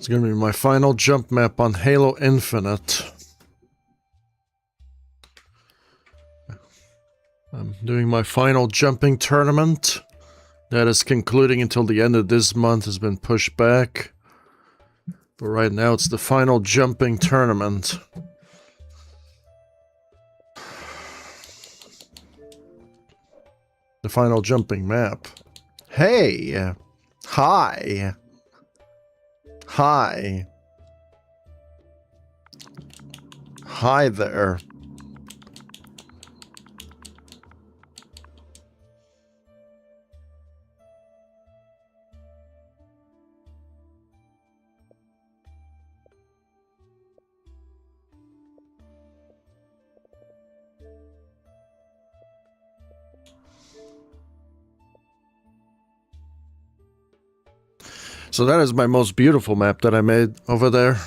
going to be my final jump map on Halo Infinite. I'm doing my final jumping tournament. That is concluding until the end of this month, has been pushed back. But right now it's the final jumping tournament. The final jumping map. Hey! Hi! Hi! Hi there. So that is my most beautiful map that I made over there.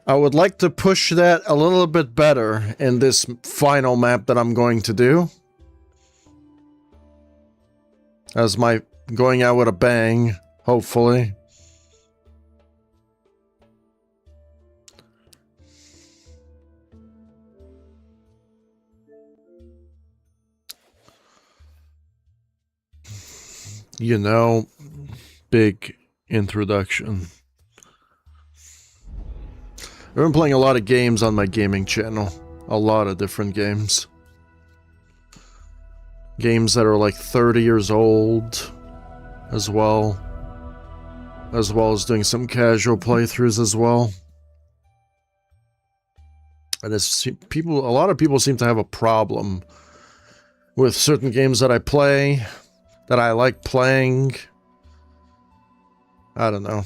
I would like to push that a little bit better in this final map that I'm going to do. As my going out with a bang, hopefully. You know, big introduction. I've been playing a lot of games on my gaming channel. A lot of different games. Games that are like 30 years old as well. As well as doing some casual playthroughs as well. And it's a lot of people seem to have a problem with certain games that I play, that I like playing. I don't know.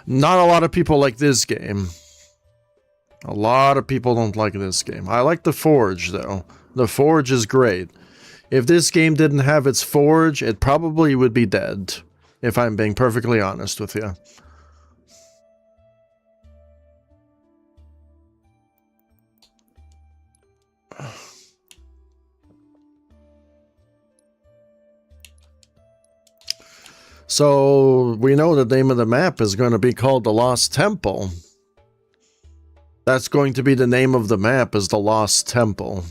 Not a lot of people like this game. A lot of people don't like this game. I like the Forge, though. The Forge is great. If this game didn't have its Forge, it probably would be dead. If I'm being perfectly honest with you. So, we know the name of the map is going to be called The Lost Temple. That's going to be the name of the map, is The Lost Temple.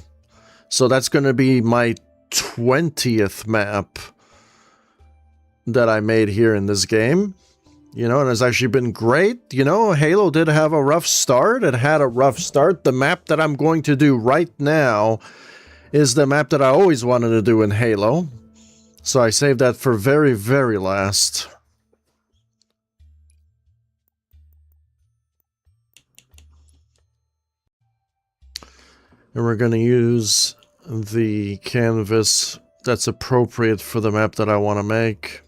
So that's going to be my 20th map that I made here in this game. You know, and it's actually been great. You know, Halo did have a rough start. It had a rough start. The map that I'm going to do right now is the map that I always wanted to do in Halo. So I saved that for very, very last. And we're going to use the canvas that's appropriate for the map that I want to make.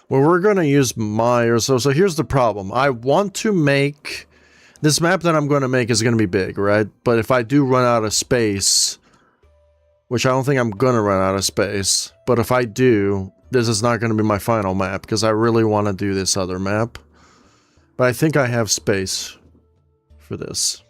Well, we're going to use Myers. So here's the problem. I want to make... This map that I'm going to make is going to be big, right? But if I do run out of space, which I don't think I'm going to run out of space, but if I do, this is not going to be my final map because I really want to do this other map. But I think I have space for this.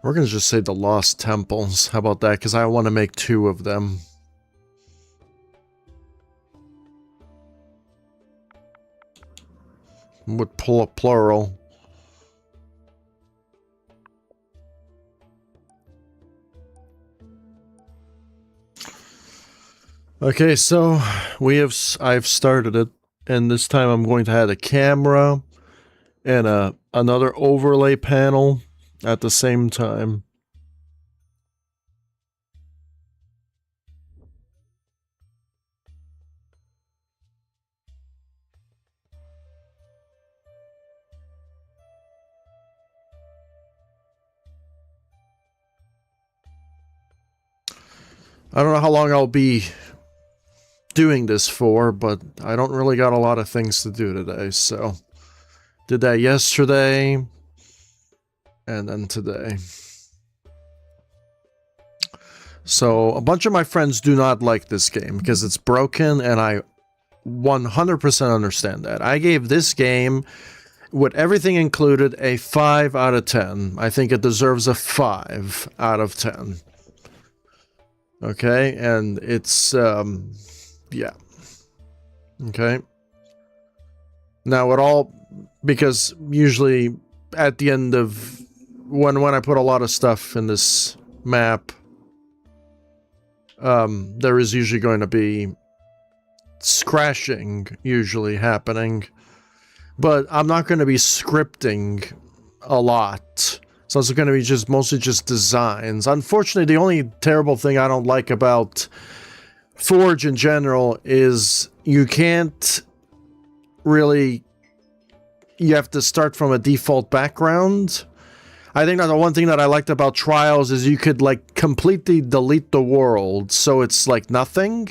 We're going to just say the Lost Temples. How about that? Because I want to make 2 of them. With plural. Okay, so I've started it. And this time I'm going to add a camera and another overlay panel at the same time. I don't know how long I'll be doing this for, but I don't really got a lot of things to do today, so did that yesterday and then today. So a bunch of my friends do not like this game because it's broken, and I 100% understand that. I gave this game, with everything included, a 5 out of 10. I think it deserves a 5 out of 10. Okay, and it's, yeah. Okay. Now it all, because usually at the end of, when I put a lot of stuff in this map, there is usually going to be crashing usually happening, but I'm not going to be scripting a lot, so it's going to be just mostly just designs. Unfortunately, the only terrible thing I don't like about Forge in general is you can't really, you have to start from a default background. I think that the one thing that I liked about Trials is you could like completely delete the world so it's like nothing,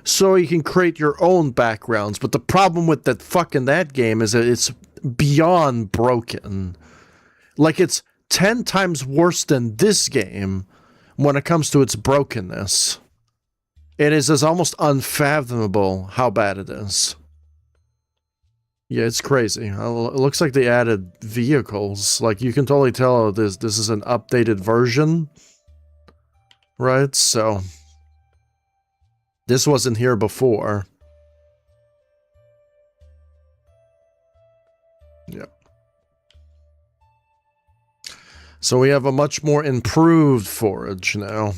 so you can create your own backgrounds. But the problem with that game is that it's beyond broken. Like, it's 10 times worse than this game when it comes to its brokenness. It is almost unfathomable how bad it is. Yeah, it's crazy. It looks like they added vehicles. Like, you can totally tell this is an updated version. Right? So this wasn't here before. Yep. So we have a much more improved Forge now.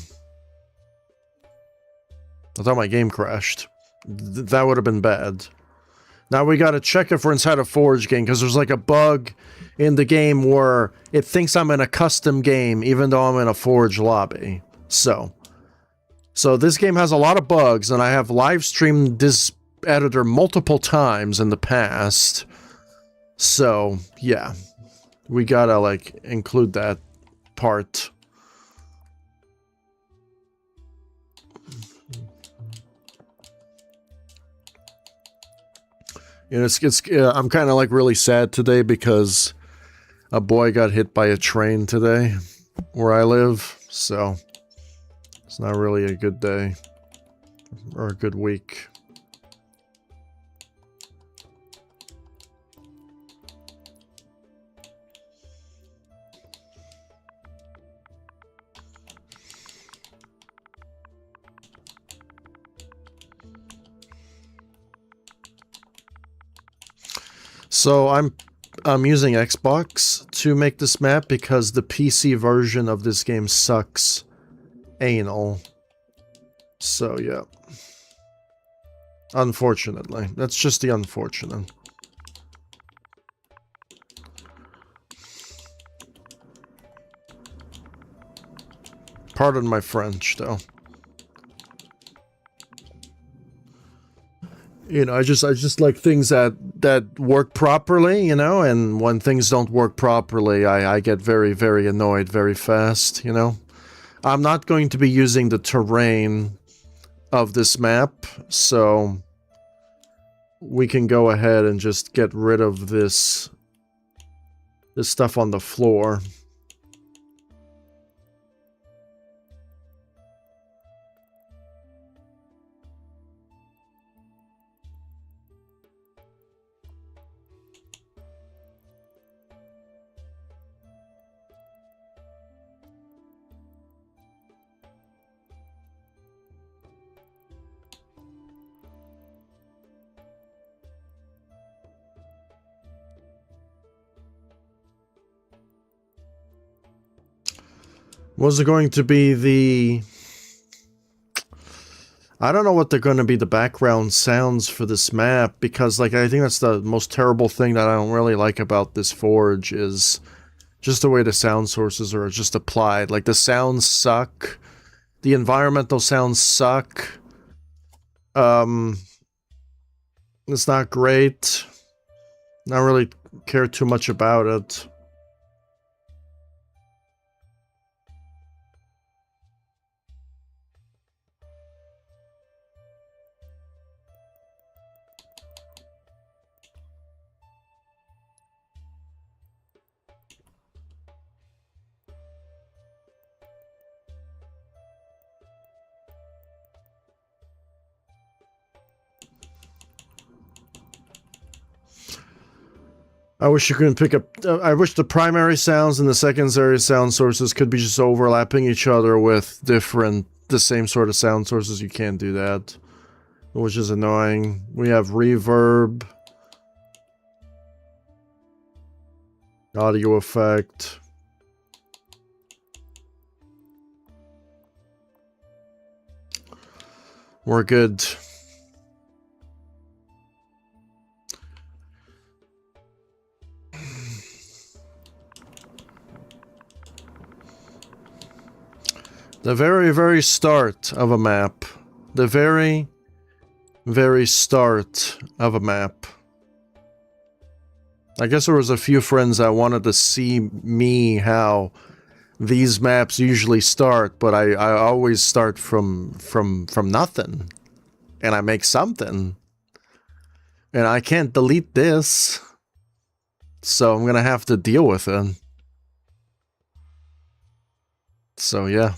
I thought my game crashed. That would have been bad. Now we gotta check if we're inside a Forge game, because there's like a bug in the game where it thinks I'm in a custom game, even though I'm in a Forge lobby. So this game has a lot of bugs, and I have live streamed this editor multiple times in the past. So, yeah. We gotta, like, include that part. You know, I'm kind of like really sad today because a boy got hit by a train today where I live, so it's not really a good day or a good week. So I'm using Xbox to make this map because the PC version of this game sucks anal. So yeah. Unfortunately. That's just the unfortunate. Pardon my French, though. You know, I just like things that work properly, you know, and when things don't work properly, I get very, very annoyed very fast, you know. I'm not going to be using the terrain of this map, so we can go ahead and just get rid of this stuff on the floor. Was it going to be the... I don't know what they're going to be the background sounds for this map, because, like, I think that's the most terrible thing that I don't really like about this Forge is just the way the sound sources are just applied. Like, the sounds suck. The environmental sounds suck. It's not great. Not really care too much about it. I wish you couldn't pick up... I wish the primary sounds and the secondary sound sources could be just overlapping each other with the same sort of sound sources. You can't do that, which is annoying. We have reverb, audio effect. We're good. The very, very start of a map. The very, very start of a map. I guess there was a few friends that wanted to see me how these maps usually start, but I always start from nothing. And I make something. And I can't delete this. So I'm gonna have to deal with it. So yeah.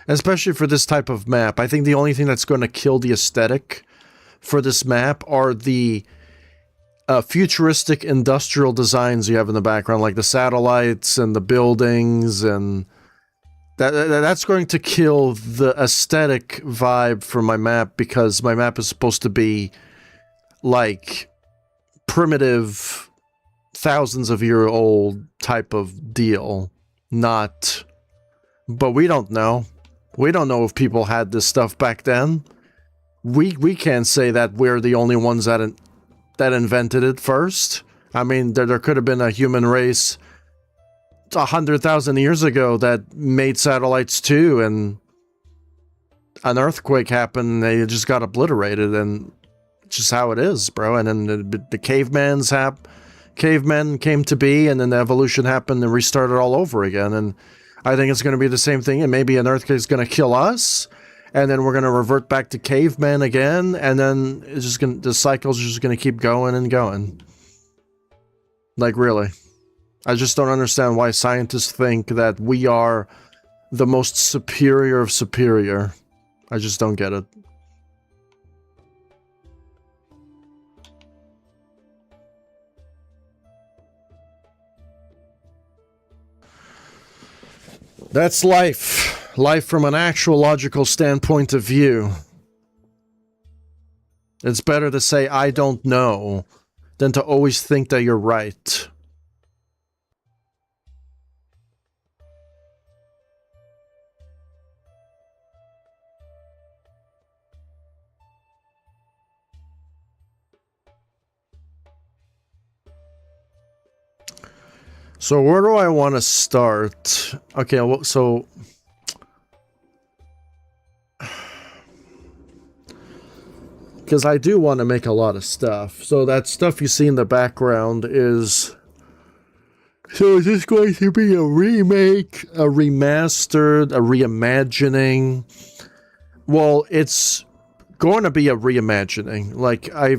Especially for this type of map. I think the only thing that's going to kill the aesthetic for this map are the futuristic industrial designs you have in the background, like the satellites and the buildings, and that's going to kill the aesthetic vibe for my map, because my map is supposed to be like primitive, thousands of year old type of deal, not... But we don't know. We don't know if people had this stuff back then. We can't say that we're the only ones that invented it first. I mean, there could have been a human race 100,000 years ago that made satellites too, and an earthquake happened and they just got obliterated, and it's just how it is, bro. And then the cavemen came to be, and then the evolution happened and restarted all over again. And I think it's going to be the same thing, and maybe an earthquake is going to kill us, and then we're going to revert back to cavemen again, and then it's just going the cycle's just going to keep going and going. Like, really. I just don't understand why scientists think that we are the most superior of superior. I just don't get it. That's life. Life from an actual logical standpoint of view. It's better to say, I don't know, than to always think that you're right. So where do I want to start? Okay, well, so... Because I do want to make a lot of stuff. So that stuff you see in the background is... So is this going to be a remake, a remastered, a reimagining? Well, it's going to be a reimagining. Like, I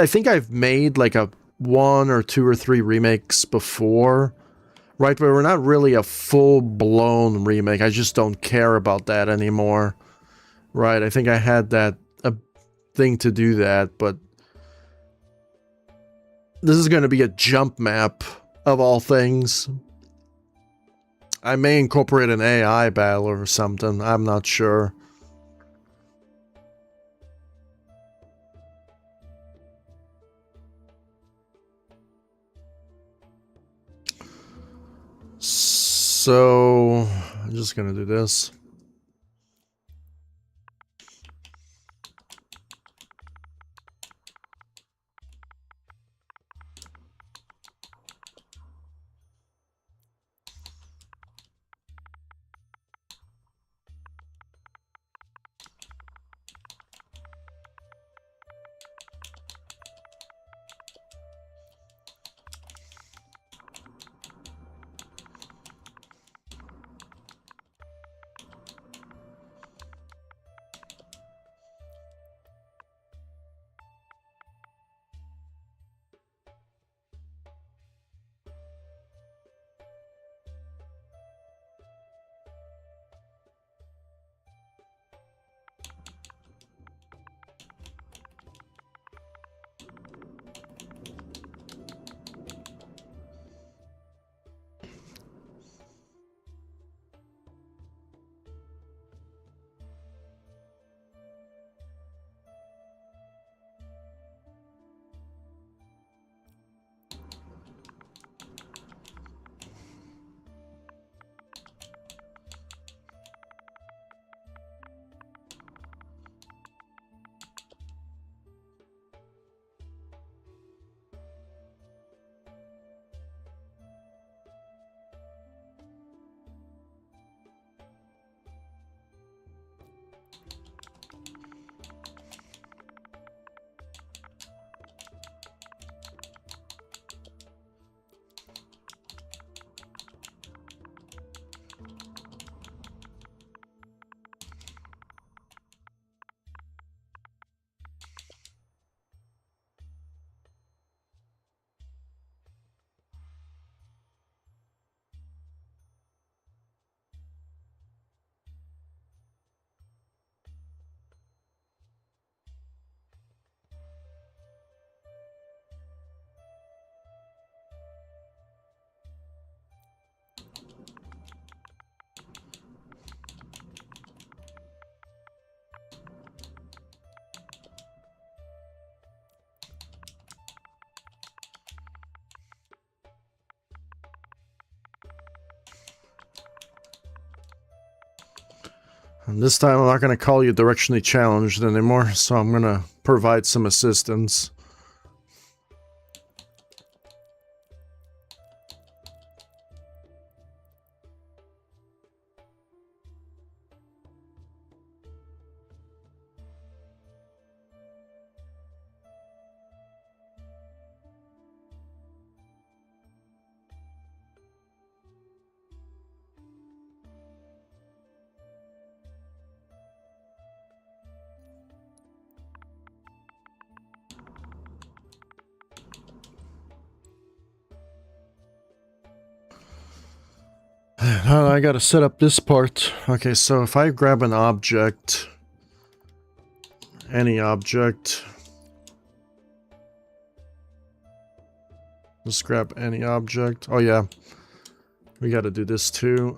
think I've made like a 1 or 2 or 3 remakes before, right? But we're not really a full-blown remake. I just don't care about that anymore, right? I think I had that a thing to do that, but this is going to be a jump map of all things. I may incorporate an AI battle or something. I'm not sure. So, I'm just gonna do this. And this time I'm not going to call you directionally challenged anymore, so I'm going to provide some assistance. I gotta set up this part. Okay, so if I grab an object, any object, just grab any object. Oh yeah, we gotta do this too.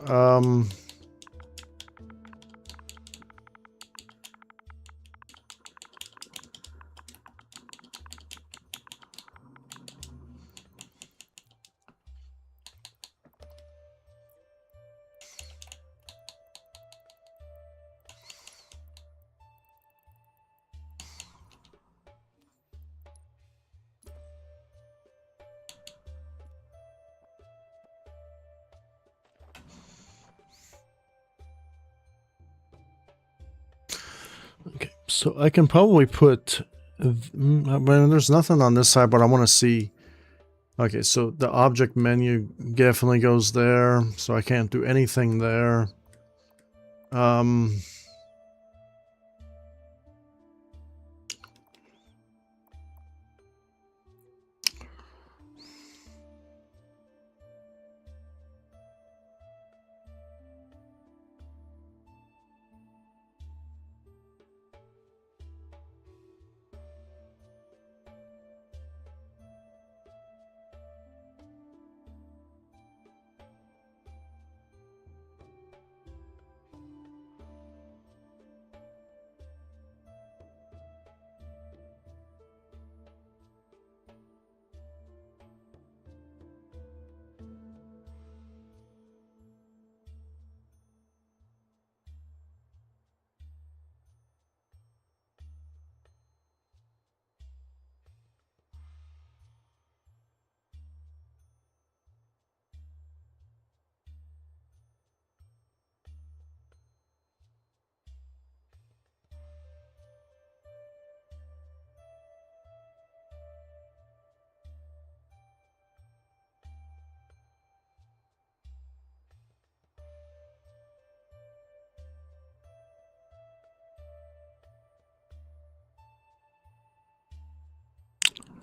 Okay, so I can probably put, there's nothing on this side, but I want to see. Okay, so the object menu definitely goes there, so I can't do anything there.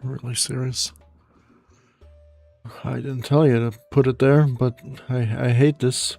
Really serious? I didn't tell you to put it there, but I hate this.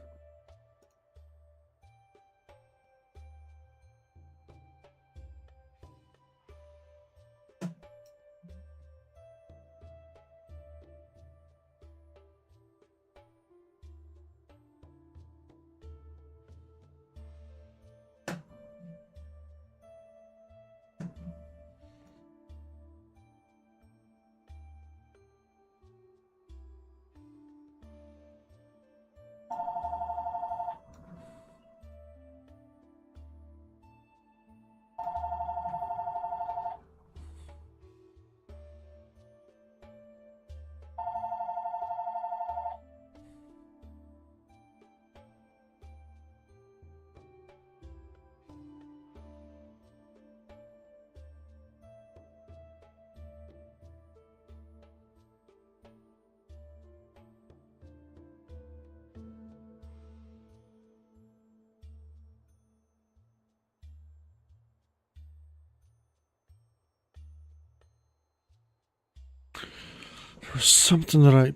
There's something that I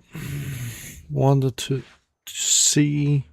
wanted to see.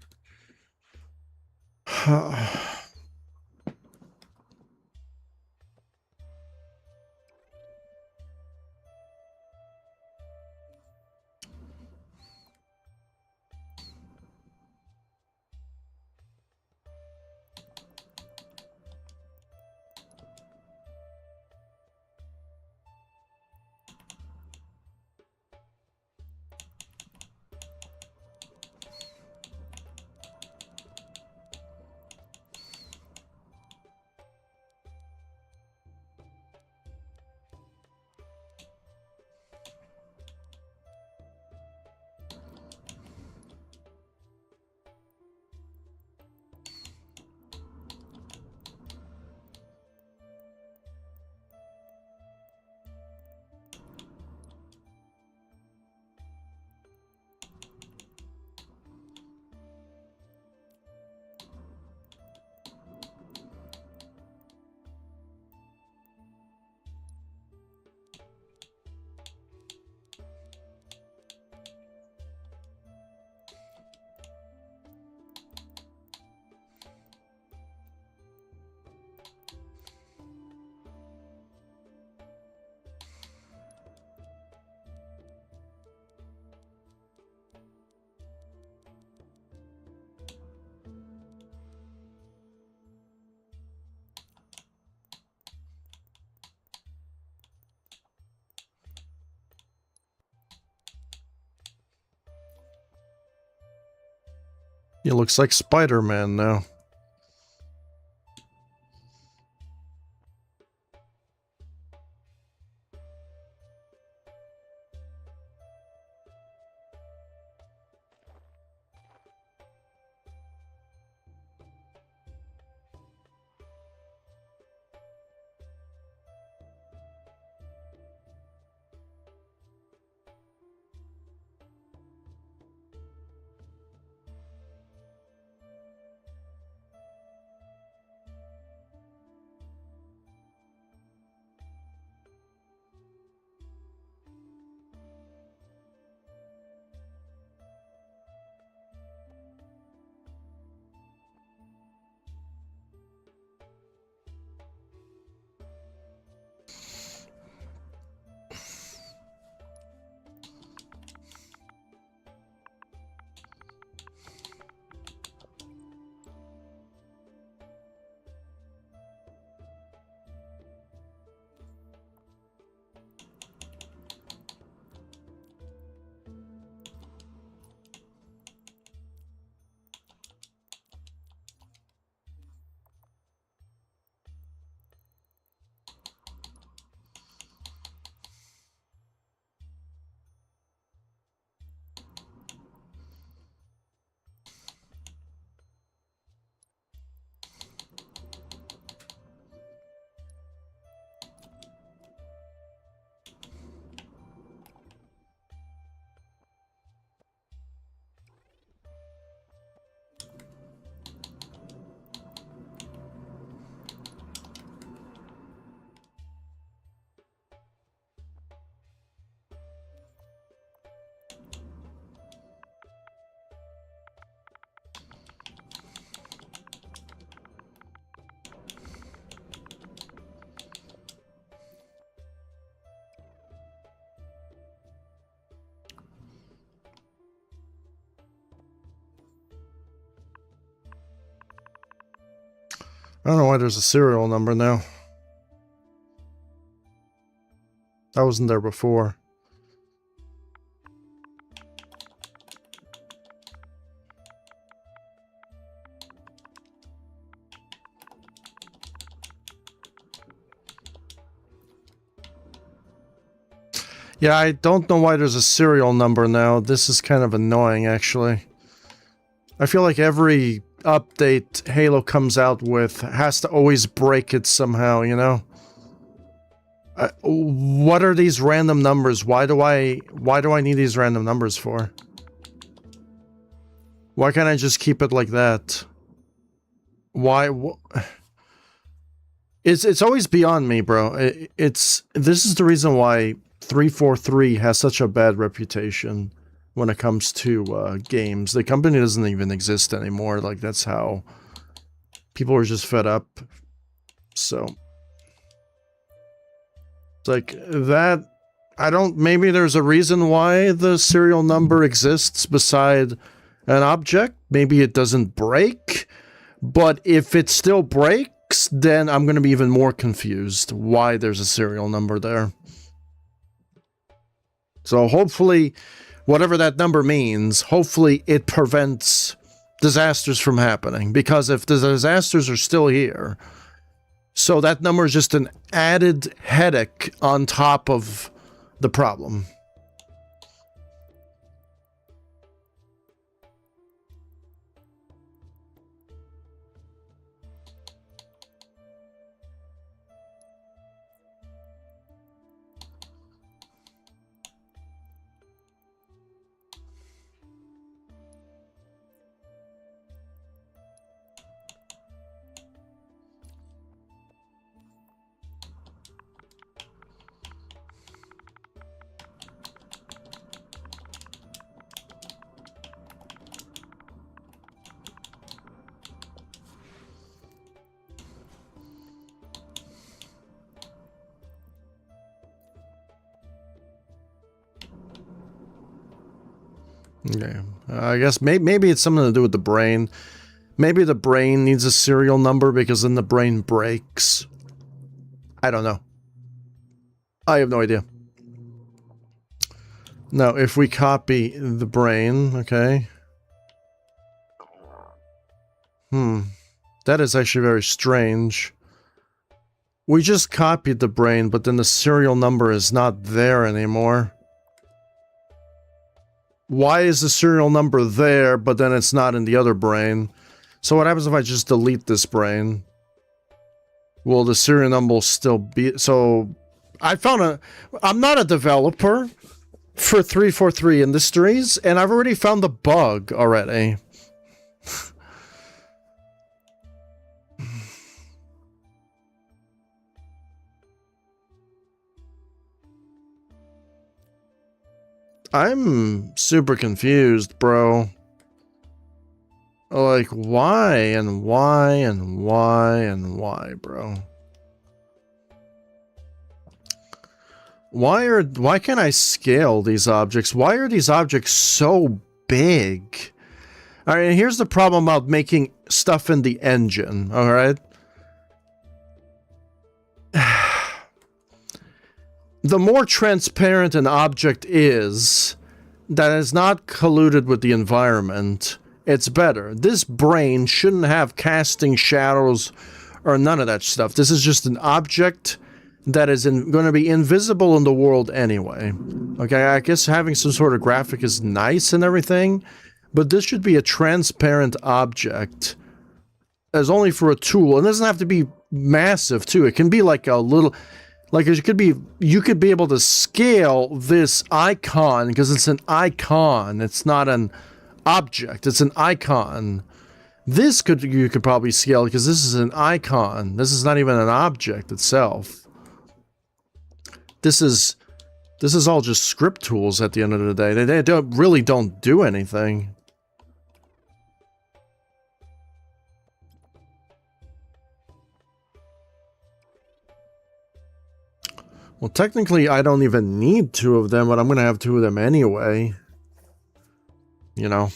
He looks like Spider-Man now. I don't know why there's a serial number now. That wasn't there before. Yeah, I don't know why there's a serial number now. This is kind of annoying, actually. I feel like every update Halo comes out with has to always break it somehow, you know? What are these random numbers? Why do I need these random numbers for? Why can't I just keep it like that? Why? It's always beyond me, bro. This is the reason why 343 has such a bad reputation when it comes to games. The company doesn't even exist anymore. Like, that's how people are just fed up. So it's like that. I don't, maybe there's a reason why the serial number exists beside an object. Maybe it doesn't break, but if it still breaks, then I'm going to be even more confused why there's a serial number there. So hopefully, whatever that number means, hopefully it prevents disasters from happening. Because if the disasters are still here, so that number is just an added headache on top of the problem. Okay, I guess maybe it's something to do with the brain. Maybe the brain needs a serial number because then the brain breaks. I don't know. I have no idea. Now, if we copy the brain, okay. That is actually very strange. We just copied the brain, but then the serial number is not there anymore. Why is the serial number there, but then it's not in the other brain? So what happens if I just delete this brain? Will the serial number still be... So, I'm not a developer for 343 Industries, and I've already found the bug already. I'm super confused, bro. Like, why and why and why and why, bro? Why can't I scale these objects? Why are these objects so big? Alright, and here's the problem about making stuff in the engine, alright? The more transparent an object is, that is not colluded with the environment, it's better. This brain shouldn't have casting shadows or none of that stuff. This is just an object that is going to be invisible in the world anyway. Okay, I guess having some sort of graphic is nice and everything, but this should be a transparent object as only for a tool. And it doesn't have to be massive too. It can be like a little... Like, it could be, you could be able to scale this icon because it's an icon. It's not an object. It's an icon. This you could probably scale because this is an icon. This is not even an object itself. This is all just script tools at the end of the day. They don't do anything. Well, technically, I don't even need two of them, but I'm going to have two of them anyway. You know.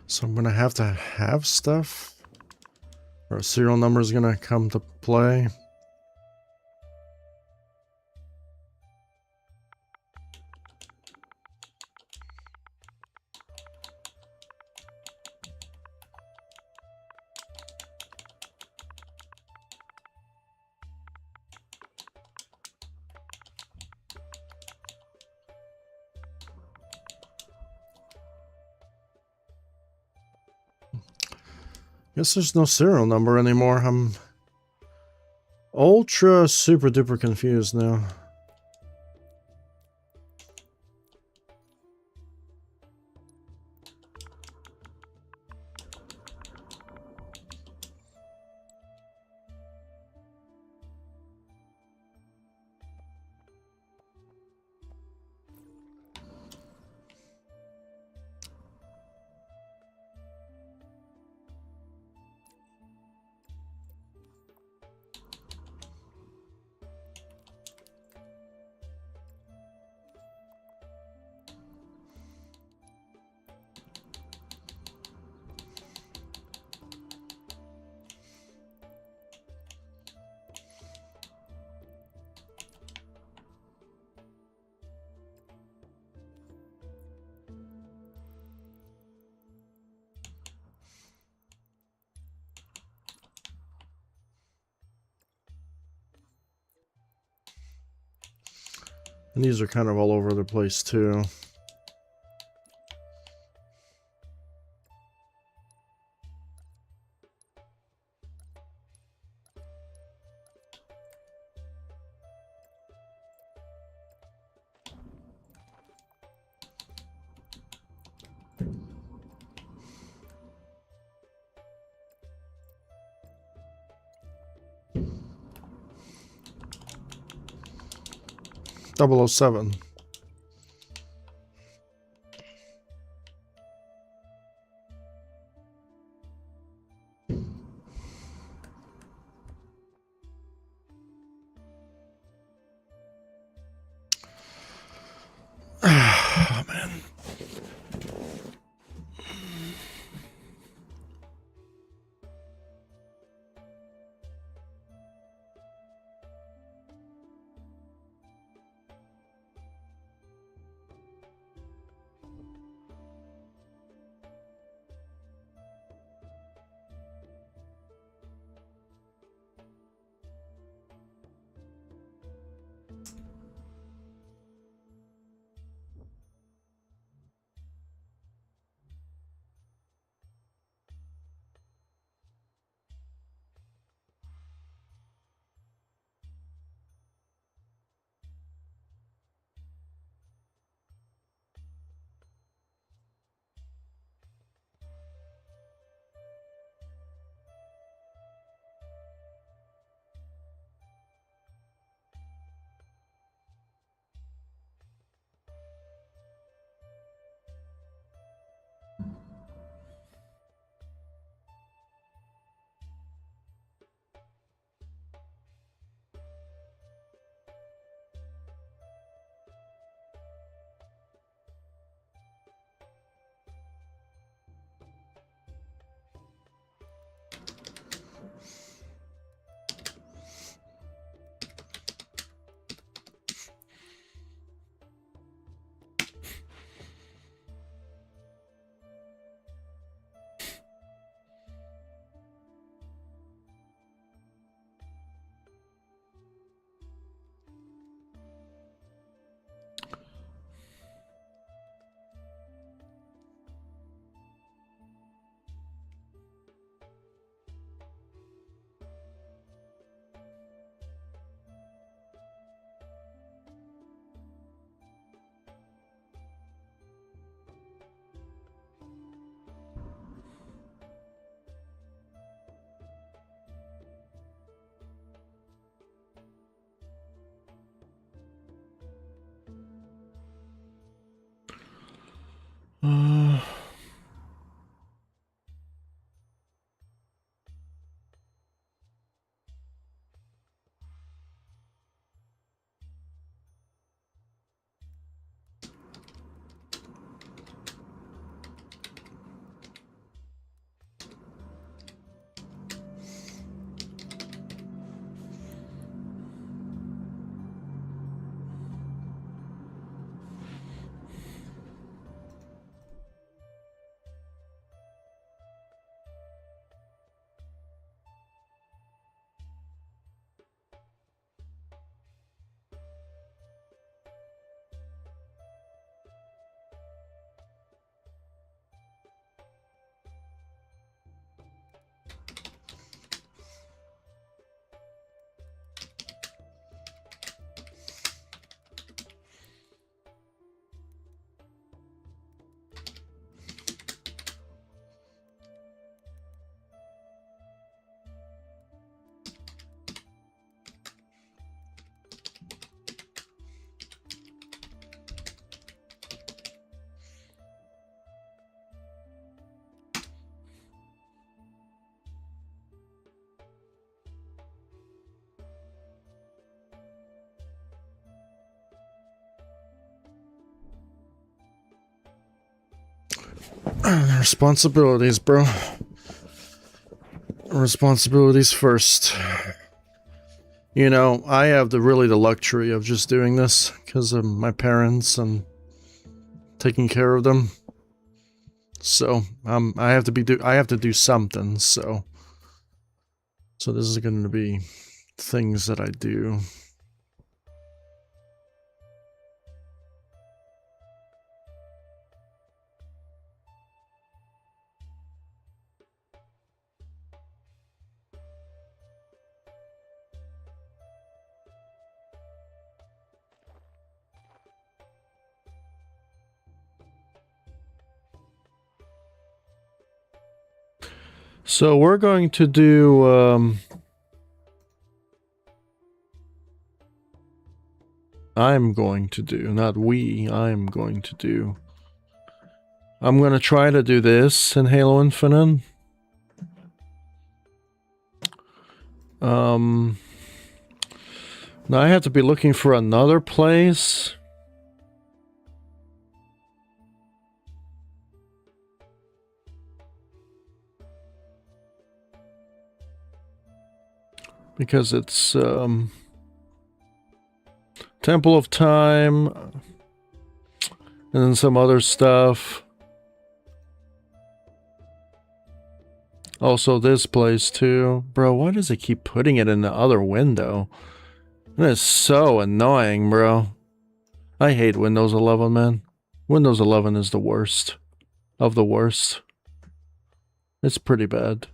So I'm going to have stuff? Or a serial number is going to come to play? Guess there's no serial number anymore. I'm ultra super duper confused now. And these are kind of all over the place too. 007. Oh, man. Responsibilities, bro. Responsibilities first. You know, I have the luxury of just doing this because of my parents and taking care of them. So I have to do something. So this is going to be things that I do. So we're going to do I'm going to do, not we, I'm going to do. I'm going to try to do this in Halo Infinite. Now I have to be looking for another place. Because it's, Temple of Time, and then some other stuff. Also this place too. Bro, why does it keep putting it in the other window? That is so annoying, bro. I hate Windows 11, man. Windows 11 is the worst of the worst. It's pretty bad.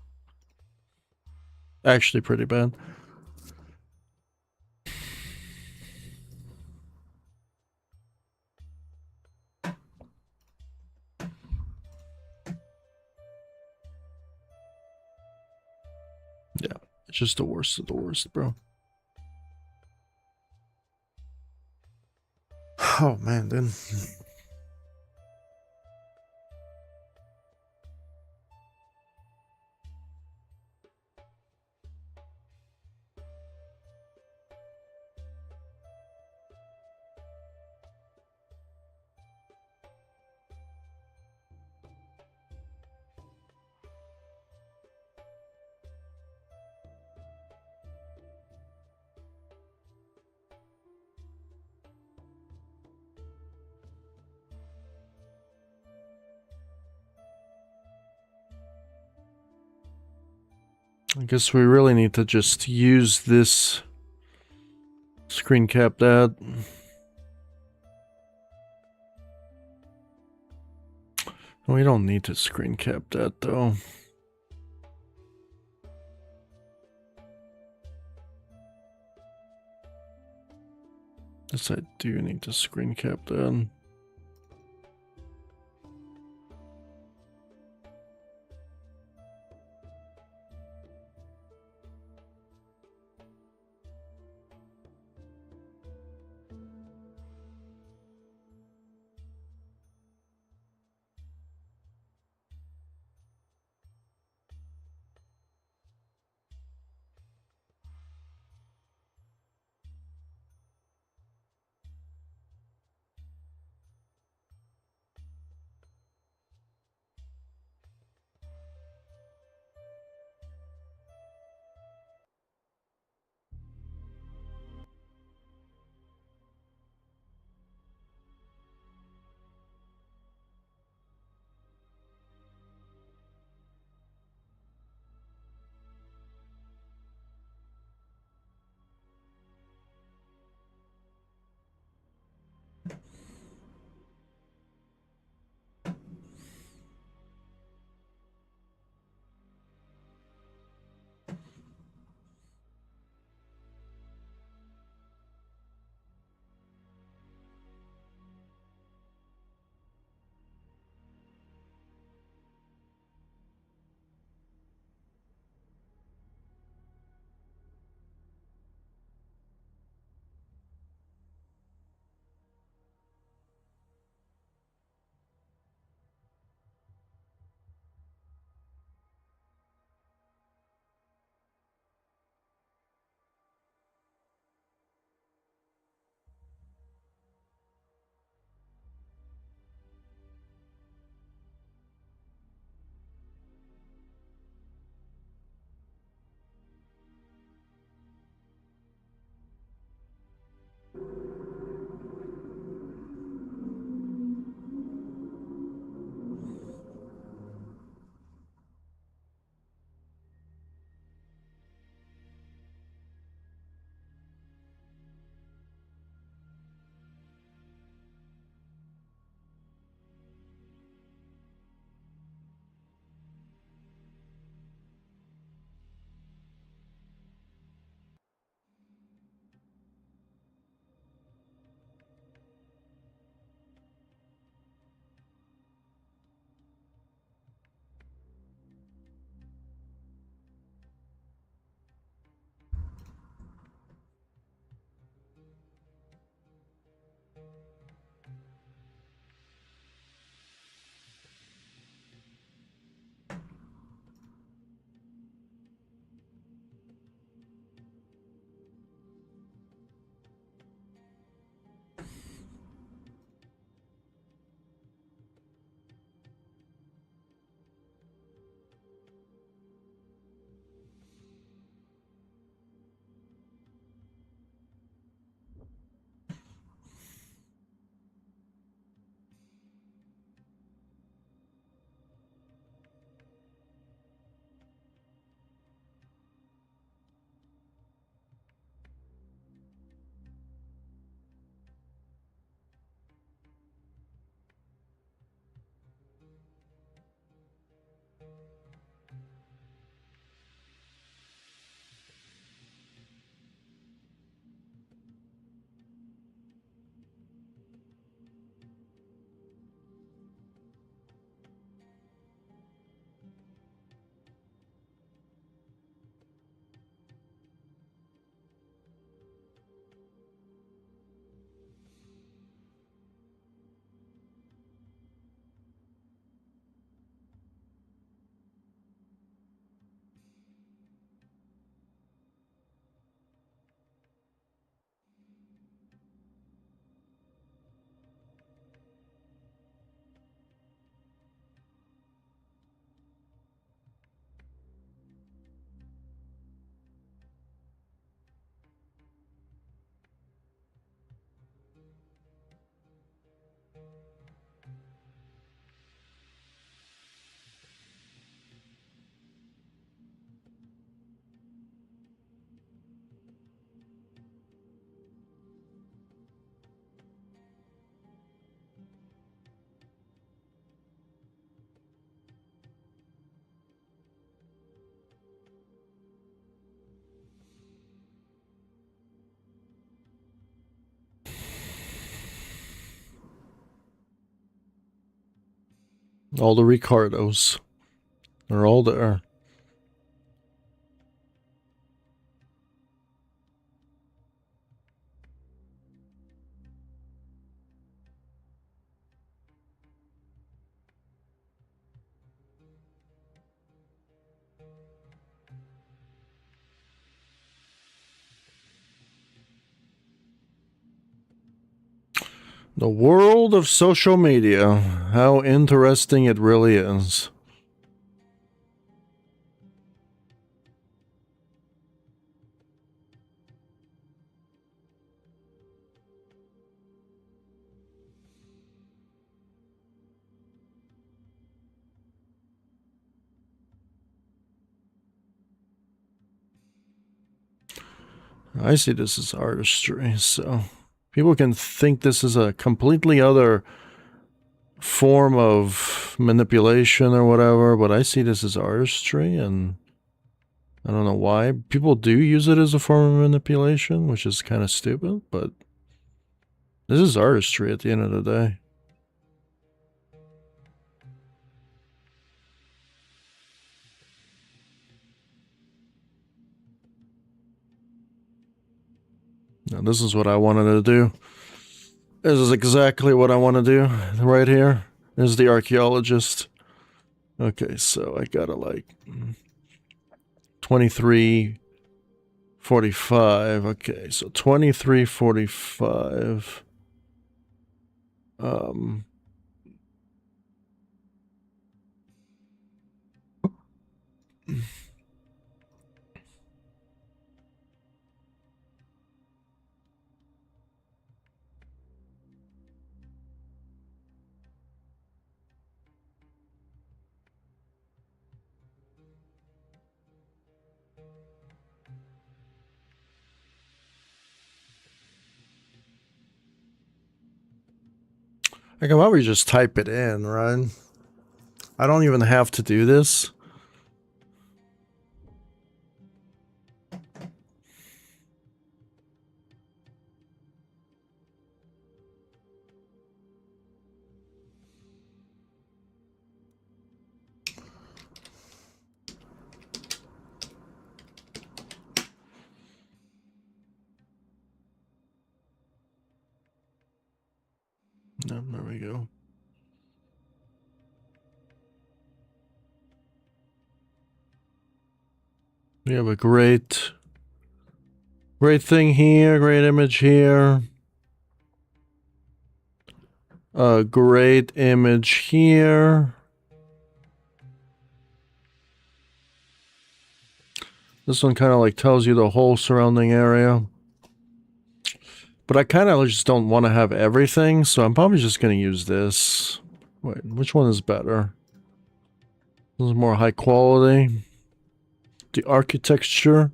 Actually pretty bad. Yeah, it's just the worst of the worst, bro. Oh, man, dude. I guess we really need to just use this screen cap that. We don't need to screen cap that though. Yes, I do need to screen cap that. All the Ricardos. They're all there. The world of social media. How interesting it really is. I see this as artistry, so people can think this is a completely other form of manipulation or whatever, but I see this as artistry, and I don't know why. People do use it as a form of manipulation, which is kind of stupid, but this is artistry at the end of the day. Now, this is what I wanted to do. This is exactly what I want to do right here. There's the archaeologist. Okay, so I gotta like 23:45. Okay, so 23:45. I can probably just type it in, right? I don't even have to do this. No, there we go. We have a great thing here, great image here. A great image here. This one kind of like tells you the whole surrounding area. But I kind of just don't want to have everything, so I'm probably just going to use this. Wait, which one is better? This is more high quality. The architecture.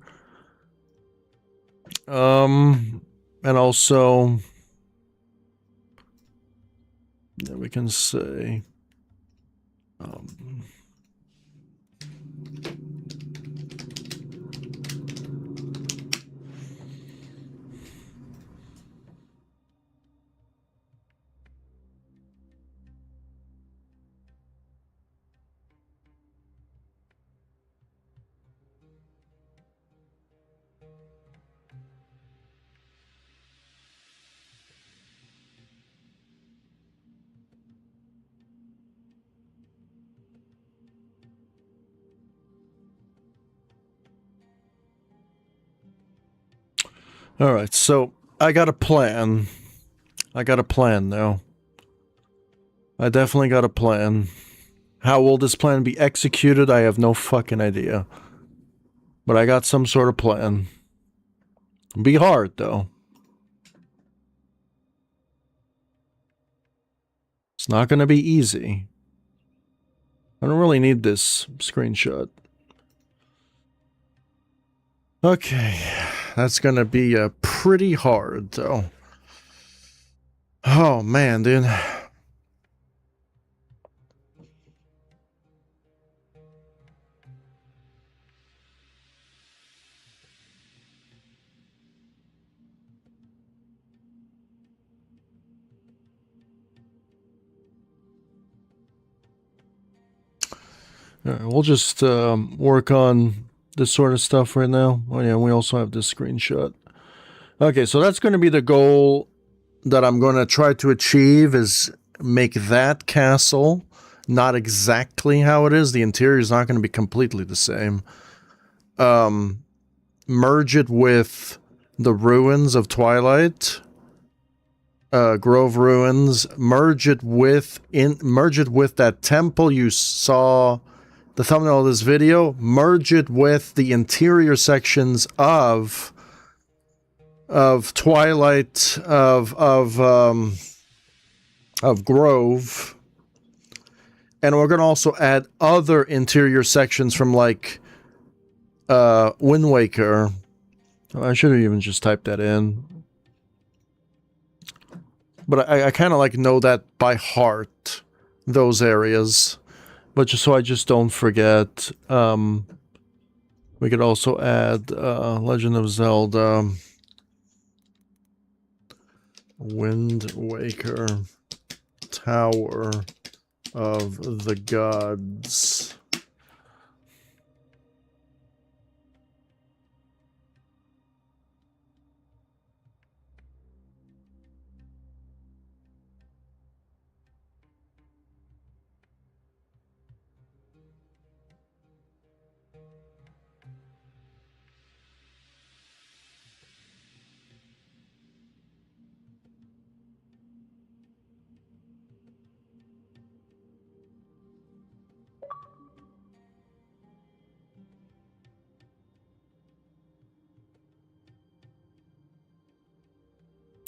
And also, yeah, we can say, all right, so I got a plan. I got a plan now. I definitely got a plan. How will this plan be executed? I have no fucking idea. But I got some sort of plan. Be hard, though. It's not going to be easy. I don't really need this screenshot. Okay, that's going to be pretty hard, though. Oh, man, dude. We'll just work on this sort of stuff right now. Oh yeah, we also have this screenshot. Okay, so that's going to be the goal that I'm going to try to achieve, is make that castle not exactly how it is. The interior is not going to be completely the same. Merge it with the ruins of Twilight, Grove ruins. Merge it with that temple you saw the thumbnail of this video. Merge it with the interior sections of Twilight, of Grove, and we're gonna also add other interior sections from like Wind Waker. I should have even just typed that in, but I kind of like know that by heart, those areas. But just so I just don't forget, we could also add Legend of Zelda Wind Waker Tower of the Gods.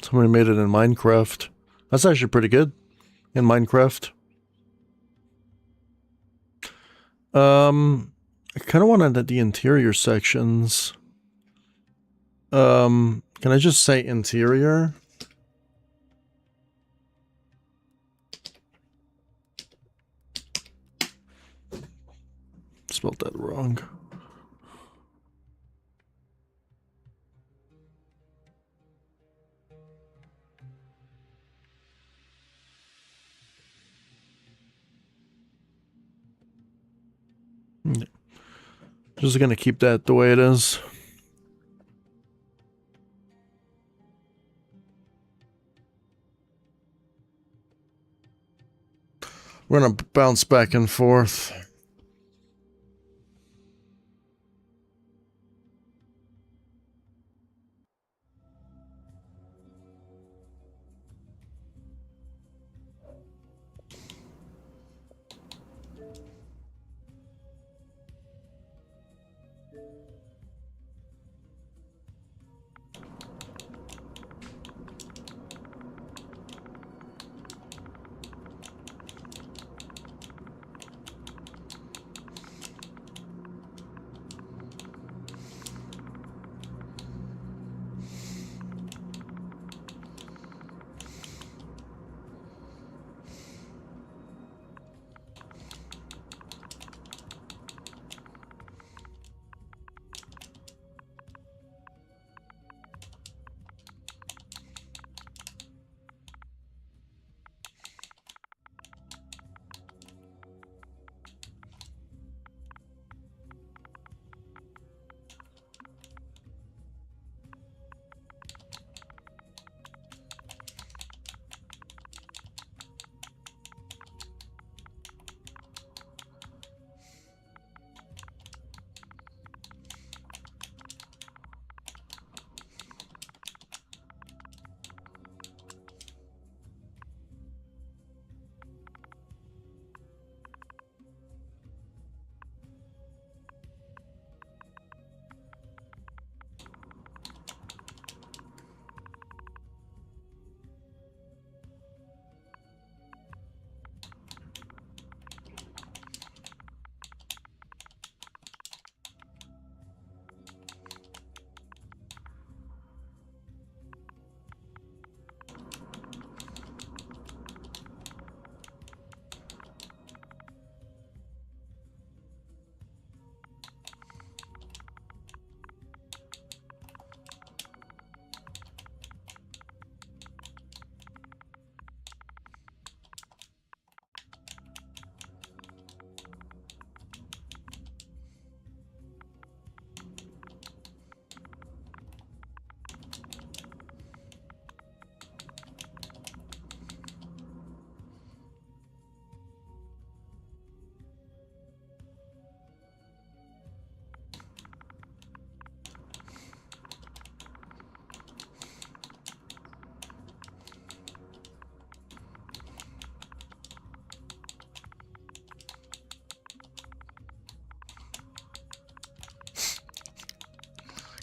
Somebody made it in Minecraft. That's actually pretty good in Minecraft. I kind of wanted the interior sections. Can I just say interior? Spelled that wrong. Just gonna keep that the way it is. We're gonna bounce back and forth.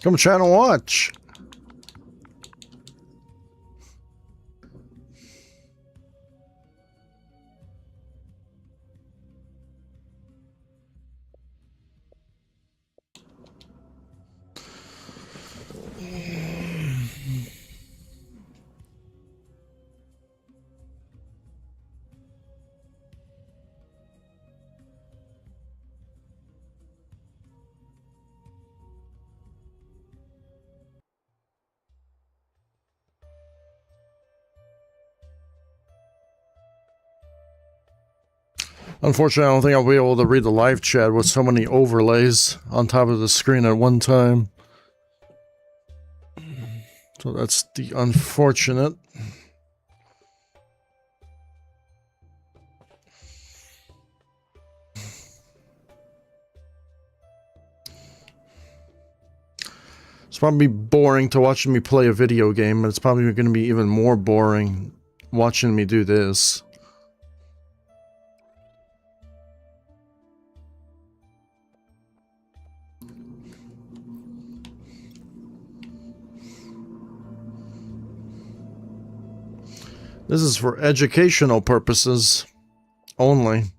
Come chat and watch. Unfortunately, I don't think I'll be able to read the live chat with so many overlays on top of the screen at one time. So that's the unfortunate. It's probably boring to watching me play a video game, but it's probably going to be even more boring watching me do this. This is for educational purposes only.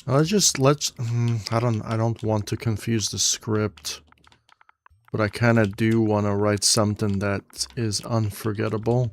I don't want to confuse the script, but I kind of do want to write something that is unforgettable.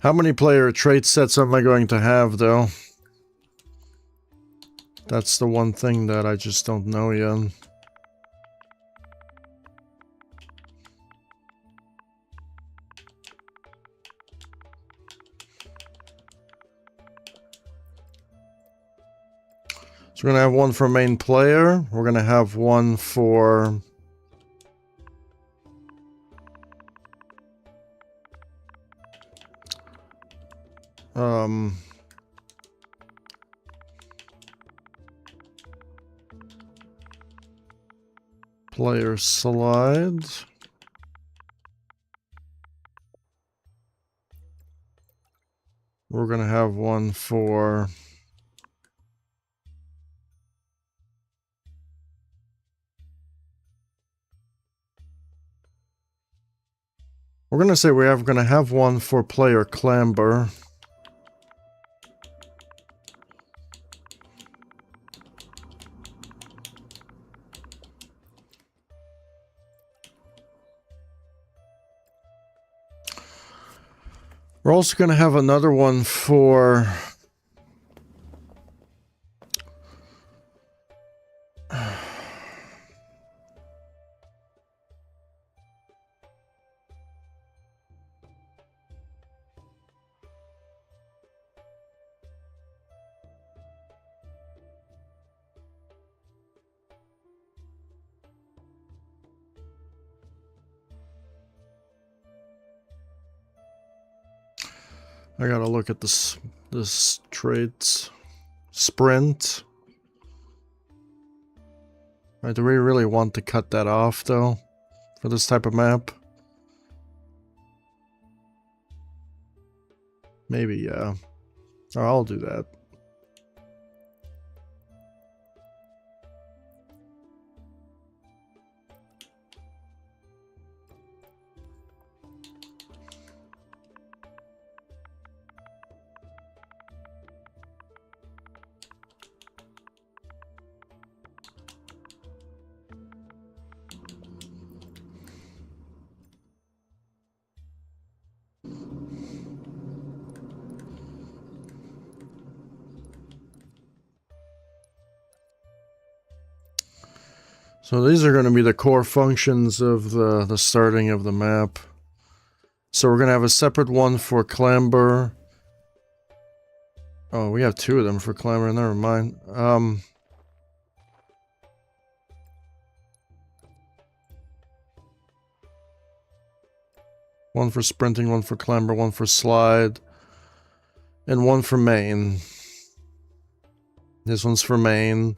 How many player trait sets am I going to have, though? That's the one thing that I just don't know yet. So we're going to have one for main player. We're going to have one for... player slide. We're going to have one for... We're going to say we're going to have one for player clamber. We're also going to have another one for... I gotta look at this traits. Sprint. Right, do we really want to cut that off, though, for this type of map? Maybe, yeah. I'll do that. So these are going to be the core functions of the starting of the map. So we're going to have a separate one for Clamber. Oh, we have two of them for Clamber, never mind. One for sprinting, one for Clamber, one for slide, and one for main. This one's for main.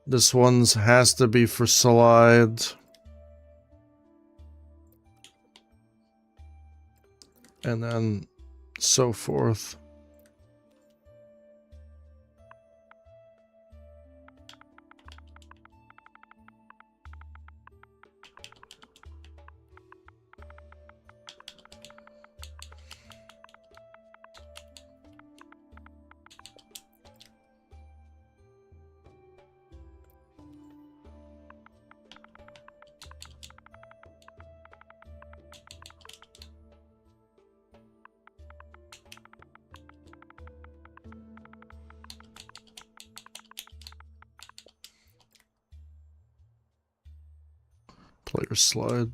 This one's has to be for slide. And then so forth. Player slide.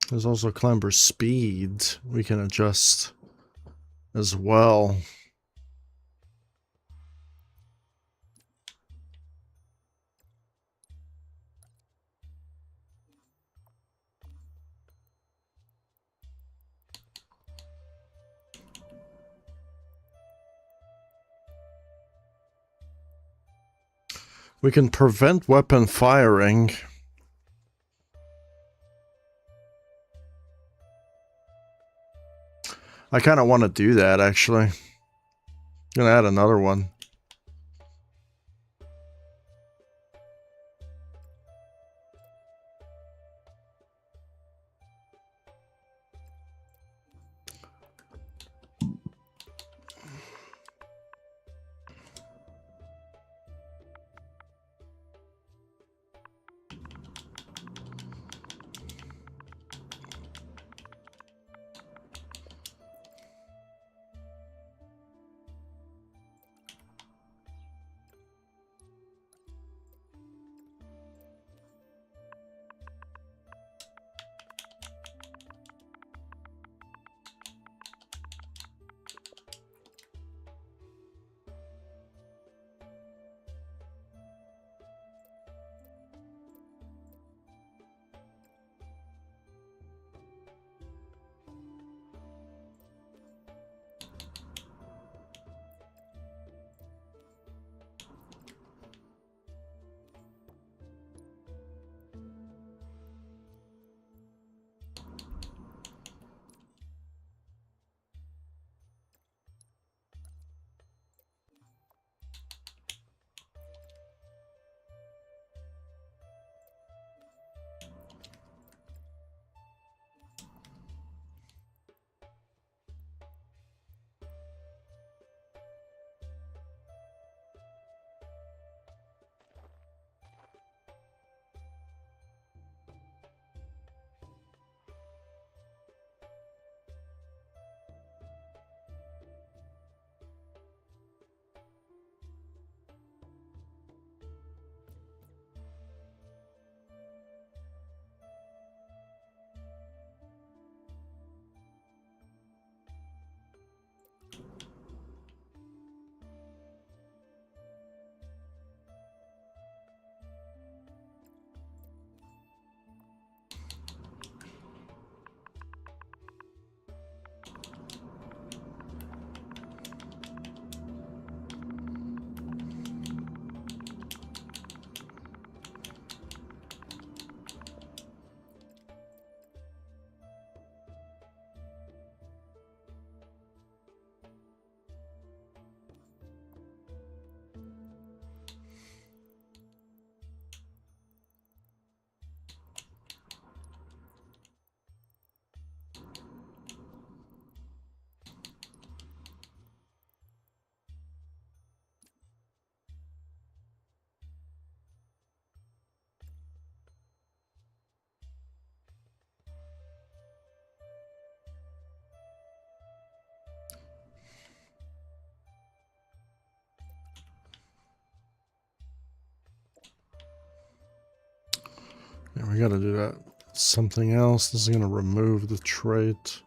There's also Clamber speed we can adjust as well. We can prevent weapon firing. I kind of want to do that, actually. I'm gonna add another one. Yeah, we gotta do that. Something else. This is gonna remove the trait.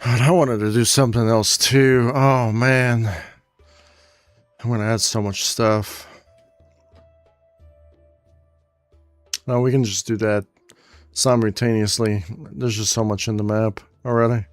And I wanted to do something else too. Oh man. I'm gonna add so much stuff. No, we can just do that simultaneously. There's just so much in the map already.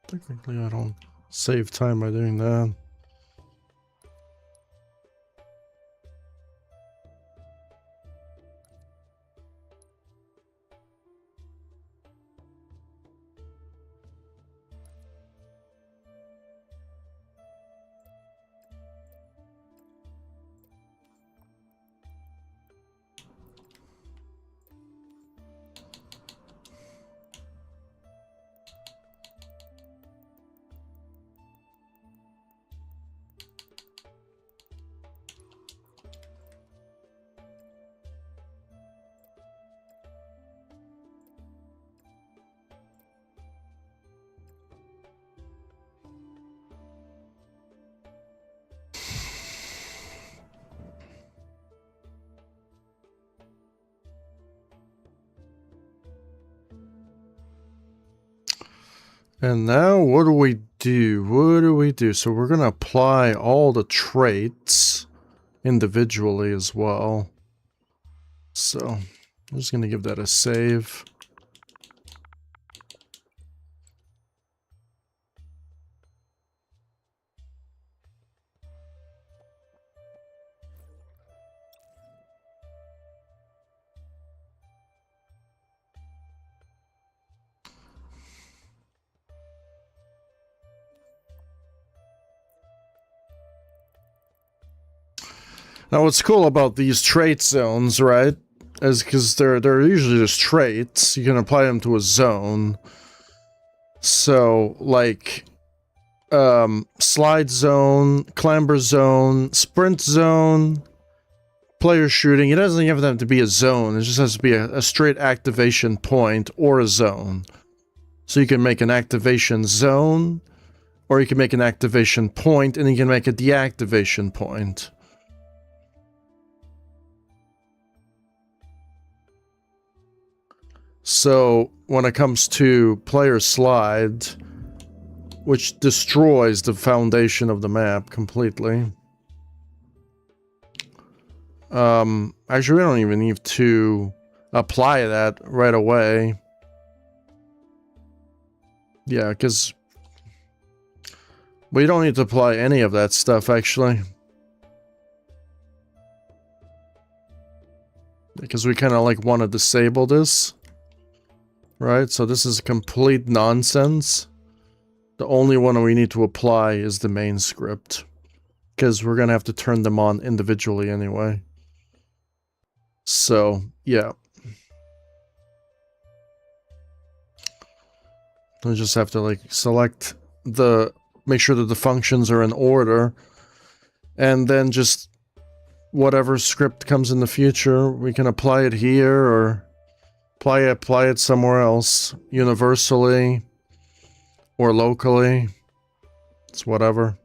Technically, I don't save time by doing that. And now what do we do? What do we do? So we're going to apply all the traits individually as well. So I'm just going to give that a save. Now what's cool about these trait zones, right, is because they're usually just traits. You can apply them to a zone. So like slide zone, clamber zone, sprint zone, player shooting. It doesn't even have to be a zone. It just has to be a straight activation point or a zone. So you can make an activation zone, or you can make an activation point, and you can make a deactivation point. So when it comes to player slide, which destroys the foundation of the map completely. Actually, we don't even need to apply that right away. Yeah, because we don't need to apply any of that stuff, actually. Because we kind of like want to disable this. Right, so this is complete nonsense. The only one we need to apply is the main script. Because we're going to have to turn them on individually anyway. So, yeah. I just have to like select the... make sure that the functions are in order. And then just whatever script comes in the future, we can apply it here or apply it somewhere else. Universally or locally. It's whatever.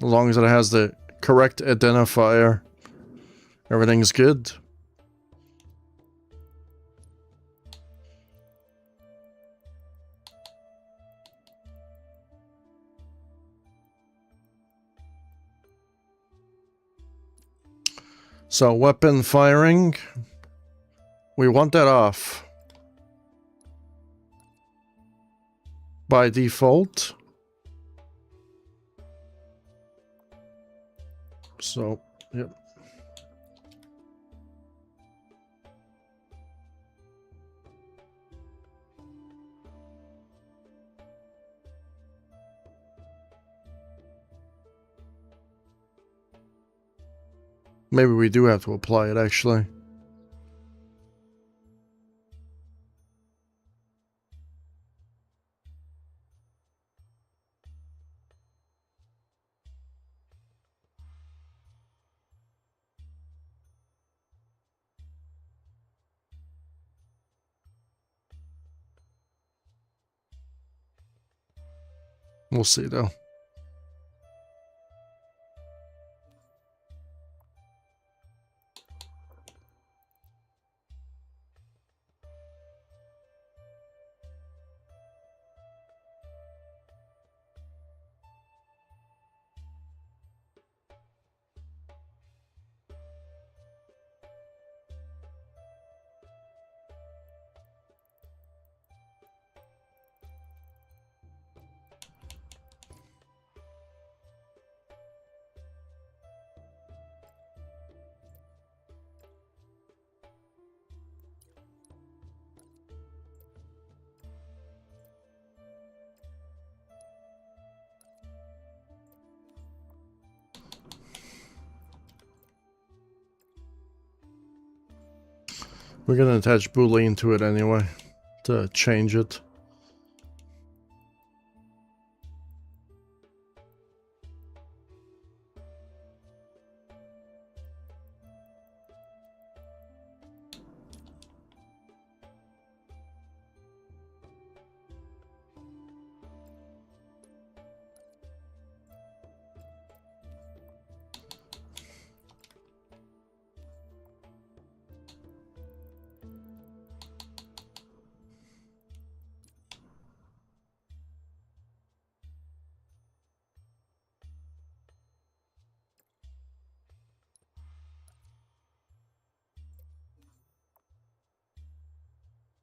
As long as it has the correct identifier, everything's good. So, weapon firing. We want that off. By default. So, yep. Maybe we do have to apply it, actually. We'll see, though. We're gonna attach Boolean to it anyway to change it.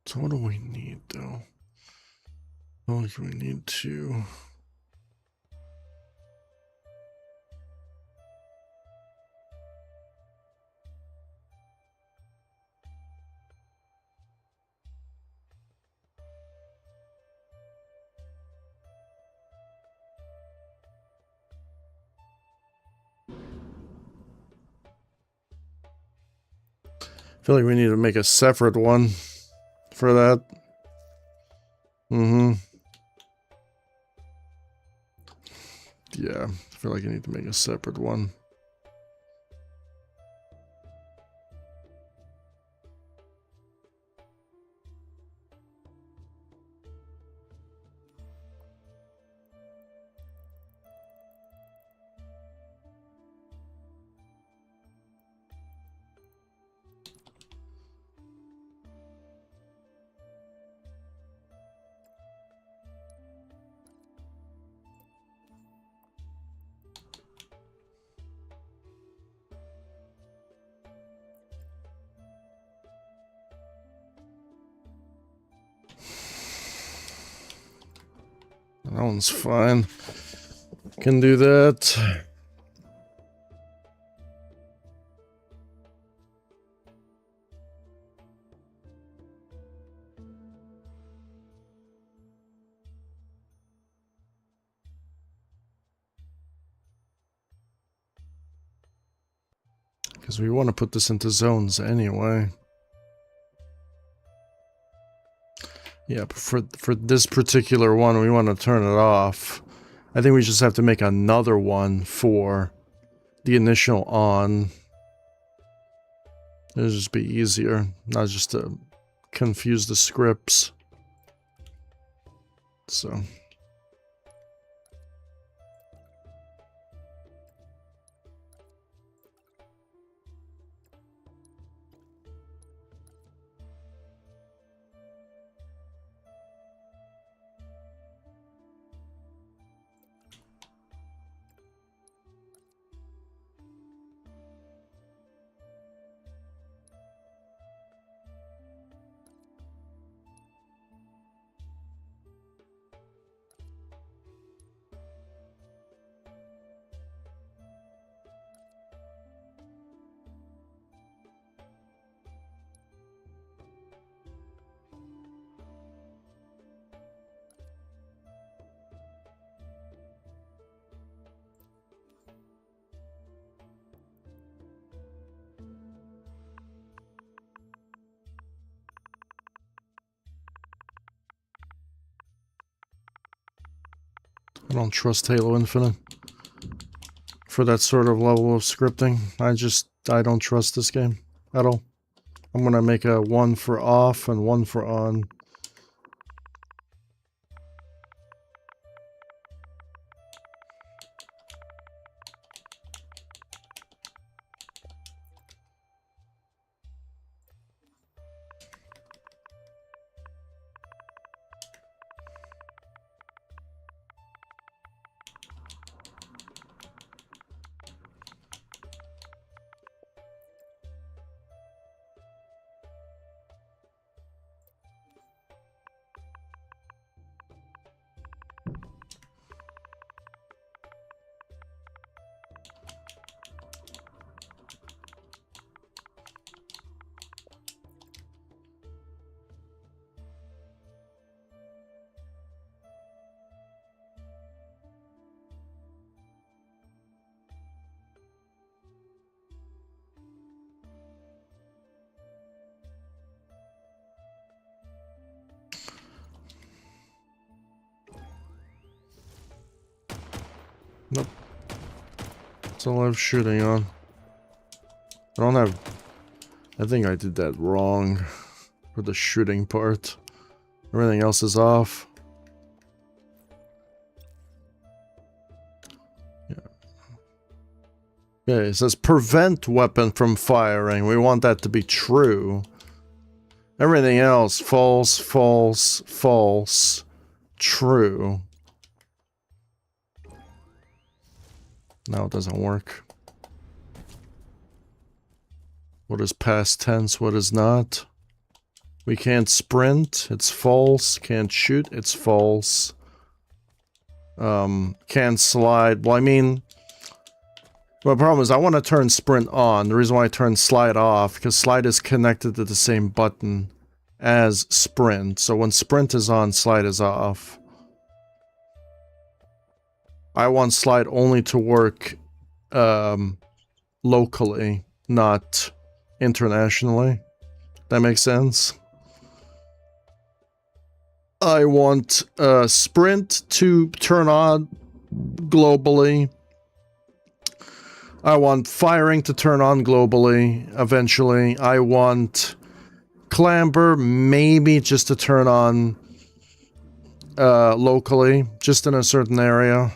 So what do we need though? Oh, we need to... I feel like we need to make a separate one for that. Yeah, I feel like I need to make a separate one. That one's fine. Can do that. Because we want to put this into zones anyway. Yeah, but for this particular one, we want to turn it off. I think we just have to make another one for the initial on. It'll just be easier, not just to confuse the scripts. So... I don't trust Halo Infinite for that sort of level of scripting. I don't trust this game at all. I'm gonna make a one for off and one for on. Nope. That's all I have shooting on. I don't have... I think I did that wrong for the shooting part. Everything else is off. Yeah. Okay, it says prevent weapon from firing. We want that to be true. Everything else, false, false, false, true. No, it doesn't work. What is past tense? What is not? We can't sprint. It's false. Can't shoot. It's false. Can't slide. Well, I mean... the problem is I want to turn sprint on. The reason why I turn slide off, because slide is connected to the same button as sprint. So when sprint is on, slide is off. I want slide only to work locally, not internationally. That makes sense? I want sprint to turn on globally. I want firing to turn on globally eventually. I want clamber maybe just to turn on locally, just in a certain area.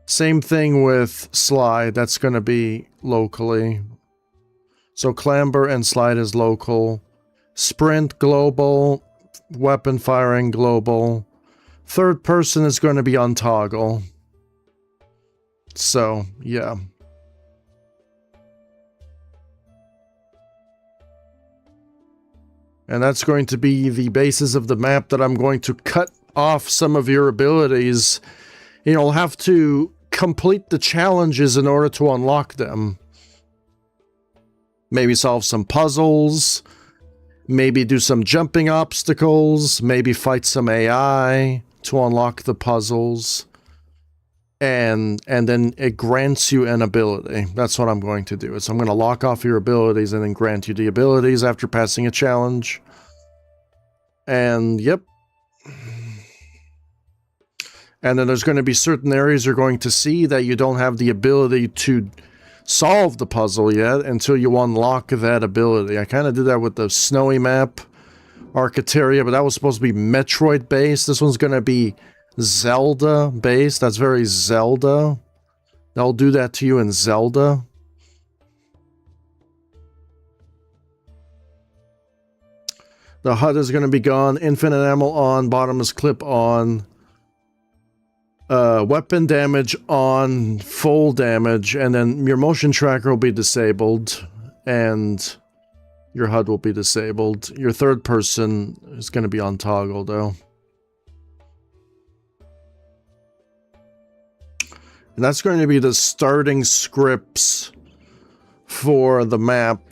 Same thing with slide, that's going to be locally. So clamber and slide is local. Sprint global, weapon firing global. Third person is going to be on toggle. So, yeah. And that's going to be the basis of the map that I'm going to cut off some of your abilities. You'll have to complete the challenges in order to unlock them. Maybe solve some puzzles. Maybe do some jumping obstacles. Maybe fight some AI to unlock the puzzles. And then it grants you an ability. That's what I'm going to do. So I'm going to lock off your abilities and then grant you the abilities after passing a challenge. And yep. And then there's going to be certain areas you're going to see that you don't have the ability to solve the puzzle yet until you unlock that ability. I kind of did that with the snowy map, Arcateria, but that was supposed to be Metroid based. This one's going to be Zelda based. That's very Zelda. They'll do that to you in Zelda. The HUD is going to be gone. Infinite ammo on. Bottomless clip on. Weapon damage on. Full damage. And then your motion tracker will be disabled. And your HUD will be disabled. Your third person is going to be on toggle though. And that's going to be the starting scripts for the map,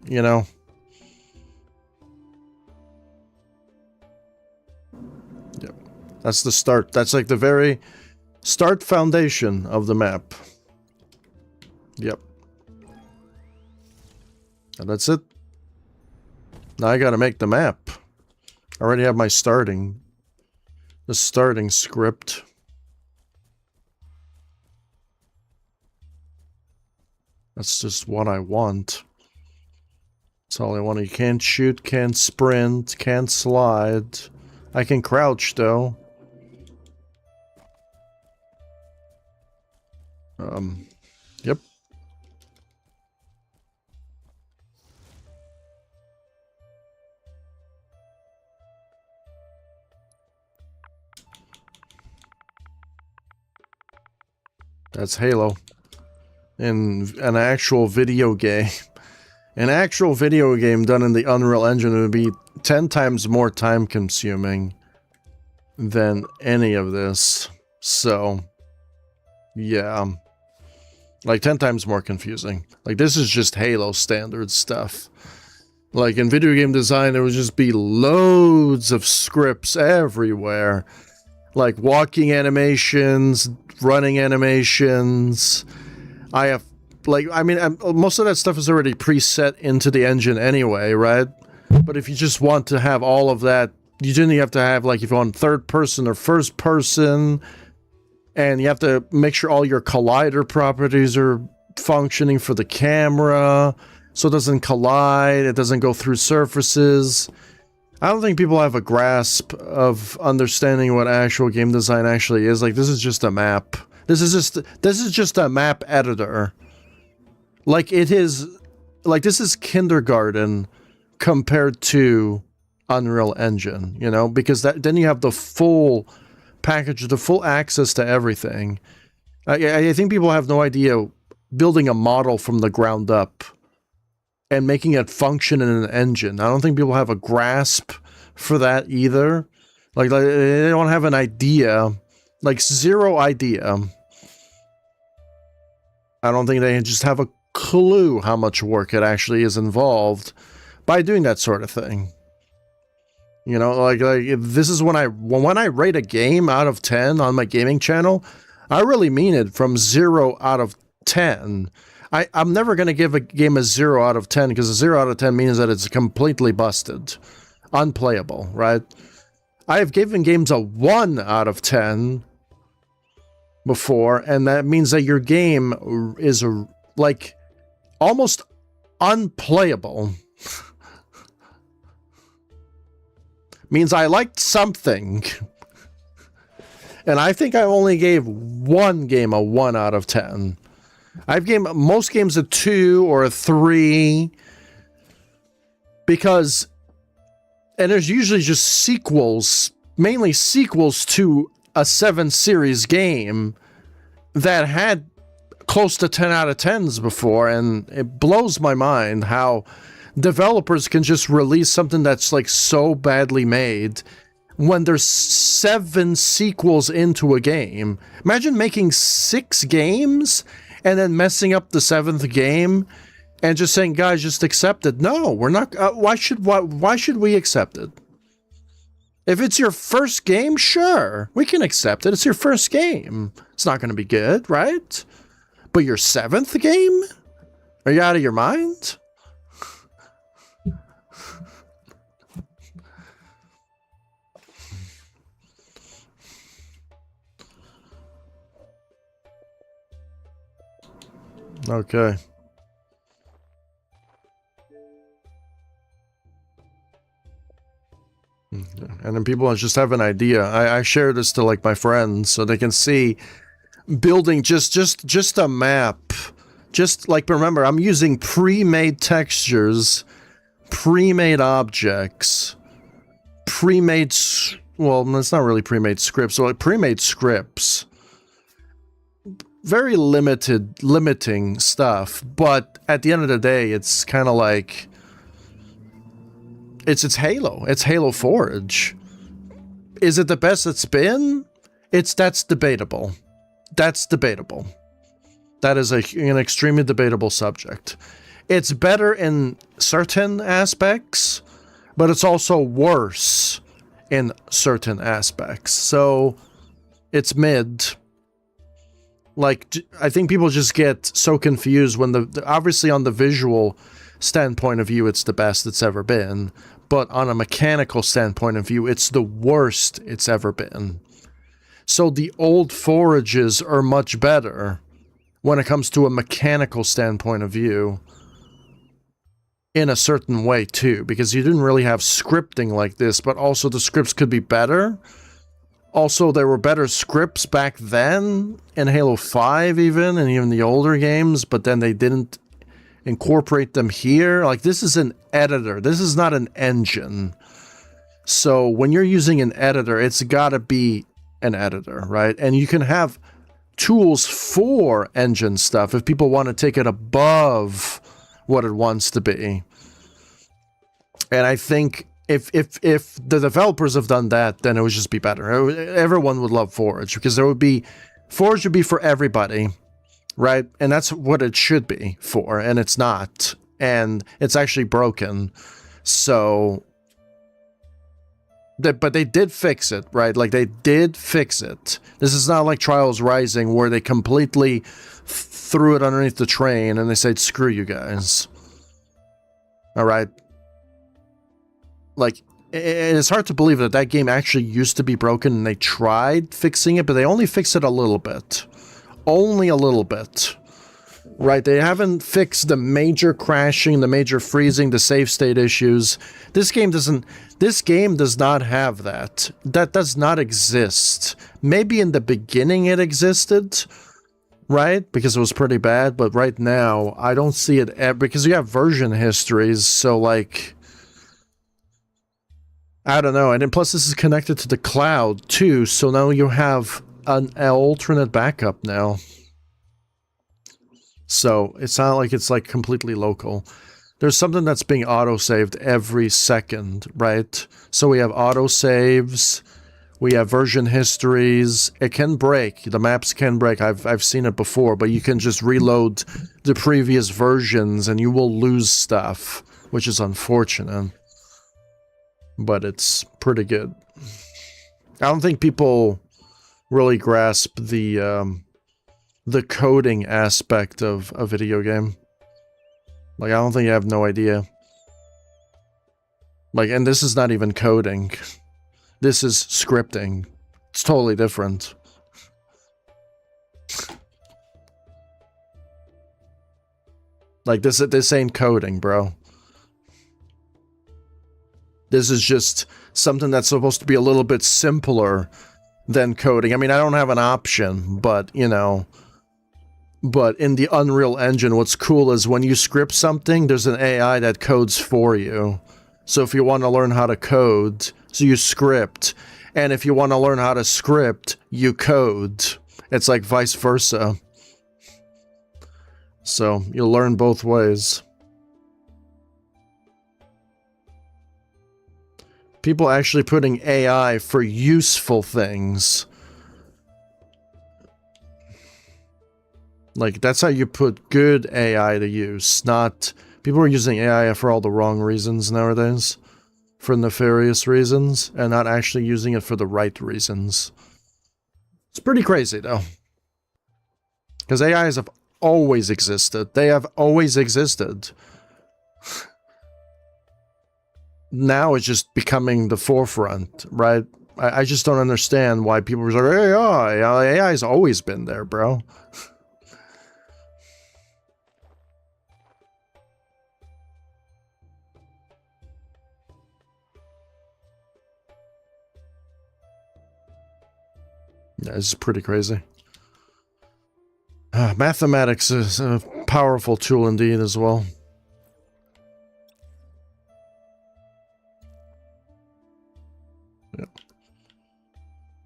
you know. Yep. That's the start. That's like the very start foundation of the map. Yep. And that's it. Now I gotta make the map. I already have my starting script. That's just what I want. That's all I want. You can't shoot, can't sprint, can't slide. I can crouch though. Yep. That's Halo. In an actual video game. An actual video game done in the Unreal Engine would be 10 times more time consuming than any of this. So, yeah. Like 10 times more confusing. Like this is just Halo standard stuff. Like in video game design, there would just be loads of scripts everywhere. Like walking animations, running animations. I have, like, I mean, most of that stuff is already preset into the engine anyway, right? But if you just want to have all of that, you didn't have to have, like, if you want third person or first person, and you have to make sure all your collider properties are functioning for the camera, so it doesn't collide, it doesn't go through surfaces. I don't think people have a grasp of understanding what actual game design actually is. Like, this is just a map. This is just a map editor. Like, it is, like, this is kindergarten compared to Unreal Engine, you know, because then you have the full package, the full access to everything. I think people have no idea building a model from the ground up and making it function in an engine. I don't think people have a grasp for that either. Like they don't have an idea, like zero idea. I don't think they just have a clue how much work it actually is involved by doing that sort of thing. You know, like this is when I rate a game out of 10 on my gaming channel, I really mean it from 0 out of 10. I'm never going to give a game a 0 out of 10 because a 0 out of 10 means that it's completely busted. Unplayable, right? I have given games a 1 out of 10 before, and that means that your game is like almost unplayable. Means I liked something. And I think I only gave one game a 1 out of 10. I've given most games a 2 or a 3 because, and there's usually just sequels, mainly sequels to a 7 series game that had close to 10 out of 10s before, and it blows my mind how developers can just release something that's like so badly made when there's 7 sequels into a game. Imagine making 6 games and then messing up the 7th game and just saying, guys, just accept it. No, we're not. Why should we accept it? If it's your first game, sure, we can accept it. It's your first game. It's not going to be good, right? But your 7th game? Are you out of your mind? Okay. And then people just have an idea. I share this to like my friends so they can see building just a map. Just like, remember, I'm using pre-made textures, pre-made objects, pre-made, well, it's not really pre-made scripts, so like pre-made scripts. Very limiting stuff, but at the end of the day, it's kind of like it's Halo. It's Halo Forge. Is it the best it's been? That's debatable. That's debatable. That is an extremely debatable subject. It's better in certain aspects, but it's also worse in certain aspects. So it's mid. Like, I think people just get so confused when obviously on the visual standpoint of view, it's the best it's ever been. But on a mechanical standpoint of view, it's the worst it's ever been. So the old Forages are much better when it comes to a mechanical standpoint of view. In a certain way, too. Because you didn't really have scripting like this, but also the scripts could be better. Also, there were better scripts back then, in Halo 5 even, and even the older games, but then they didn't incorporate them here. Like, this is an editor. This is not an engine. So, when you're using an editor, it's gotta be an editor, right? And you can have tools for engine stuff if people want to take it above what it wants to be. And I think if the developers have done that, then it would just be better. Everyone would love Forge because Forge would be for everybody, right? And that's what it should be for, and it's not. And it's actually broken. So, but they did fix it, right? Like, they did fix it. This is not like Trials Rising where they completely threw it underneath the train and they said, screw you guys. All right? Like, it's hard to believe that that game actually used to be broken and they tried fixing it, but they only fixed it a little bit. Only a little bit. Right, they haven't fixed the major crashing, the major freezing, the save state issues. This game does not have that. That does not exist. Maybe in the beginning it existed, right? Because it was pretty bad, but right now I don't see it because you have version histories, so like I don't know. And then plus this is connected to the cloud too, so now you have an alternate backup now. So it's not like it's like completely local. There's something that's being auto-saved every second, right? So we have auto-saves, we have version histories. It can break. The maps can break. I've seen it before, but you can just reload the previous versions and you will lose stuff, which is unfortunate. But it's pretty good. I don't think people really grasp the coding aspect of a video game. Like, I don't think you have no idea. Like, and this is not even coding. This is scripting. It's totally different. Like, this ain't coding, bro. This is just something that's supposed to be a little bit simpler than coding. I mean, I don't have an option, but, you know... But in the Unreal Engine, what's cool is when you script something, there's an AI that codes for you. So if you want to learn how to code, so you script. And if you want to learn how to script, you code. It's like vice versa. So you'll learn both ways. People actually putting AI for useful things. Like, that's how you put good AI to use, not... People are using AI for all the wrong reasons nowadays. For nefarious reasons, and not actually using it for the right reasons. It's pretty crazy, though. Because AIs have always existed. They have always existed. Now it's just becoming the forefront, right? I just don't understand why people are like, AI's always been there, bro. Yeah, it's pretty crazy. Mathematics is a powerful tool indeed as well. Yeah.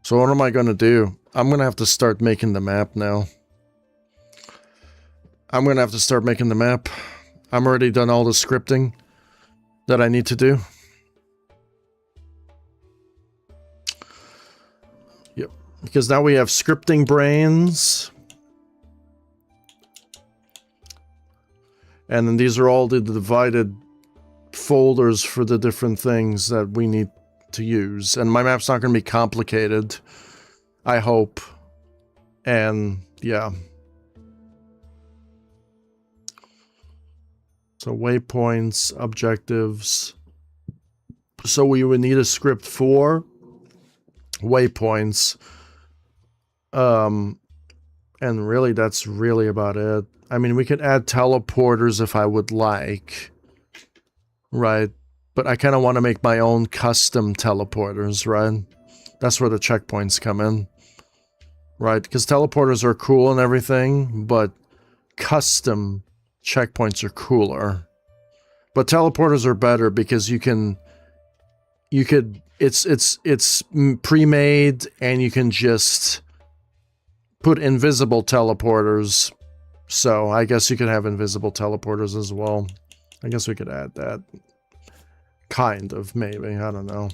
So what am I going to do? I'm going to have to start making the map now. I'm going to have to start making the map. I'm already done all the scripting that I need to do. Yep. Because now we have scripting brains. And then these are all the divided folders for the different things that we need to use. And my map's not going to be complicated, I hope. And yeah. So waypoints, objectives. So we would need a script for waypoints. And really, that's really about it. I mean, we could add teleporters if I would like. Right? But I kind of want to make my own custom teleporters, right? That's where the checkpoints come in. Right? Because teleporters are cool and everything, but custom checkpoints are cooler. But teleporters are better because it's pre-made and you can just put invisible teleporters. So I guess you could have invisible teleporters as well. I guess we could add that. Kind of, maybe. I don't know.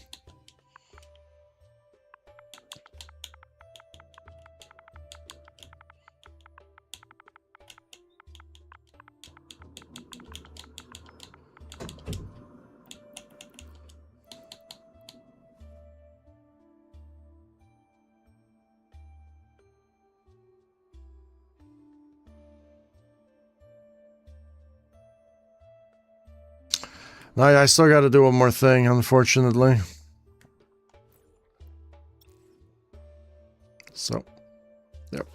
No, I still got to do one more thing, unfortunately. So, yep.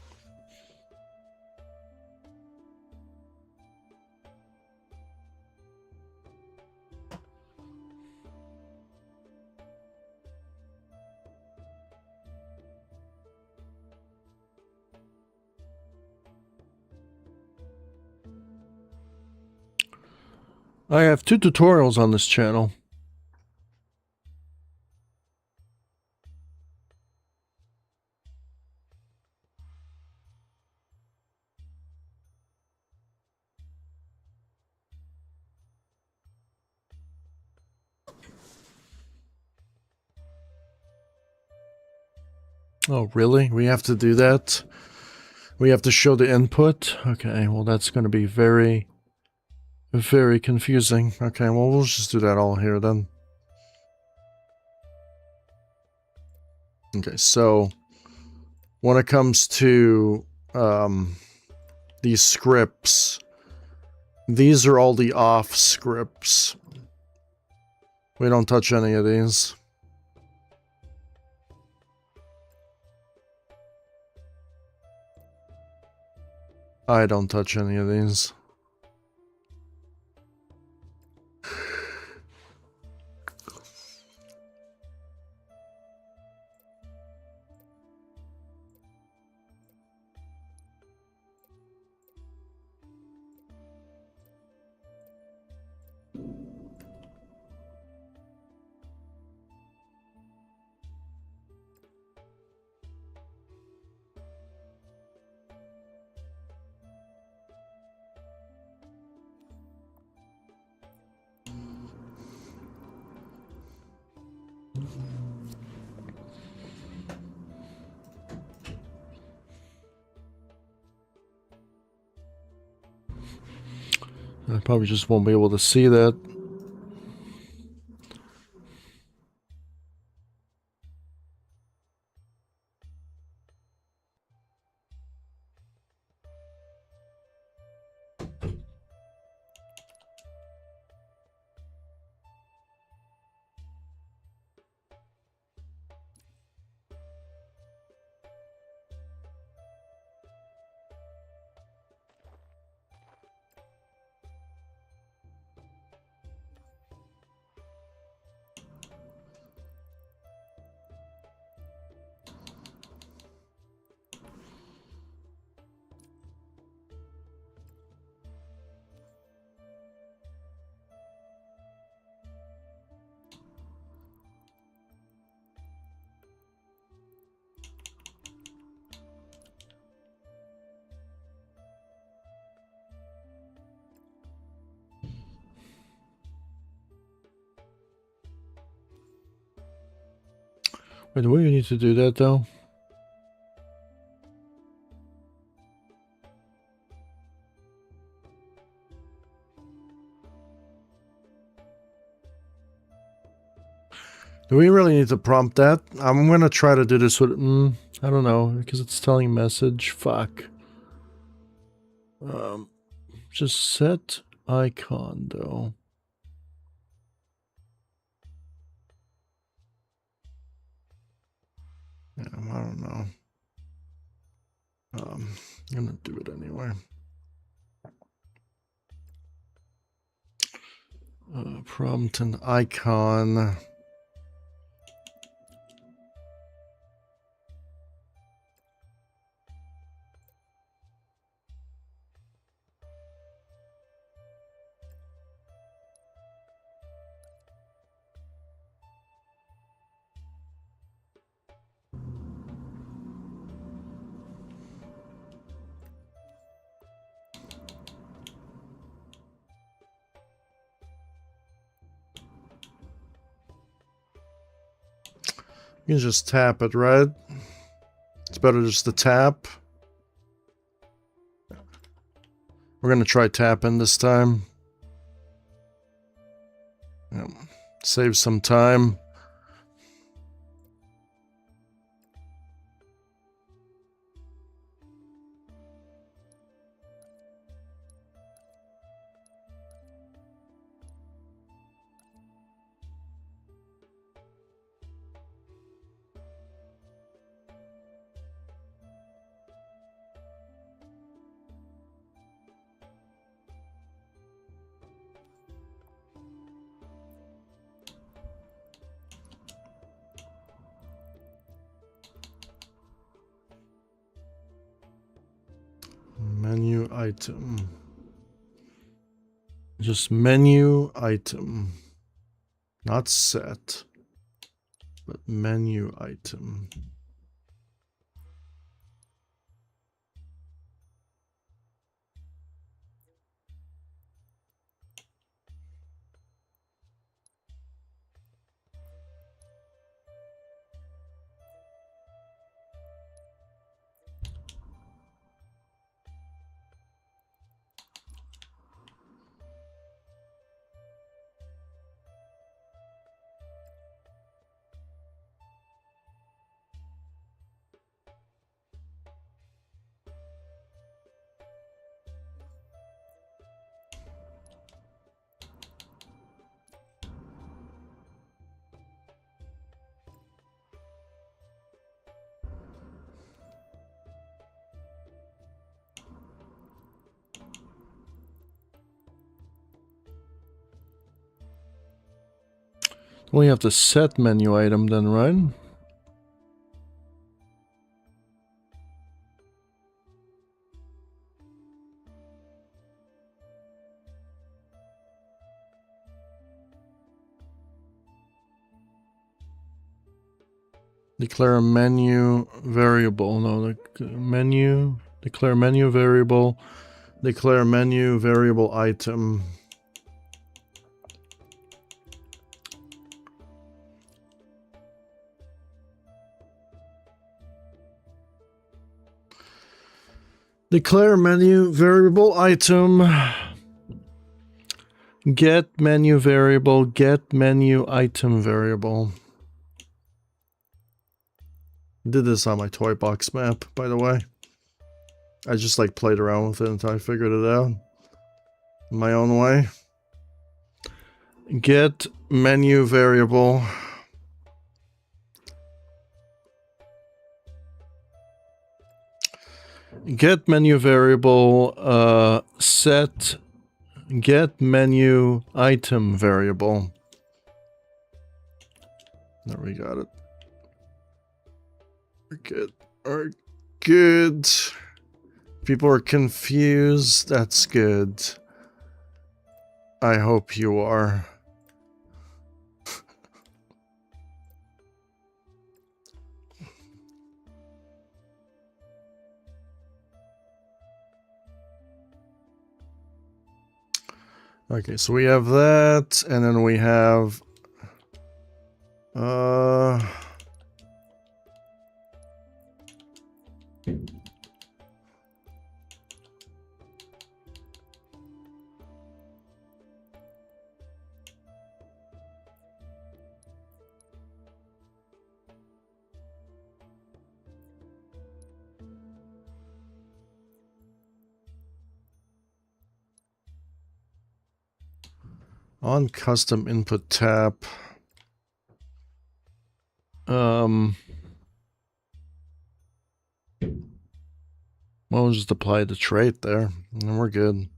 I have 2 tutorials on this channel. Oh, really? We have to do that? We have to show the input? Okay, well, that's going to be very, very confusing. Okay, well, we'll just do that all here then. Okay, so when it comes to these scripts, these are all the off scripts. We don't touch any of these. I don't touch any of these. I probably just won't be able to see that. Wait, do we need to do that though? Do we really need to prompt that? I'm gonna try to do this with, I don't know, because it's telling message, fuck. Just set icon though. Yeah, I don't know. I'm gonna do it anyway. Prompt an icon. You can just tap it, right? It's better just to tap. We're gonna try tapping this time. Yep. Save some time. Menu item. Just menu item. Not set, but menu item. We have to set menu item then, right? Declare a menu variable. No, the menu. Declare menu variable. Declare menu variable item. Declare menu variable item. Get menu variable. Get menu item variable. Did this on my toy box map, by the way. I just like played around with it until I figured it out my own way. Get menu variable. Get menu variable, set get menu item variable. There, we got it. We're good. We're good. People are confused. That's good. I hope you are. Okay, so we have that, and then we have on custom input tab. Well, we'll just apply the trait there, and we're good.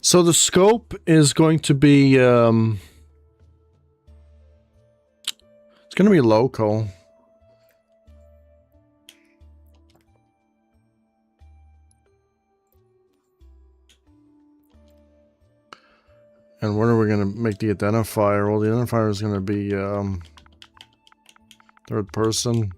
So the scope is going to be, it's going to be local. And where are we going to make the identifier? Well, the identifier is going to be third person.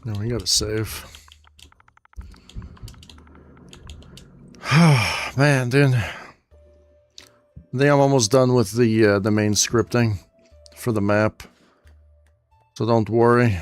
No, we gotta save. Man, dude. I think I'm almost done with the main scripting for the map. So don't worry.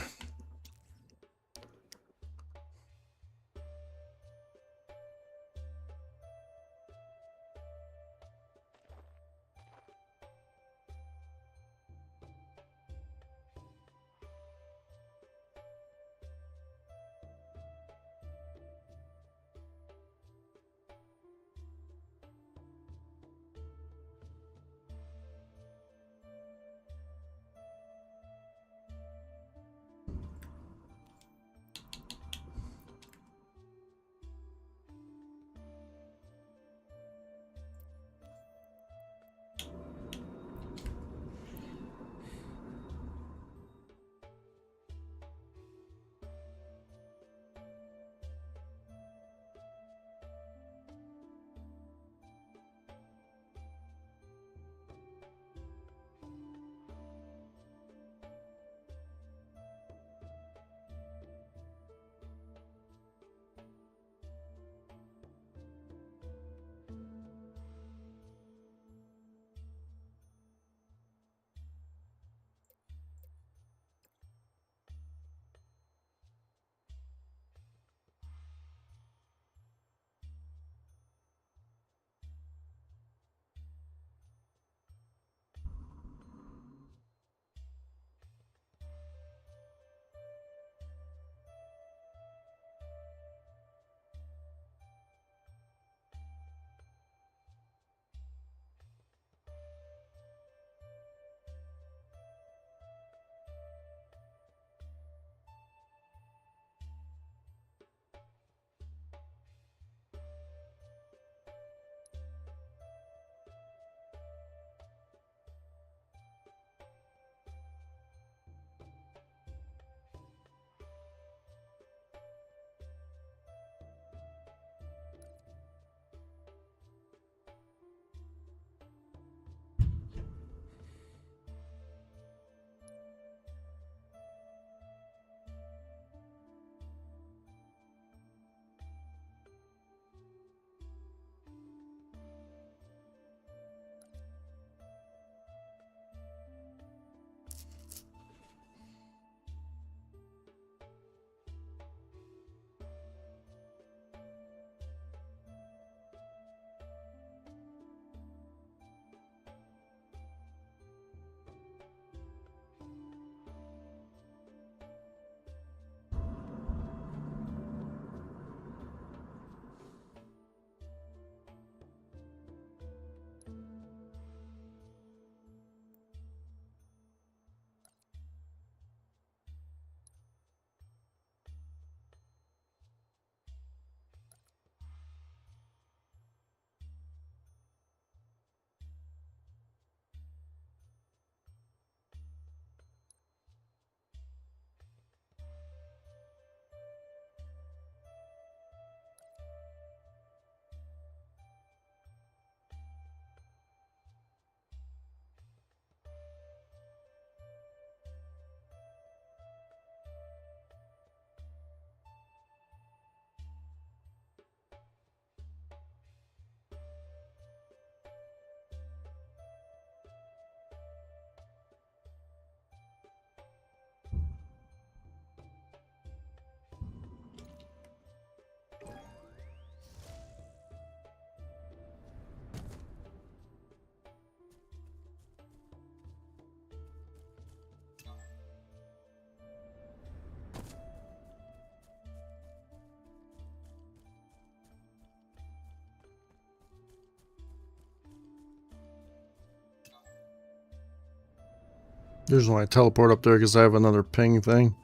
Usually when I teleport up there because I have another ping thing.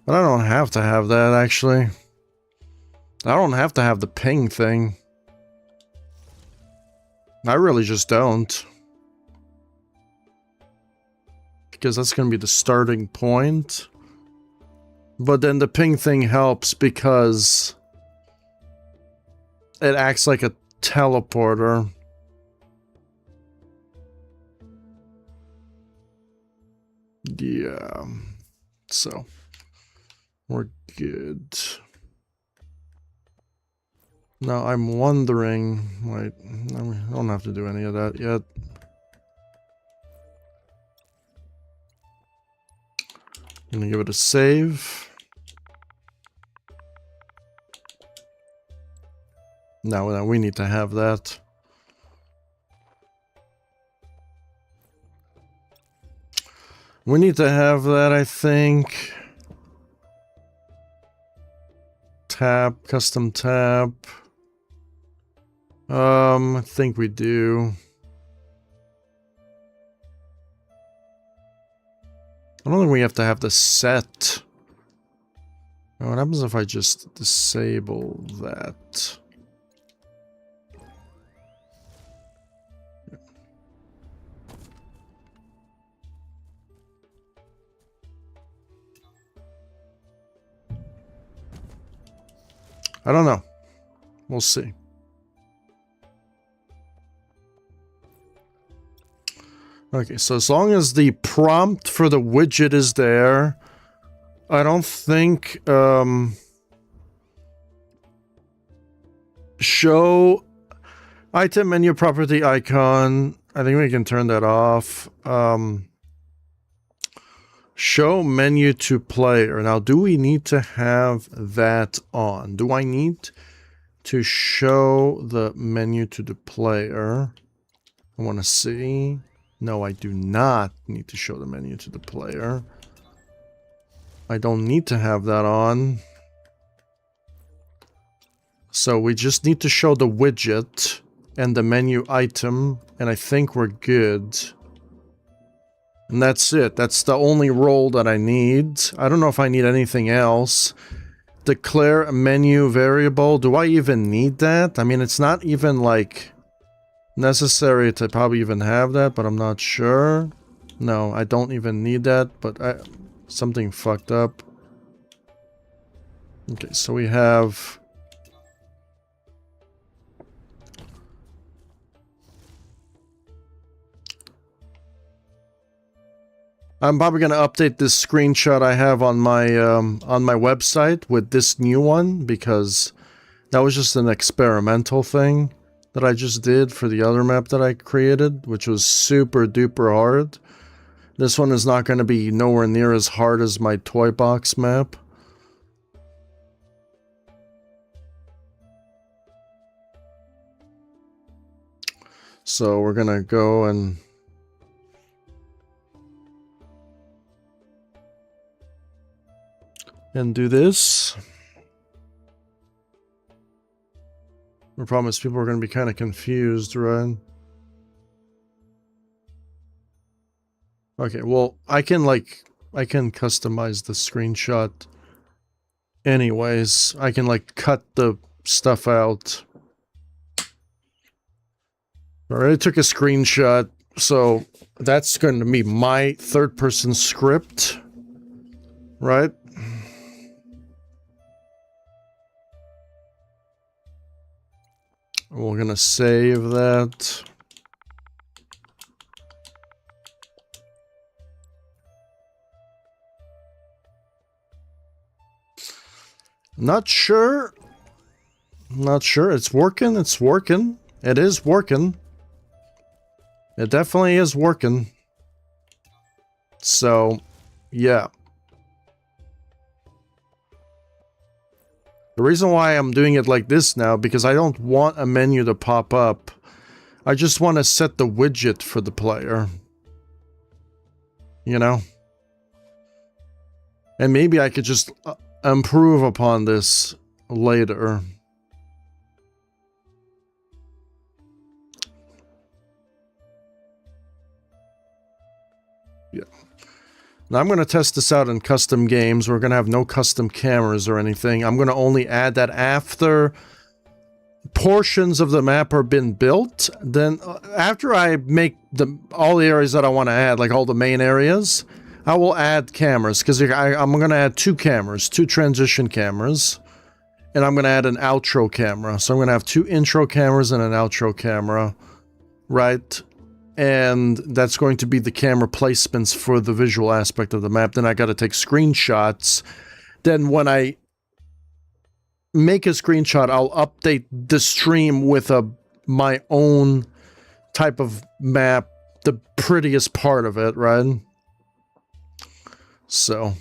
But I don't have to have that, actually. I don't have to have the ping thing. I really just don't. Because that's going to be the starting point. But then the ping thing helps because it acts like a teleporter. Yeah. So We're good. Now I'm wondering, wait, I don't have to do any of that yet. I'm gonna give it a save. Now we need to have that. We need to have that, I think. Tab, custom tab. I think we do. I don't think we have to have the set. What happens if I just disable that? I don't know. We'll see. Okay, so as long as the prompt for the widget is there, I don't think show item menu property icon. I think we can turn that off. Show menu to player. Now, do we need to have that on? Do I need to show the menu to the player? I want to see. No, I do not need to show the menu to the player. I don't need to have that on. So we just need to show the widget and the menu item, and I think we're good. And that's it. That's the only role that I need. I don't know if I need anything else. Declare a menu variable. Do I even need that? I mean, it's not even like necessary to probably even have that, but I'm not sure. No, I don't even need that, but something fucked up. Okay, so we have... I'm probably going to update this screenshot I have on my website with this new one, because that was just an experimental thing that I just did for the other map that I created, which was super duper hard. This one is not going to be nowhere near as hard as my toy box map. So we're going to go and do this. The problem is people are going to be kind of confused, right? Okay, well, I can customize the screenshot anyways. I can cut the stuff out. I already took a screenshot, so that's going to be my third-person script, right? We're gonna save that. Not sure. Not sure. It's working. It's working. It is working. It definitely is working. So, yeah. The reason why I'm doing it like this now, because I don't want a menu to pop up. I just want to set the widget for the player. You know? And maybe I could just improve upon this later. Yeah. Now I'm going to test this out in custom games. We're going to have no custom cameras or anything. I'm going to only add that after portions of the map are been built. Then after I make all the areas that I want to add, like all the main areas, I will add cameras, because I'm going to add 2 cameras, 2 transition cameras, and I'm going to add an outro camera. So I'm going to have 2 intro cameras and an outro camera, right? And that's going to be the camera placements for the visual aspect of the map. Then I got to take screenshots then when I make a screenshot, I'll update the stream with my own type of map, the prettiest part of it, right? So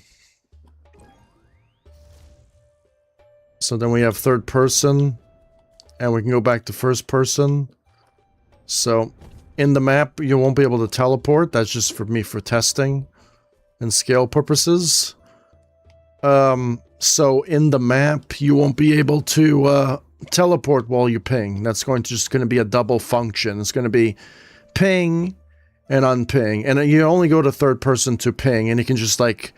then we have third person, and we can go back to first person. So in the map, you won't be able to teleport. That's just for me for testing and scale purposes. So in the map, you won't be able to teleport while you ping. That's just going to be a double function. It's going to be ping and unping. And you only go to third person to ping, and you can just like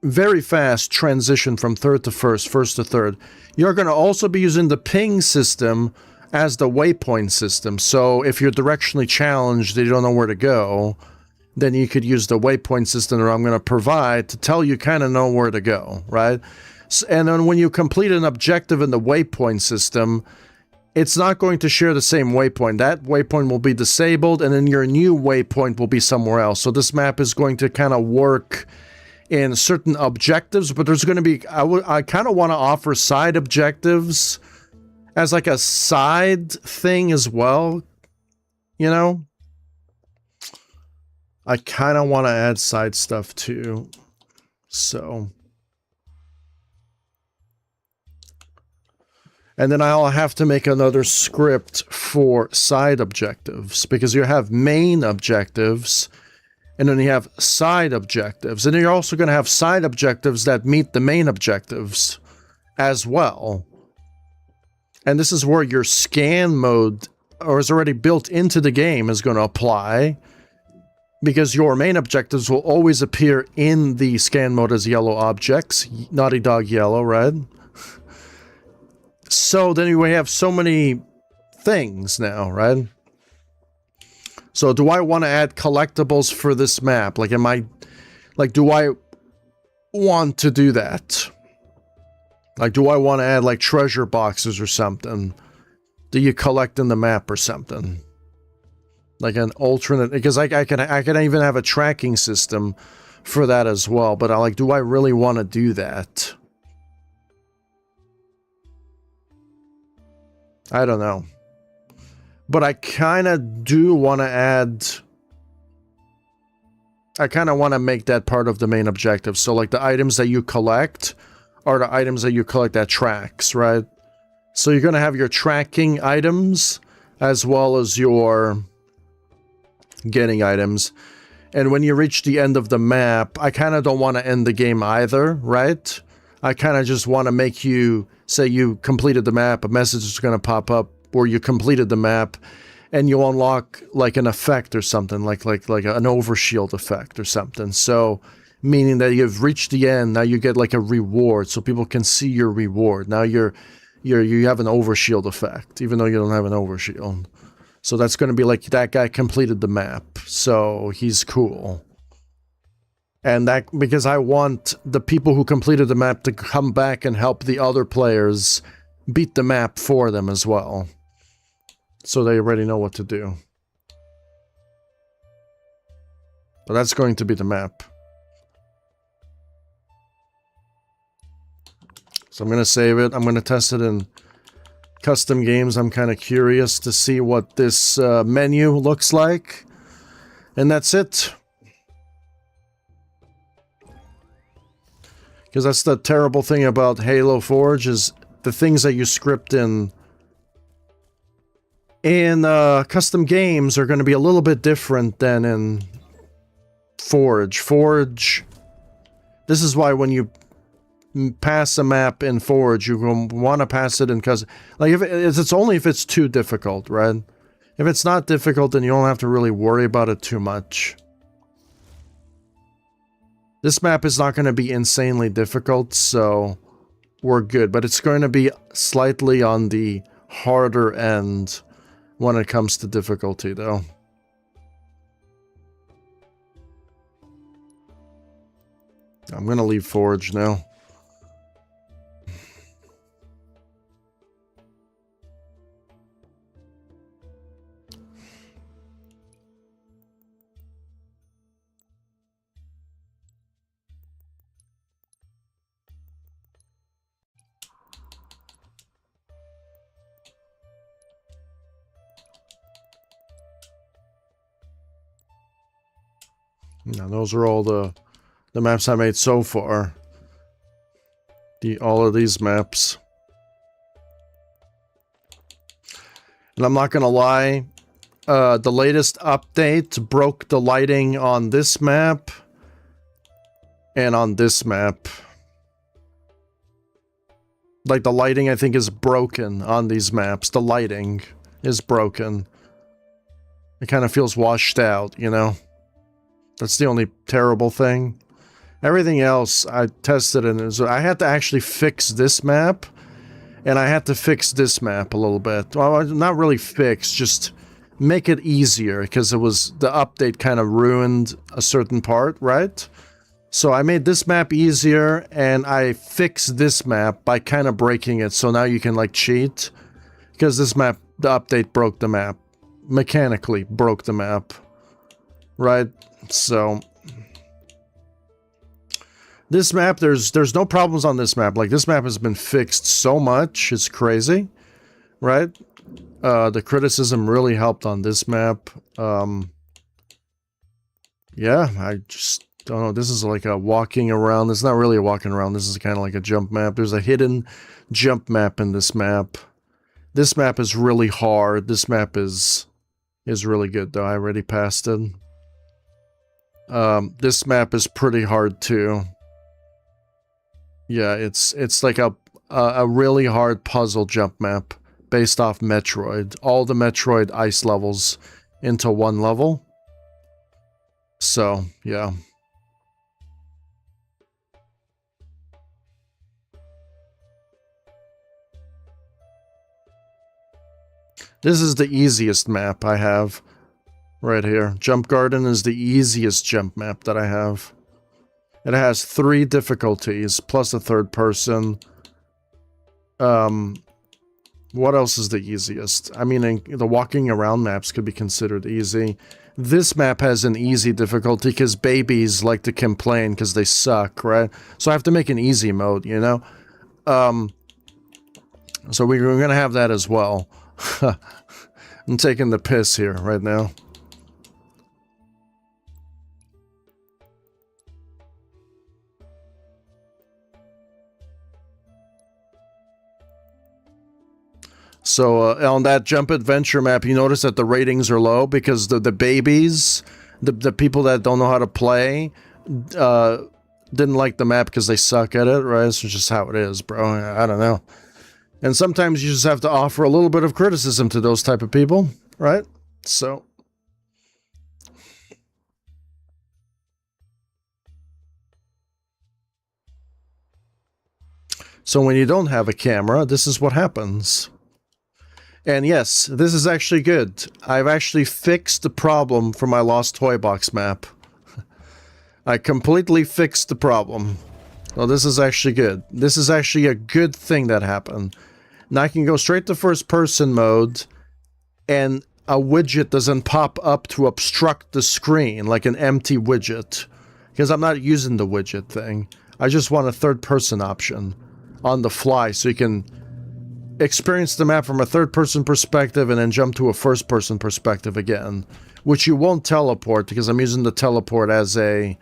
very fast transition from third to first to third. You're going to also be using the ping system as the waypoint system. So if you're directionally challenged, you don't know where to go, then you could use the waypoint system that I'm going to provide to tell you kind of know where to go, right? And then when you complete an objective in the waypoint system, it's not going to share the same waypoint. That waypoint will be disabled, and then your new waypoint will be somewhere else. So this map is going to kind of work in certain objectives, but there's going to be, I kind of want to offer side objectives as like a side thing as well, you know? I kind of want to add side stuff too, so. And then I'll have to make another script for side objectives, because you have main objectives, and then you have side objectives. And then you're also going to have side objectives that meet the main objectives as well. And this is where your scan mode, or is already built into the game, is going to apply. Because your main objectives will always appear in the scan mode as yellow objects. Naughty Dog yellow, right? So then we have so many things now, right? So do I want to add collectibles for this map? Like, do I want to do that? Like, do I want to add, like, treasure boxes or something that you collect in the map or something? Like an alternate, because I can even have a tracking system for that as well, but do I really want to do that? I don't know. But I kind of do want to add, I kind of want to make that part of the main objective. So like the items that you collect are the items that you collect that tracks, right? So you're going to have your tracking items as well as your getting items. And when you reach the end of the map, I kind of don't want to end the game either, right? I kind of just want to make you say you completed the map, a message is going to pop up where you completed the map, and you unlock like an effect or something, like an overshield effect or something. So meaning that you've reached the end, now you get like a reward so people can see your reward. Now you have an overshield effect, even though you don't have an overshield. So that's going to be like, that guy completed the map, so he's cool. And that, because I want the people who completed the map to come back and help the other players beat the map for them as well. So they already know what to do. But that's going to be the map. So I'm going to save it. I'm going to test it in custom games. I'm kind of curious to see what this menu looks like. And that's it. Because that's the terrible thing about Halo Forge, is the things that you script in custom games are going to be a little bit different than in Forge. Forge, this is why when you pass a map in Forge, you want to pass it in custom. Like, it's only if it's too difficult, right? If it's not difficult, then you don't have to really worry about it too much. This map is not going to be insanely difficult, so we're good. But it's going to be slightly on the harder end when it comes to difficulty, though. I'm going to leave Forge now. Now, those are all the maps I made so far. All of these maps. And I'm not gonna lie, the latest update broke the lighting on this map and on this map. Like, the lighting, I think, is broken on these maps. The lighting is broken. It kind of feels washed out, you know? That's the only terrible thing. Everything else I tested, and I had to actually fix this map, and I had to fix this map a little bit. Well, not really fix, just make it easier, because it was, the update kind of ruined a certain part, right? So I made this map easier, and I fixed this map by kind of breaking it, so now you can, like, cheat. Because this map, the update broke the map. Mechanically broke the map. Right? So... this map, there's no problems on this map. Like, this map has been fixed so much, it's crazy. Right? The criticism really helped on this map. Yeah, I just... don't know, this is like a walking around. It's not really a walking around. This is kind of like a jump map. There's a hidden jump map in this map. This map is really hard. This map is really good, though. I already passed it. This map is pretty hard, too. Yeah, it's like a really hard puzzle jump map based off Metroid. All the Metroid ice levels into one level. So, yeah. This is the easiest map I have right here. Jump Garden is the easiest jump map that I have. It has 3 difficulties, plus a third person. What else is the easiest? I mean, the walking around maps could be considered easy. This map has an easy difficulty because babies like to complain because they suck, right? So I have to make an easy mode, you know? So we're going to have that as well. I'm taking the piss here right now. So on that Jump Adventure map, you notice that the ratings are low because the babies, the people that don't know how to play, didn't like the map because they suck at it, right? It's just how it is, bro. I don't know. And sometimes you just have to offer a little bit of criticism to those type of people, right? So... so when you don't have a camera, this is what happens. And yes, this is actually good. I've actually fixed the problem for my Lost Toy Box map. I completely fixed the problem. Well, this is actually good. This is actually a good thing that happened. Now I can go straight to first person mode, and a widget doesn't pop up to obstruct the screen, like an empty widget. Because I'm not using the widget thing. I just want a third person option on the fly, so you can experience the map from a third-person perspective and then jump to a first-person perspective again, which you won't teleport because I'm using the teleport as my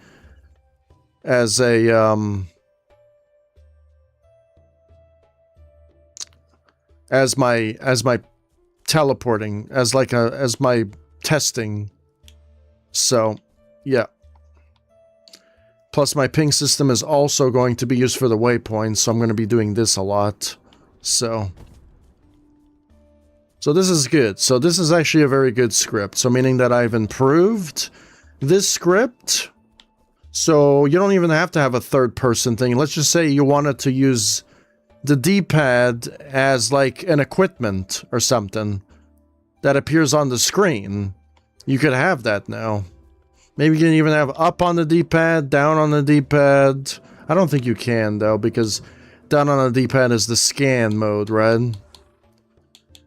teleporting, as my testing. So, yeah. Plus, my ping system is also going to be used for the waypoints, so I'm going to be doing this a lot. So this is good. So this is actually a very good script. So meaning that I've improved this script. So you don't even have to have a third person thing. Let's just say you wanted to use the D-pad as like an equipment or something that appears on the screen. You could have that now. Maybe you can even have up on the D-pad, down on the D-pad. I don't think you can though, because down on the D-pad is the scan mode, right?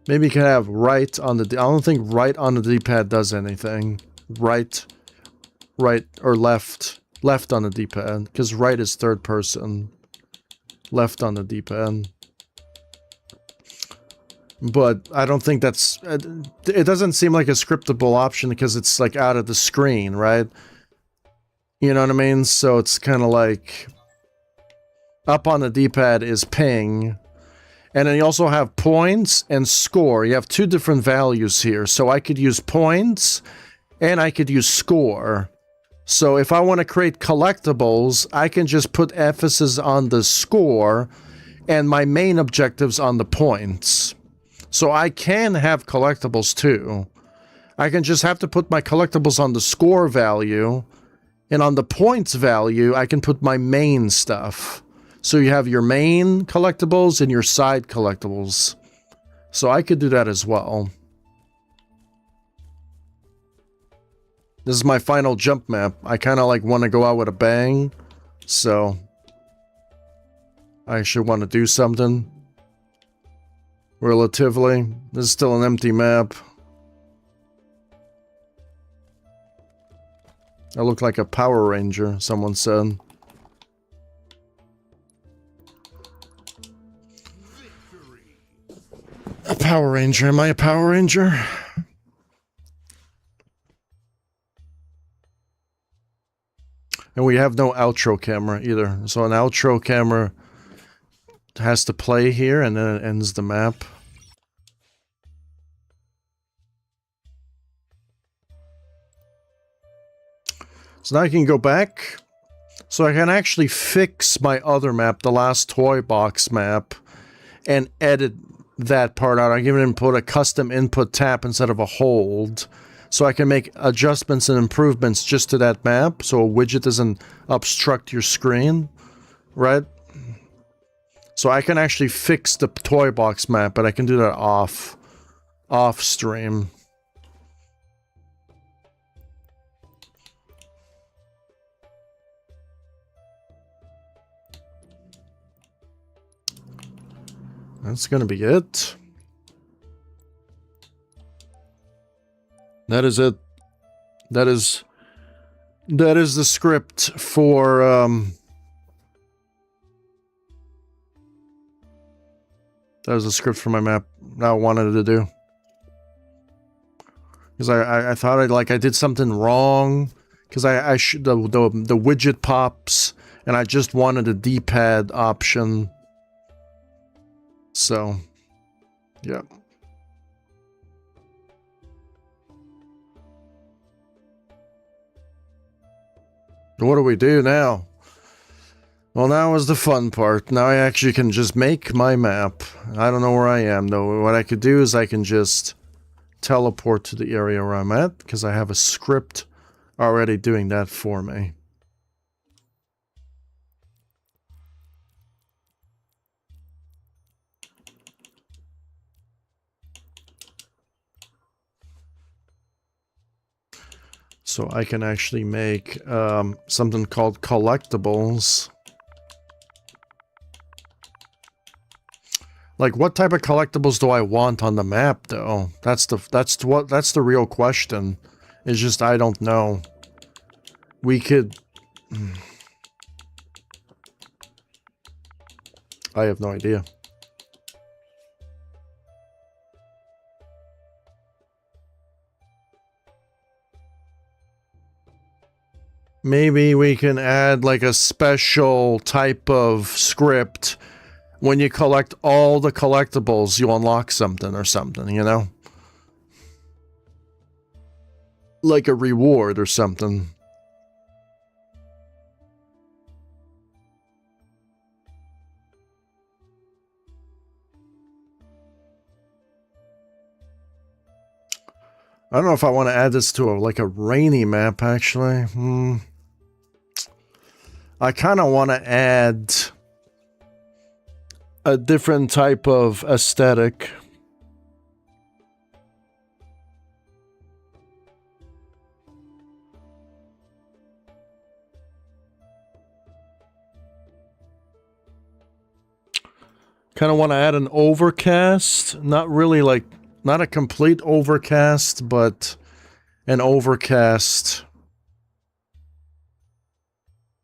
Maybe you can have right on the I don't think right on the D-pad does anything. Right, or left. Left on the D-pad, because right is third person. Left on the D-pad. But I don't think that's... it doesn't seem like a scriptable option because it's like out of the screen, right? You know what I mean? So it's kind of like up on the D-pad is ping. And then you also have points and score. You have two different values here. So I could use points and I could use score. So if I want to create collectibles, I can just put emphasis on the score and my main objectives on the points. So I can have collectibles too. I can just have to put my collectibles on the score value, and on the points value, I can put my main stuff. So you have your main collectibles and your side collectibles. So I could do that as well. This is my final jump map. I kind of like want to go out with a bang. So I should want to do something. Relatively. This is still an empty map. I look like a Power Ranger, someone said. A Power Ranger. Am I a Power Ranger? And we have no outro camera either. So an outro camera has to play here and then it ends the map. So now I can go back. So I can actually fix my other map, the last toy box map, and edit that part out. I can even put a custom input tap instead of a hold. So I can make adjustments and improvements just to that map, so a widget doesn't obstruct your screen, right? So I can actually fix the toy box map, but I can do that off stream. That's gonna be it. That is it. That is the script for that was the script for my map I wanted to do. Because I thought I did something wrong. Because the widget pops and I just wanted a D-pad option. So yeah. What do we do now? Well, now is the fun part. Now I actually can just make my map. I don't know where I am, though. What I could do is I can just teleport to the area where I'm at, because I have a script already doing that for me. So I can actually make something called collectibles. Like, what type of collectibles do I want on the map, though? That's the real question. It's just I don't know. We could. I have no idea. Maybe we can add like a special type of script. When you collect all the collectibles, you unlock something or something, you know? Like a reward or something. I don't know if I want to add this to like a rainy map, actually. I kind of want to add a different type of aesthetic. Kind of want to add an overcast. Not really like, not a complete overcast, but an overcast.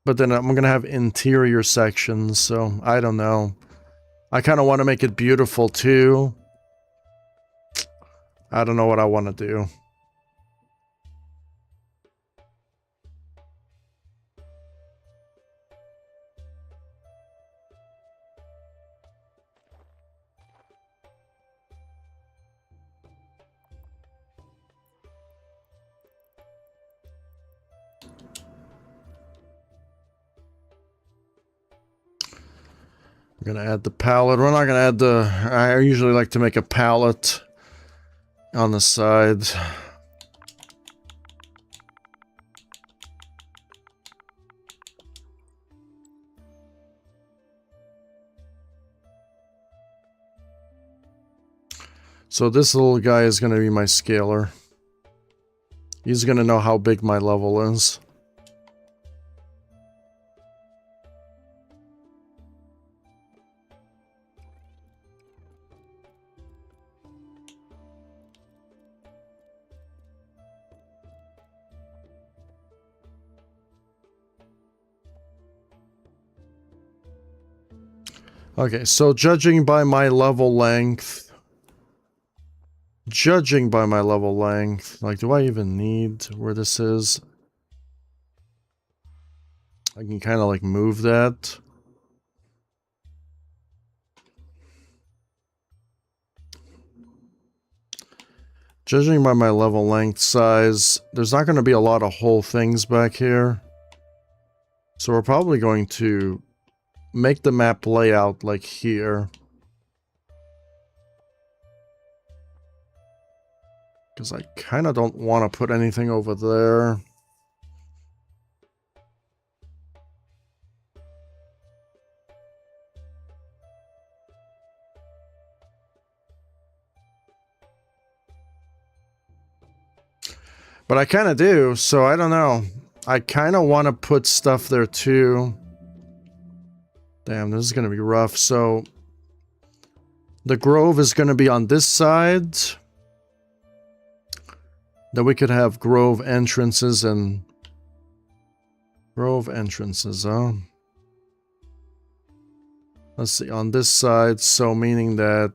But then I'm going to have interior sections, so I don't know. I kind of want to make it beautiful too. I don't know what I want to do. We're gonna add the palette. We're not gonna add the... I usually like to make a palette on the side. So this little guy is gonna be my scaler. He's gonna know how big my level is. Okay, so judging by my level length, like, do I even need where this is? I can kind of like move that. Judging by my level length size, there's not going to be a lot of whole things back here. So we're probably going to make the map layout like here. Because I kind of don't want to put anything over there. But I kind of do, so I don't know. I kind of want to put stuff there too. Damn, this is going to be rough. So the grove is going to be on this side. Then we could have grove entrances and... Grove entrances, huh? Let's see, on this side, so meaning that...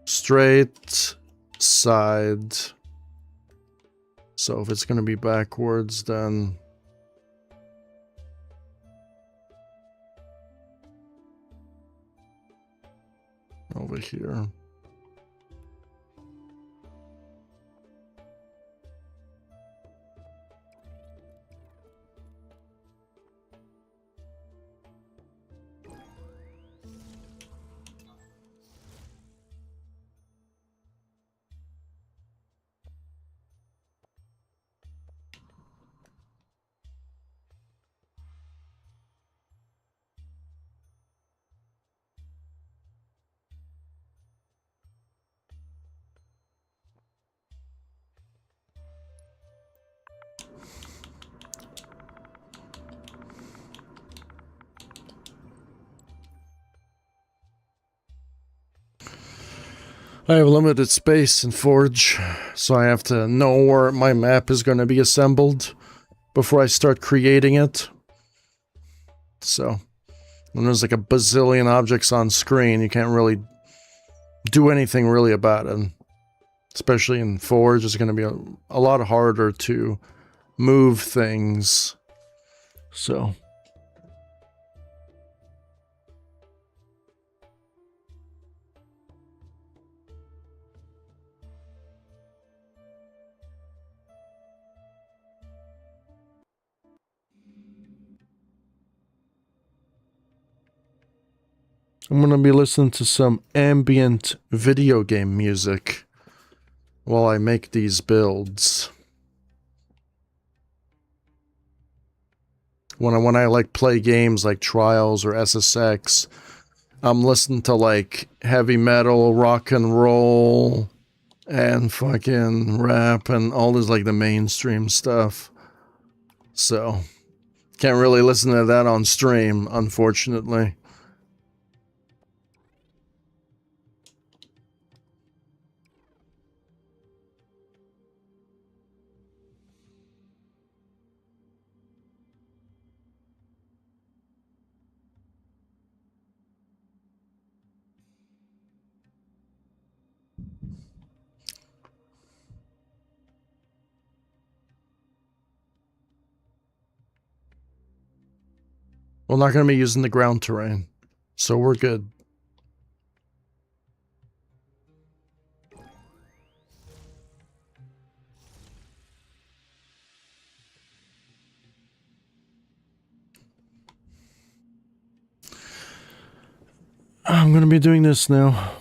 Straight side... So if it's going to be backwards, then... Over here. I have limited space in Forge, so I have to know where my map is going to be assembled before I start creating it. So, when there's like a bazillion objects on screen, you can't really do anything really about it. Especially in Forge, it's going to be a lot harder to move things. So... I'm going to be listening to some ambient video game music while I make these builds. When I like play games like Trials or SSX, I'm listening to like heavy metal, rock and roll, and fucking rap and all this like the mainstream stuff. So, can't really listen to that on stream, unfortunately. We're not going to be using the ground terrain, so we're good. I'm gonna be doing this now.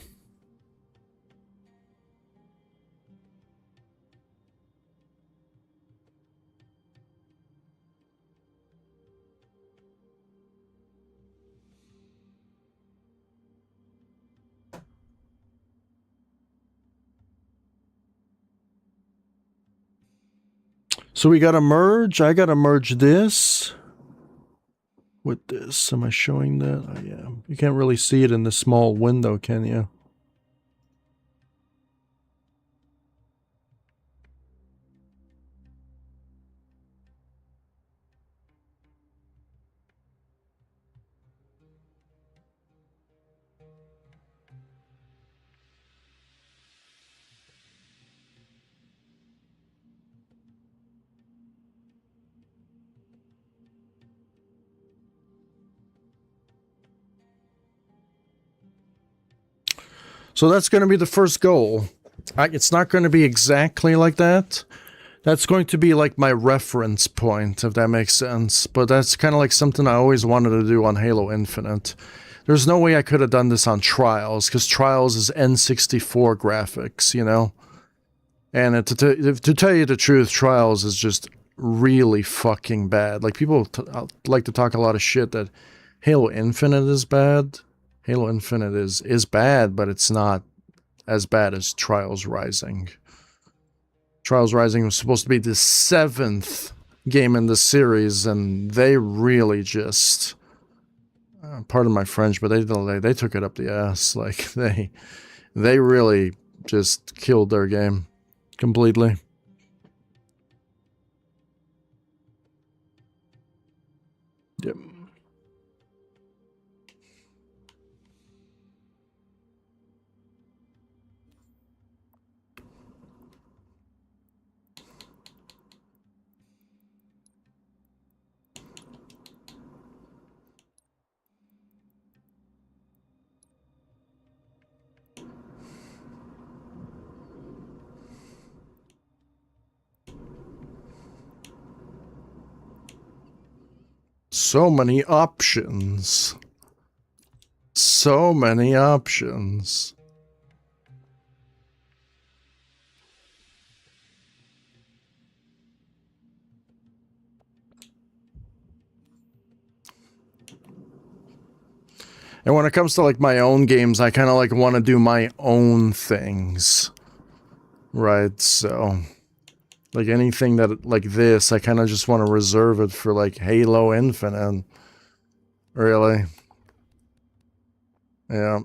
So we gotta merge. I gotta merge this with this. Am I showing that? Oh, yeah. You can't really see it in the small window, can you? So that's going to be the first goal. It's not going to be exactly like that. That's going to be like my reference point, if that makes sense. But that's kind of like something I always wanted to do on Halo Infinite. There's no way I could have done this on Trials, because Trials is N64 graphics, you know? And to tell you the truth, Trials is just really fucking bad. Like, people like to talk a lot of shit that Halo Infinite is bad. Halo Infinite is bad, but it's not as bad as Trials Rising. Trials Rising was supposed to be the 7th game in the series, and they really just, pardon my French, but they took it up the ass. Like, they really just killed their game completely. Yep. So many options. So many options. And when it comes to like my own games, I kind of like want to do my own things. Right, so like anything that like this, I kind of just want to reserve it for like Halo Infinite. Really. Yeah.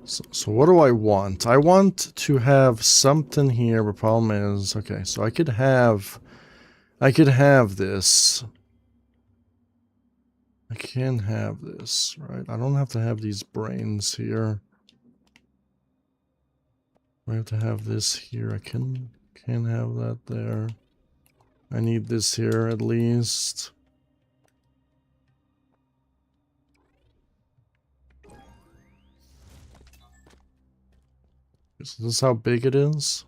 So what do I want? I want to have something here. The problem is, okay, so I could have this. I can have this, right? I don't have to have these brains here. I have to have this here. I can have that there. I need this here at least. Is this how big it is?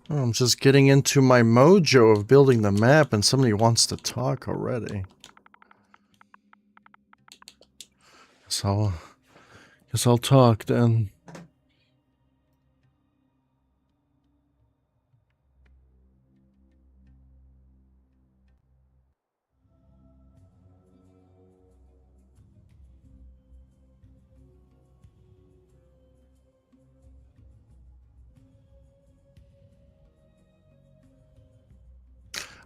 Oh, I'm just getting into my mojo of building the map and somebody wants to talk already. Guess I'll talk then.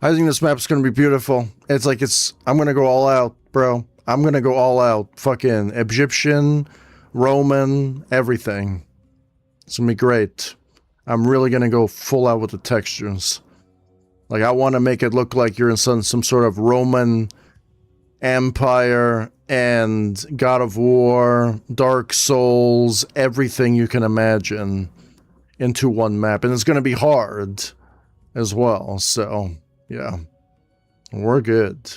I think this map's gonna be beautiful. It's like I'm gonna go all out, bro. I'm gonna go all out. Fucking Egyptian, Roman, everything. It's gonna be great. I'm really gonna go full out with the textures. Like, I want to make it look like you're in some sort of Roman Empire and God of War, Dark Souls, everything you can imagine into one map. And it's going to be hard as well. So, yeah, we're good.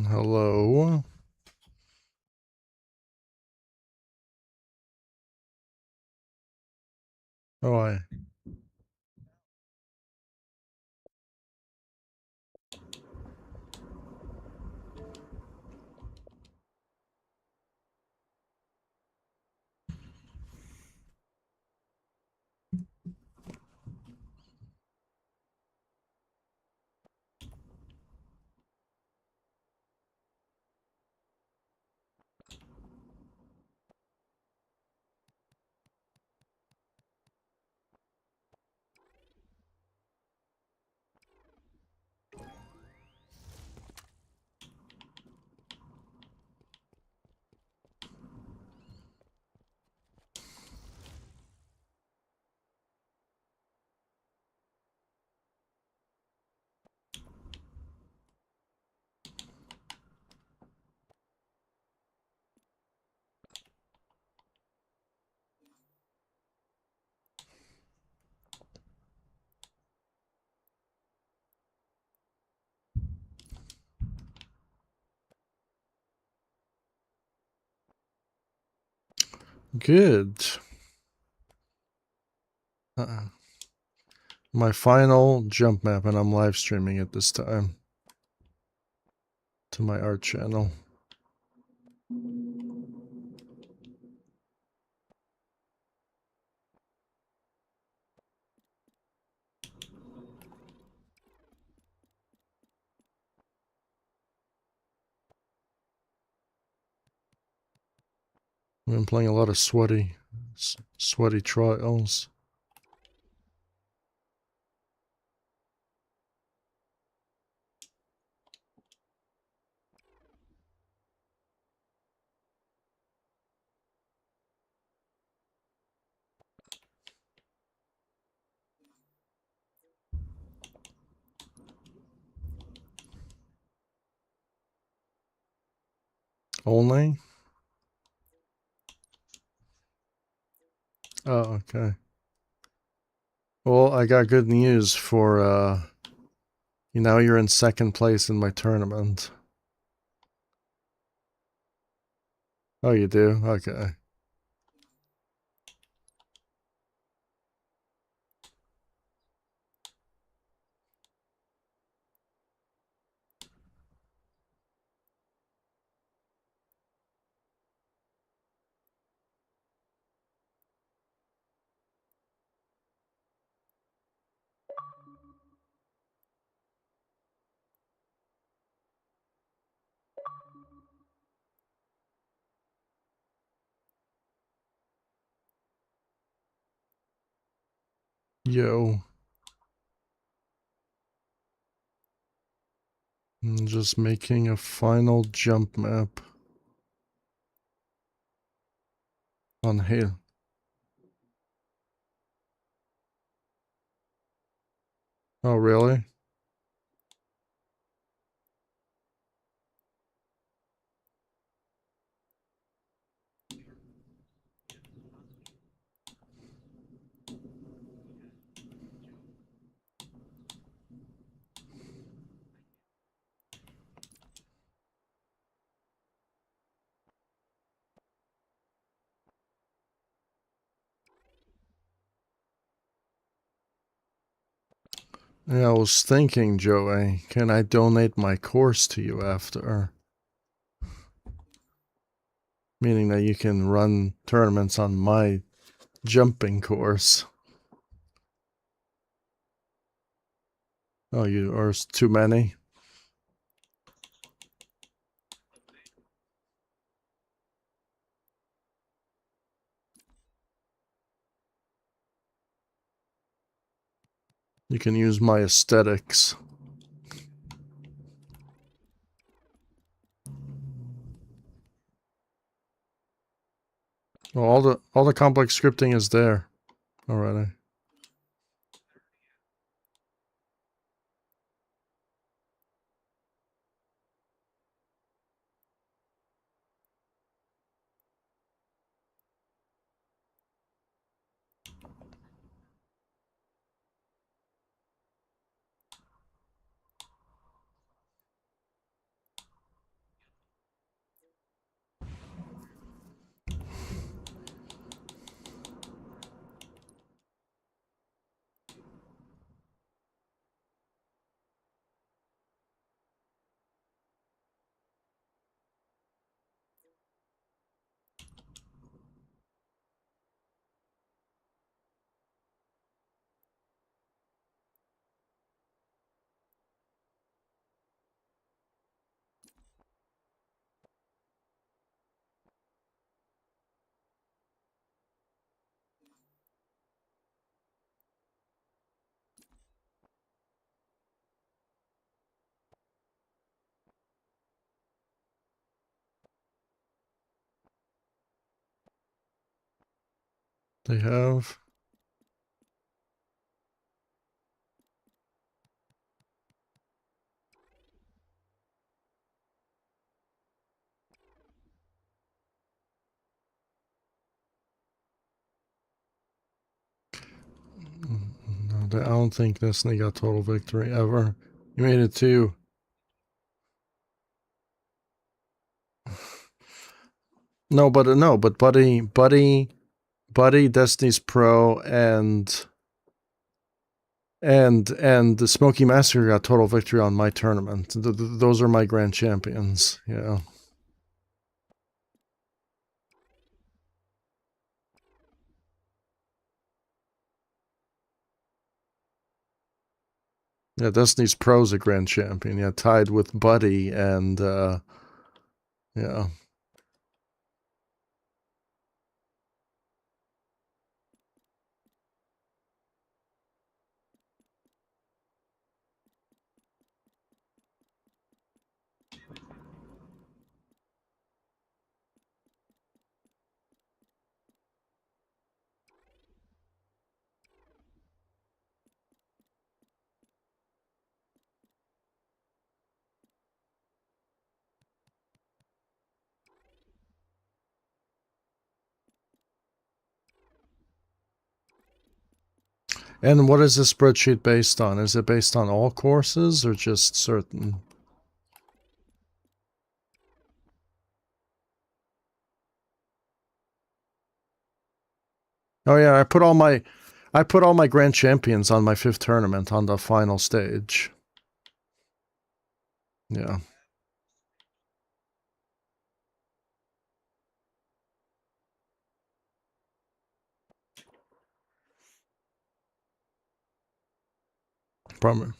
Hello. Oh, I've good. My final jump map, and I'm live streaming it this time to my art channel. I've been playing a lot of sweaty trials. Only? Oh, okay. Well, I got good news for, now you're in second place in my tournament. Oh, you do? Okay. Yo. I'm just making a final jump map on Halo. Oh, really? Yeah, I was thinking, Joey, can I donate my course to you after? Meaning that you can run tournaments on my jumping course. Oh, you are too many? You can use my aesthetics. Well, all the complex scripting is there already. They have. No, I don't think Destiny got total victory ever. You made it too. No, but Buddy, Destiny's Pro, and the Smoky Massacre got total victory on my tournament. Those are my grand champions. Yeah. Yeah, Destiny's Pro's a grand champion. Yeah, tied with Buddy and yeah. And what is this spreadsheet based on? Is it based on all courses or just certain? Oh yeah, I put all my grand champions on my 5th tournament on the final stage. Yeah. Probably.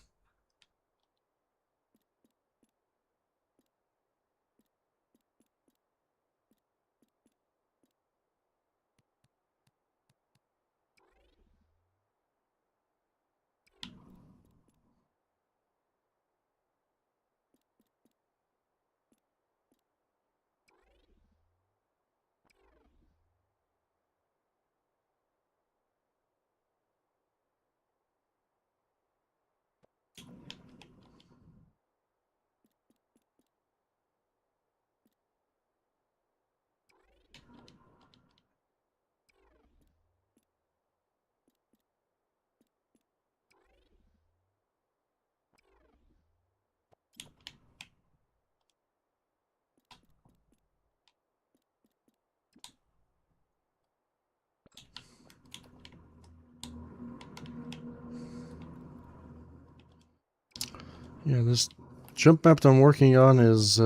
Yeah, this jump map that I'm working on is, I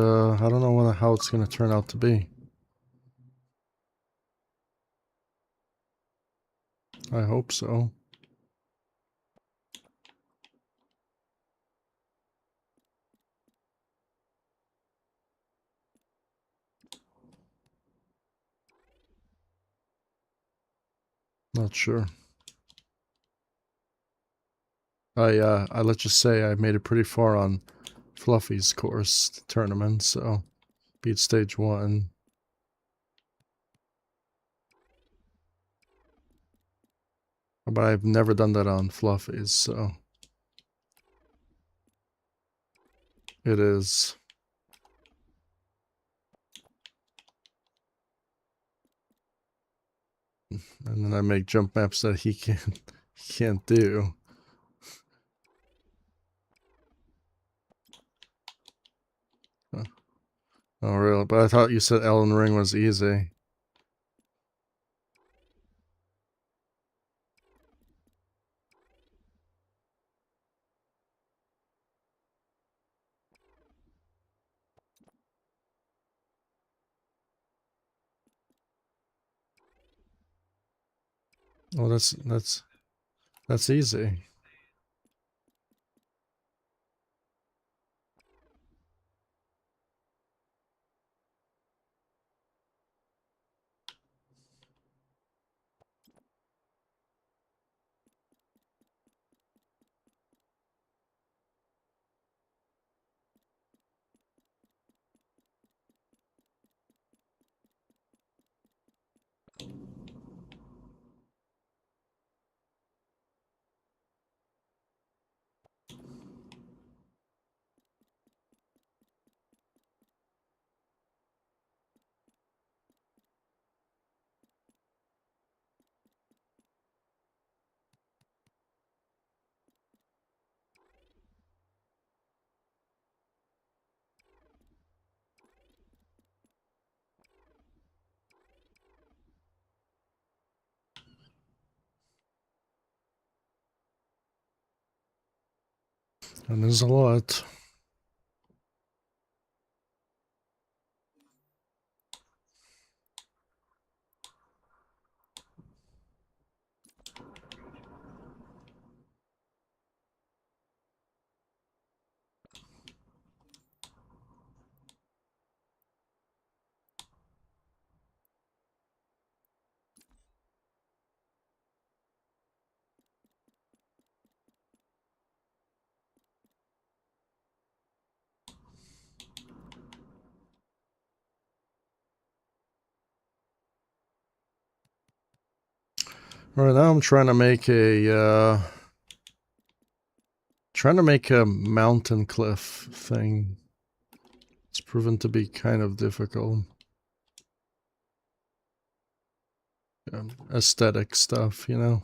don't know how it's going to turn out to be. I hope so. Not sure. I let's just say I made it pretty far on Fluffy's course tournament, so beat stage 1. But I've never done that on Fluffy's, so it is. And then I make jump maps that he can't do. Oh, really? But I thought you said Elden Ring was easy. Oh, that's easy. And there's a lot. Right now I'm trying to make a mountain cliff thing. It's proven to be kind of difficult. Aesthetic stuff, you know.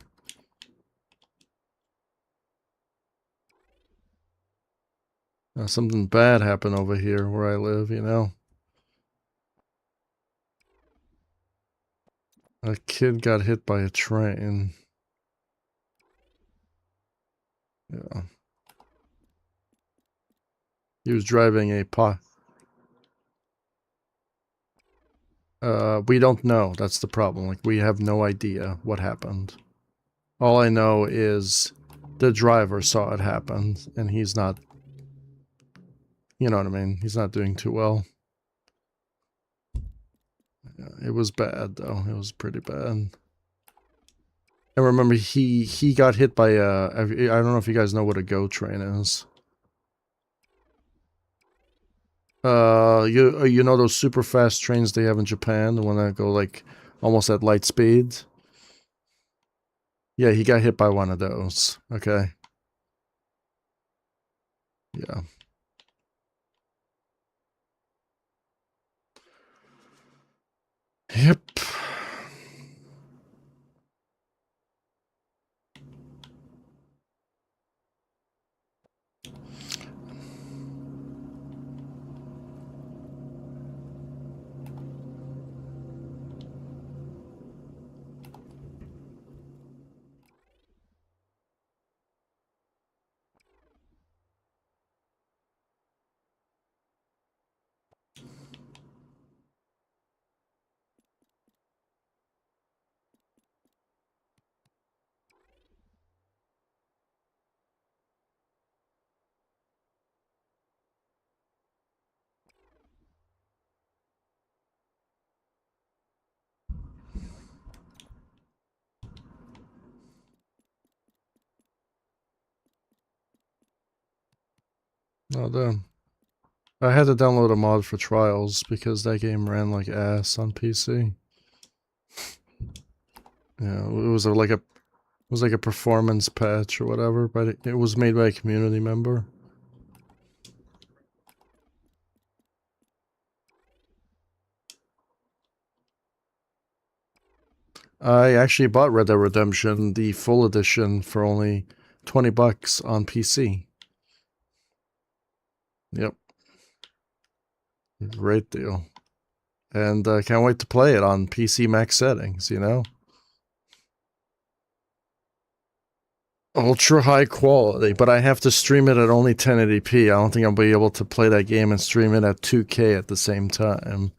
Something bad happened over here where I live, you know. A kid got hit by a train. Yeah. He was driving a we don't know. That's the problem. Like, we have no idea what happened. All I know is the driver saw it happen, and he's not, you know what I mean? He's not doing too well. Yeah, it was bad, though. It was pretty bad. And remember, he got hit by I don't know if you guys know what a GO train is. You know those super fast trains they have in Japan, the one that go like almost at light speed? Yeah, he got hit by one of those. Okay. Yeah. Yep. Oh damn. I had to download a mod for Trials because that game ran like ass on PC. Yeah, it was like a performance patch or whatever, but it was made by a community member. I actually bought Red Dead Redemption, the full edition, for only $20 on PC. Yep. Great deal. And can't wait to play it on PC max settings, you know? Ultra high quality, but I have to stream it at only 1080p. I don't think I'll be able to play that game and stream it at 2K at the same time.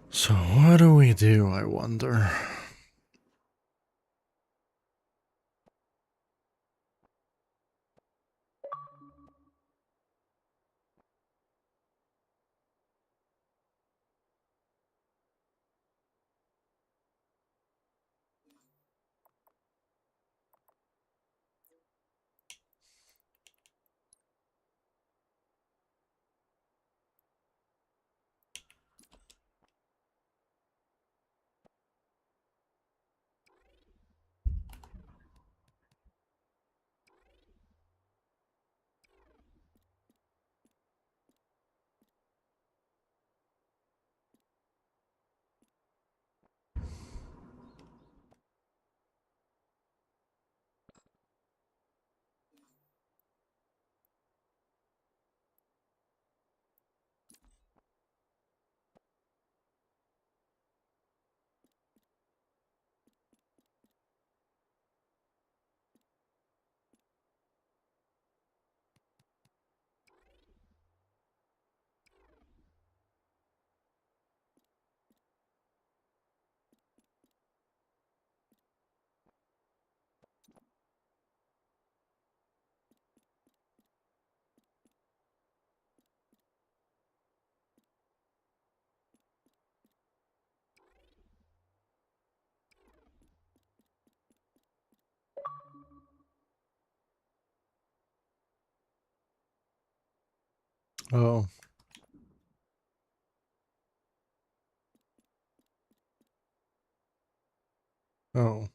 So what do we do, I wonder? Oh. Oh.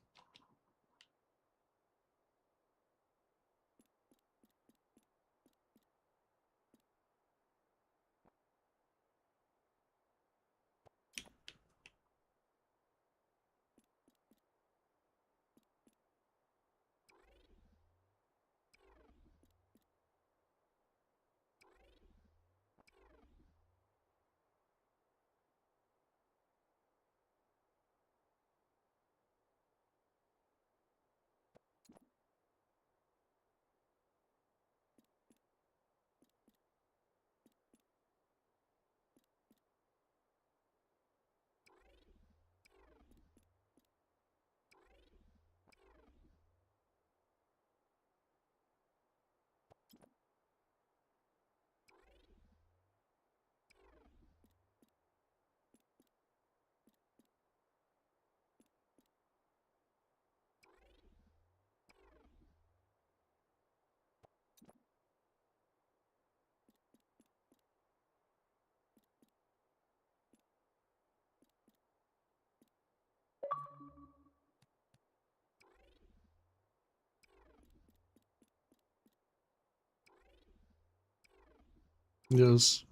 Yes.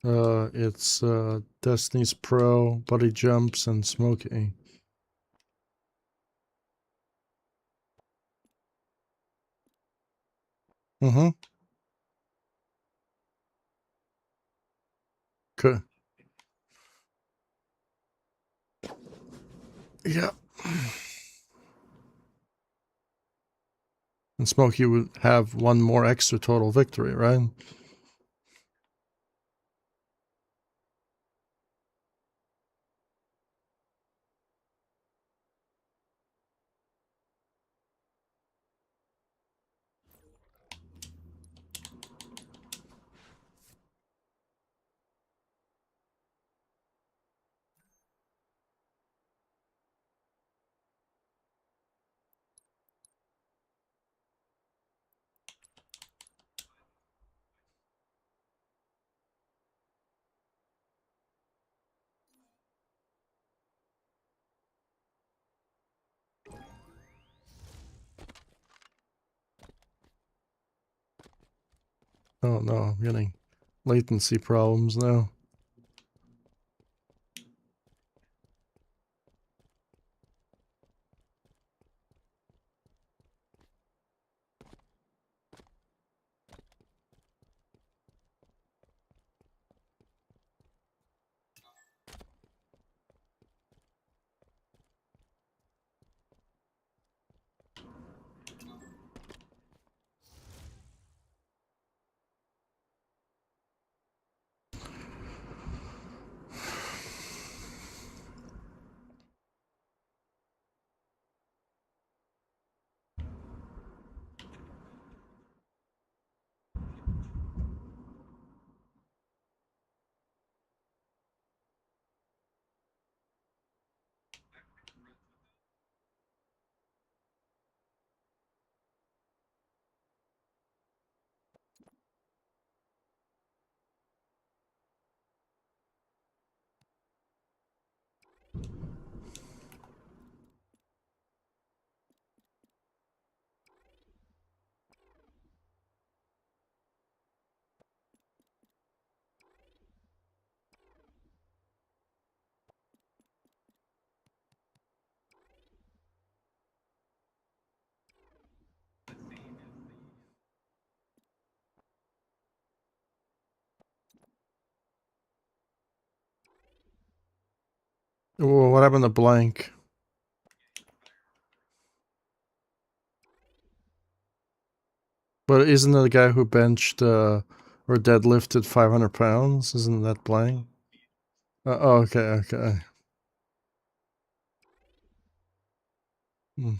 It's Destiny's Pro, Buddy Jumps, and Smokey. Mm-hmm. Cool. Yeah. And Smokey would have one more extra total victory, right? Oh no, I'm getting latency problems now. Whoa, what happened to blank? But isn't it the guy who benched or deadlifted 500 pounds? Isn't that blank? Oh, okay, okay. Hmm.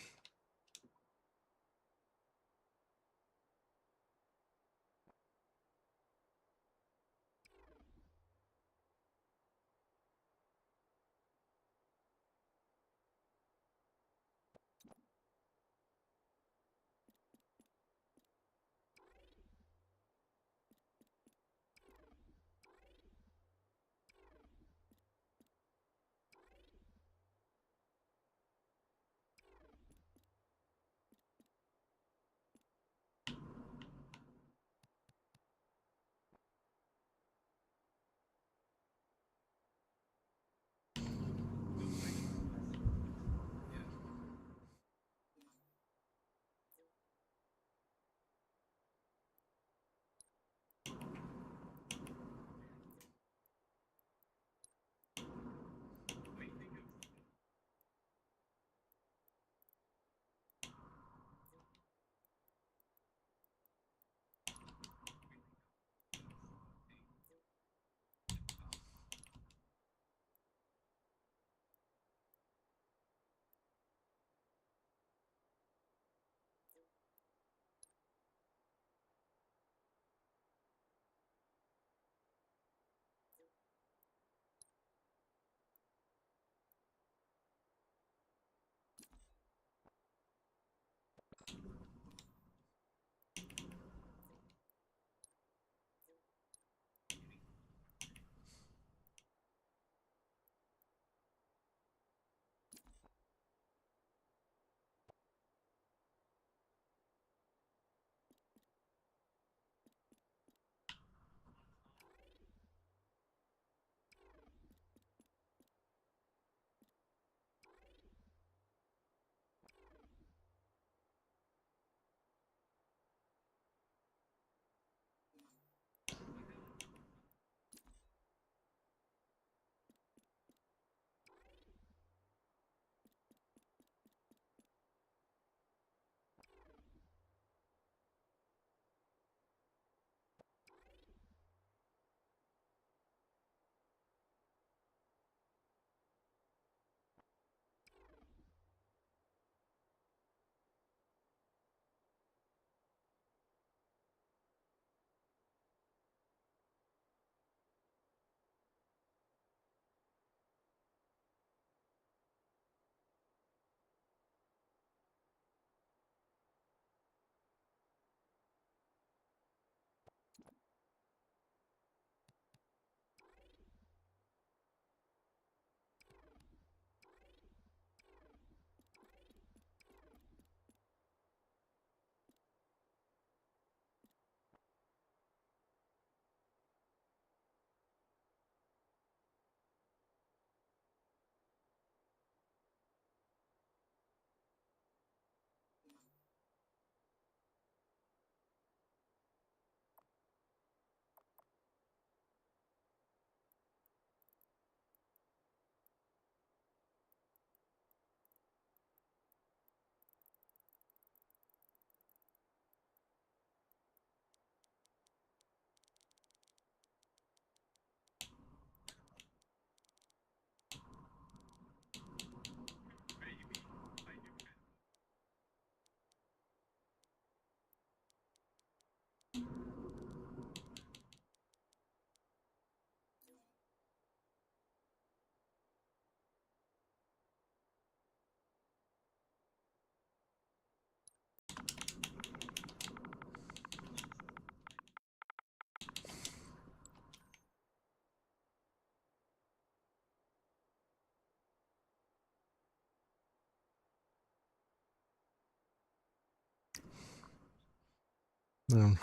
Yeah.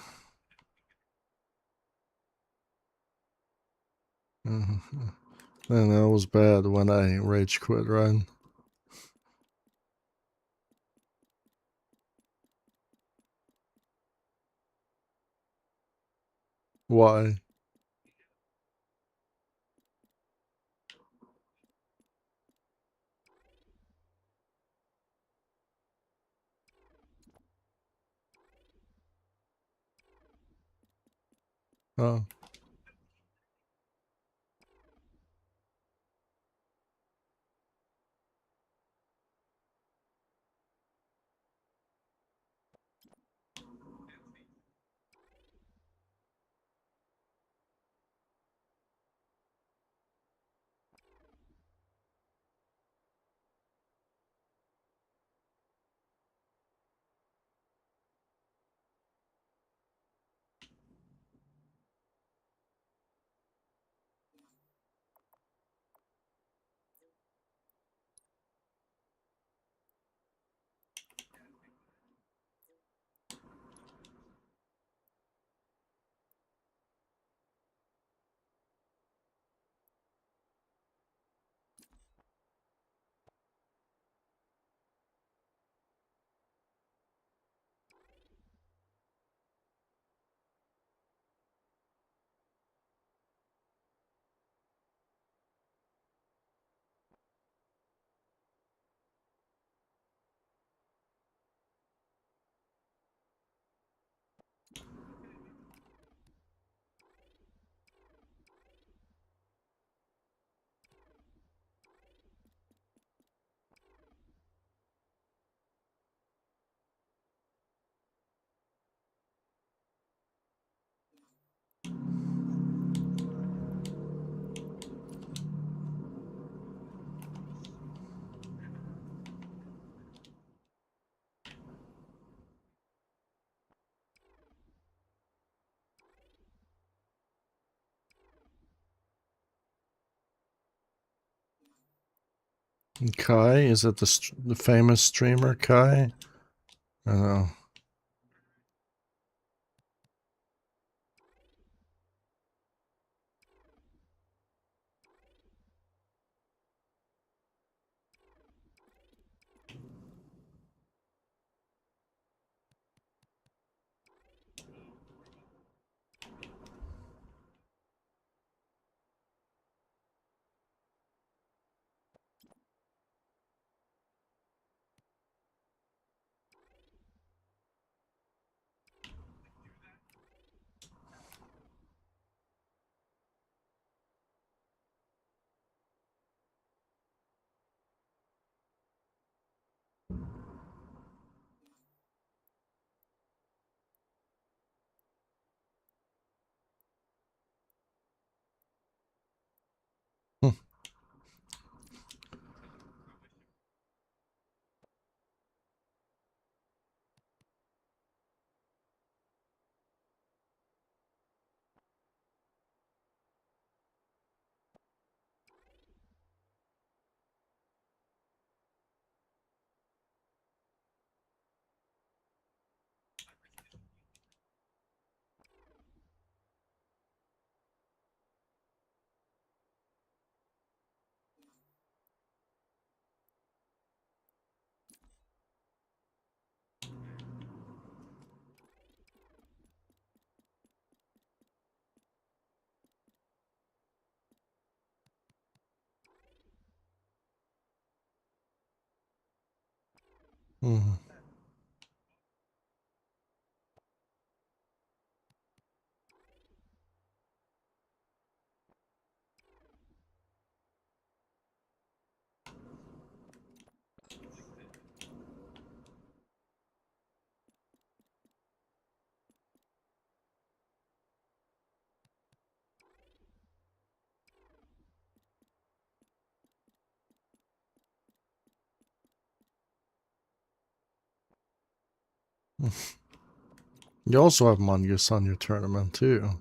Mhm. And that was bad when I rage quit, right? Why? Oh. Kai? Is it the famous streamer Kai? I don't know. Hmm. Mm. You also have Mongoose on your tournament too.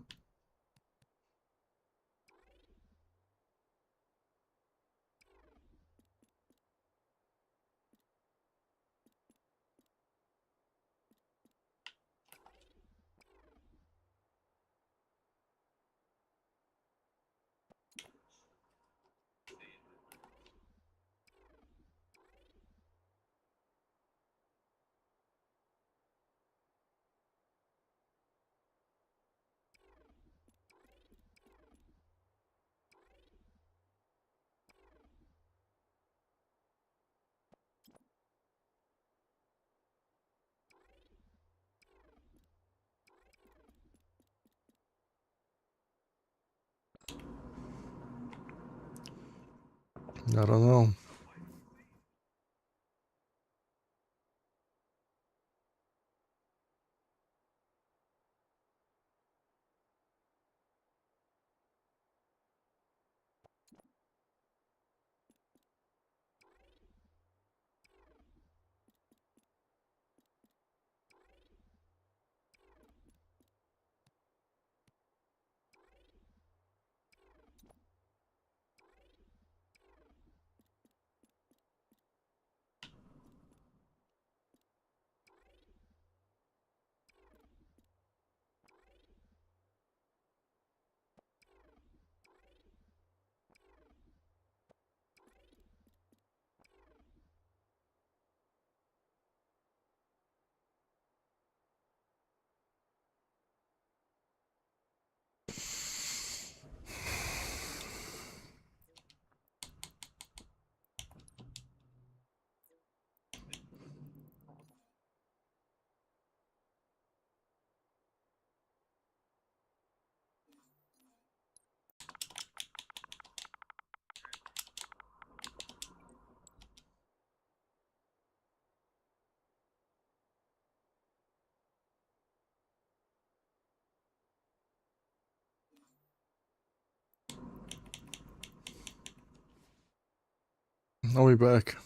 I don't know. I'll be back.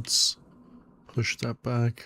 let's push that back.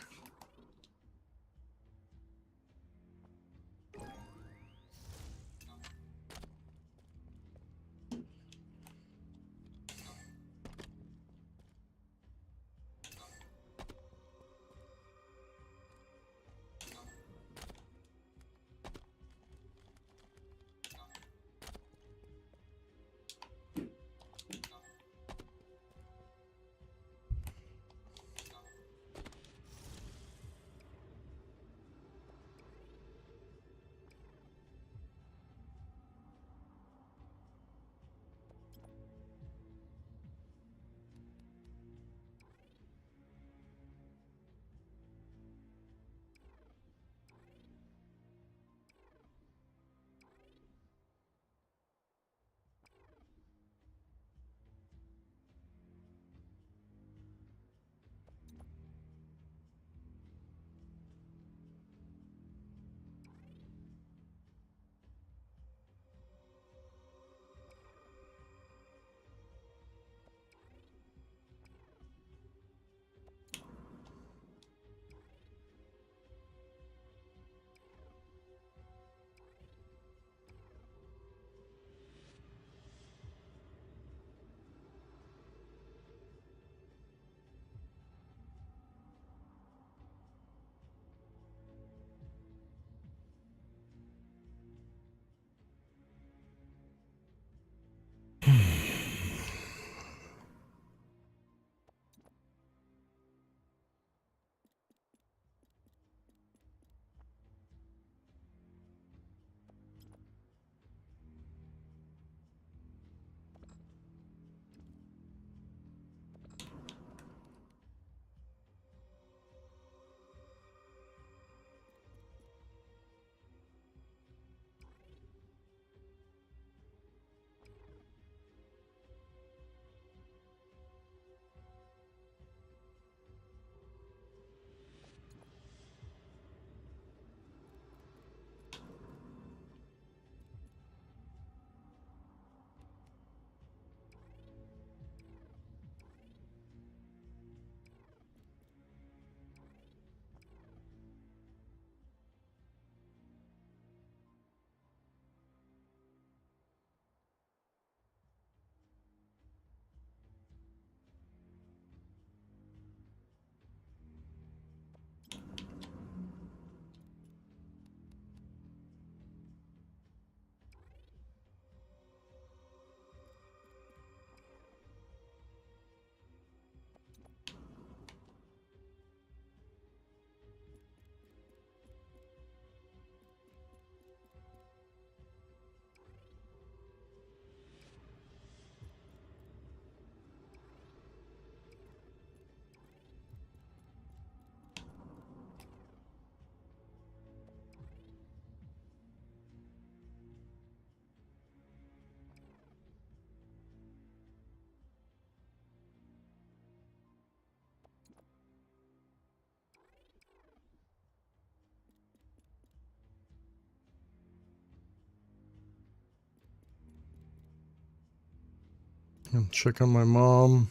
I'll check on my mom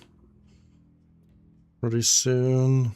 pretty soon.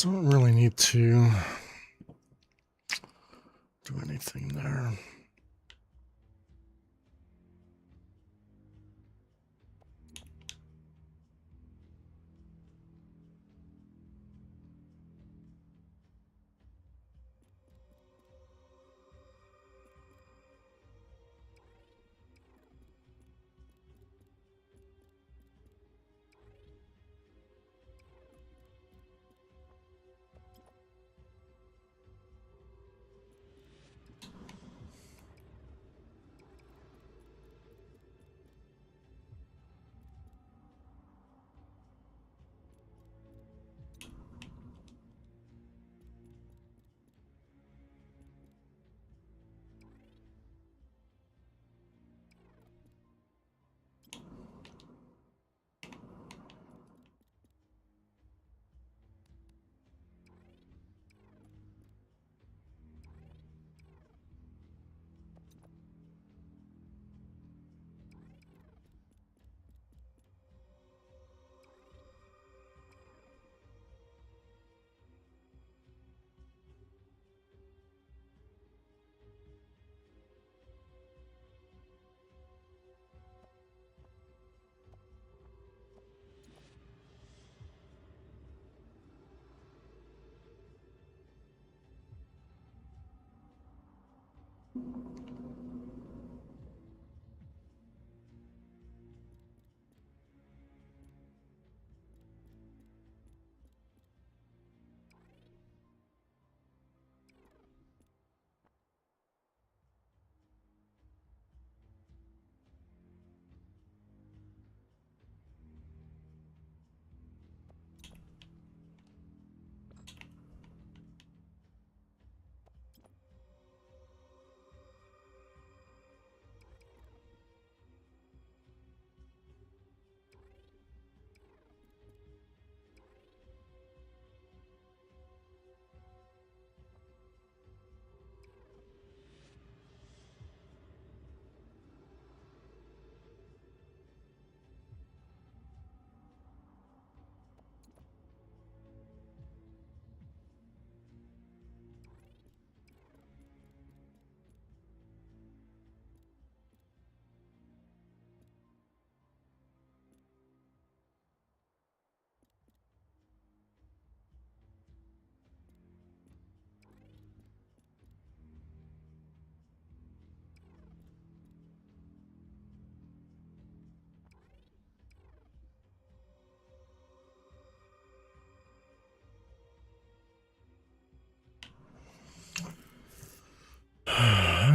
so I don't really need to do anything there.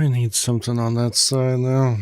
I need something on that side now.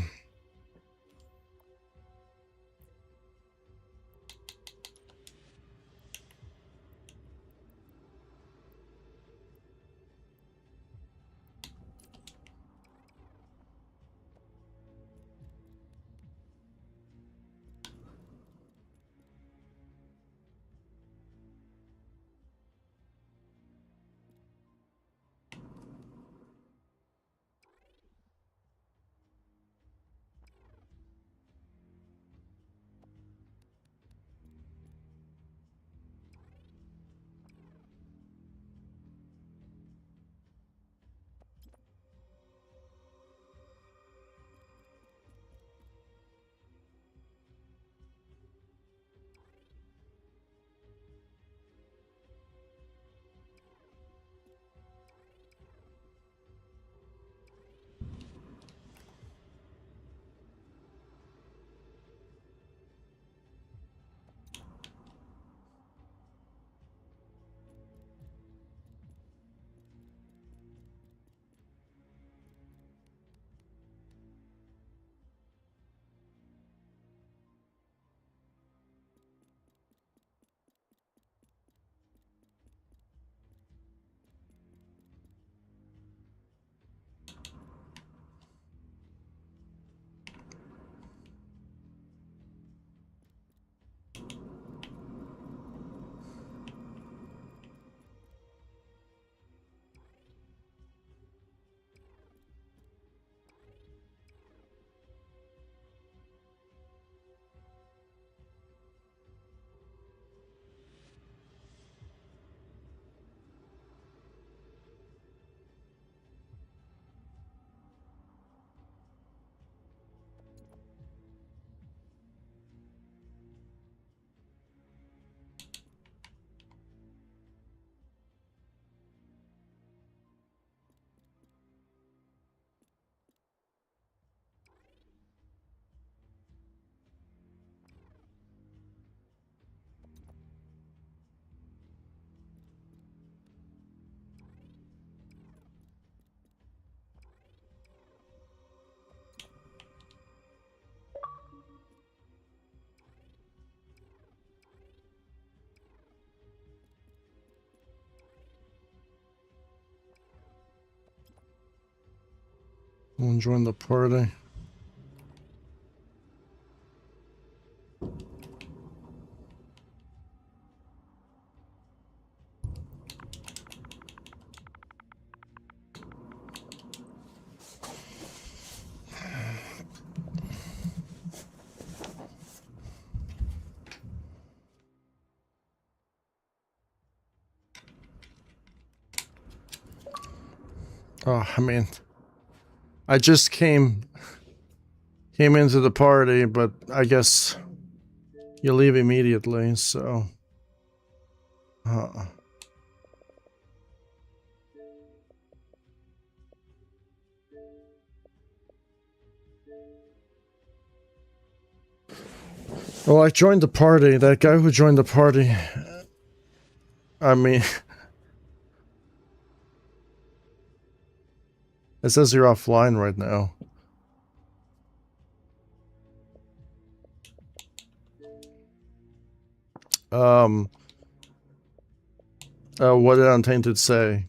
I'll join the party. Oh, I mean, I just came into the party, but I guess you leave immediately, so. Well, I joined the party. That guy who joined the party, I mean, it says you're offline right now. What did Untainted say?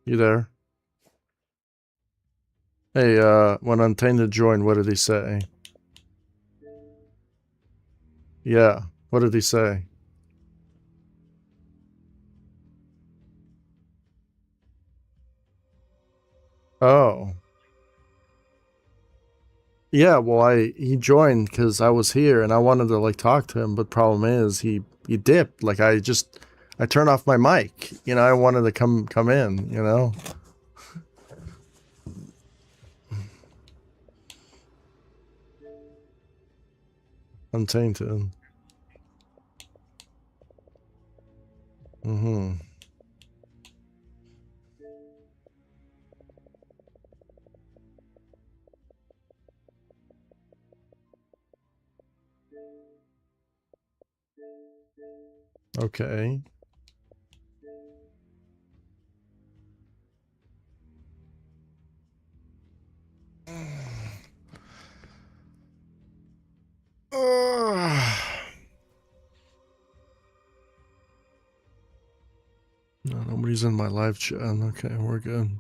You there? Hey, when Untainted joined, what did he say? Yeah, what did he say? Oh. Yeah, well, he joined because I was here and I wanted to like talk to him, but problem is he dipped. Like I turned off my mic. You know, I wanted to come in. You know. Untainted. Mm-hmm. Okay. No, nobody's in my live chat. Okay, we're good.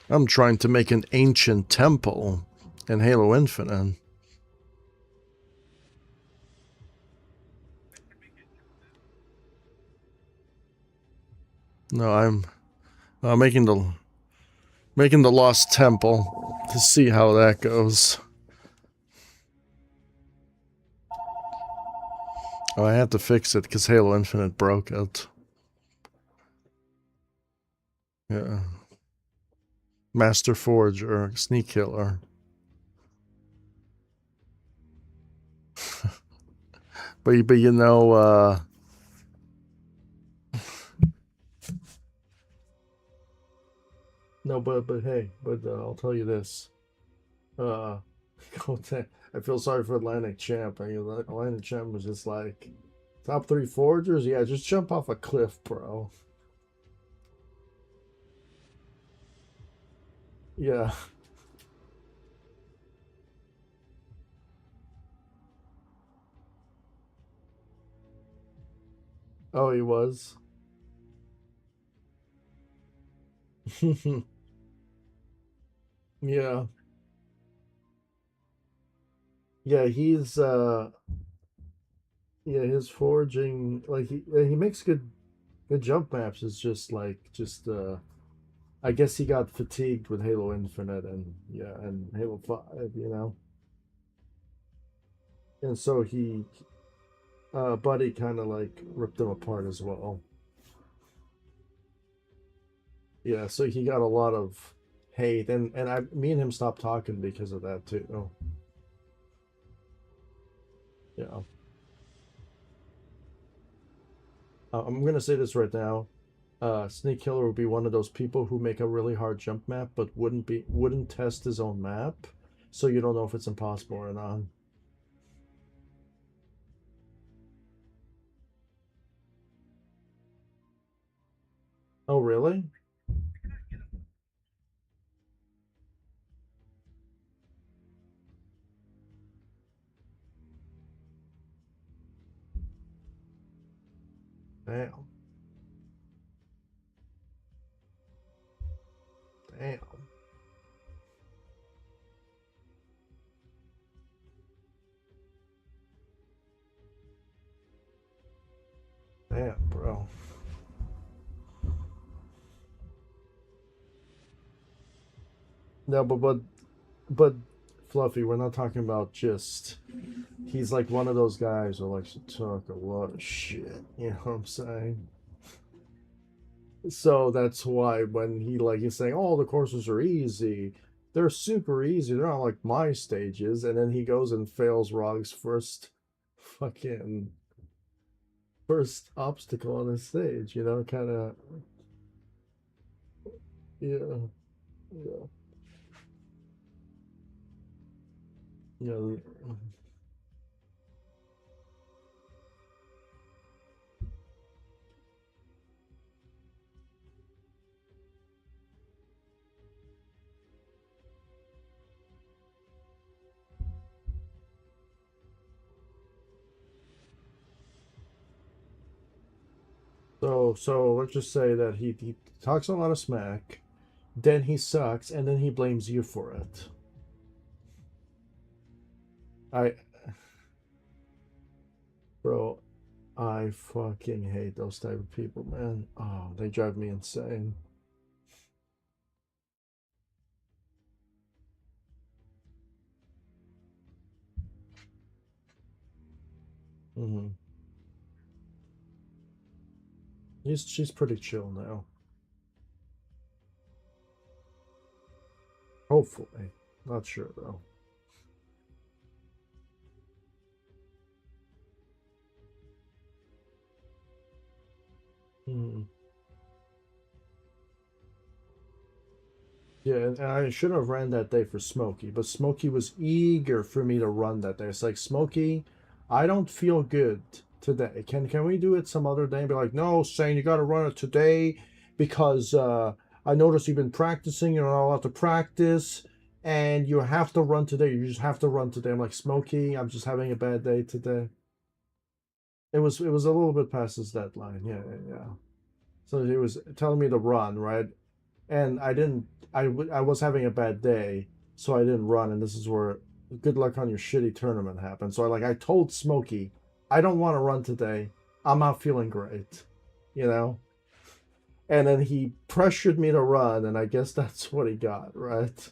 I'm trying to make an ancient temple in Halo Infinite. No, I'm making the Lost Temple to see how that goes. Oh, I had to fix it because Halo Infinite broke it. Yeah. Master Forger, Sneak Killer. but you know, no, but hey, but I'll tell you this. I feel sorry for Atlantic Champ. I mean, Atlantic Champ was just like top 3 forgers. Yeah, just jump off a cliff, bro. Yeah. Oh, he was. Yeah. Yeah, he's yeah, his forging like he makes good jump maps. It's just like I guess he got fatigued with Halo Infinite and yeah, and Halo 5, you know. And so Buddy kind of like ripped him apart as well. Yeah, so he got a lot of hate and me and him stopped talking because of that too. Yeah. I'm gonna say this right now. Snake Killer would be one of those people who make a really hard jump map, but wouldn't test his own map, so you don't know if it's impossible or not. Oh, really? Damn. Damn. Damn, bro. No, but Fluffy, we're not talking about just. He's like one of those guys who likes to talk a lot of shit. You know what I'm saying? So that's why when he's saying, "Oh, the courses are easy," they're super easy. They're not like my stages, and then he goes and fails Rog's fucking first obstacle on his stage. You know, kind of. Yeah, yeah, yeah. So let's just say that he talks a lot of smack, then he sucks, and then he blames you for it. I, bro, I fucking hate those type of people, man. Oh, they drive me insane. Hmm. She's pretty chill now. Hopefully. Not sure though. Hmm. Yeah, and I should have ran that day for Smokey, but Smokey was eager for me to run that day. It's like, Smokey, I don't feel good today. Can we do it some other day? And be like, no, Shane, you got to run it today because I noticed you've been practicing. You're not allowed to practice, and you have to run today. You just have to run today. I'm like, Smokey, I'm just having a bad day today. It was a little bit past his deadline. Yeah, yeah, yeah. So he was telling me to run, right? And I didn't. I was having a bad day, so I didn't run. And this is where good luck on your shitty tournament happened. So I told Smokey, I don't want to run today. I'm not feeling great, you know. And then he pressured me to run, and I guess that's what he got, right?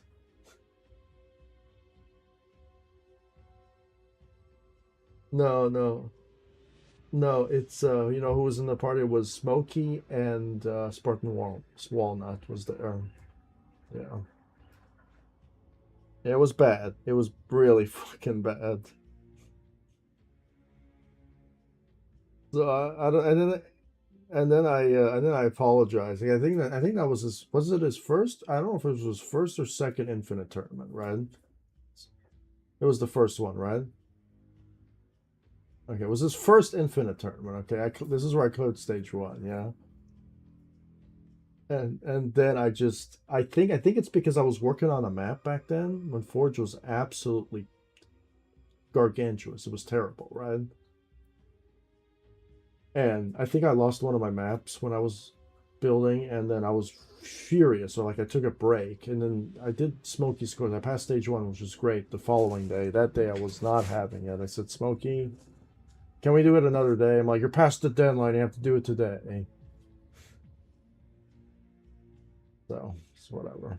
No, no, no. It's who was in the party? It was Smokey and Spartan Walnut was there. Yeah. It was bad. It was really fucking bad. So I don't, and then I apologize. Like, I think that was it his first? I don't know if it was his first or second Infinite tournament, right? It was the first one, right? Okay, it was his first Infinite tournament. Okay, this is where I code stage one, yeah. And then I think it's because I was working on a map back then when Forge was absolutely gargantuous. It was terrible, right? And I think I lost one of my maps when I was building, and then I was furious. So I took a break, and then I did Smokey scores. I passed stage one, which was great. The following day, that day I was not having it. I said, Smokey, can we do it another day? I'm like, you're past the deadline. You have to do it today. So it's whatever.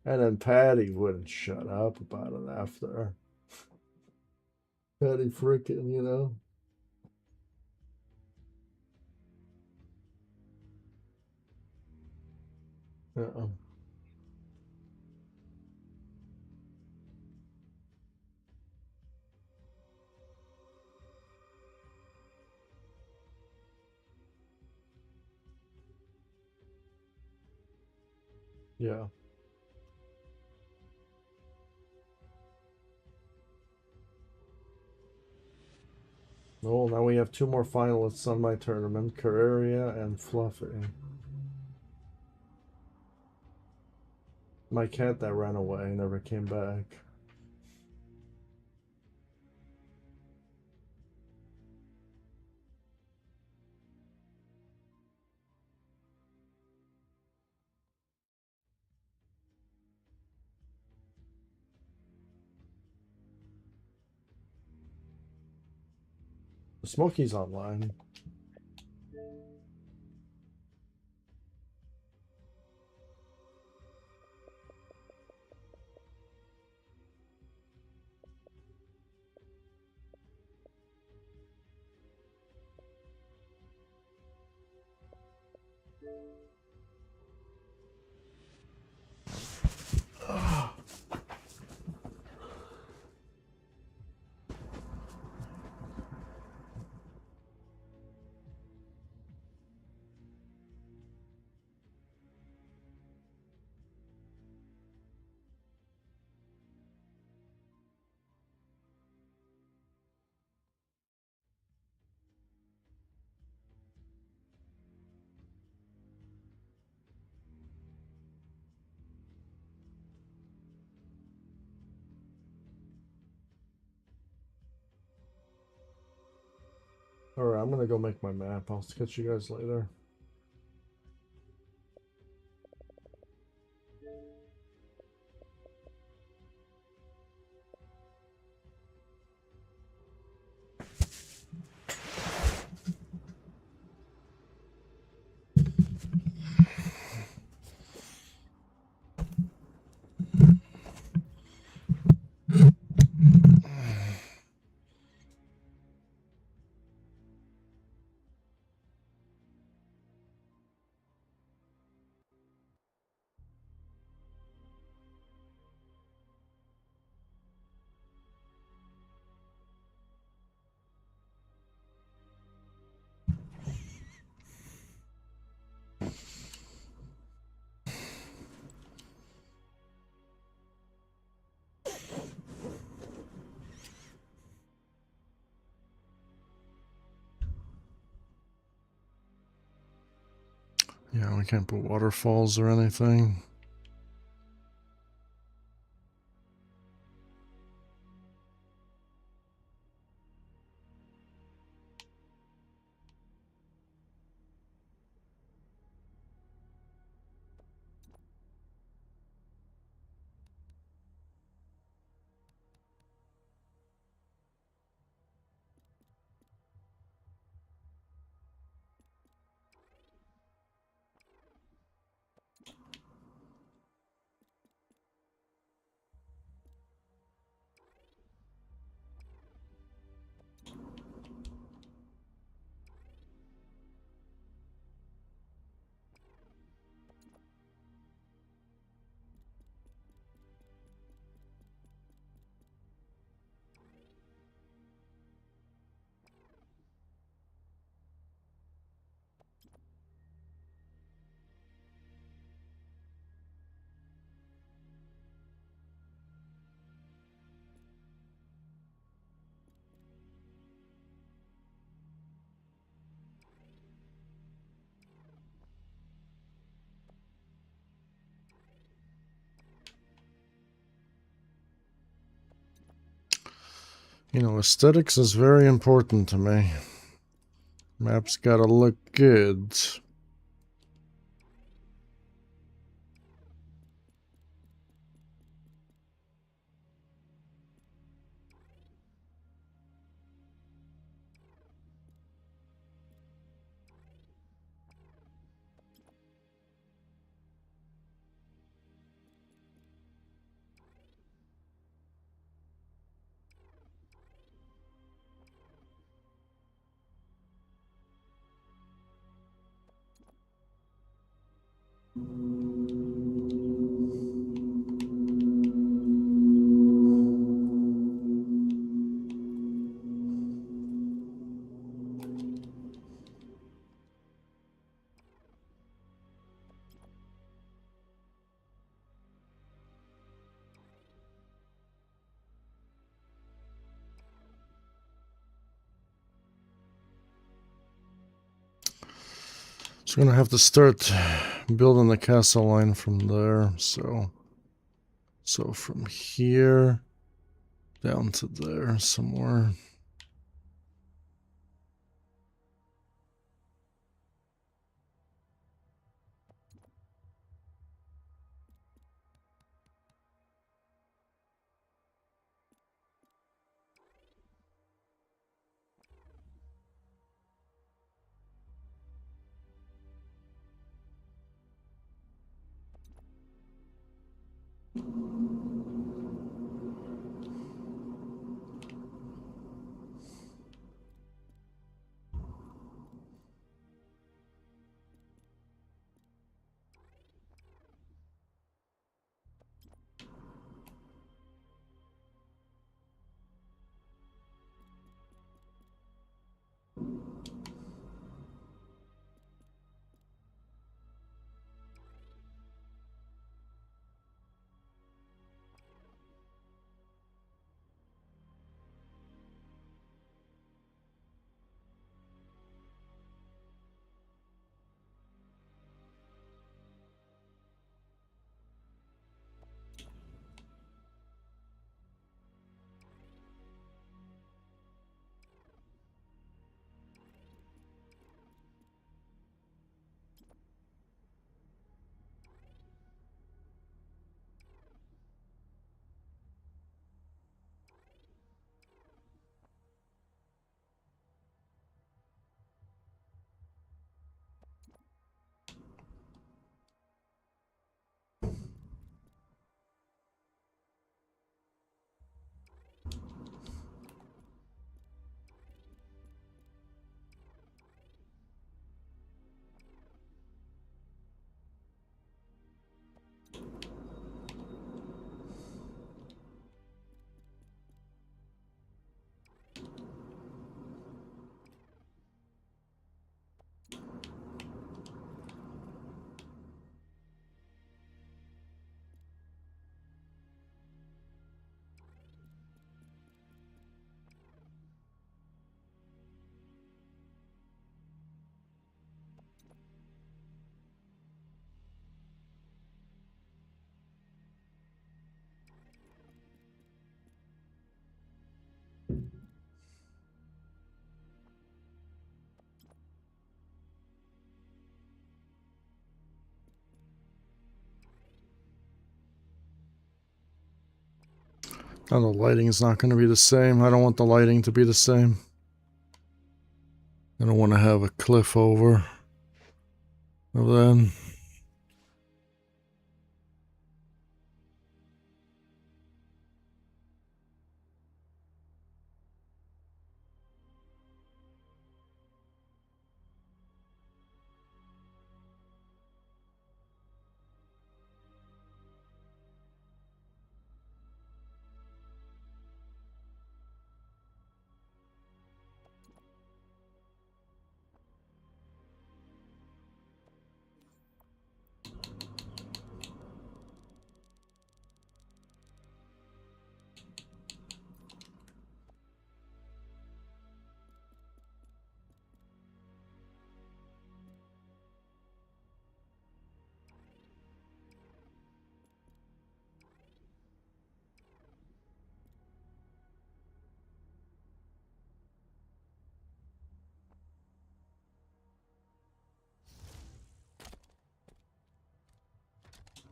And then Patty wouldn't shut up about it after. Patty freaking, Uh-uh. Yeah. Well, now we have two more finalists on my tournament, Carreria and Fluffy. My cat that ran away never came back. Smokey's online. Alright, I'm gonna go make my map. I'll catch you guys later. Yeah, we can't put waterfalls or anything. You know, aesthetics is very important to me. Map's gotta look good. So I'm gonna have to start building the castle line from there. So from here down to there somewhere. Oh, the lighting is not going to be the same. I don't want the lighting to be the same. I don't want to have a cliff over. Well then.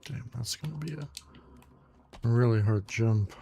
Damn, that's going to be a really hard jump.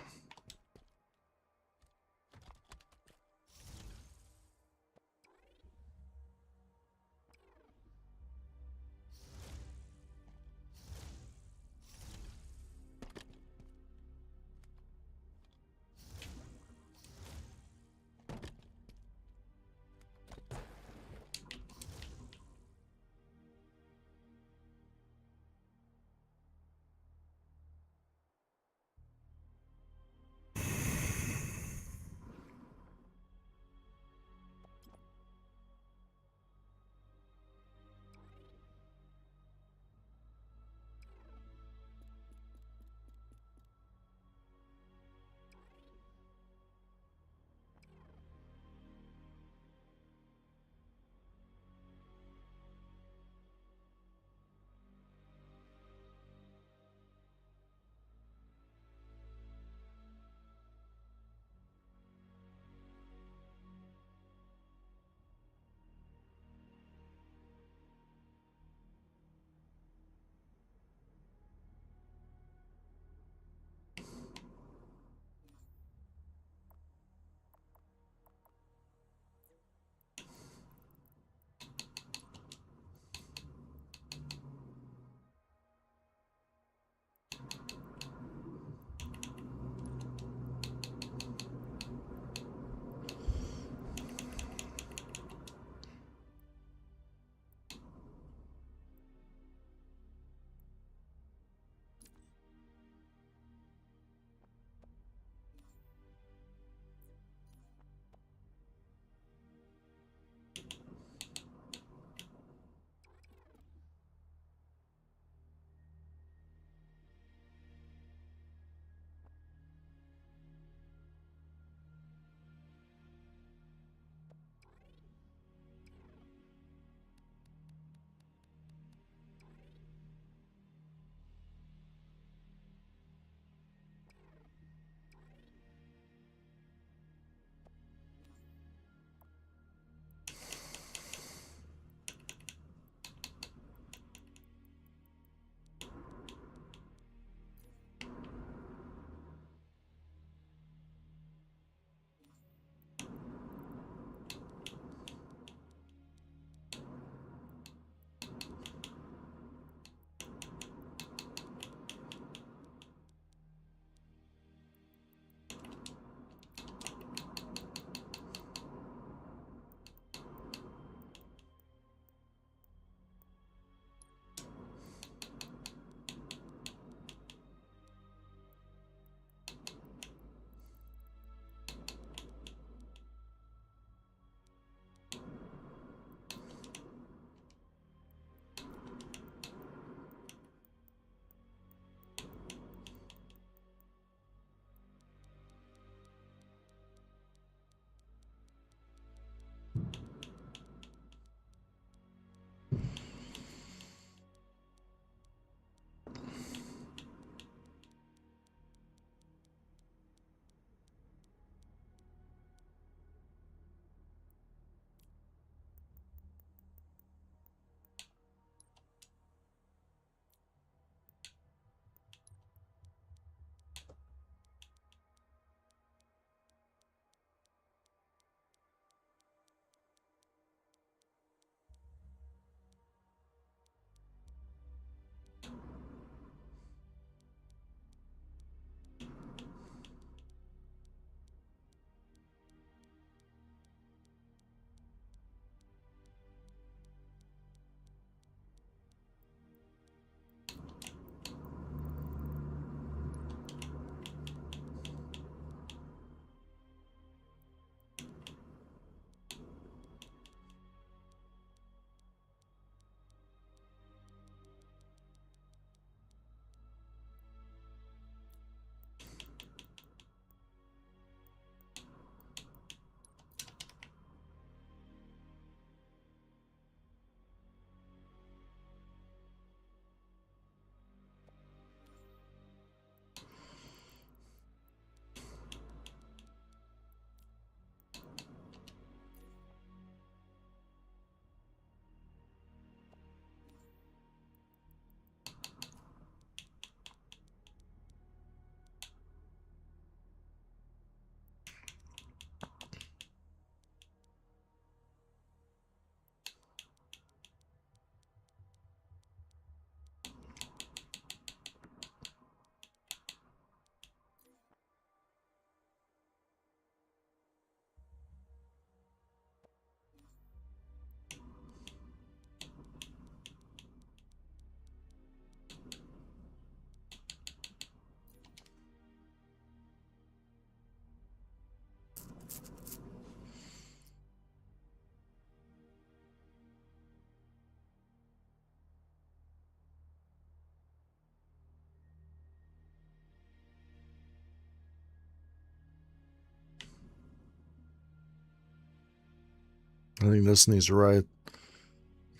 I think Disney's right.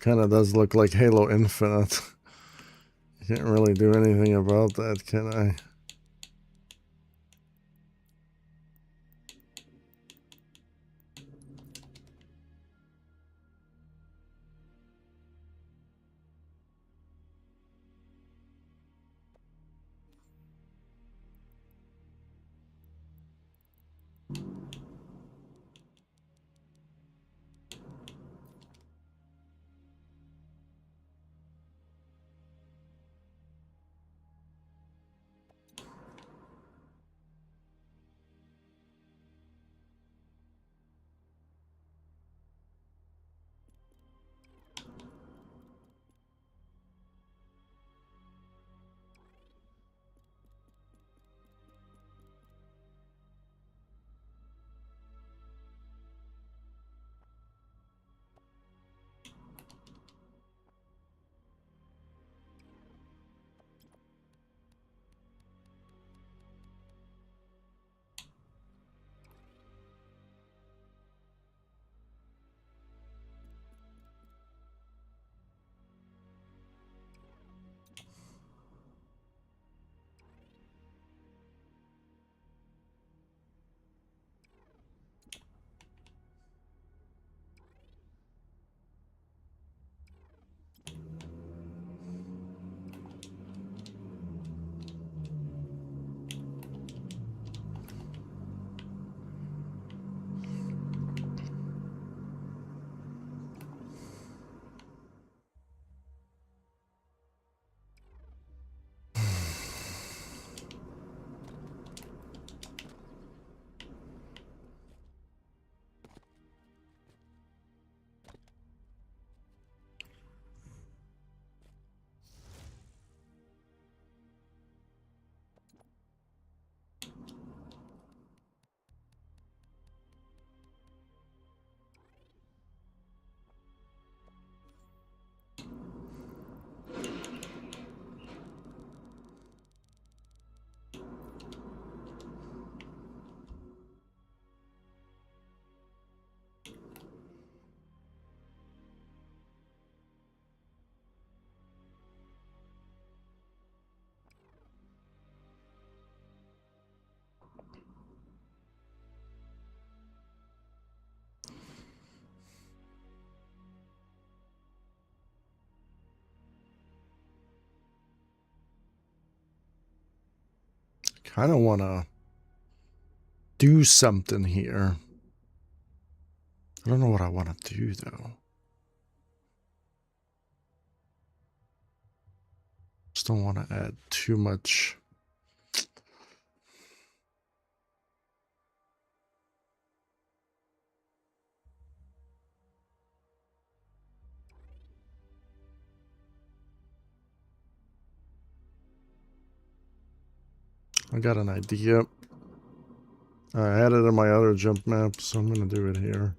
Kind of does look like Halo Infinite. Can't really do anything about that, can I? Kind of want to do something here. I don't know what I want to do, though. Just don't want to add too much. I got an idea. I had it in my other jump map, so I'm going to do it here.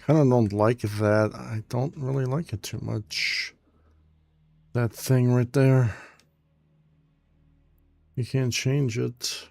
Kind of don't like that. I don't really like it too much. That thing right there. You can't change it.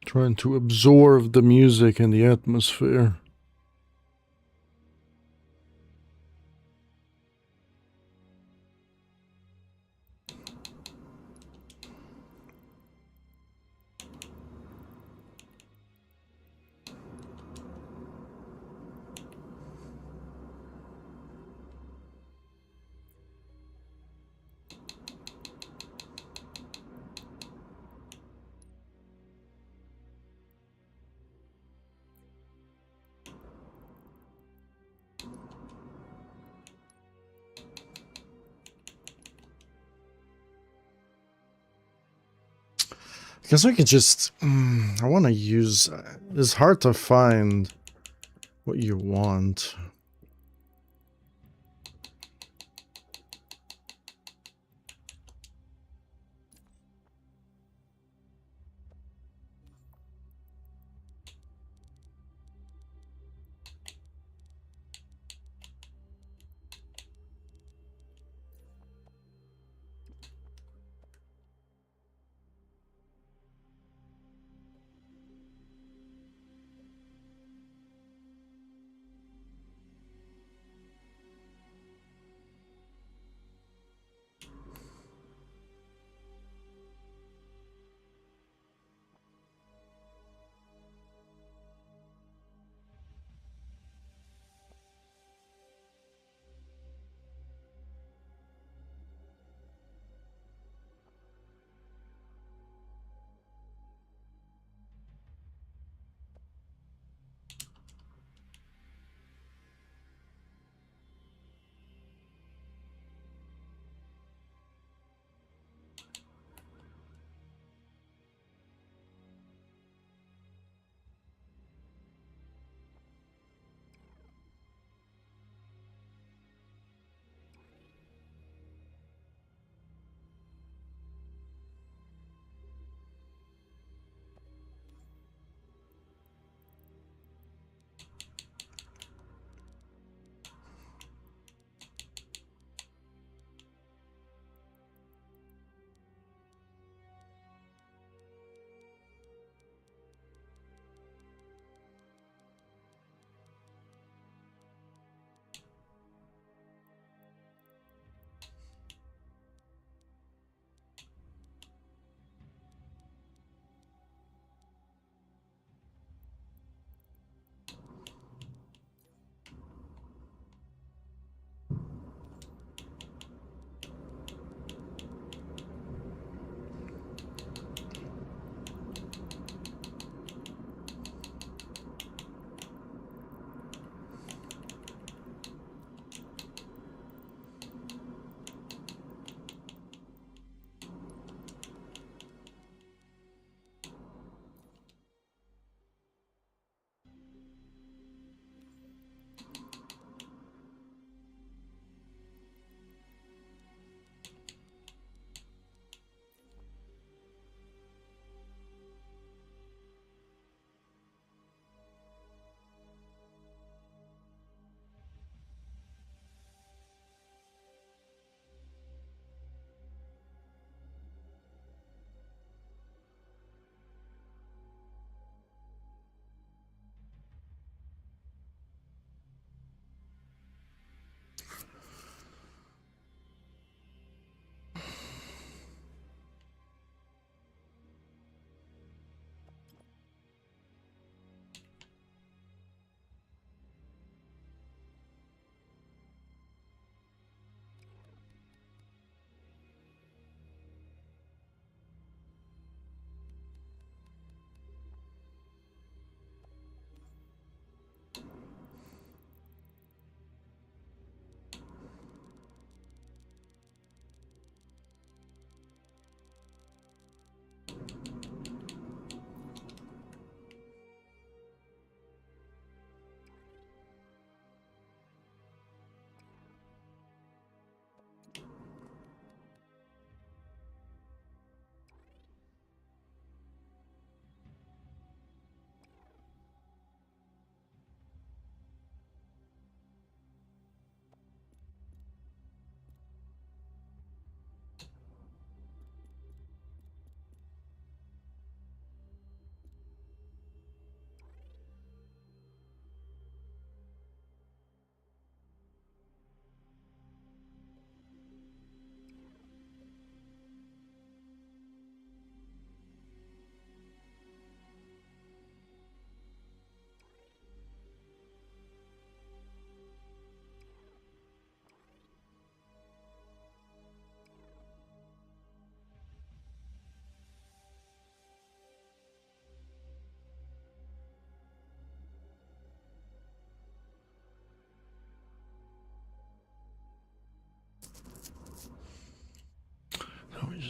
Trying to absorb the music and the atmosphere. I guess I could just... I want to use... It's hard to find what you want.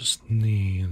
just need...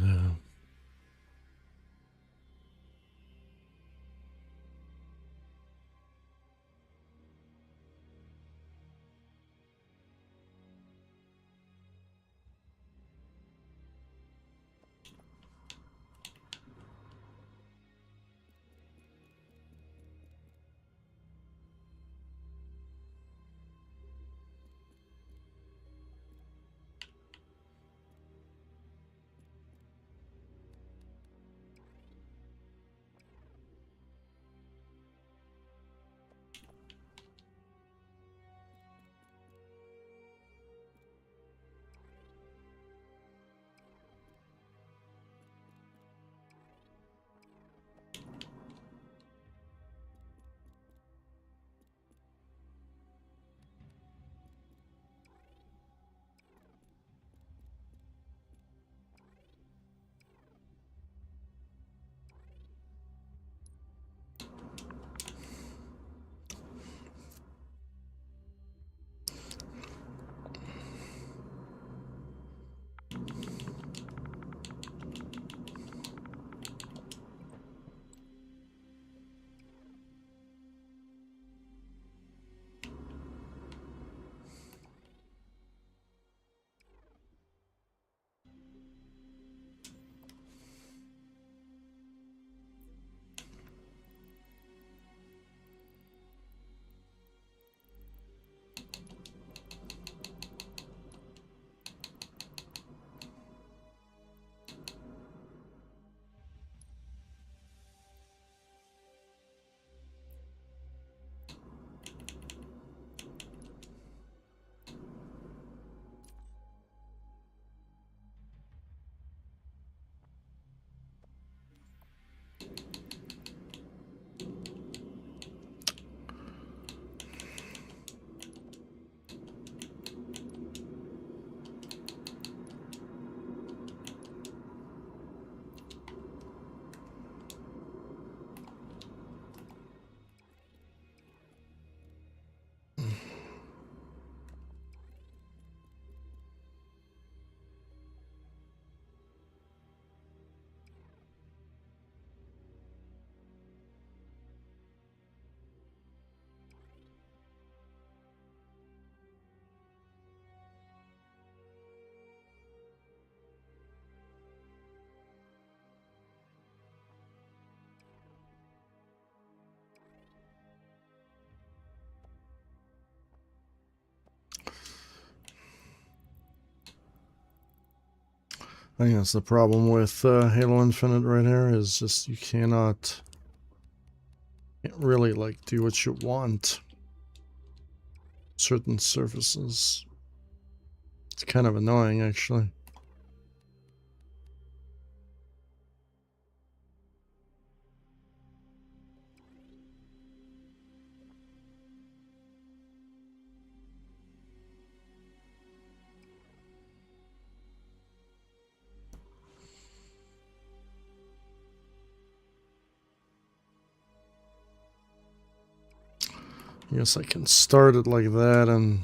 I think that's the problem with Halo Infinite right here, is just you can't really like do what you want. Certain surfaces. It's kind of annoying actually. I guess I can start it like that and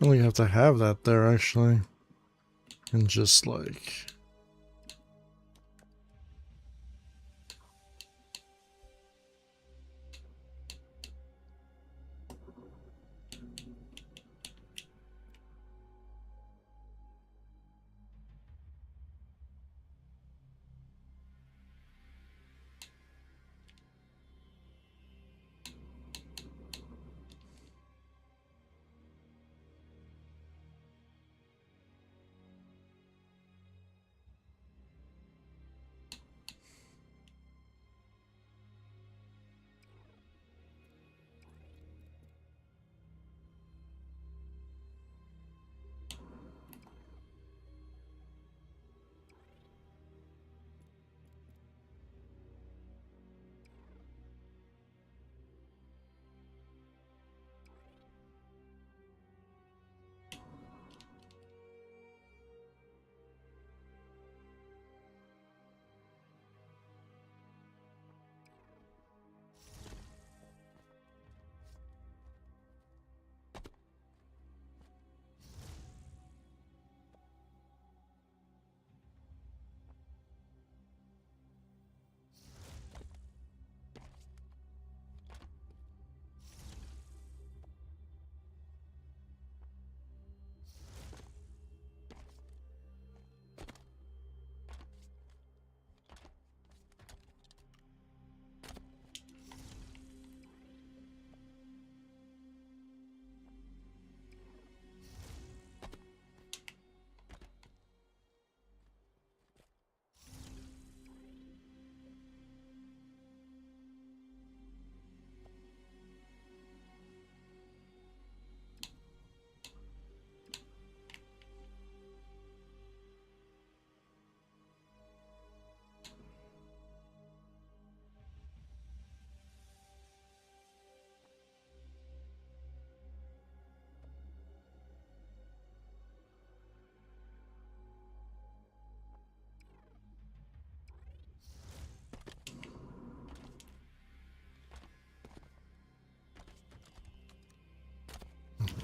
I don't have to have that there, actually. And just like...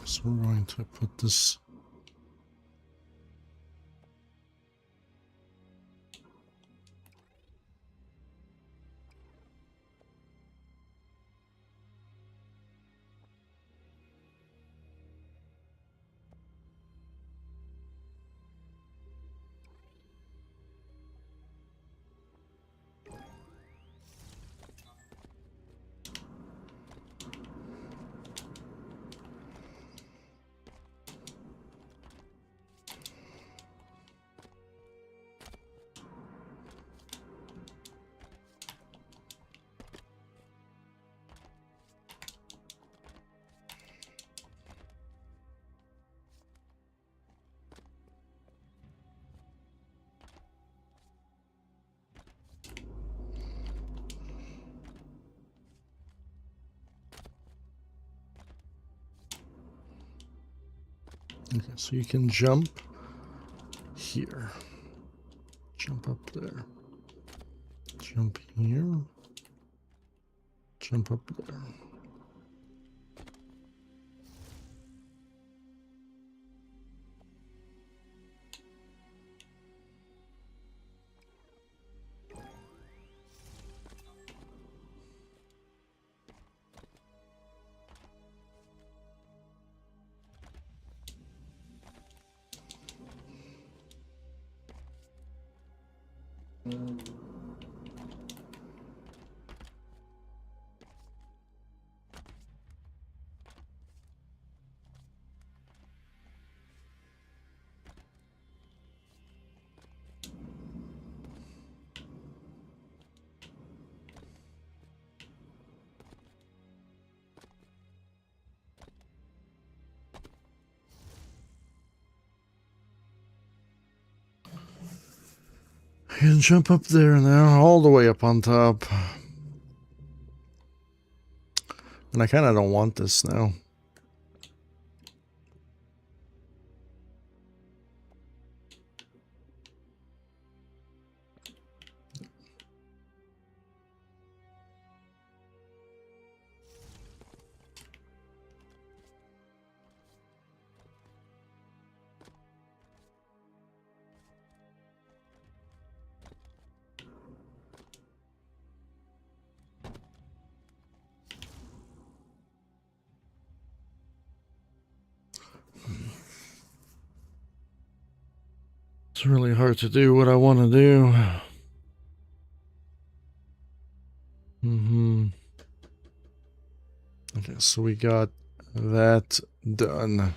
So we're going to put this... Okay, so you can jump here. Jump up there. Jump here. Jump up there. And jump up there now, all the way up on top. And I kind of don't want this now. It's really hard to do what I want to do. Okay, so we got that done.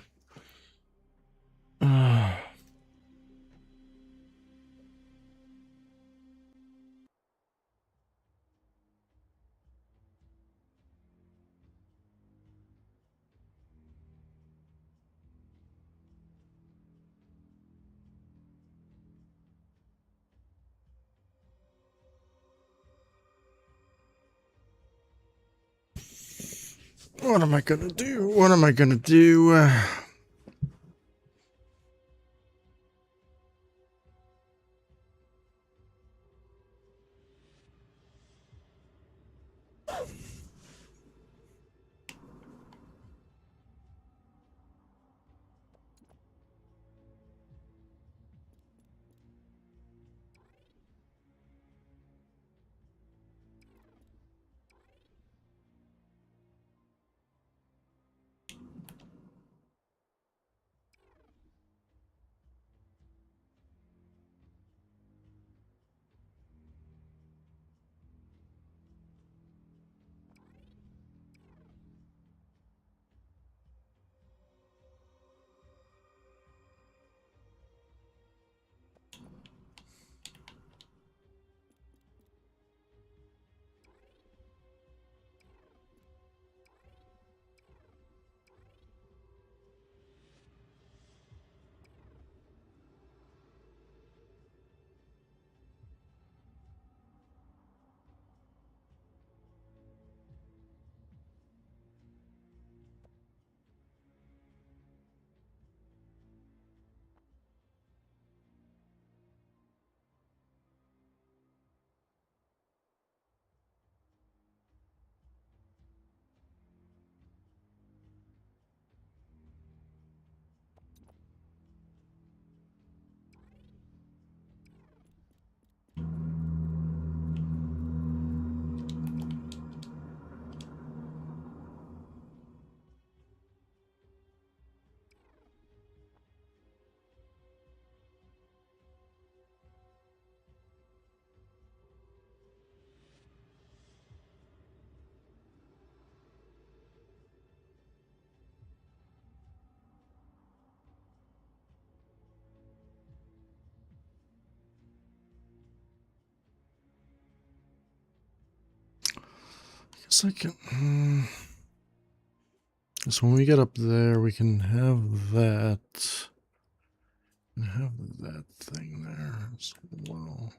What am I gonna do? What am I gonna do? Guess I can. So when we get up there, we can have that. And have that thing there as well.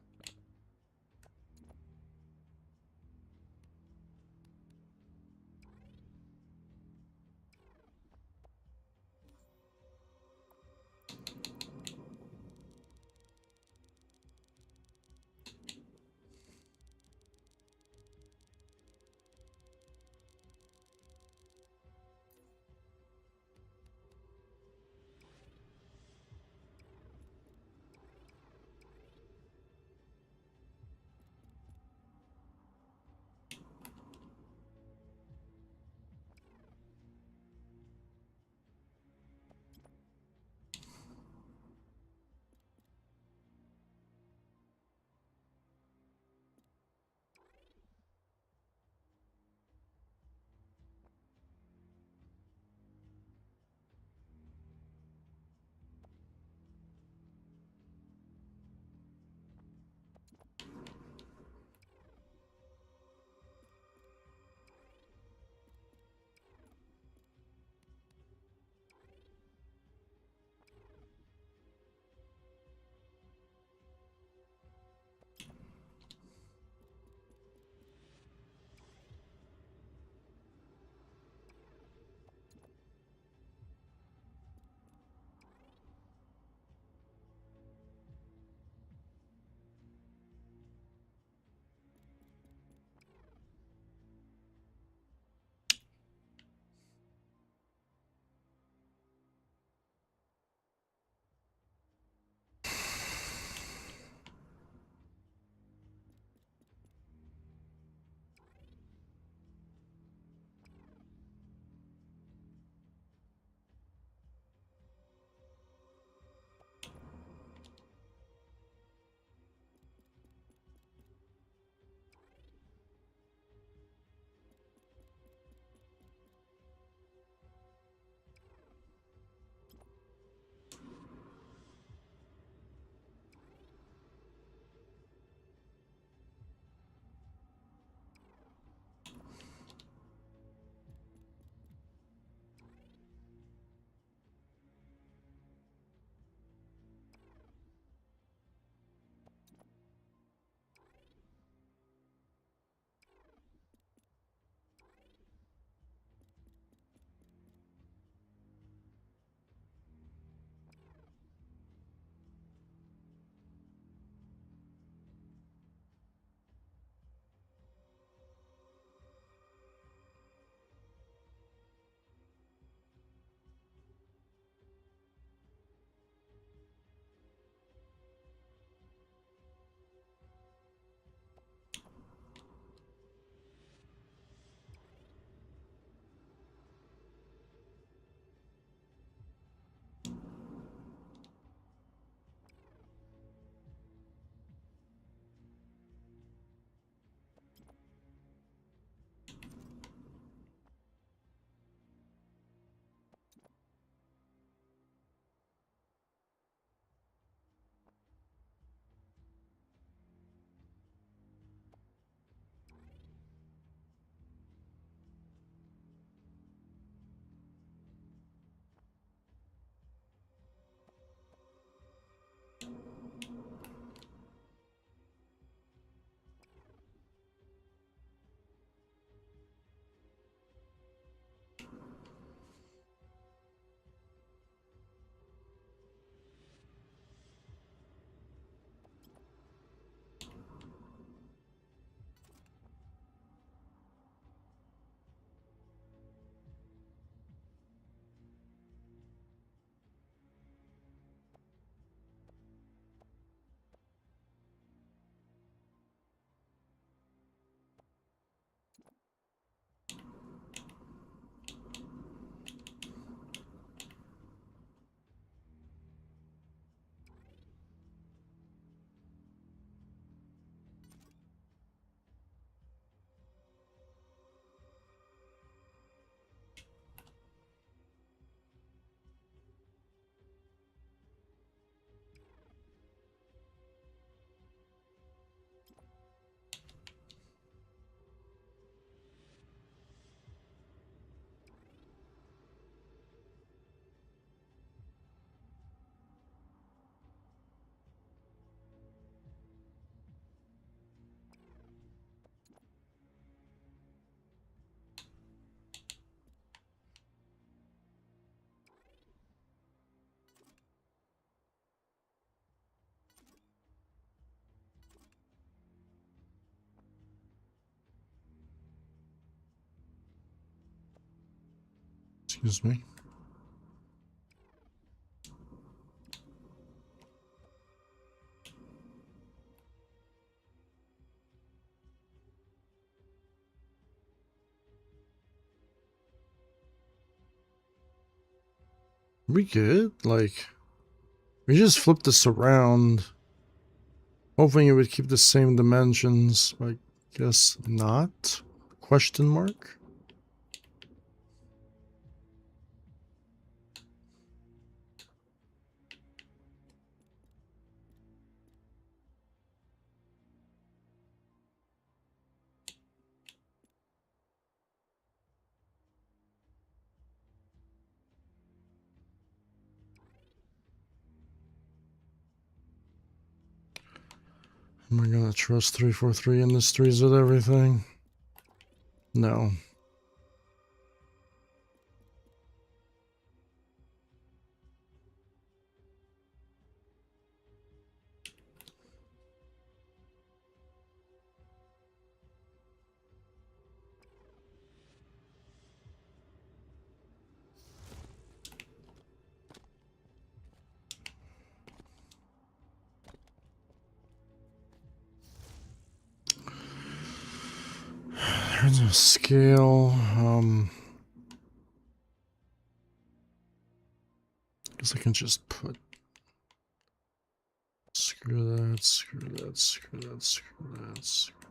Excuse me. We good? Like, we just flipped this around, hoping it would keep the same dimensions. I guess not? Question mark? Am I gonna trust 343 Industries with everything? No. There's a scale. Guess I can just put. Screw that, screw that, screw that, screw that, screw that.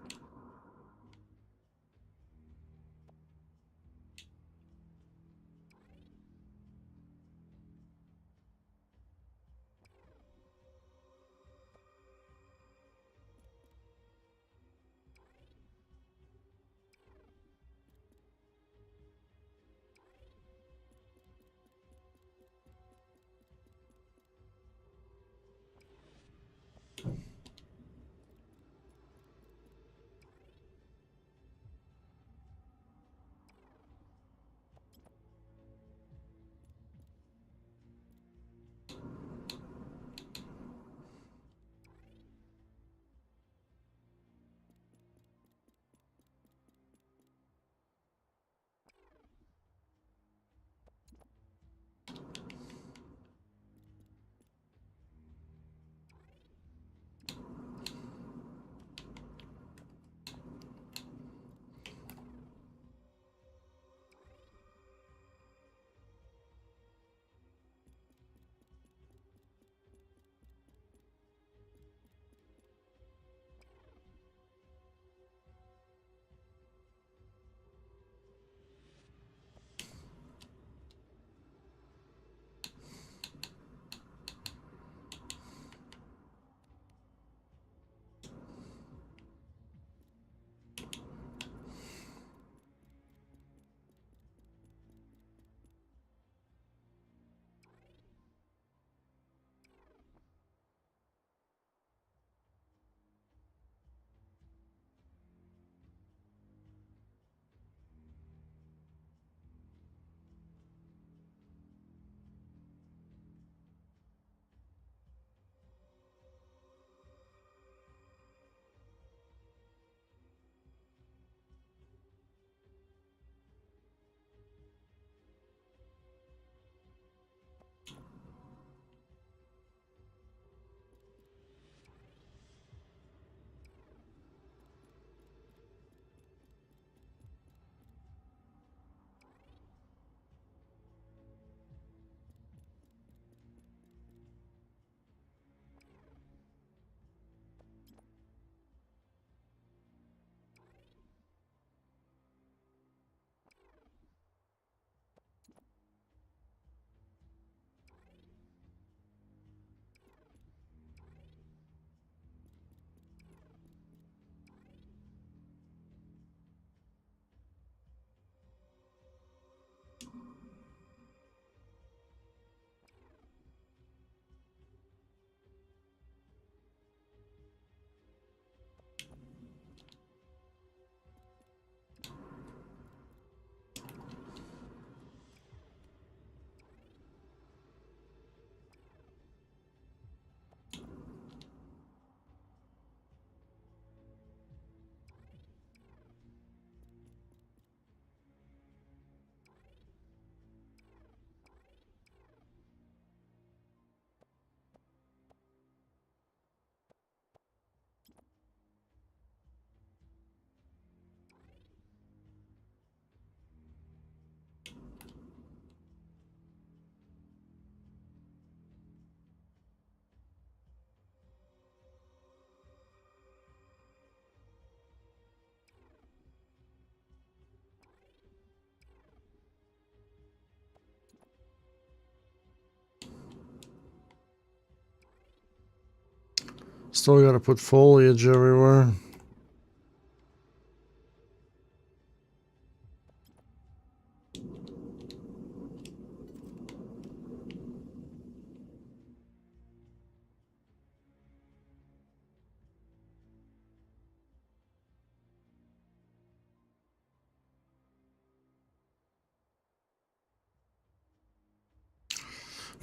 Still gotta put foliage everywhere.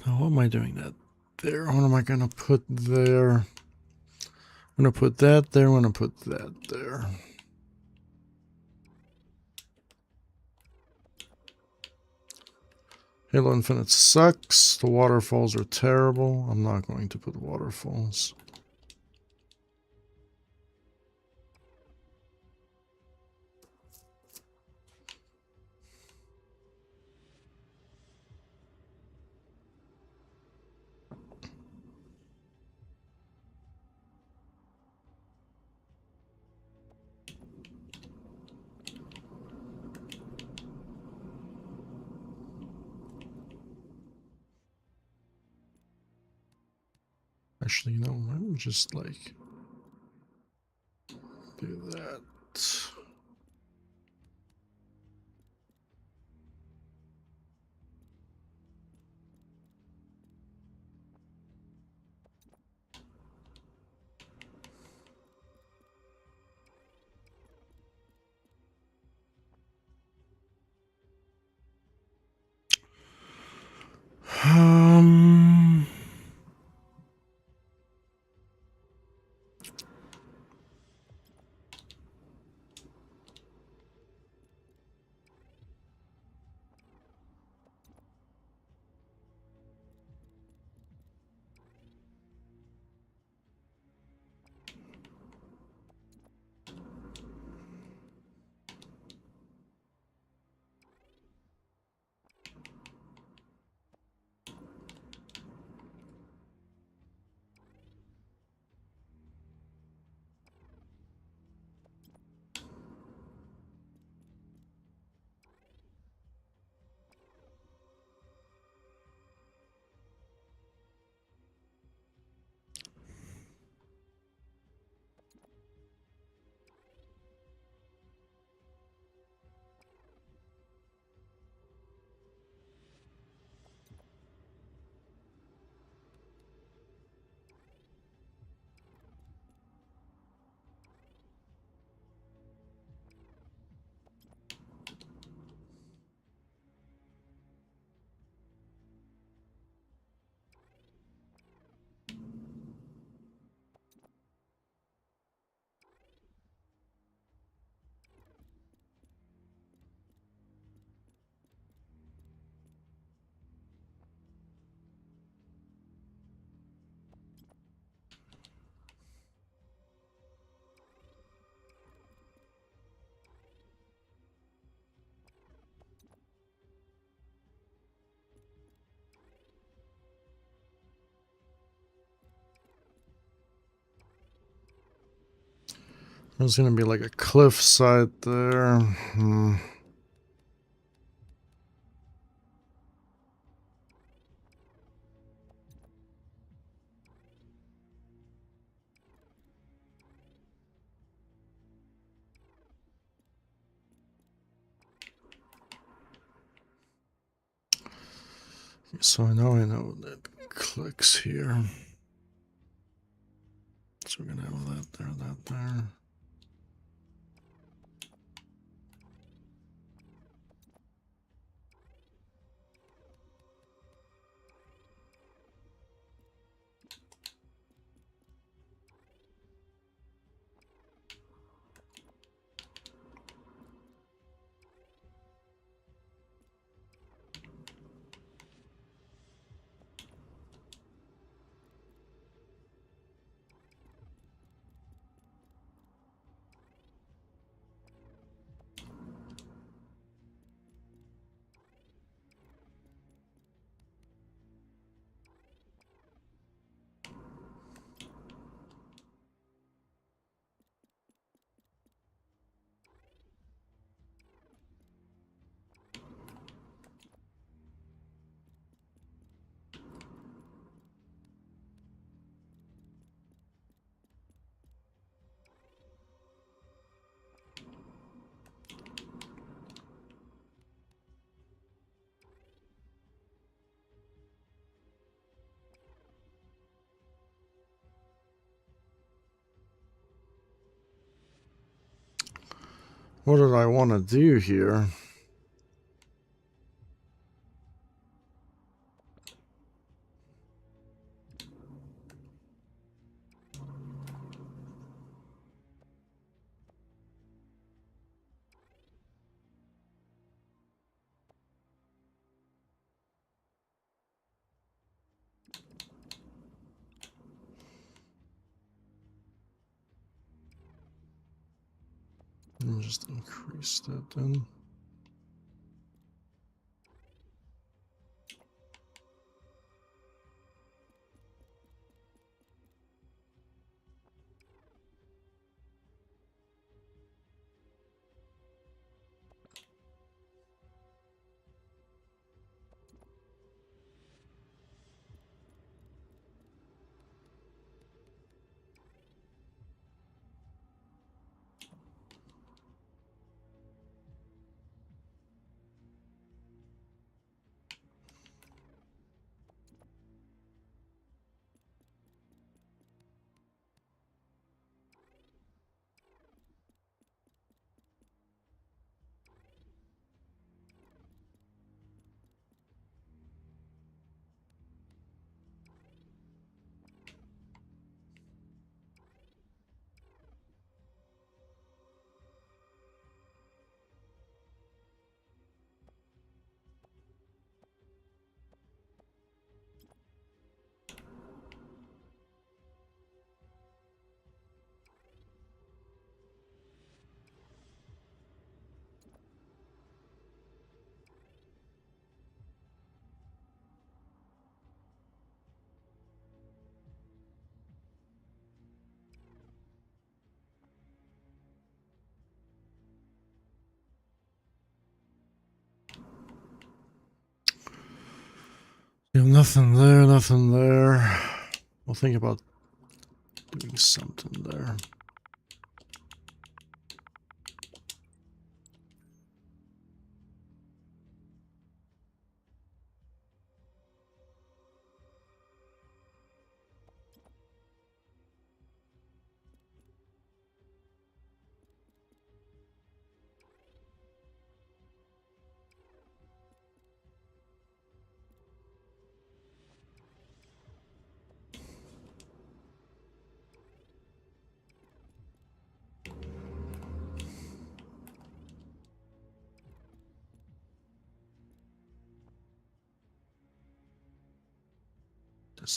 Now, what am I doing that there? What am I gonna put there? I'm gonna put that there. I'm gonna put that there. Halo Infinite sucks. The waterfalls are terrible. I'm not going to put waterfalls. Actually, no, I'm just like do that. Um, there's gonna be like a cliffside there. So I know that clicks here. So we're gonna have that there, that there. What did I want to do here? Let me just increase that then. You have nothing there, nothing there. We'll think about doing something there.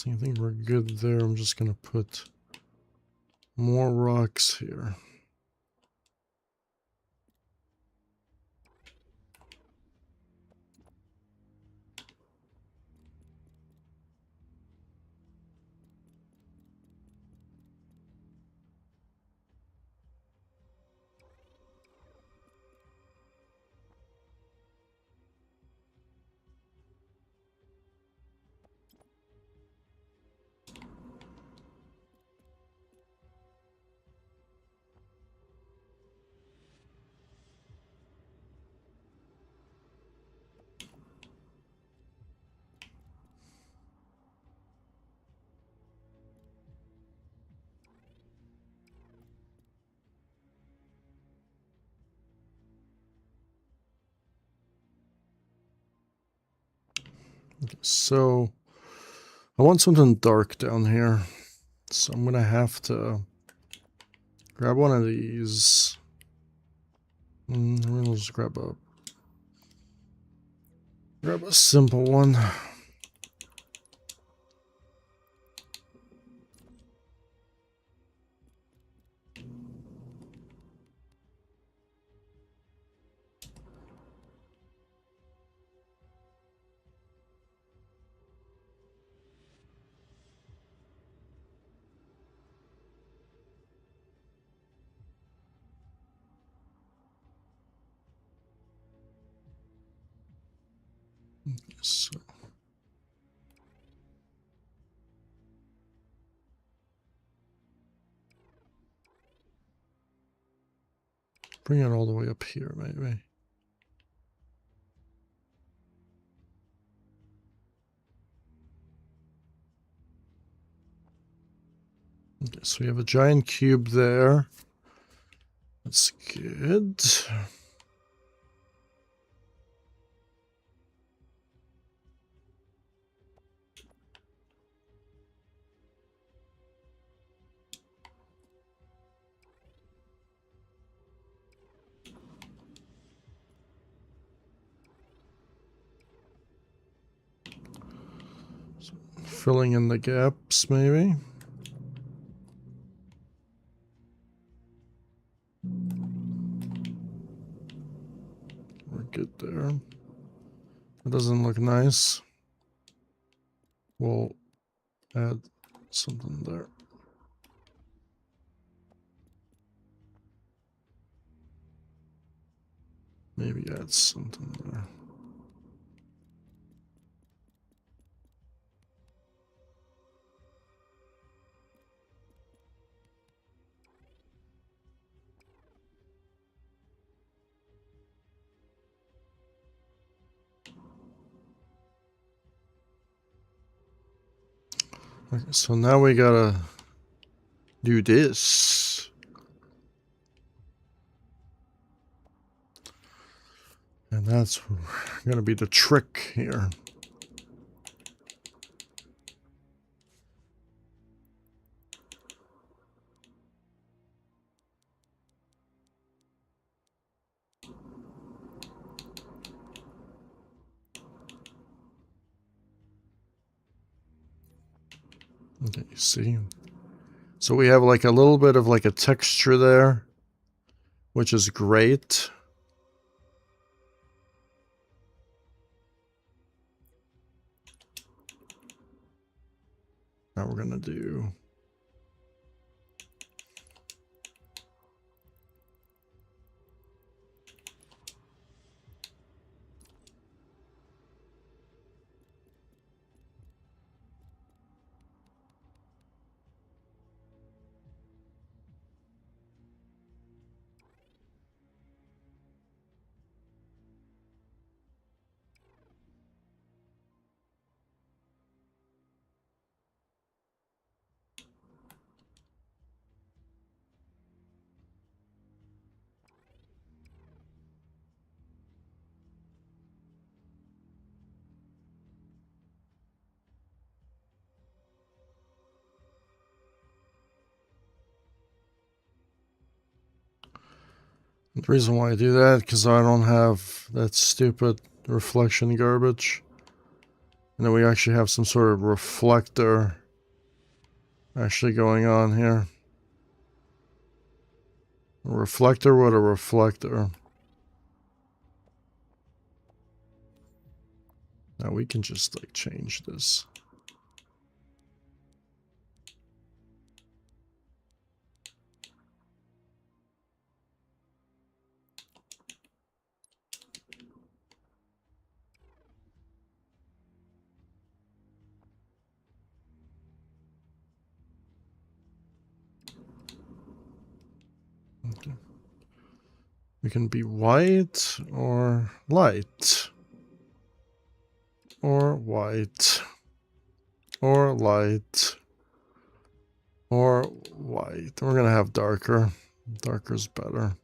I think we're good there. I'm just gonna put more rocks here. Okay, so I want something dark down here. So I'm gonna have to grab one of these. We'll just grab a simple one. So bring it all the way up here, maybe. Okay, so we have a giant cube there. That's good. Filling in the gaps, maybe. We're good there. That doesn't look nice. We'll add something there. Maybe add something there. Okay, so now we gotta do this. And that's gonna be the trick here. Okay, you see? So we have like a little bit of like a texture there, which is great. Now we're gonna do the reason why I do that because I don't have that stupid reflection garbage. And then we actually have some sort of reflector actually going on here. A reflector with a reflector. Now we can just like change this. Okay. We can be white or light. Or white. Or light. Or white. We're gonna have darker. Darker's better.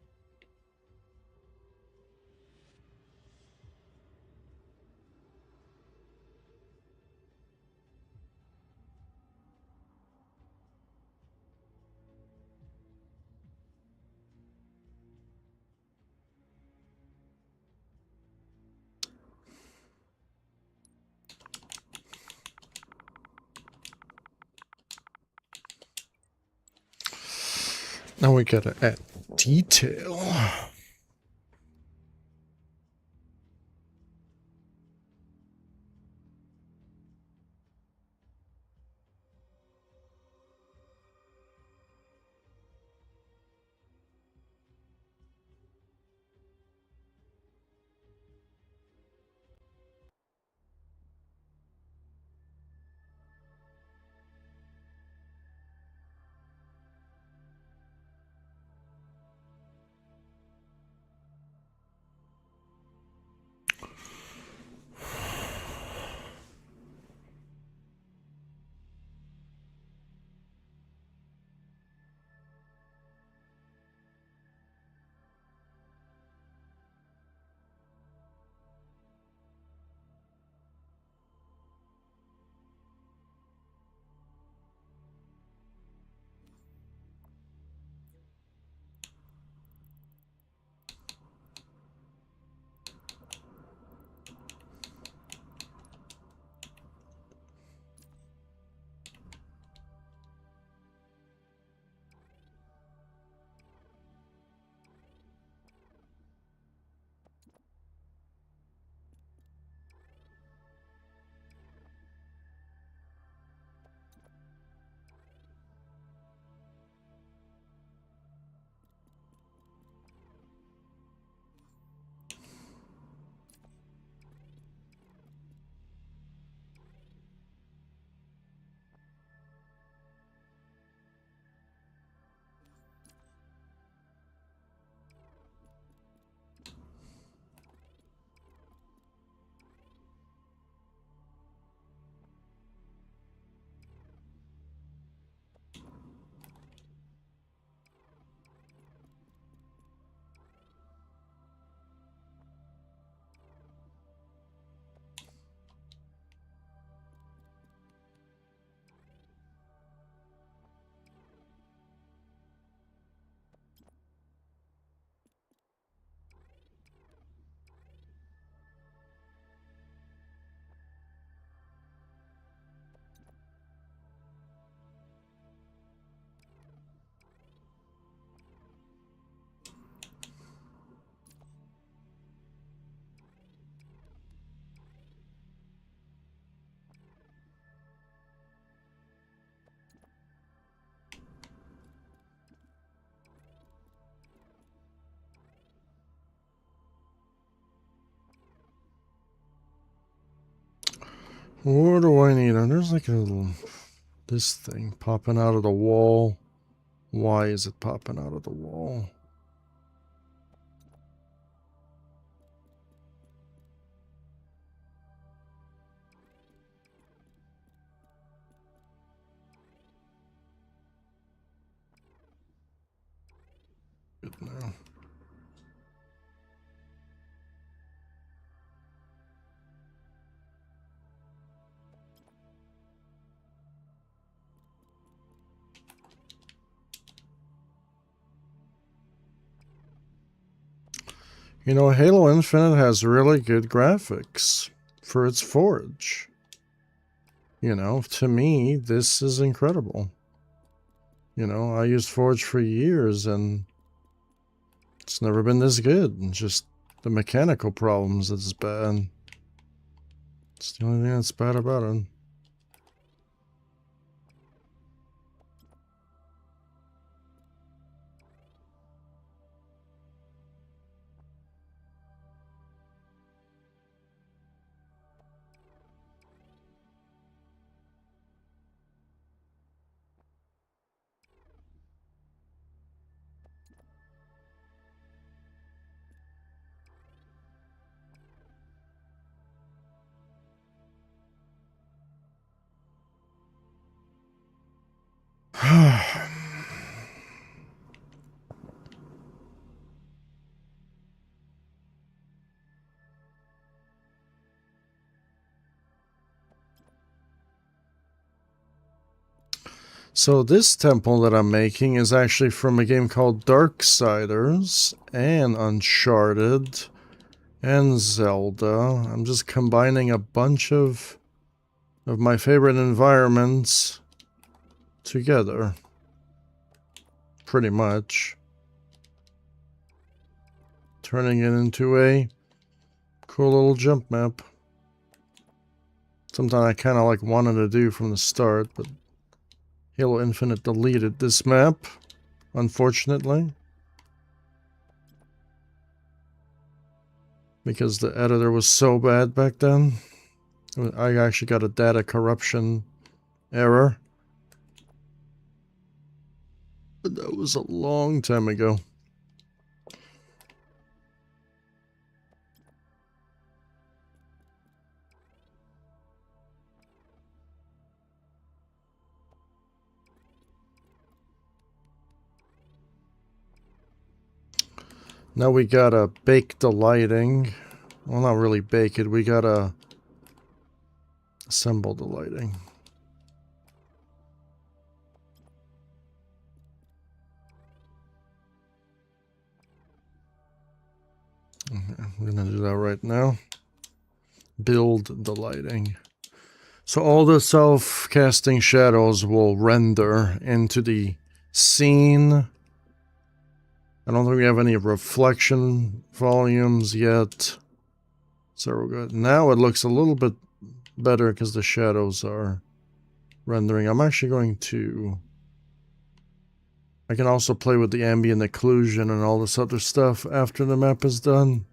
Now we gotta add detail. What do I need? There's like a little... This thing popping out of the wall. Why is it popping out of the wall? Good now. You know, Halo Infinite has really good graphics for its Forge. You know, to me, this is incredible. You know, I used Forge for years and it's never been this good. And just the mechanical problems that's bad. It's the only thing that's bad about it. So this temple that I'm making is actually from a game called Darksiders and Uncharted and Zelda. I'm just combining a bunch of my favorite environments together. Pretty much. Turning it into a cool little jump map. Something I kind of like wanted to do from the start, but Halo Infinite deleted this map, unfortunately. Because the editor was so bad back then. I actually got a data corruption error. But that was a long time ago. Now we gotta bake the lighting. Well, not really bake it. We gotta assemble the lighting. I'm gonna do that right now. Build the lighting. So all the self-casting shadows will render into the scene. I don't think we have any reflection volumes yet. So we're good. Now it looks a little bit better because the shadows are rendering. I'm actually going to... I can also play with the ambient occlusion and all this other stuff after the map is done.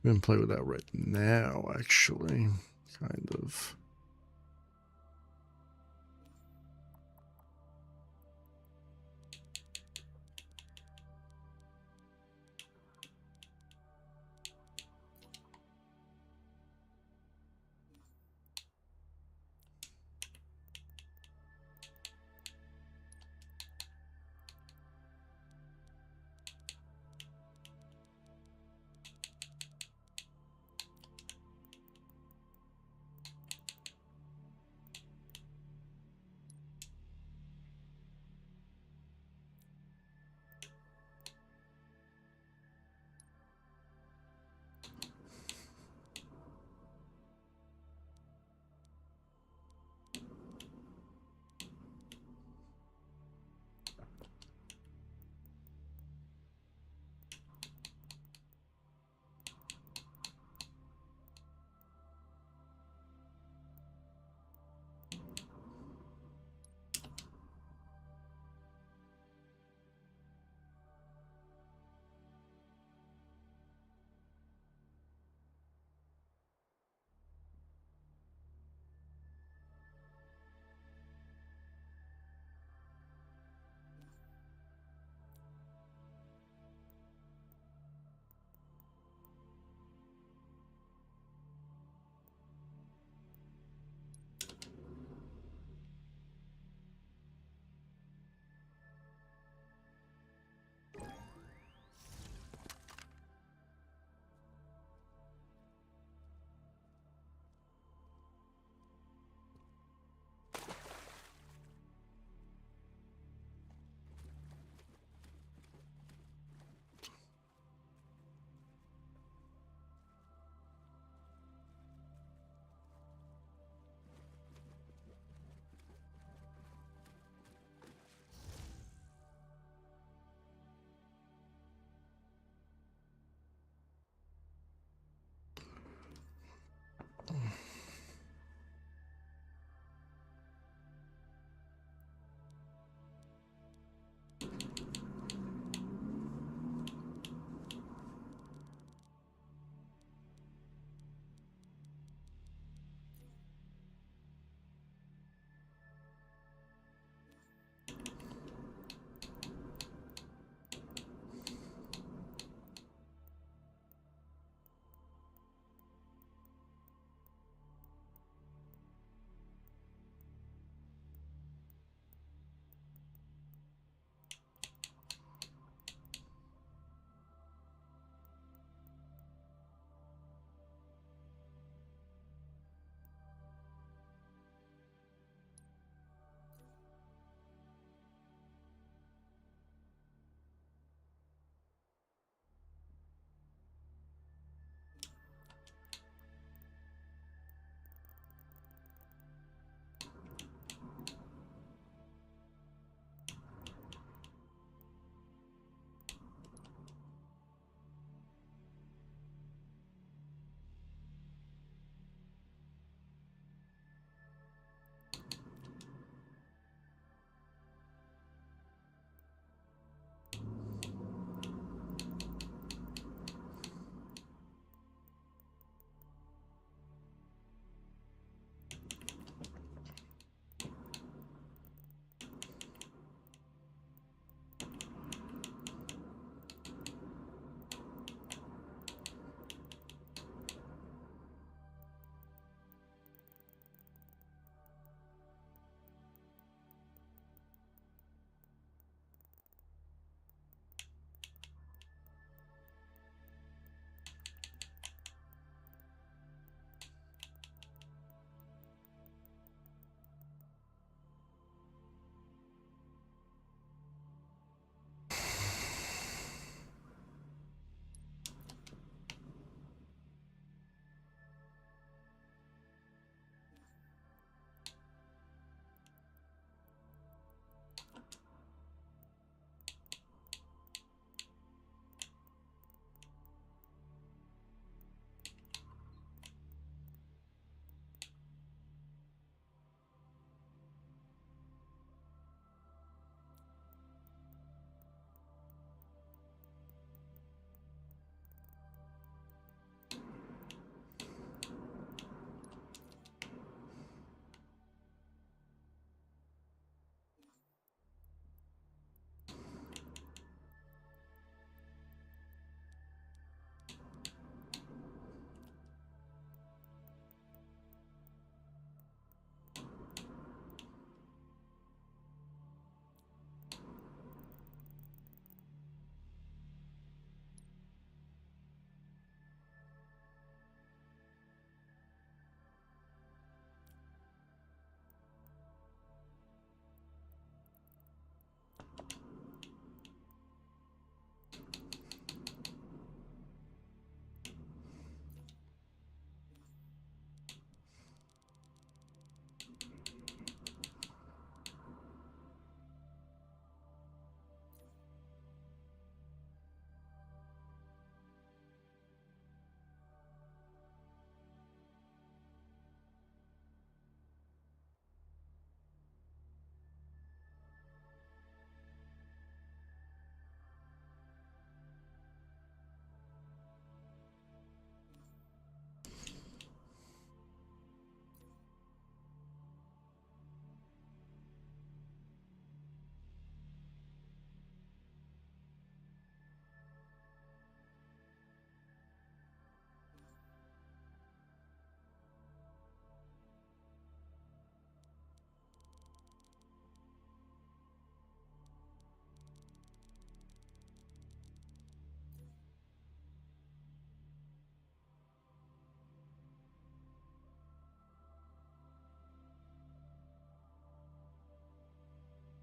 We can play with that right now, actually. Kind of.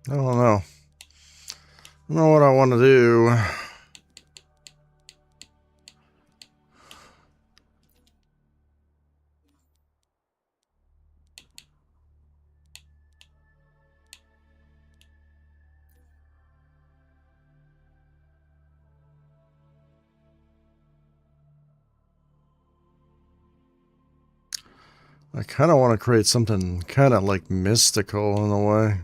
I don't know. I don't know what I want to do. I kind of want to create something kind of like mystical in a way.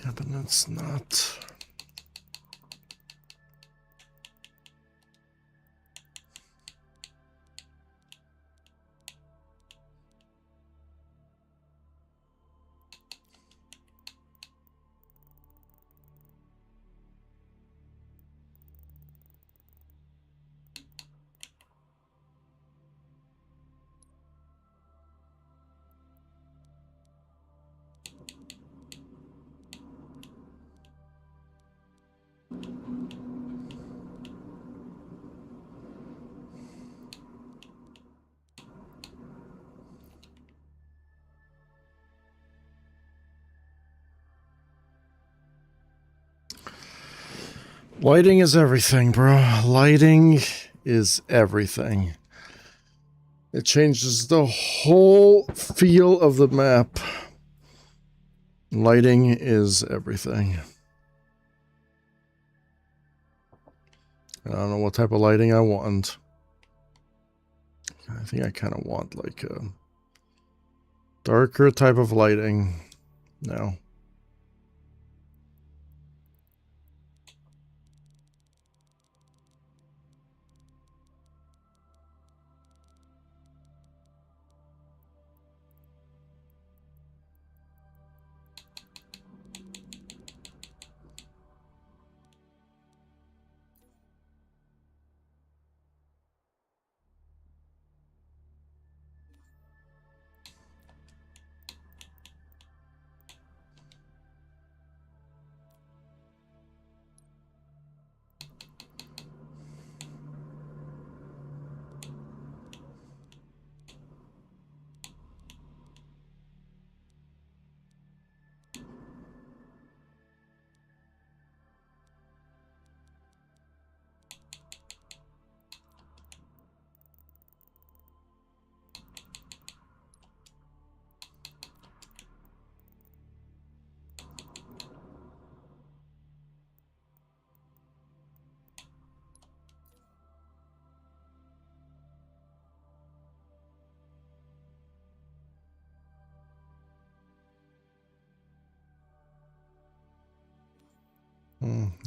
Yeah, but that's not... Lighting is everything, bro. Lighting is everything. It changes the whole feel of the map. Lighting is everything. I don't know what type of lighting I want. I think I kind of want like a darker type of lighting. No.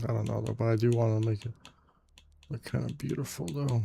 I don't know though, but I do want to make it They're kind of beautiful, though.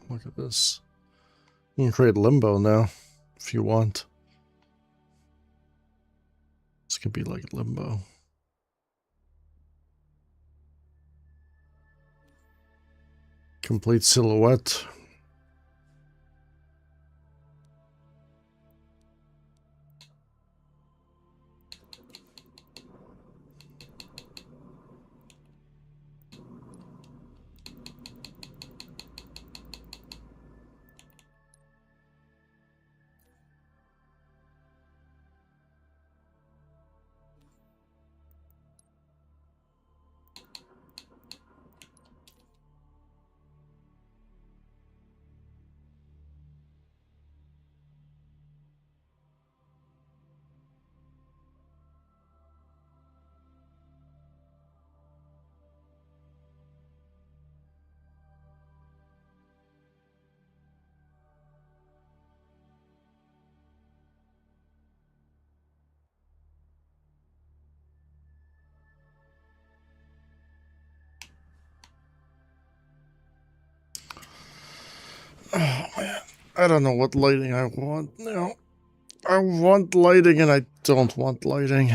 Look at this. You can create limbo now, if you want. This could be like limbo. Complete silhouette. Oh man, I don't know what lighting I want now. I want lighting and I don't want lighting.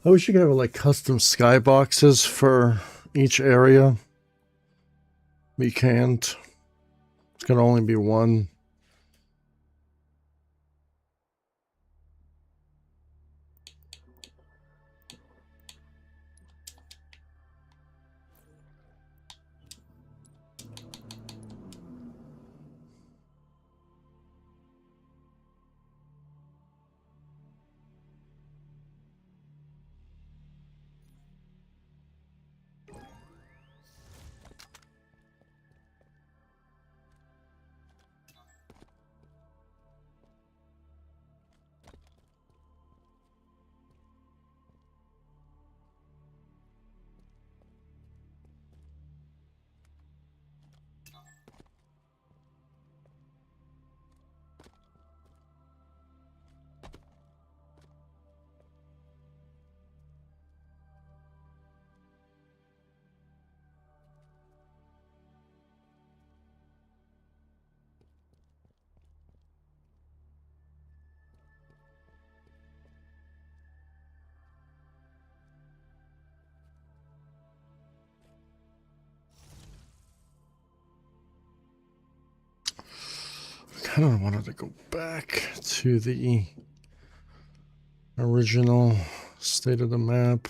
I wish you could have like custom skyboxes for each area. We can't. It's gonna only be one. I kind of wanted to go back to the original state of the map.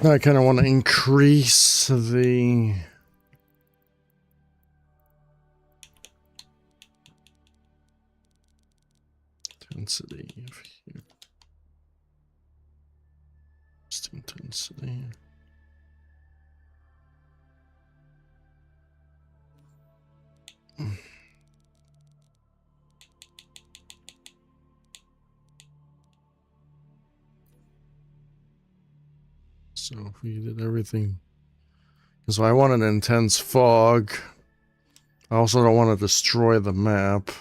Now I kind of want to increase the intensity of here. Just intensity. So if we did everything, so I want an intense fog. I also don't want to destroy the map.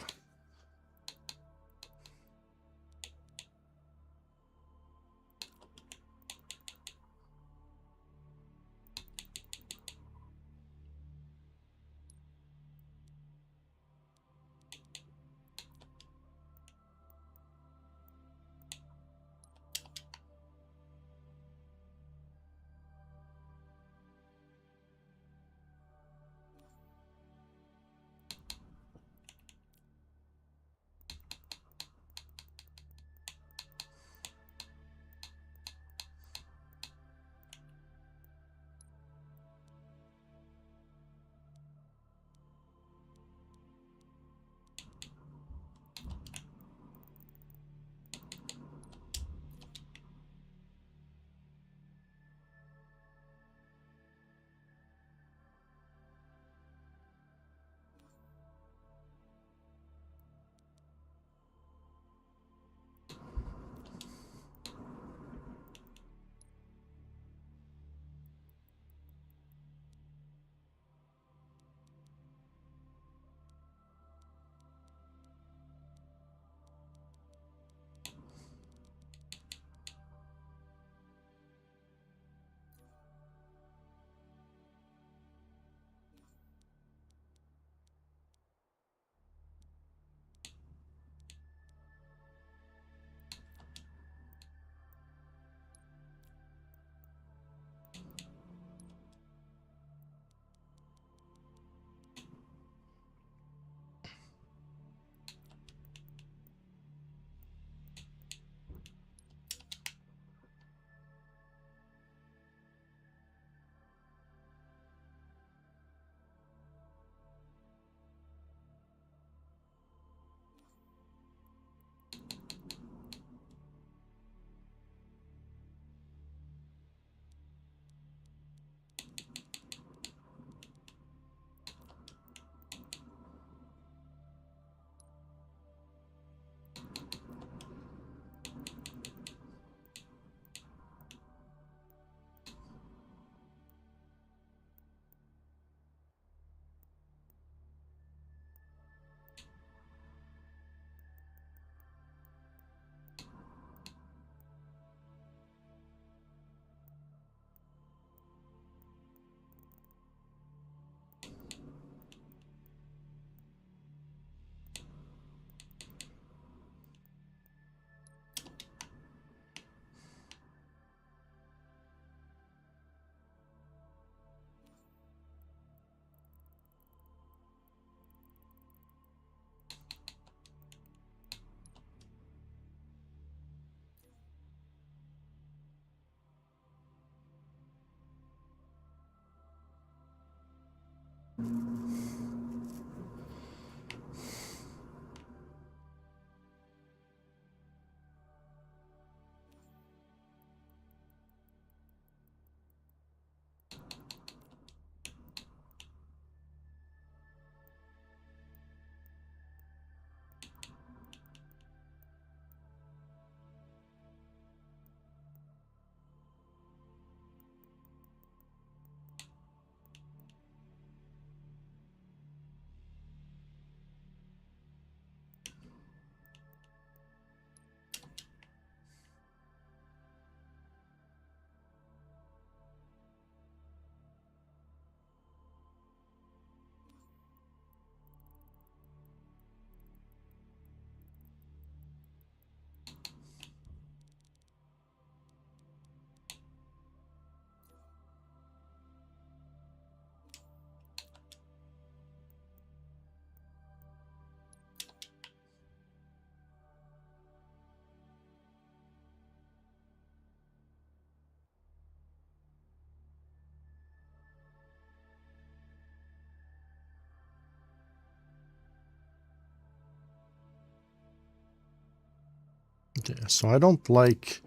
Okay, so I don't like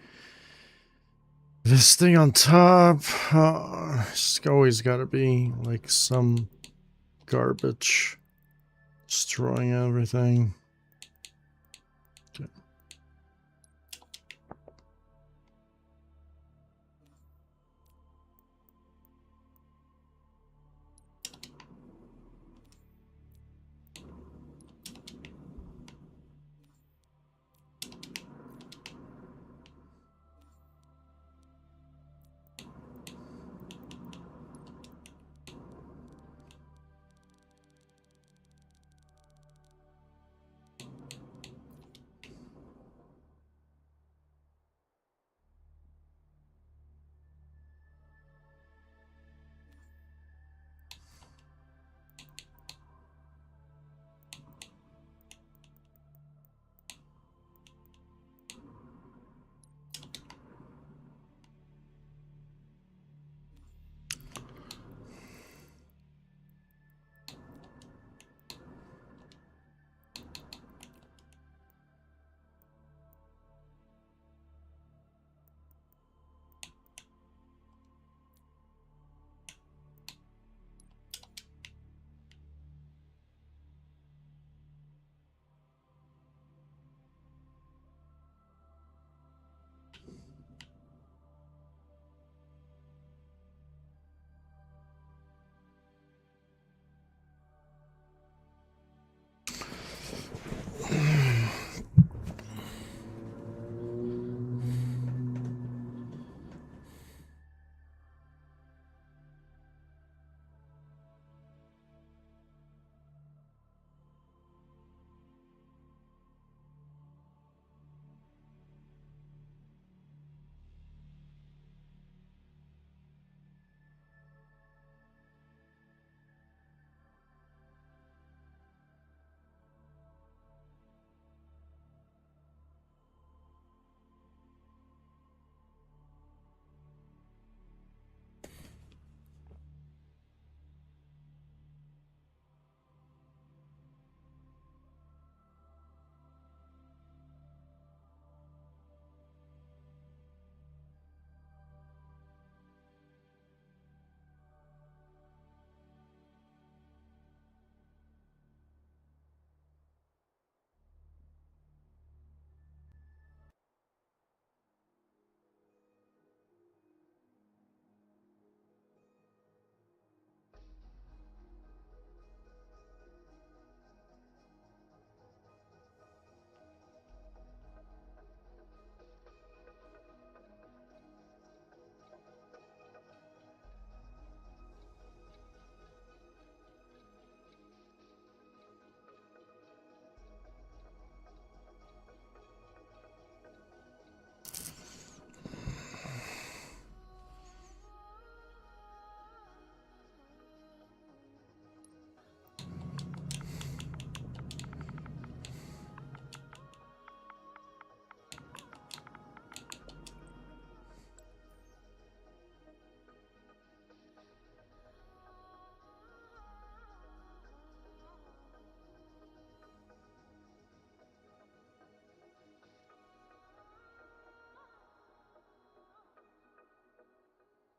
this thing on top. It's always got to be like some garbage destroying everything. Okay.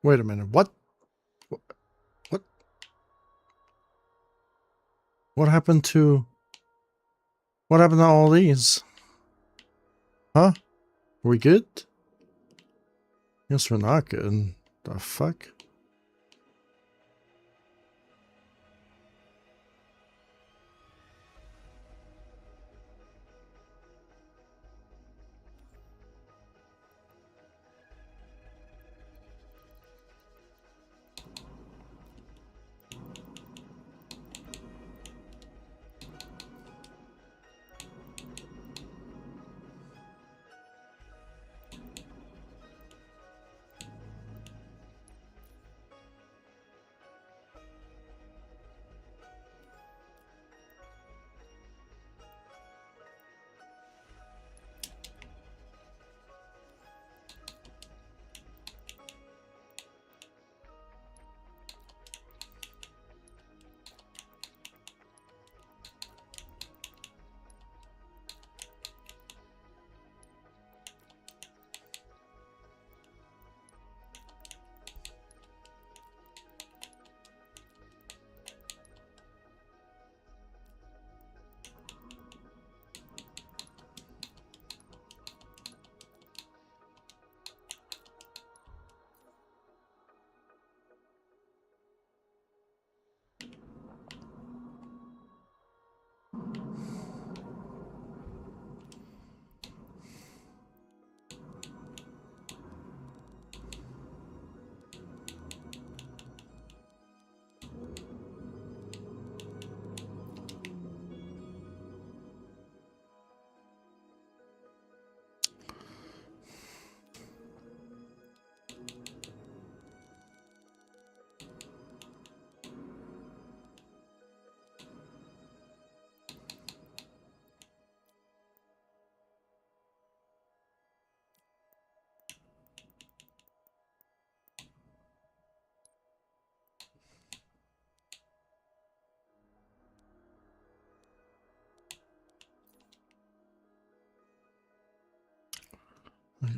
Wait a minute. What? What? What happened to... What happened to all these? Huh? We good? Guess we're not good. The fuck?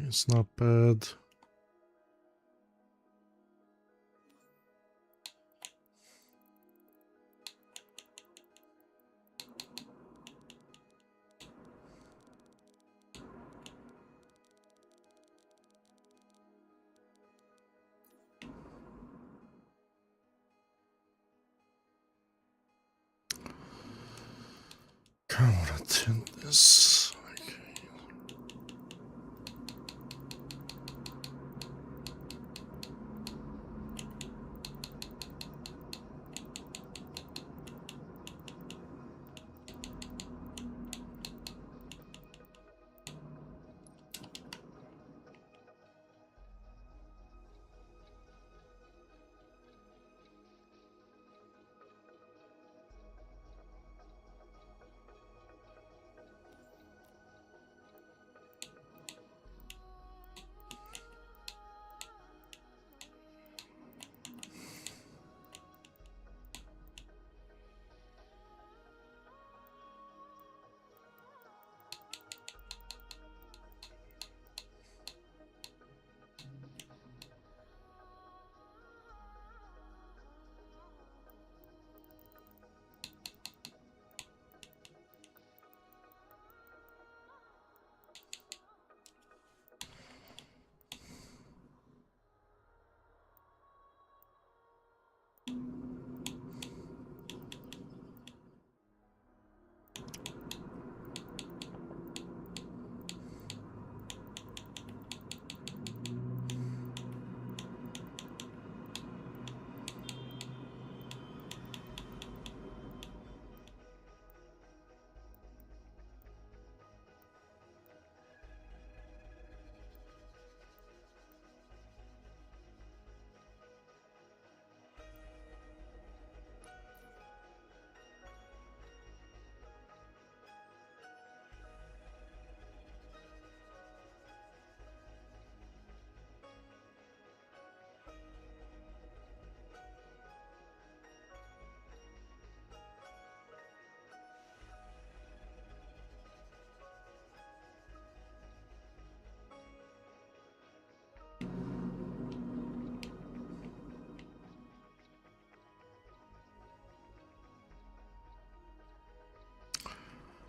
It's not bad. I want to tint this. Okay.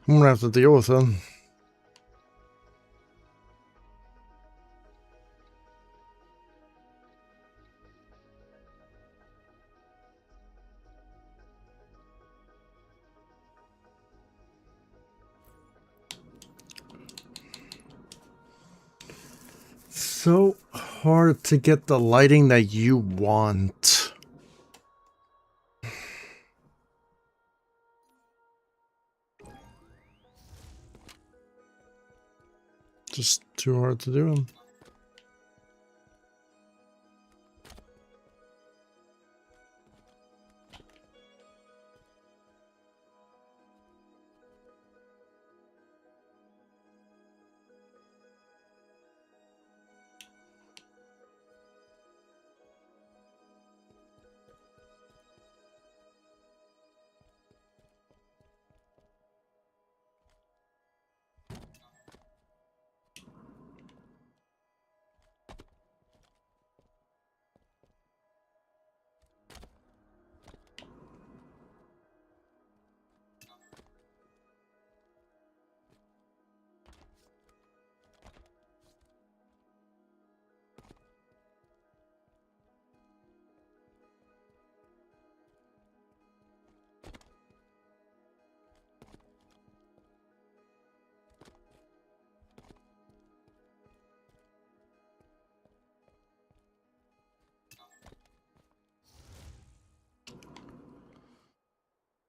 I'm gonna have to deal with it. So hard to get the lighting that you want. Just too hard to do.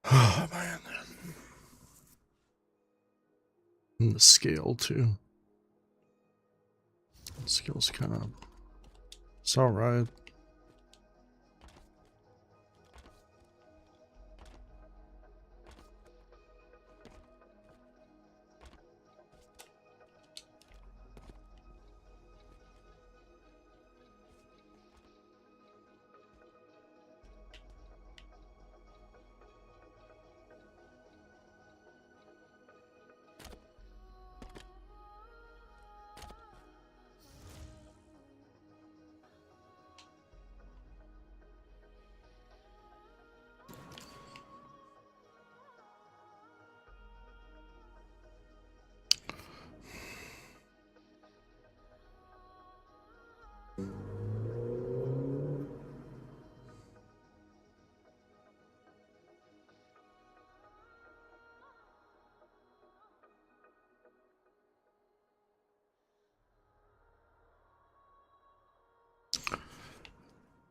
Oh man. And the scale too. The scale's kind of... It's alright.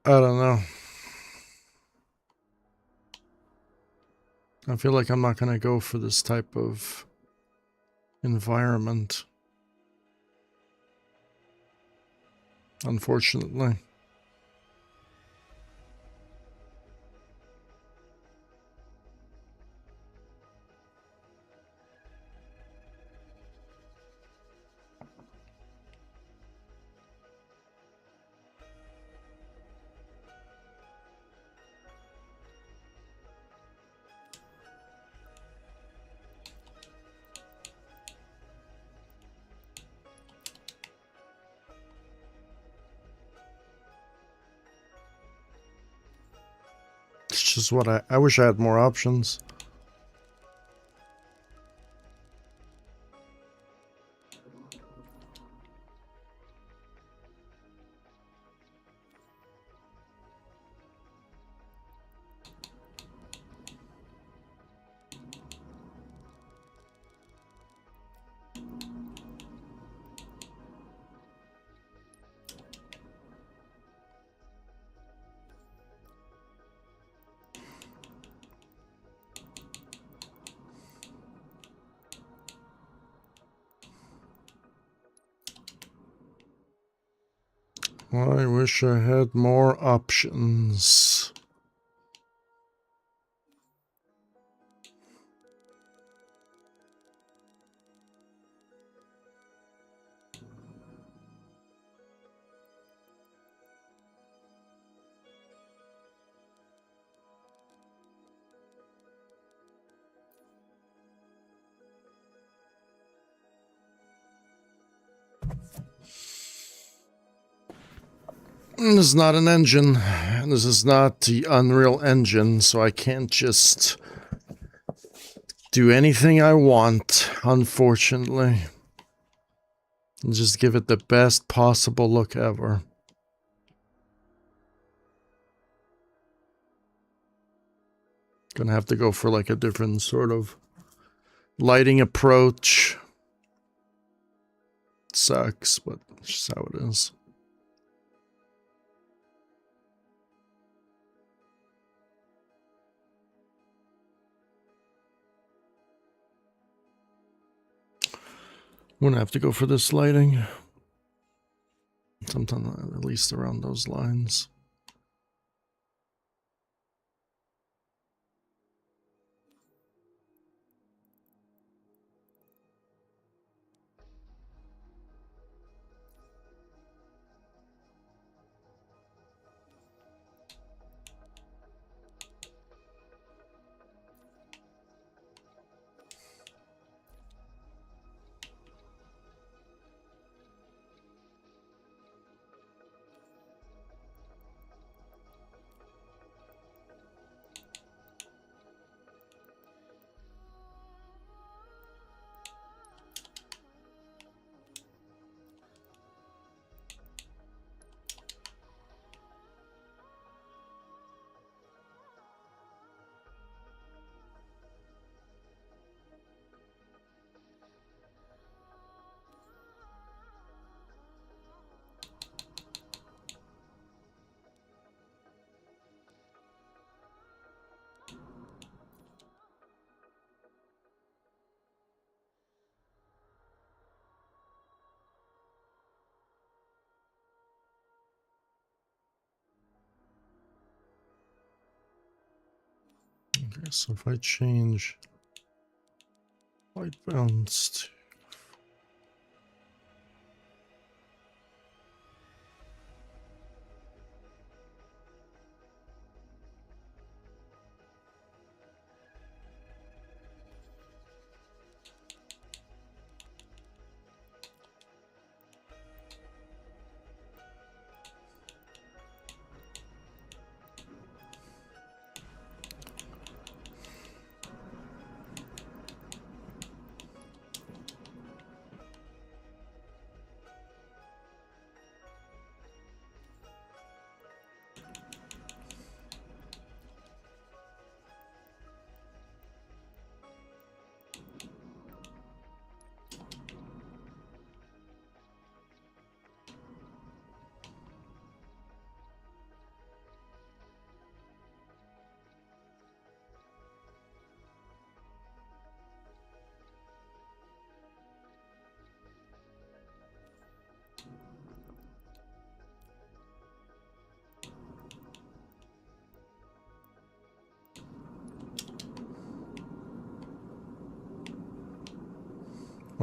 I don't know. I feel like I'm not going to go for this type of environment. Unfortunately. It's just what I wish I had more options. I wish I had more options. This is not an engine. This is not the Unreal Engine, so I can't just do anything I want, unfortunately. And just give it the best possible look ever. Gonna have to go for like a different sort of lighting approach. Sucks, but it's just how it is. I'm gonna have to go for this lighting. Sometime at least around those lines. Okay, so if I change light balance to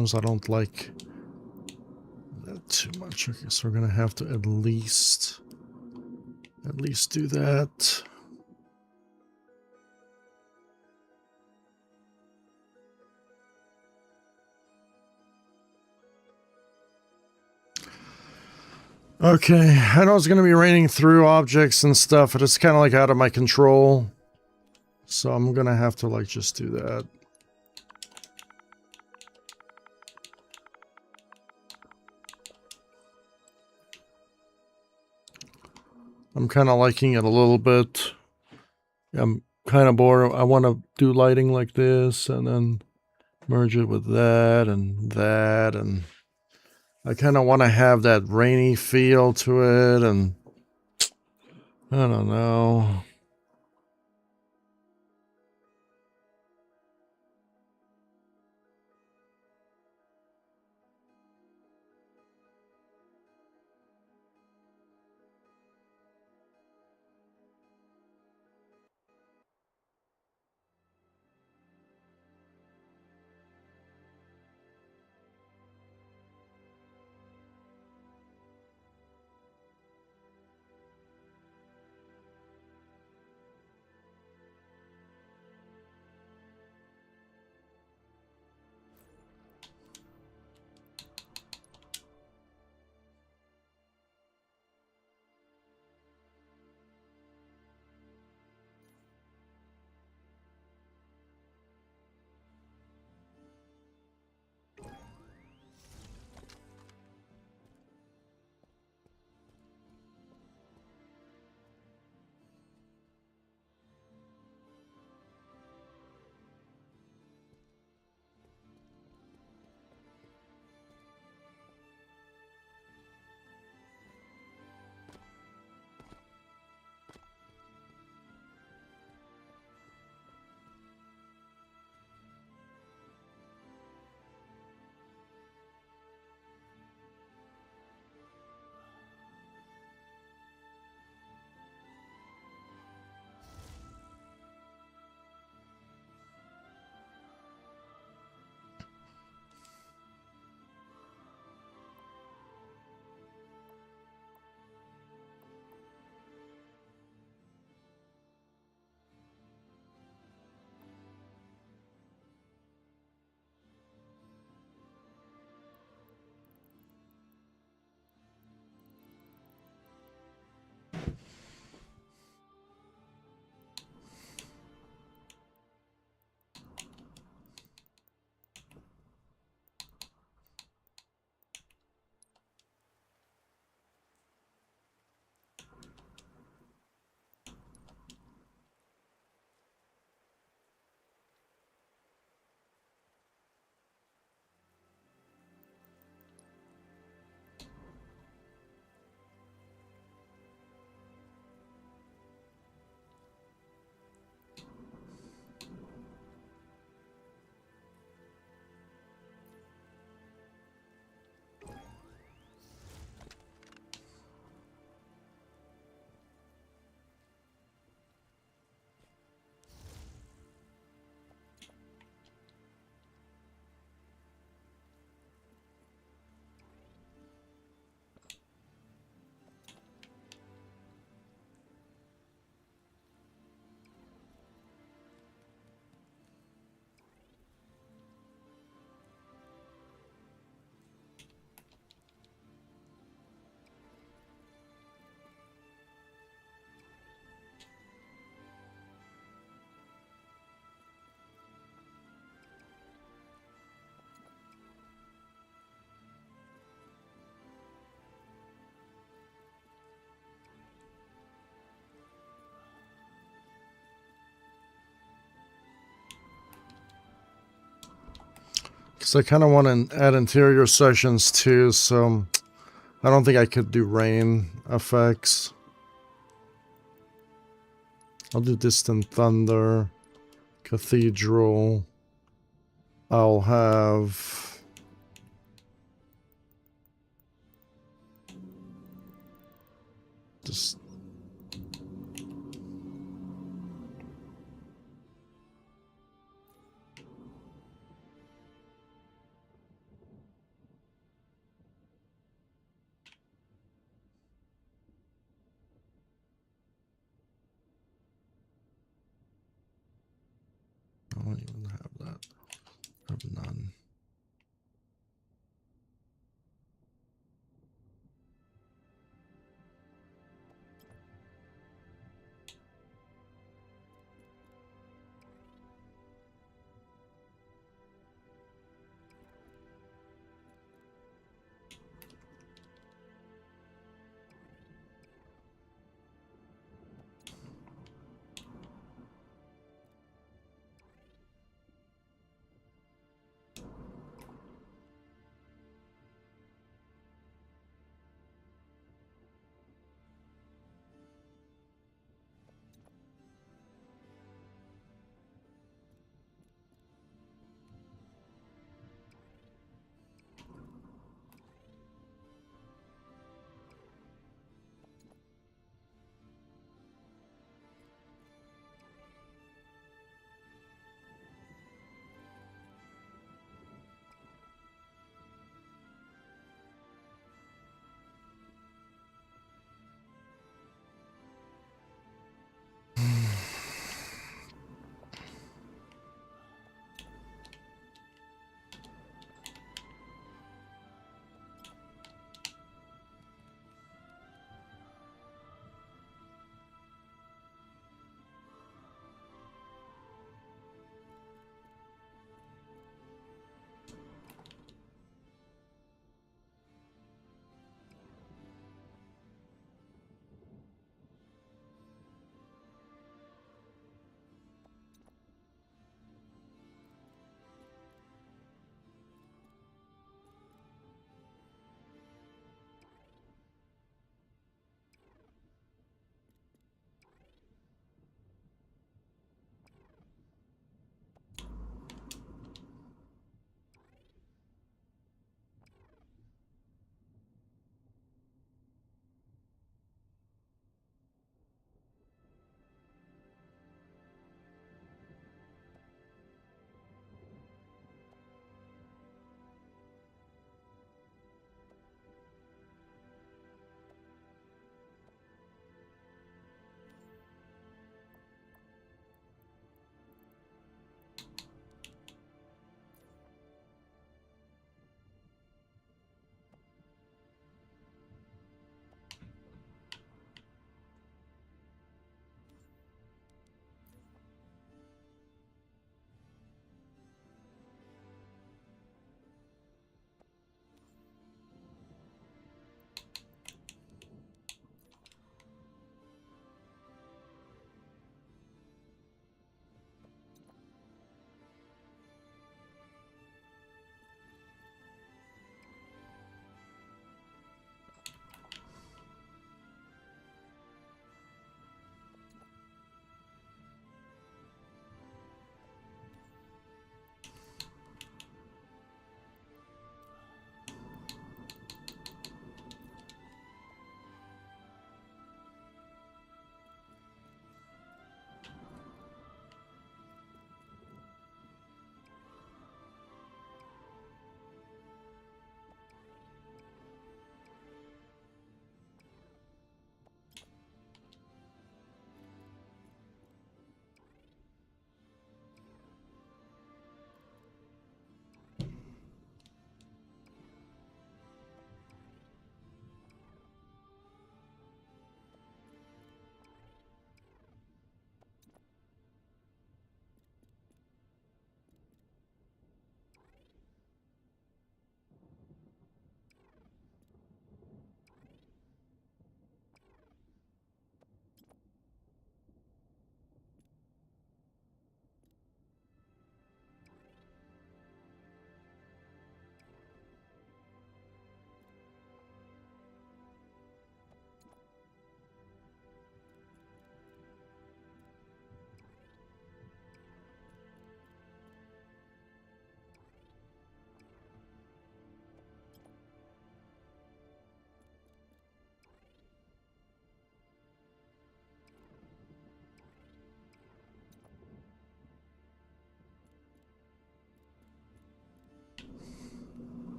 ones I don't like that too much. Okay, so we're gonna have to at least do that. Okay, I know it's gonna be raining through objects and stuff, but it's kind of like out of my control. So I'm gonna have to like just do that. I'm kind of liking it a little bit. I'm kind of bored. I want to do lighting like this and then merge it with that and that. And I kind of want to have that rainy feel to it. And I don't know. Because I kind of want to add interior sessions too, so I don't think I could do rain effects. I'll do Distant Thunder, Cathedral. I'll have... just... I don't even have that. I have none.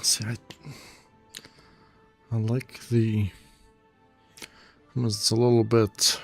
See, I like the... It's a little bit...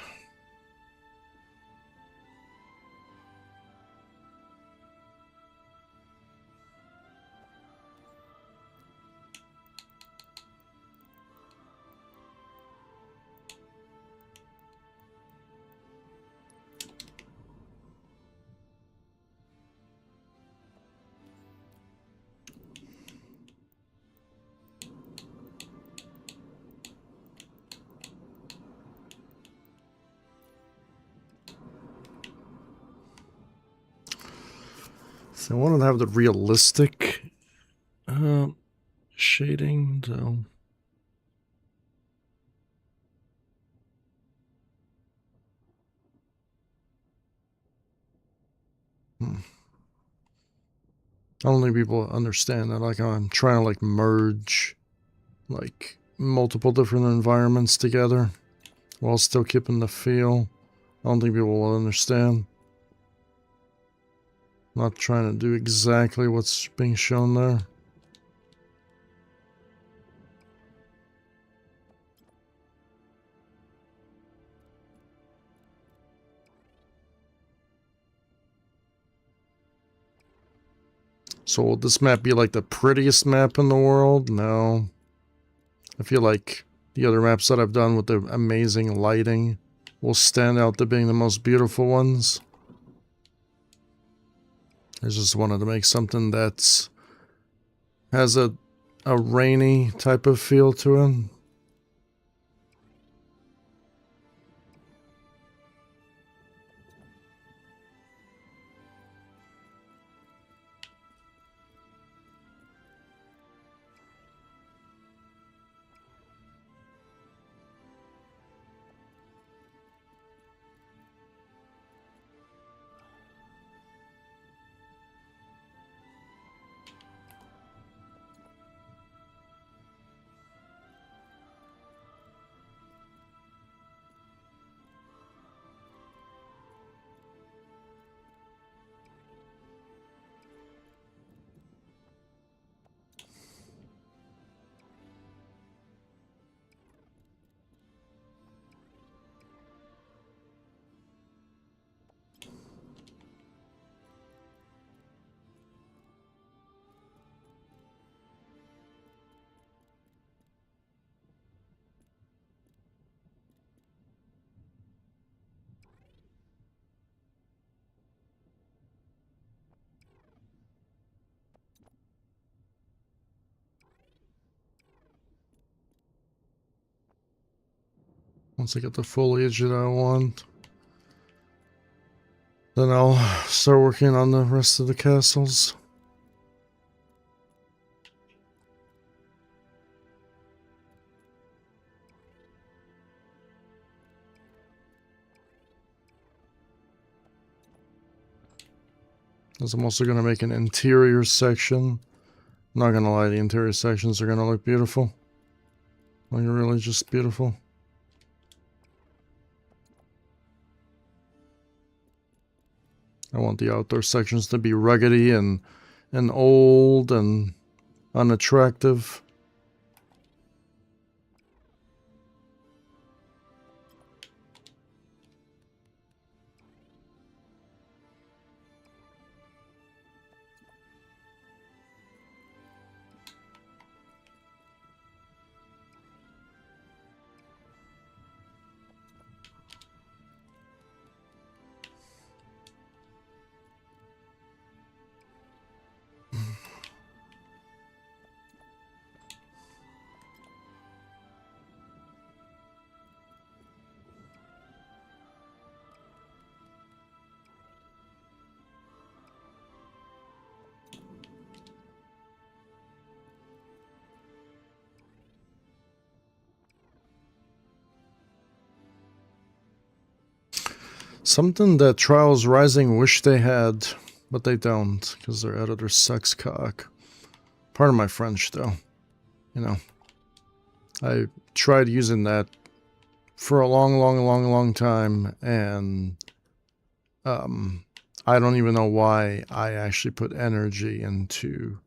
So I wanted to have the realistic shading, though. I don't think people understand that. Like, I'm trying to like merge like multiple different environments together while still keeping the feel. I don't think people will understand. I'm not trying to do exactly what's being shown there. So will this map be like the prettiest map in the world? No. I feel like the other maps that I've done with the amazing lighting will stand out to being the most beautiful ones. I just wanted to make something that's has a rainy type of feel to it. Once I get the foliage that I want, then I'll start working on the rest of the castles. Because I'm also going to make an interior section. I'm not going to lie, the interior sections are going to look beautiful. Like, really just beautiful. I want the outdoor sections to be ruggedy and old and unattractive. Something that Trials Rising wish they had, but they don't, because their editor sucks cock. Pardon my French, though. You know, I tried using that for a long time, and I don't even know why I actually put energy into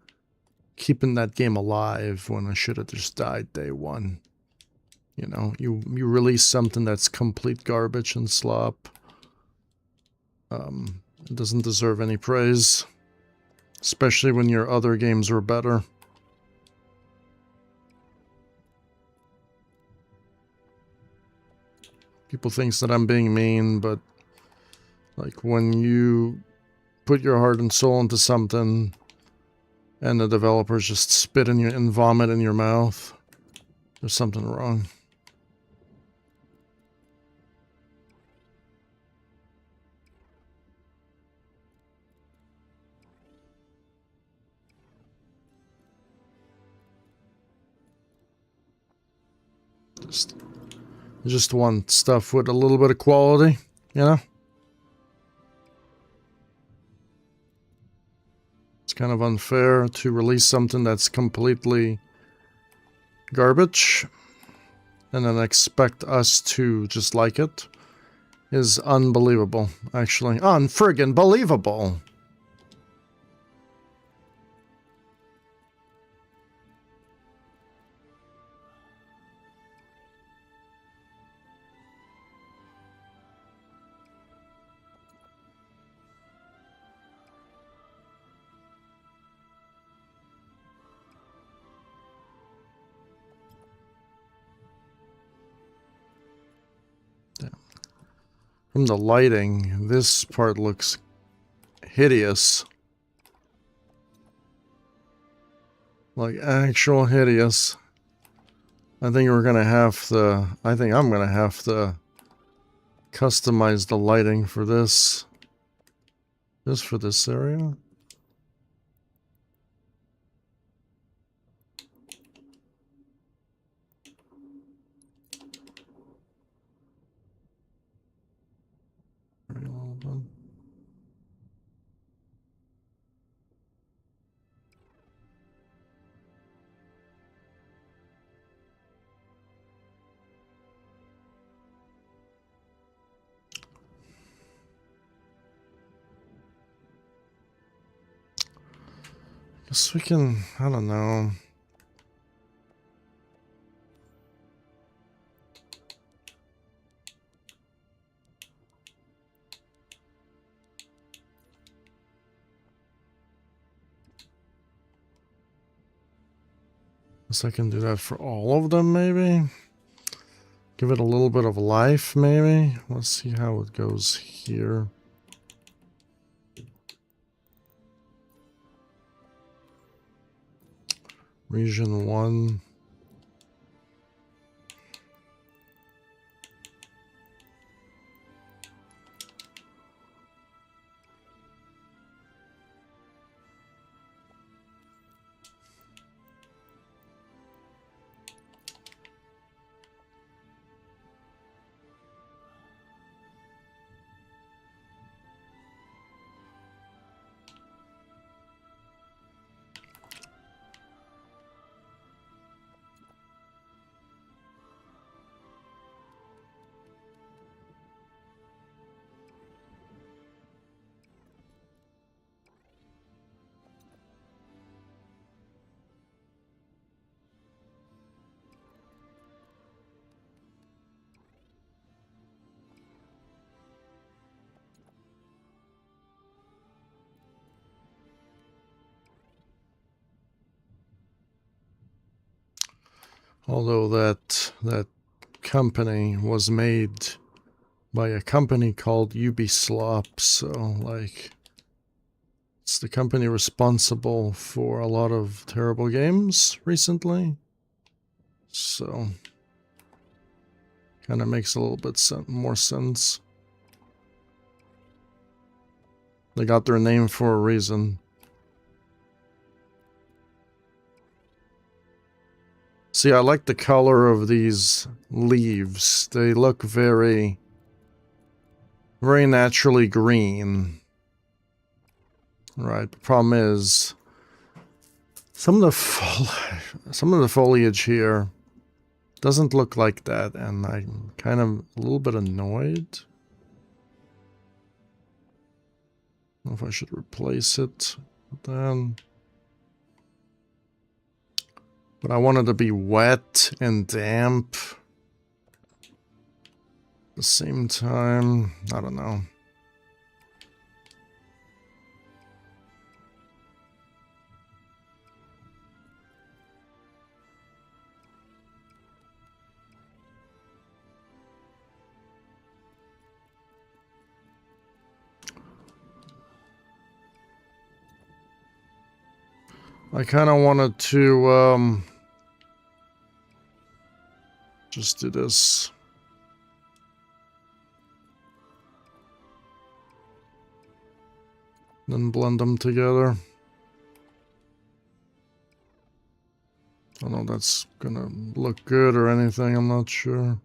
keeping that game alive when I should have just died day one. You know, you release something that's complete garbage and slop. It doesn't deserve any praise, especially when your other games were better. People think that I'm being mean, but like when you put your heart and soul into something and the developers just spit in your and vomit in your mouth, there's something wrong. Just want stuff with a little bit of quality, you know? It's kind of unfair to release something that's completely garbage and then expect us to just like it. Is unbelievable, actually. Unfriggin' believable! From the lighting, this part looks hideous. Like, actual hideous. I think I'm gonna have to customize the lighting for this. Just for this area. Guess we can, I don't know. Guess I can do that for all of them, maybe? Give it a little bit of life, maybe? Let's see how it goes here. Region 1. Although that company was made by a company called Ubislop, so like it's the company responsible for a lot of terrible games recently. So kind of makes a little bit more sense. They got their name for a reason. See, I like the color of these leaves. They look very naturally green. Right, the problem is some of the foliage here doesn't look like that, and I'm kind of a little bit annoyed. I don't know if I should replace it, but then But I want it to be wet and damp. At the same time, I don't know. I kind of wanted to just do this. Then blend them together. I don't know if that's gonna look good or anything, I'm not sure.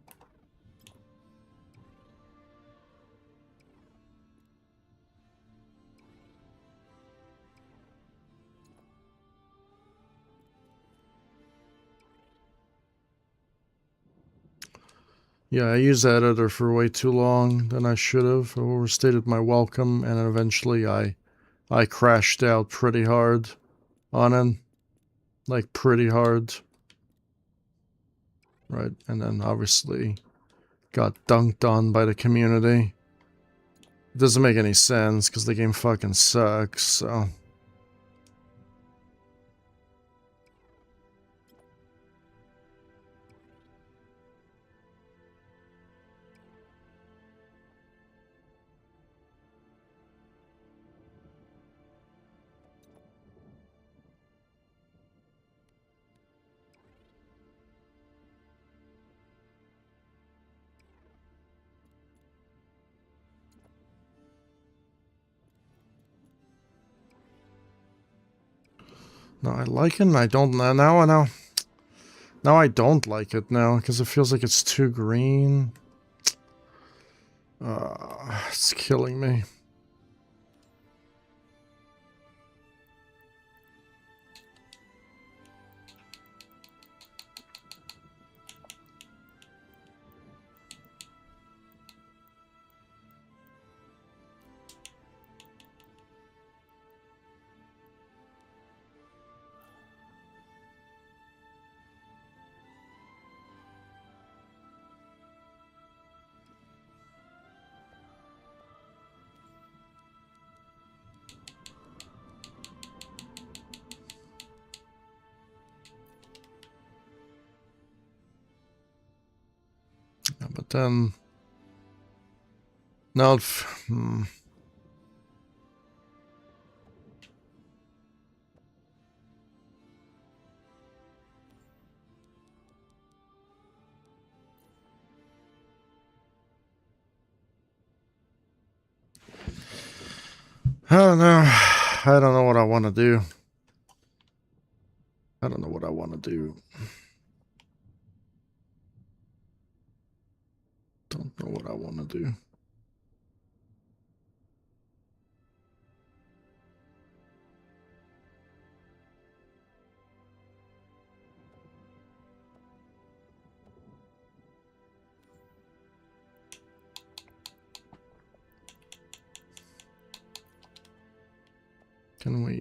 Yeah, I used the editor for way too long than I should have. I overstated my welcome, and then eventually I crashed out pretty hard on it. Like, pretty hard. Right, and then obviously got dunked on by the community. It doesn't make any sense, because the game fucking sucks, so... No, I like it, and I don't... Now I don't like it now, because it feels like it's too green. It's killing me. Yeah, but then... Now I don't know. I don't know what I want to do. I don't know what I want to do. Don't know what I want to do. Can we,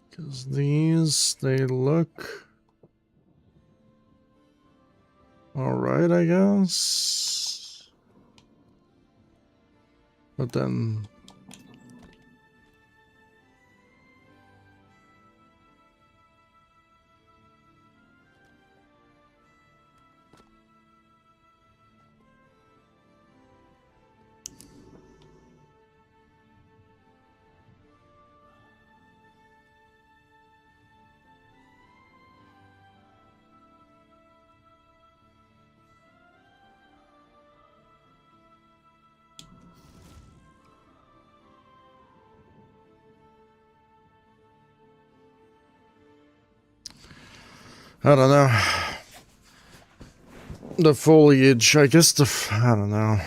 because these, they look alright, I guess. But then... I don't know. The foliage, I guess I don't know.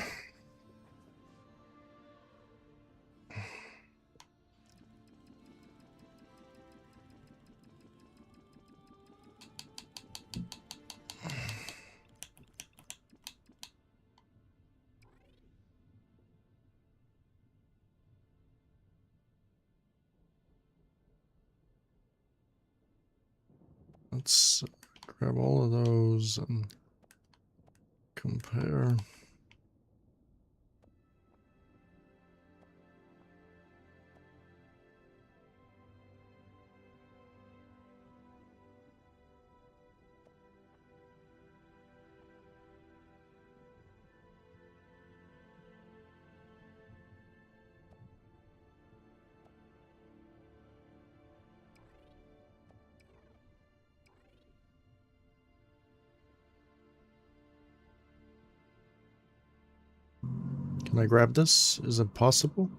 Let's grab all of those and compare. Can I grab this? Is it possible?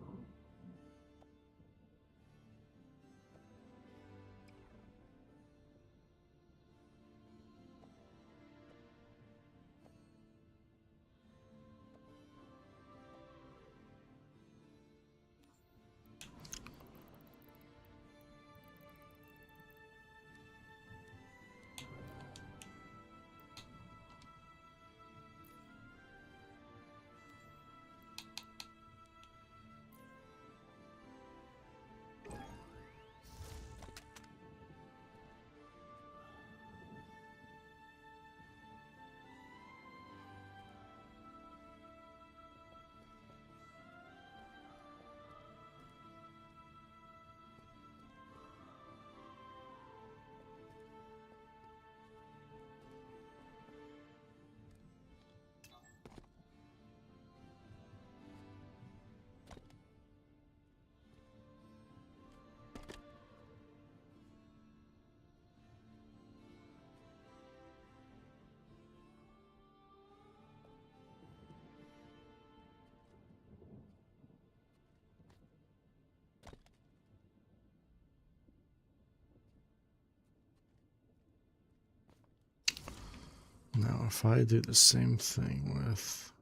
Now, if I do the same thing with...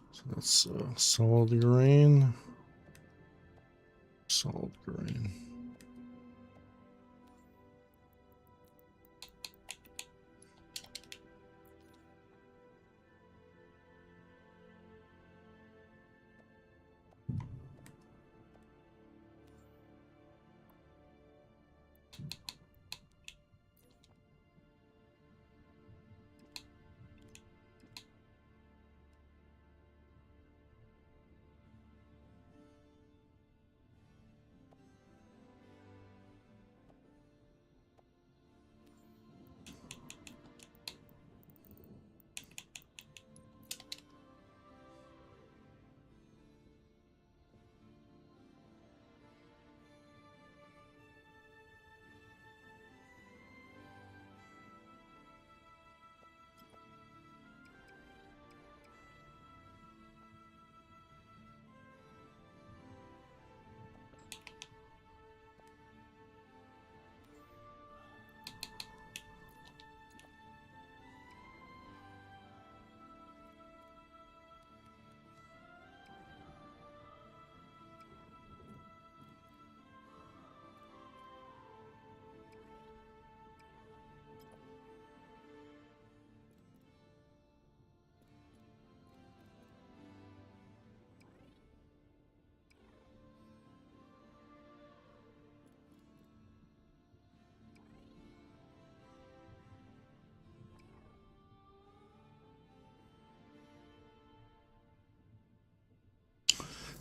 So that's solid grain. Solid grain.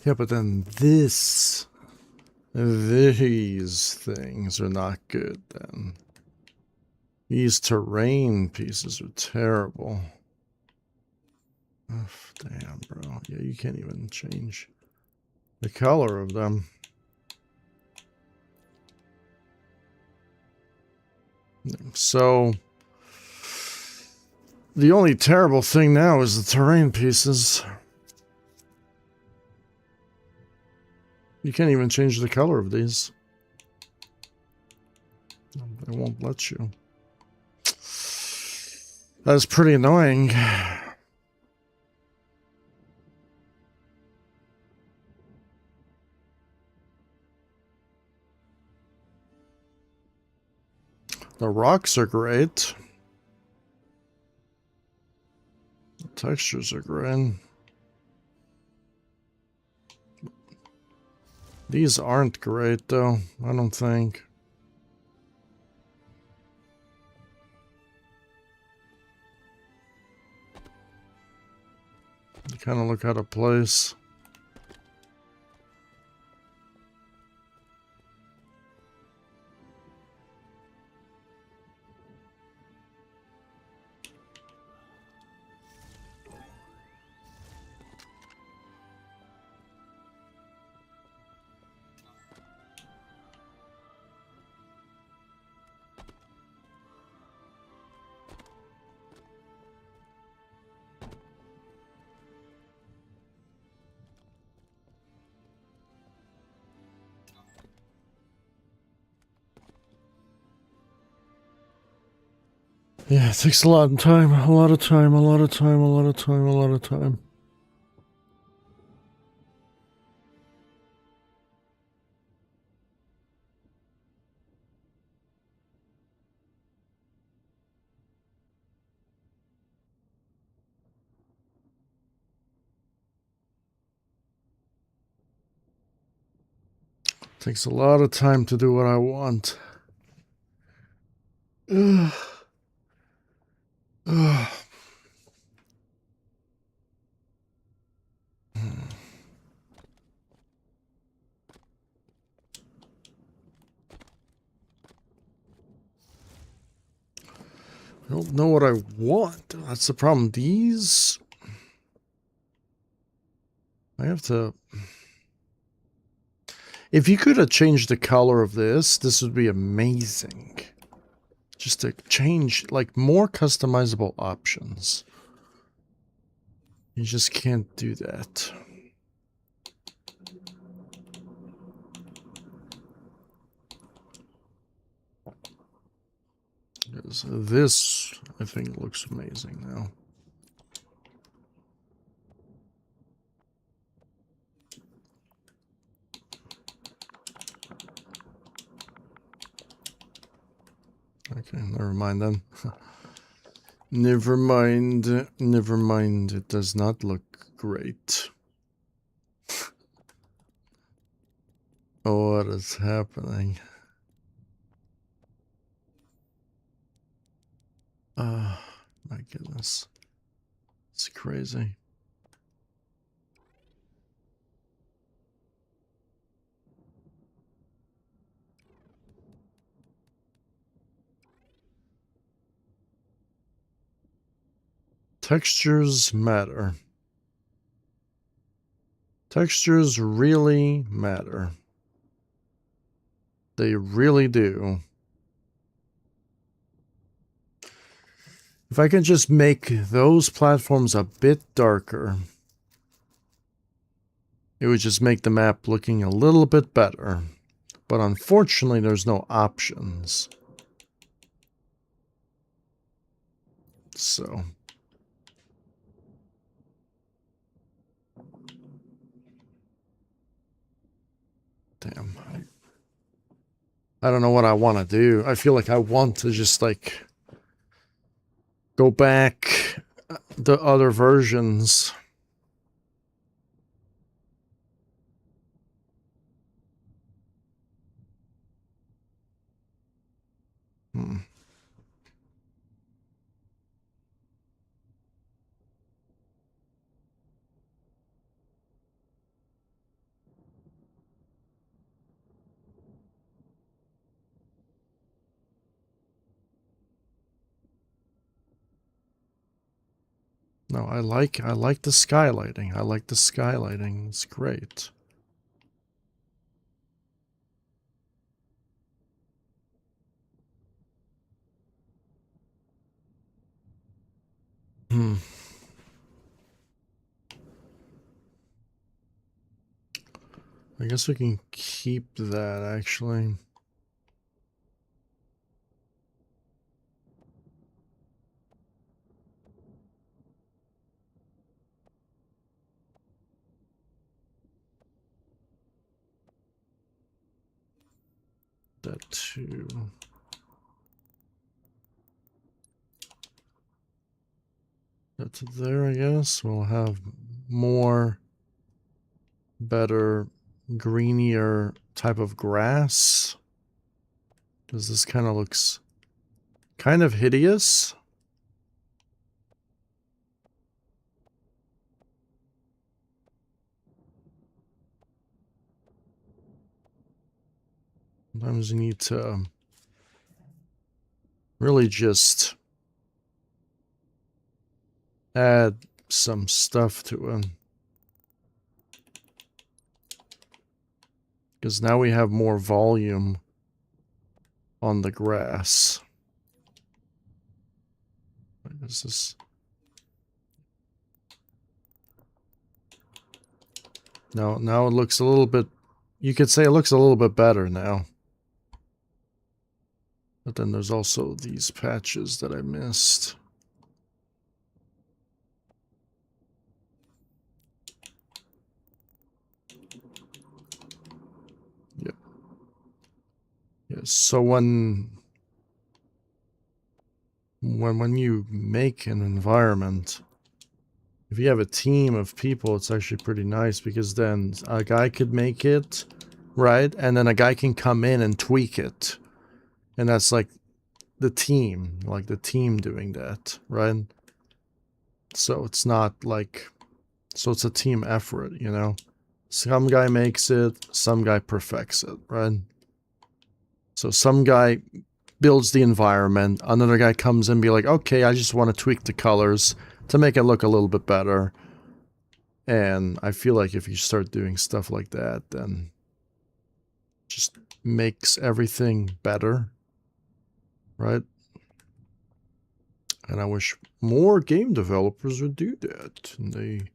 Yeah, but then these things are not good then. These terrain pieces are terrible. Oh, damn, bro. Yeah, you can't even change the color of them. So the only terrible thing now is the terrain pieces. You can't even change the color of these. They won't let you. That's pretty annoying. The rocks are great. The textures are great. These aren't great, though, I don't think. They kind of look out of place. Yeah, it takes a lot of time, a lot of time, a lot of time, a lot of time, a lot of time. Takes a lot of time to do what I want. Ugh. Ugh. I don't know what I want. That's the problem. These... I have to... If you could have changed the color of this would be amazing. Just to change, like, more customizable options. You just can't do that. This, I think, looks amazing now. Okay, never mind then. Never mind. Never mind. It does not look great. Oh, what is happening? My goodness. It's crazy. Textures matter. Textures really matter. They really do. If I can just make those platforms a bit darker, it would just make the map looking a little bit better. But unfortunately, there's no options. So... Damn. I don't know what I want to do. I feel like I want to just, like, go back the other versions. No, I like the skylighting. I like the skylighting. It's great. I guess we can keep that, actually. That too. That's there, I guess. We'll have more better greenier type of grass, because this kind of looks kind of hideous. Sometimes you need to really just add some stuff to it, because now we have more volume on the grass. What is this? Now it looks a little bit, you could say it looks a little bit better now. But then there's also these patches that I missed. Yep. Yes, so when you make an environment, if you have a team of people, it's actually pretty nice, because then a guy could make it, right? And then a guy can come in and tweak it. And that's like the team doing that, right? So it's not like, so it's a team effort, you know? Some guy makes it, some guy perfects it, right? So some guy builds the environment, another guy comes in and be like, okay, I just want to tweak the colors to make it look a little bit better. And I feel like if you start doing stuff like that, then it just makes everything better, right? And I wish more game developers would do that. And they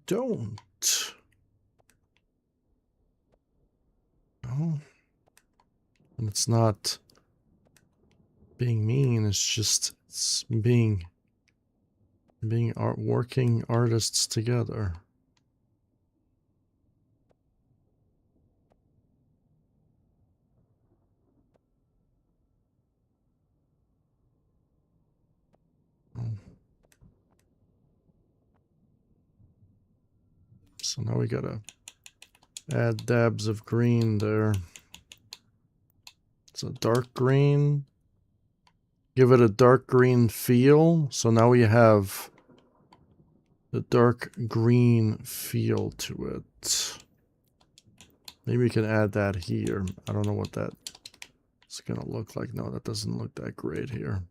don't. No. And it's not being mean, it's being working artists together. So now we gotta add dabs of green there. It's a dark green. Give it a dark green feel. So now we have the dark green feel to it. Maybe we can add that here. I don't know what that is gonna look like. No, that doesn't look that great here.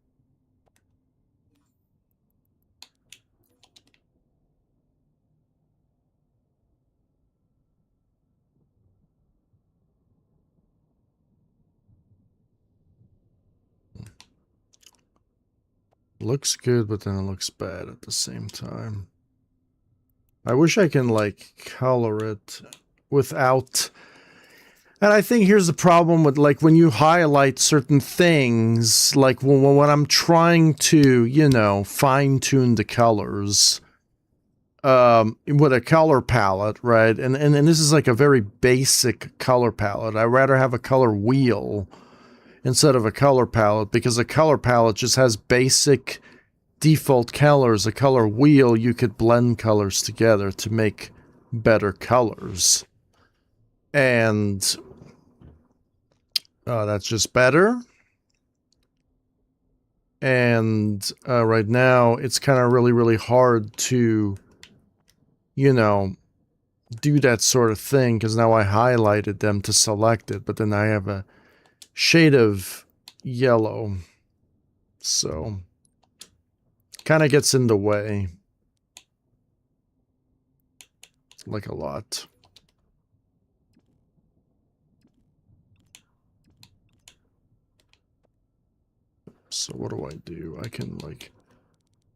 Looks good, but then it looks bad at the same time. I wish I can, like, color it without... And I think here's the problem with, like, when you highlight certain things, like, when I'm trying to, you know, fine-tune the colors with a color palette, right? And this is, like, a very basic color palette. I'd rather have a color wheel instead of a color palette, because a color palette just has basic default colors. A color wheel, you could blend colors together to make better colors. And that's just better. And right now, it's kind of really, really hard to, you know, do that sort of thing, because now I highlighted them to select it, but then I have a shade of yellow. So kind of gets in the way. Like a lot. So what do? I can like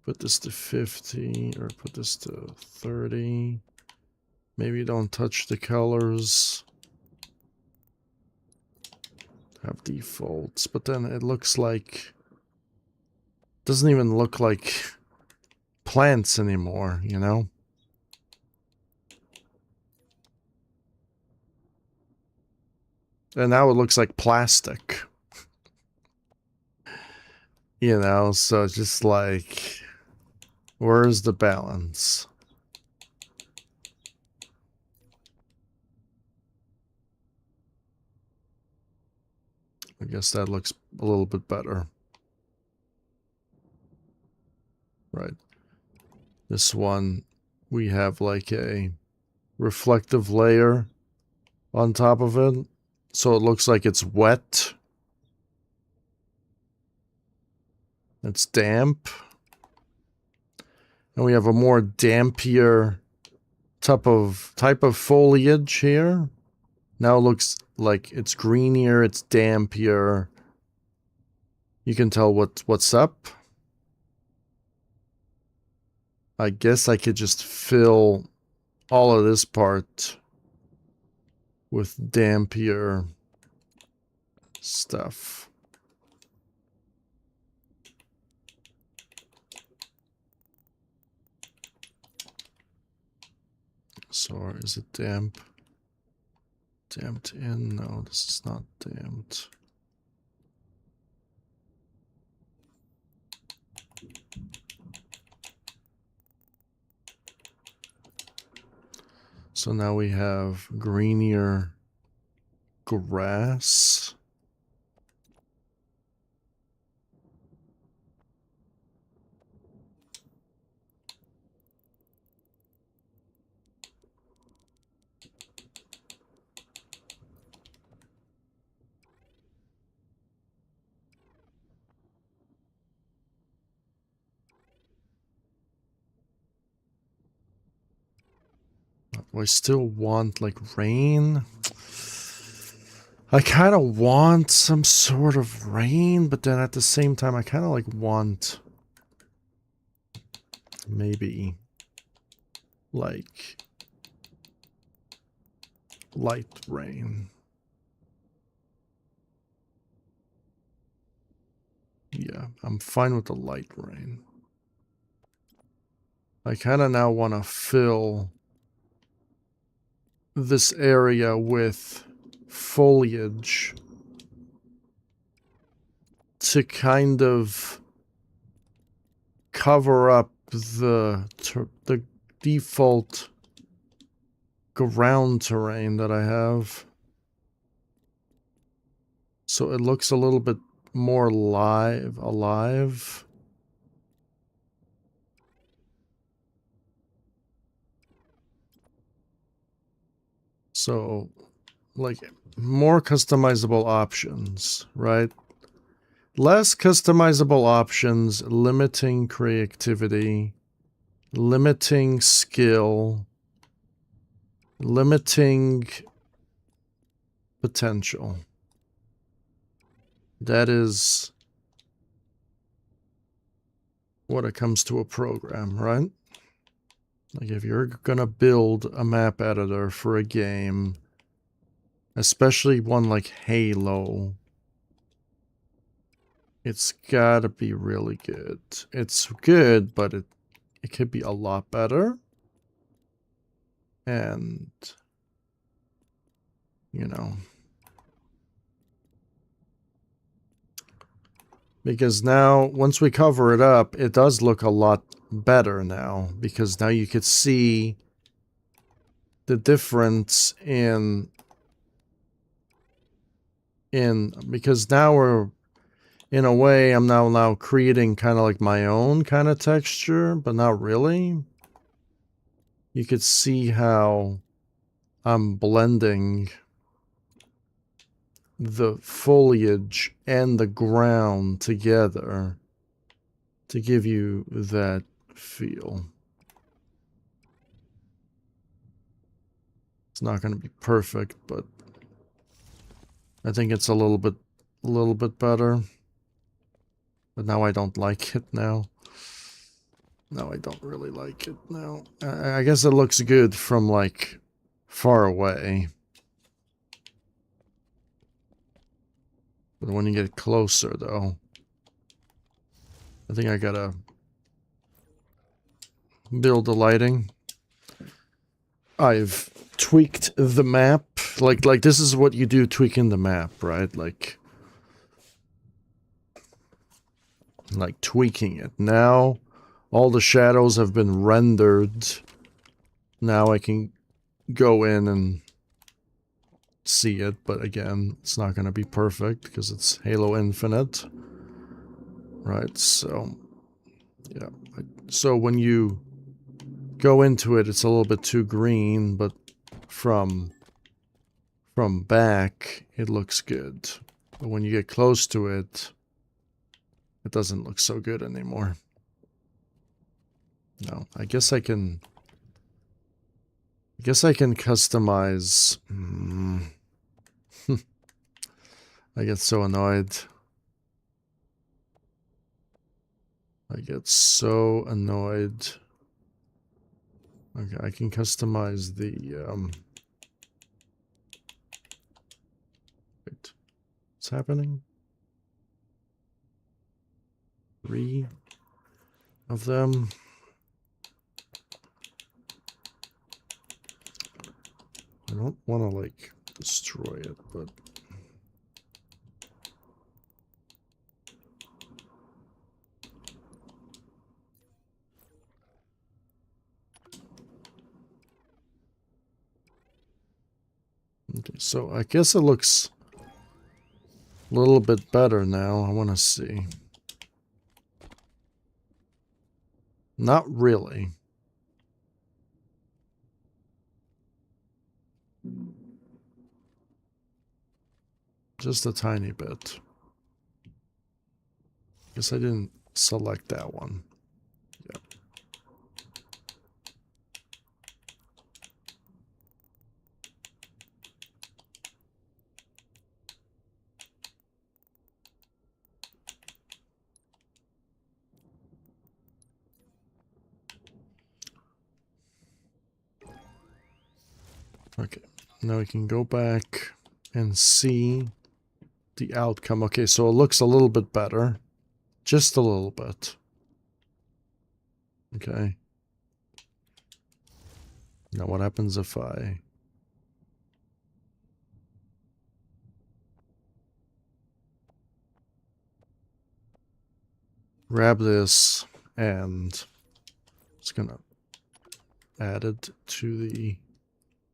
put this to 50 or put this to 30. Maybe don't touch the colors. Have defaults, but then it looks like, doesn't even look like plants anymore, you know? And now it looks like plastic. You know, so it's just like, where's the balance? I guess that looks a little bit better. Right. This one, we have like a reflective layer on top of it. So it looks like it's wet. It's damp. And we have a more dampier type of foliage here. Now it looks like it's greenier, it's dampier. You can tell what's up. I guess I could just fill all of this part with dampier stuff. So is it damp? Damped in? No, this is not damped. So now we have greenier grass. Do I still want like rain? I kind of want some sort of rain, but then at the same time I kind of like want maybe like light rain. Yeah, I'm fine with the light rain. I kind of now want to fill this area with foliage to kind of cover up the default ground terrain that I have. So it looks a little bit more alive. So, like, more customizable options, right? Less customizable options, limiting creativity, limiting skill, limiting potential. That is what it comes to a program, right? Like if you're gonna build a map editor for a game, especially one like Halo, it's gotta be really good. It's good, but it could be a lot better. And, you know, because now once we cover it up, it does look a lot better now, because now you could see the difference in because now we're, in a way, I'm now creating kind of like my own kind of texture, but not really. You could see how I'm blending the foliage and the ground together to give you that feel. It's not going to be perfect, but I think it's a little bit better. But now I don't like it now. No, I don't really like it now. I guess it looks good from, like, far away. But when you get closer, though, I think I gotta build the lighting. I've tweaked the map. Like this is what you do tweaking the map, right? Like tweaking it. Now, all the shadows have been rendered. Now I can go in and see it, but again, it's not going to be perfect because it's Halo Infinite. Right, so, yeah. So when you go into it, it's a little bit too green, but from back, it looks good. But when you get close to it, it doesn't look so good anymore. No, I guess I can customize. I get so annoyed. Okay, I can customize the wait. What's happening? 3 of them. I don't want to, like, destroy it, but... Okay, so I guess it looks a little bit better now. I want to see. Not really. Just a tiny bit. Guess I didn't select that one. Yeah. Okay, now we can go back and see the outcome. Okay, so it looks a little bit better. Just a little bit. Okay. Now what happens if I... grab this and it's gonna add it to the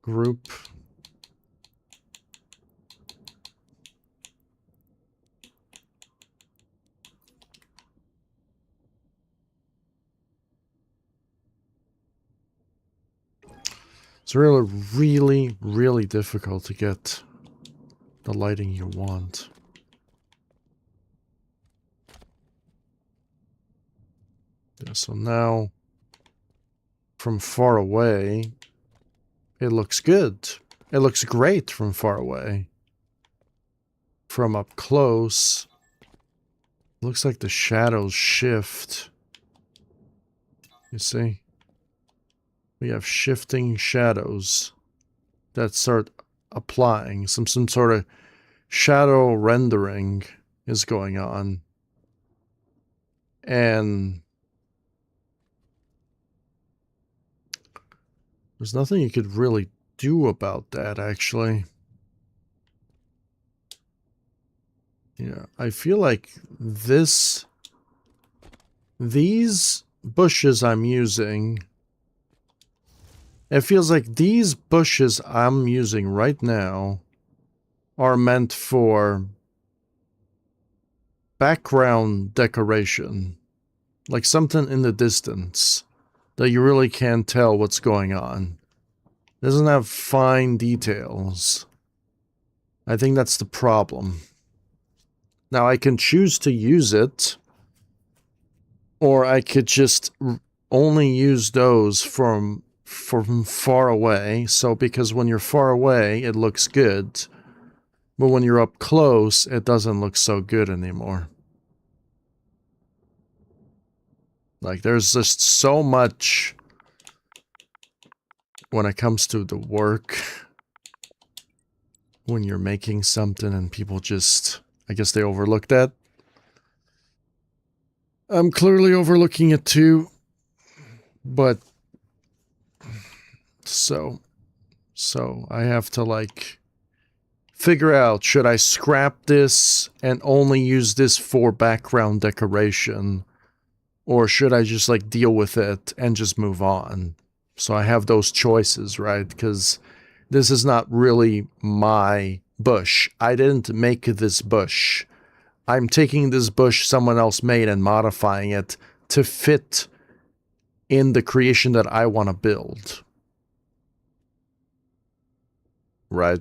group. It's really, really difficult to get the lighting you want. Yeah, so now, from far away, it looks good. It looks great from far away. From up close, it looks like the shadows shift. You see? We have shifting shadows that start applying. Some sort of shadow rendering is going on. And there's nothing you could really do about that, actually. Yeah, I feel like these bushes I'm using, it feels like these bushes I'm using right now are meant for background decoration. Like something in the distance that you really can't tell what's going on. It doesn't have fine details. I think that's the problem. Now I can choose to use it Or I could just only use those from far away. So because when you're far away, it looks good. But when you're up close, it doesn't look so good anymore. Like, there's just so much when it comes to the work, when you're making something and people just, I guess they overlook that. I'm clearly overlooking it too, but so I have to like figure out, should I scrap this and only use this for background decoration, or should I just like deal with it and just move on? So I have those choices, right? Because this is not really my bush. I didn't make this bush. I'm taking this bush someone else made and modifying it to fit in the creation that I want to build. Right?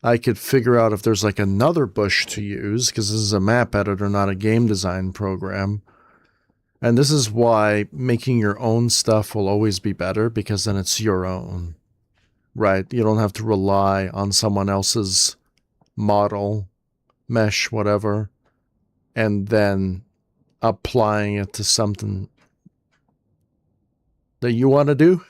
I could figure out if there's like another bush to use, because this is a map editor, not a game design program. And this is why making your own stuff will always be better, because then it's your own. Right? You don't have to rely on someone else's model, mesh, whatever, and then applying it to something that you want to do.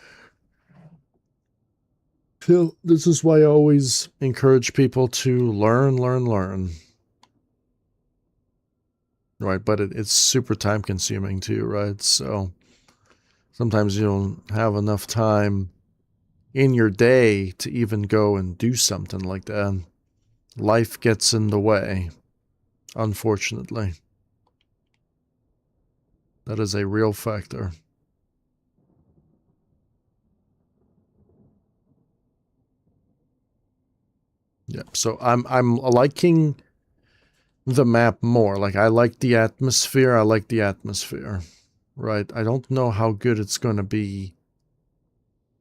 So this is why I always encourage people to learn. Right, but it's super time consuming too, right? So sometimes you don't have enough time in your day to even go and do something like that. Life gets in the way, unfortunately. That is a real factor. Yeah, so I'm liking the map more. Like, I like the atmosphere. Right? I don't know how good it's going to be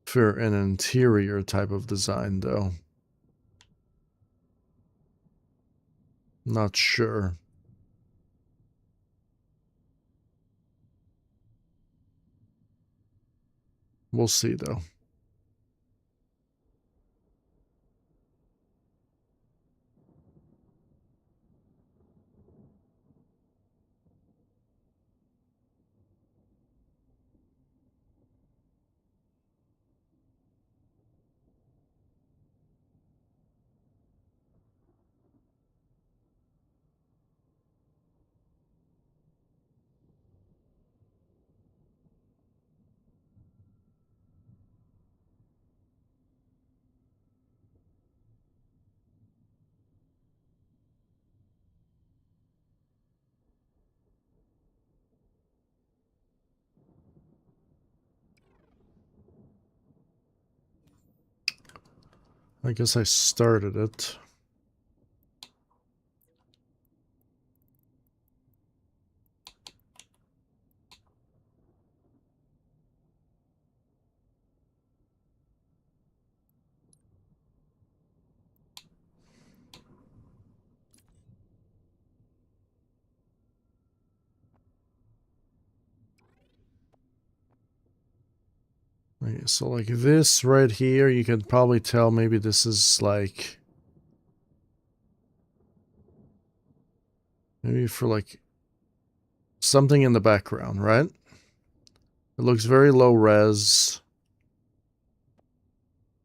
for an interior type of design, though. Not sure. We'll see, though. I guess I started it. Okay, so like this right here, you can probably tell maybe this is like, maybe for like something in the background, right? It looks very low res,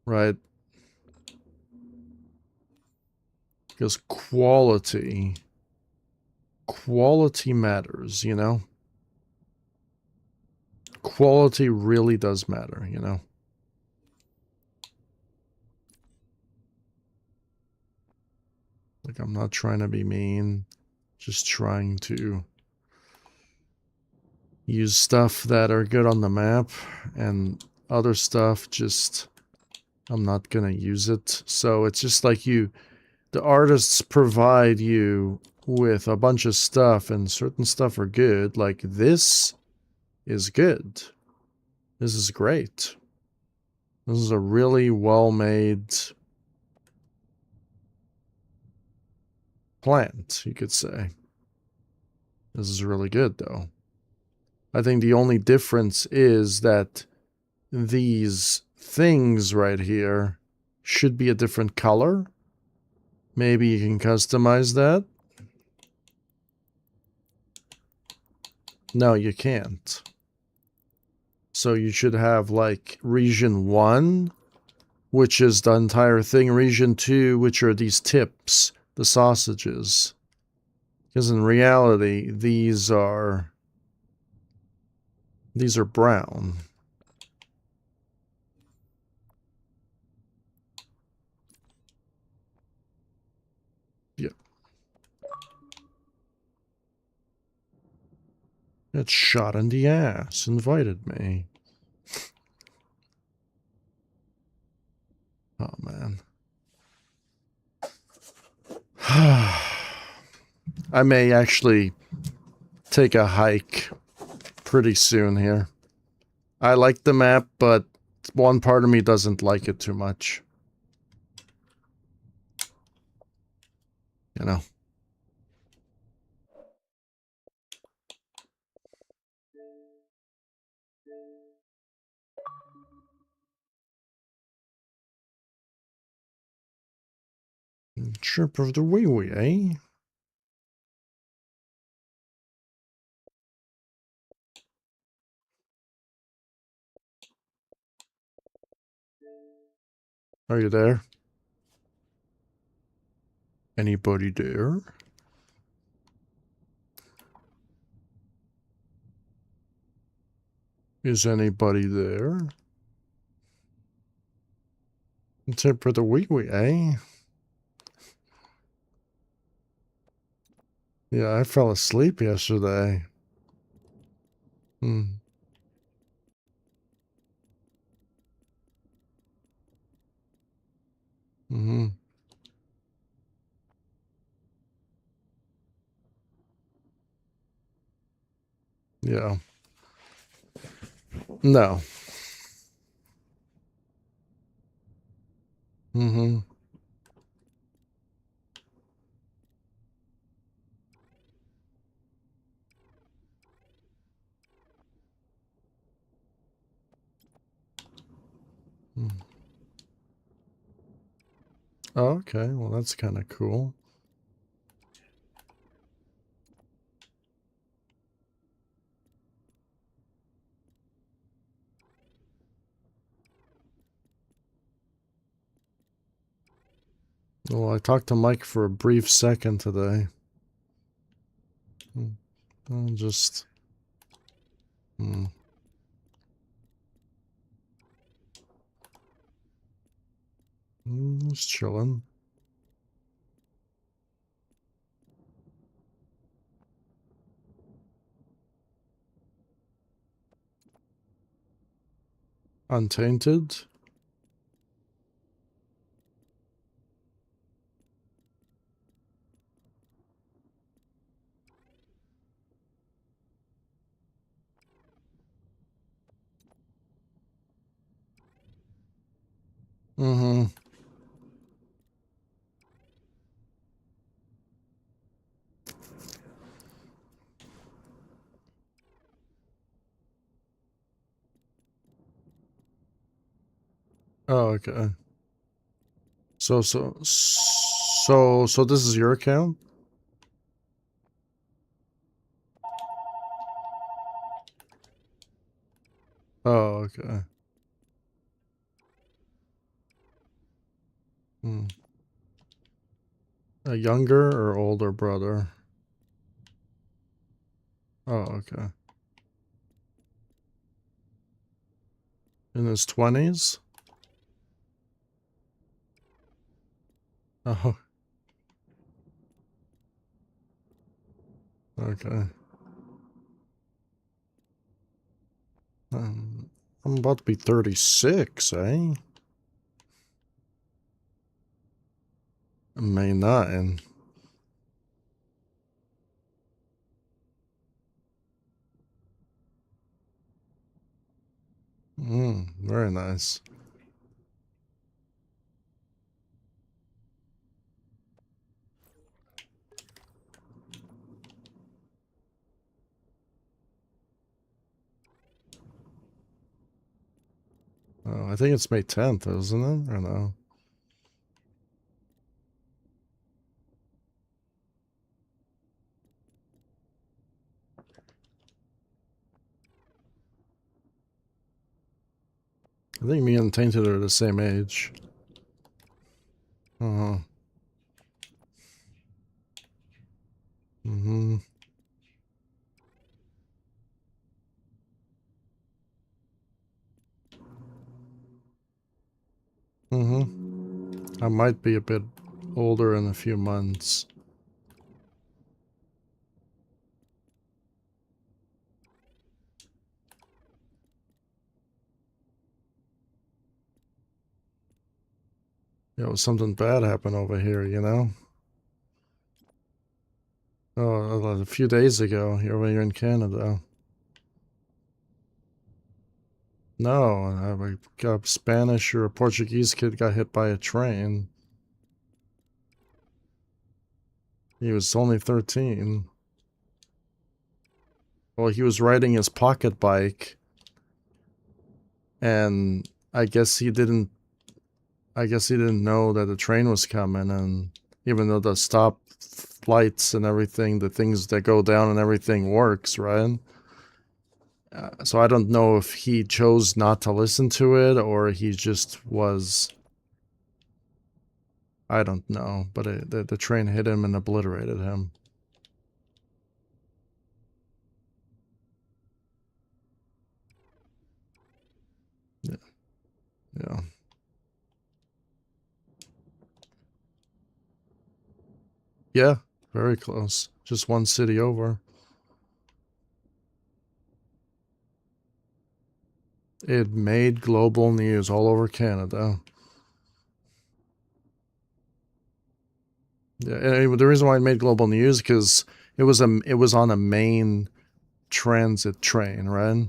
right? Because quality matters, you know? Quality really does matter, you know? Like, I'm not trying to be mean, just trying to use stuff that are good on the map, and other stuff just, I'm not gonna use it. So it's just like the artists provide you with a bunch of stuff, and certain stuff are good. Like, this is good. This is great. This is a really well-made plant, you could say. This is really good, though. I think the only difference is that these things right here should be a different color. Maybe you can customize that. No, you can't. So you should have like region 1, which is the entire thing, region 2, which are these tips, the sausages. Because in reality, these are brown. Yep. That shot in the ass invited me. Oh, man. I may actually take a hike pretty soon here. I like the map, but one part of me doesn't like it too much. You know. Trip of the wee wee, eh? Are you there? Anybody there? Is anybody there? Tip of the wee wee, eh? Yeah, I fell asleep yesterday. Hmm. Mm-hmm. Yeah. No. Mm-hmm. Mm. Oh, okay, well that's kind of cool. Well, I talked to Mike for a brief second today. I'll just... Just chilling. Untainted? Mm-hmm. Oh, okay. So this is your account? Oh, okay. Hmm. A younger or older brother? Oh, okay. In his 20s? Oh, okay. I'm about to be 36, eh? May 9. Very nice. I think it's May 10th, isn't it? Or no? I think me and Tainted are the same age. Uh-huh. Mm-hmm. Mm-hmm. I might be a bit older in a few months. Something bad happened over here, you know? Oh, a few days ago, over here in Canada. No, a Spanish or a Portuguese kid got hit by a train. He was only 13. Well, he was riding his pocket bike, and I guess he didn't know that the train was coming, and even though the stop lights and everything, the things that go down and everything works, right? So I don't know if he chose not to listen to it or he just was. I don't know, but the train hit him and obliterated him. Yeah. Yeah. Yeah, very close. Just one city over. It made global news all over Canada. Yeah, and the reason why it made global news because it was on a main transit train, right?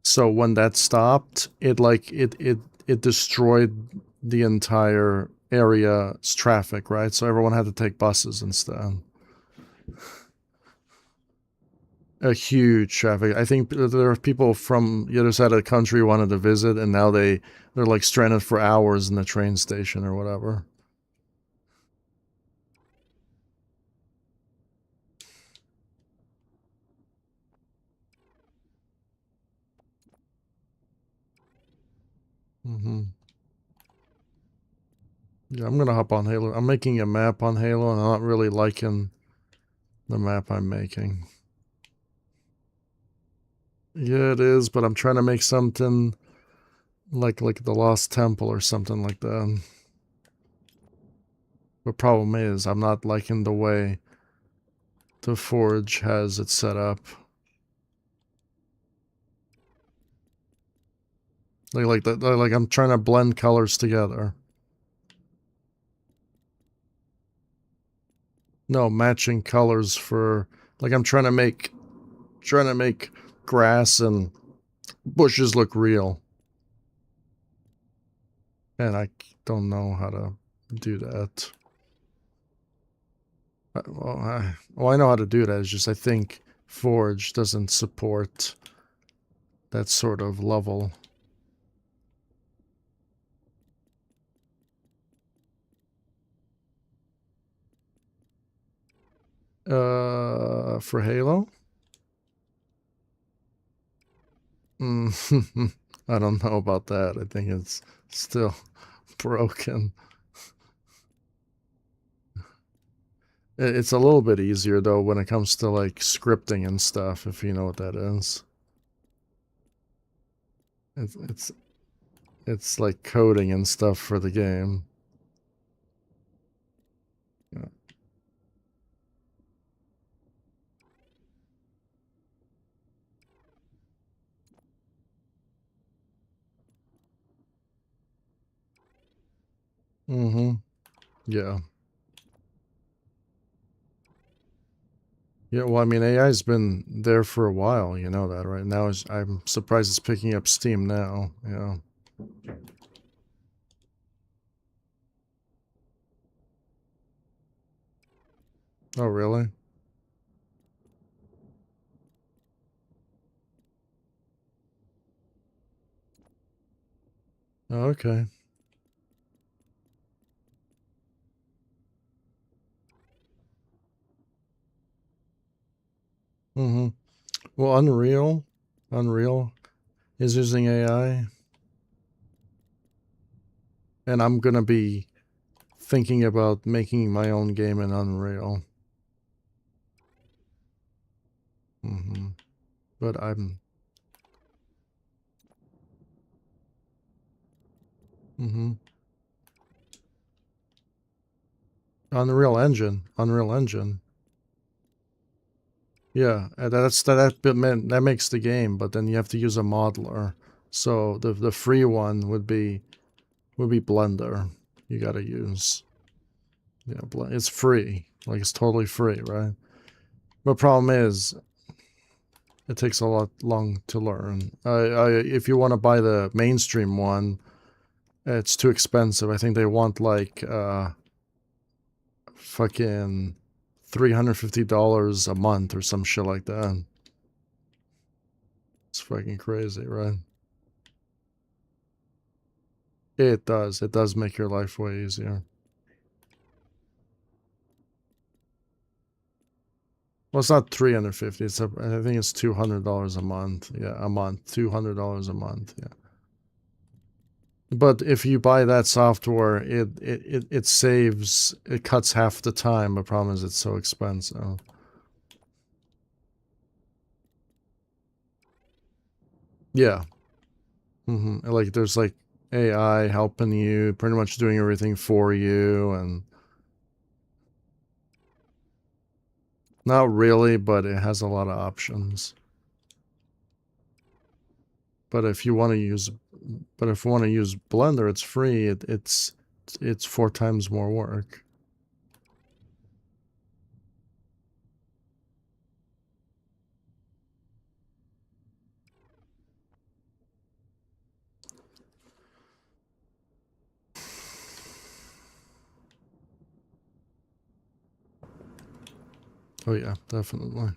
So when that stopped, it destroyed the entire area's traffic, right? So everyone had to take buses instead. A huge traffic. I think there are people from the other side of the country who wanted to visit, and now they're like stranded for hours in the train station or whatever. Mm-hmm. Yeah, I'm gonna hop on Halo. I'm making a map on Halo, and I'm not really liking the map I'm making. Yeah, it is, but I'm trying to make something like the Lost Temple or something like that. The problem is I'm not liking the way the Forge has it set up. Like I'm trying to blend colors together. No, matching colors for like I'm trying to make grass and bushes look real. And I don't know how to do that. Well, I know how to do that. It's just I think Forge doesn't support that sort of level. For Halo? I don't know about that. I think it's still broken. It's a little bit easier though when it comes to like scripting and stuff, if you know what that is. It's it's like coding and stuff for the game. Yeah. Mm-hmm. Yeah. Yeah, well, I mean, AI's been there for a while, you know that, right? Now, I'm surprised it's picking up steam now. Yeah. Oh, really? Okay. Mm-hmm. Well, Unreal is using AI, and I'm gonna be thinking about making my own game in Unreal. Mm-hmm. But I'm. Mm-hmm. Unreal Engine. Unreal Engine. Yeah, that makes the game, but then you have to use a modeler. So the free one would be Blender. You gotta use. Yeah, it's free. Like it's totally free, right? The problem is it takes a lot long to learn. If you want to buy the mainstream one, it's too expensive. I think they want like fucking $350 a month or some shit like that. It's fucking crazy, right? It does. It does make your life way easier. Well, it's not 350. I think it's $200 a month. Yeah, a month. $200 a month. Yeah. But if you buy that software, it saves. It cuts half the time. The problem is it's so expensive. Yeah. Like there's like AI helping you, pretty much doing everything for you, and not really, but it has a lot of options. But if you want to use, Blender, it's free. It's 4 times more work. Oh yeah, definitely.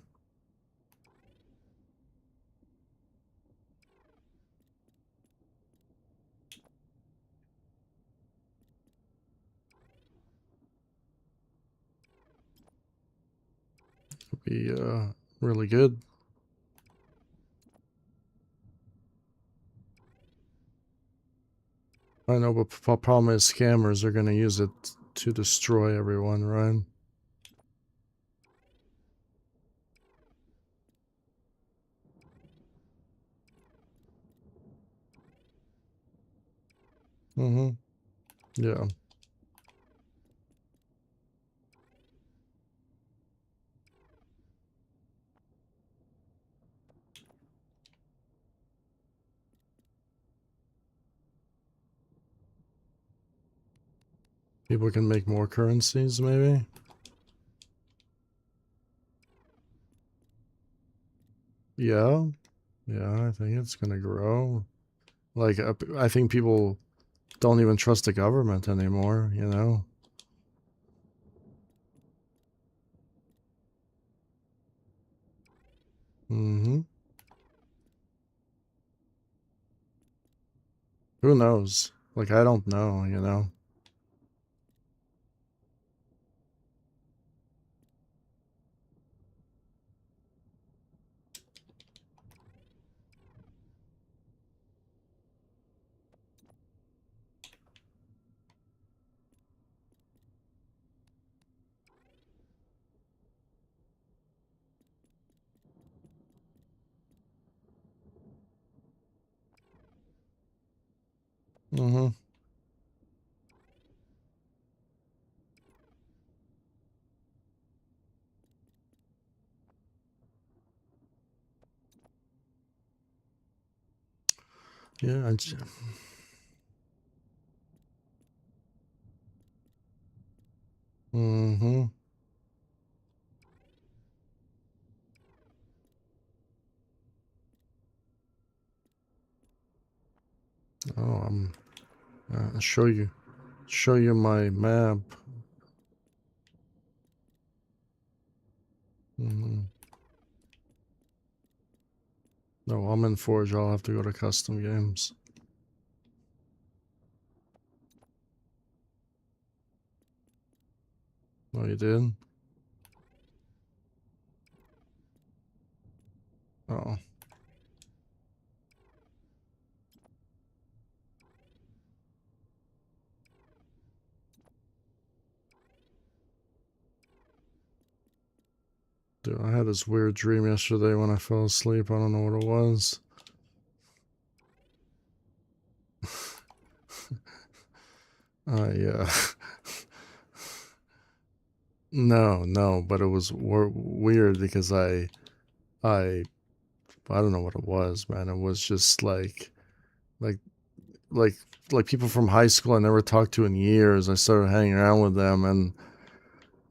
Be really good. I know, but the problem is scammers are going to use it to destroy everyone, right? Mm-hmm. Yeah. People can make more currencies, maybe? Yeah. Yeah, I think it's going to grow. Like, I think people don't even trust the government anymore, you know? Mm-hmm. Who knows? Like, I don't know, you know? Mm-hmm. Yeah, mm-hmm. Oh, show you my map. Mm-hmm. No, I'm in Forge. I'll have to go to custom games. Oh, you did? Oh. Dude, I had this weird dream yesterday when I fell asleep. I don't know what it was. Yeah. No, but it was weird because I don't know what it was, man. It was just like, like, like people from high school I never talked to in years. I started hanging around with them,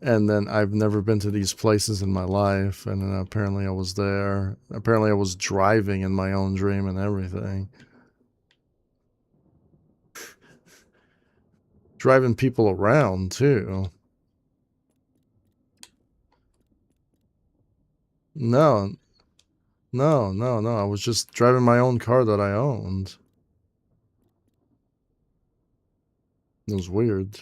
and then I've never been to these places in my life, and then apparently I was there. Apparently I was driving in my own dream and everything. Driving people around too. No, no. I was just driving my own car that I owned. It was weird.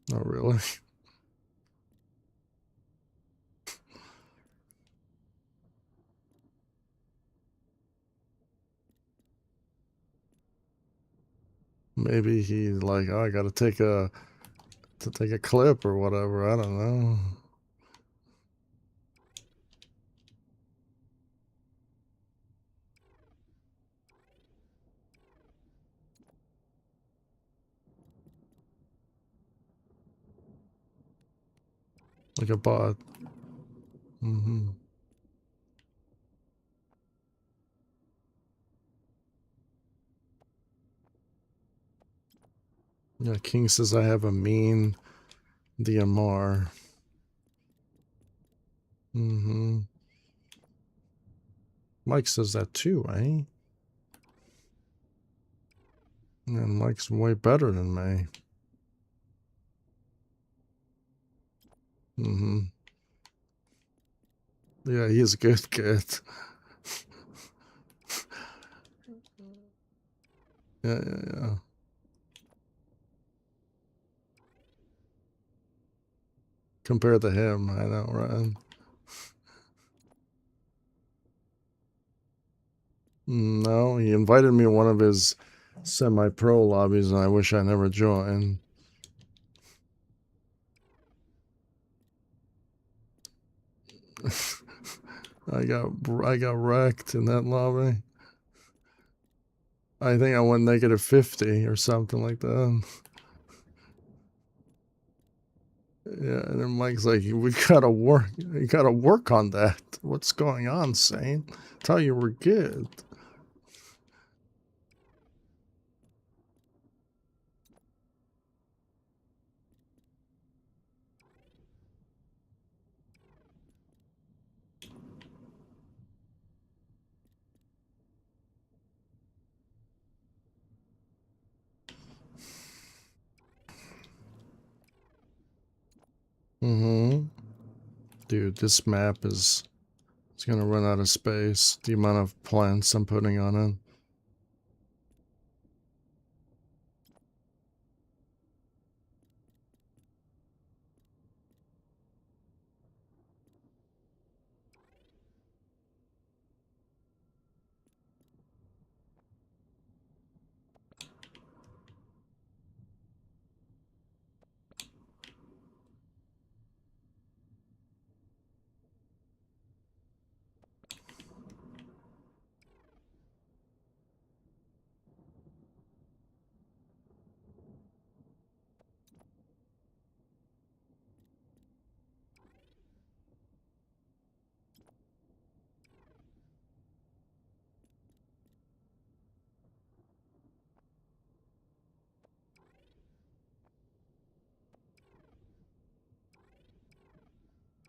Not really. Maybe he like, oh, I gotta take a clip or whatever. I don't know. Like a bot. Mm-hmm. Yeah, King says I have a mean DMR. Mm-hmm. Mike says that too, eh? And Mike's way better than me. Mm-hmm. Yeah, he's a good kid. Yeah. Compared to him, I know, right? No, he invited me to one of his semi-pro lobbies, and I wish I never joined. I got wrecked in that lobby. I think I went -50 or something like that. Yeah, and then Mike's like, "We gotta work. You gotta work on that. What's going on, Saint? Thought you were good." Mm-hmm. Dude, this map is it's gonna run out of space. The amount of plants I'm putting on it.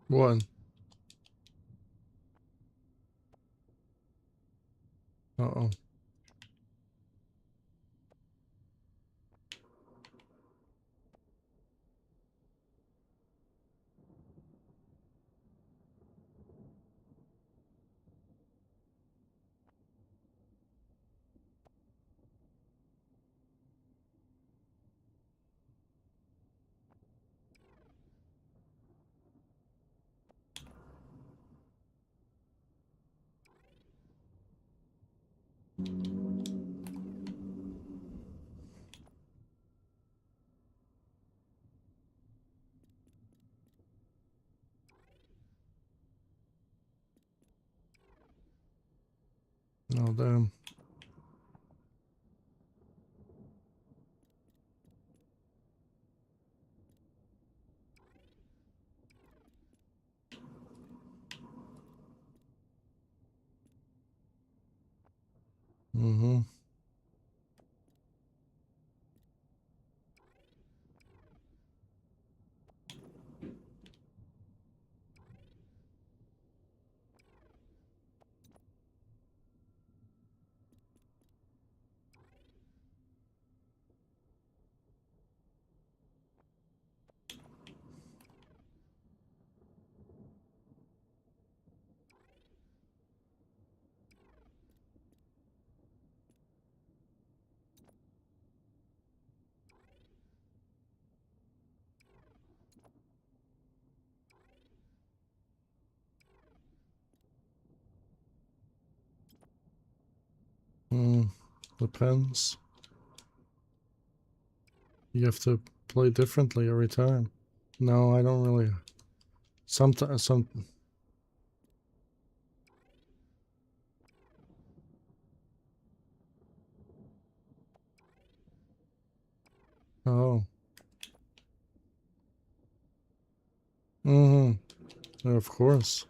One. Uh-oh. Oh, damn. Mm-hmm. Depends. You have to play differently every time. No, I don't really. Sometimes, Oh. Mm-hmm. Yeah, of course.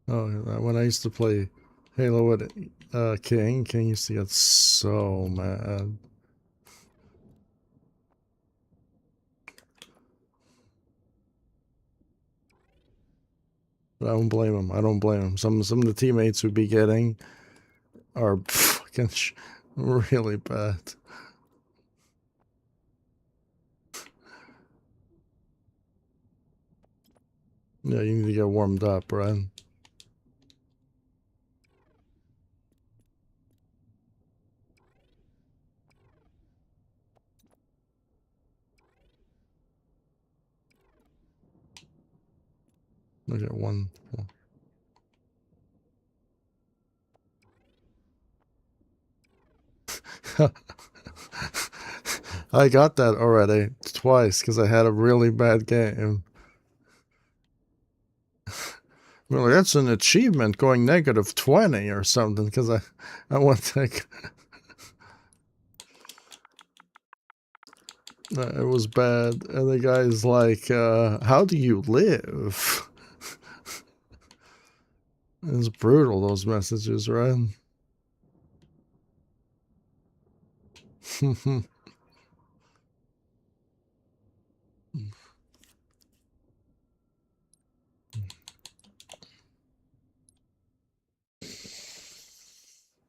Oh, when I used to play Halo with King used to get so mad. But I don't blame him. I don't blame him. Some of the teammates would be getting are fucking really bad. Yeah, you need to get warmed up, right? Look at one. I got that already twice because I had a really bad game. Well, that's an achievement going negative 20 or something because I went like it was bad, and the guy's like, "How do you live?" It's brutal, those messages, right?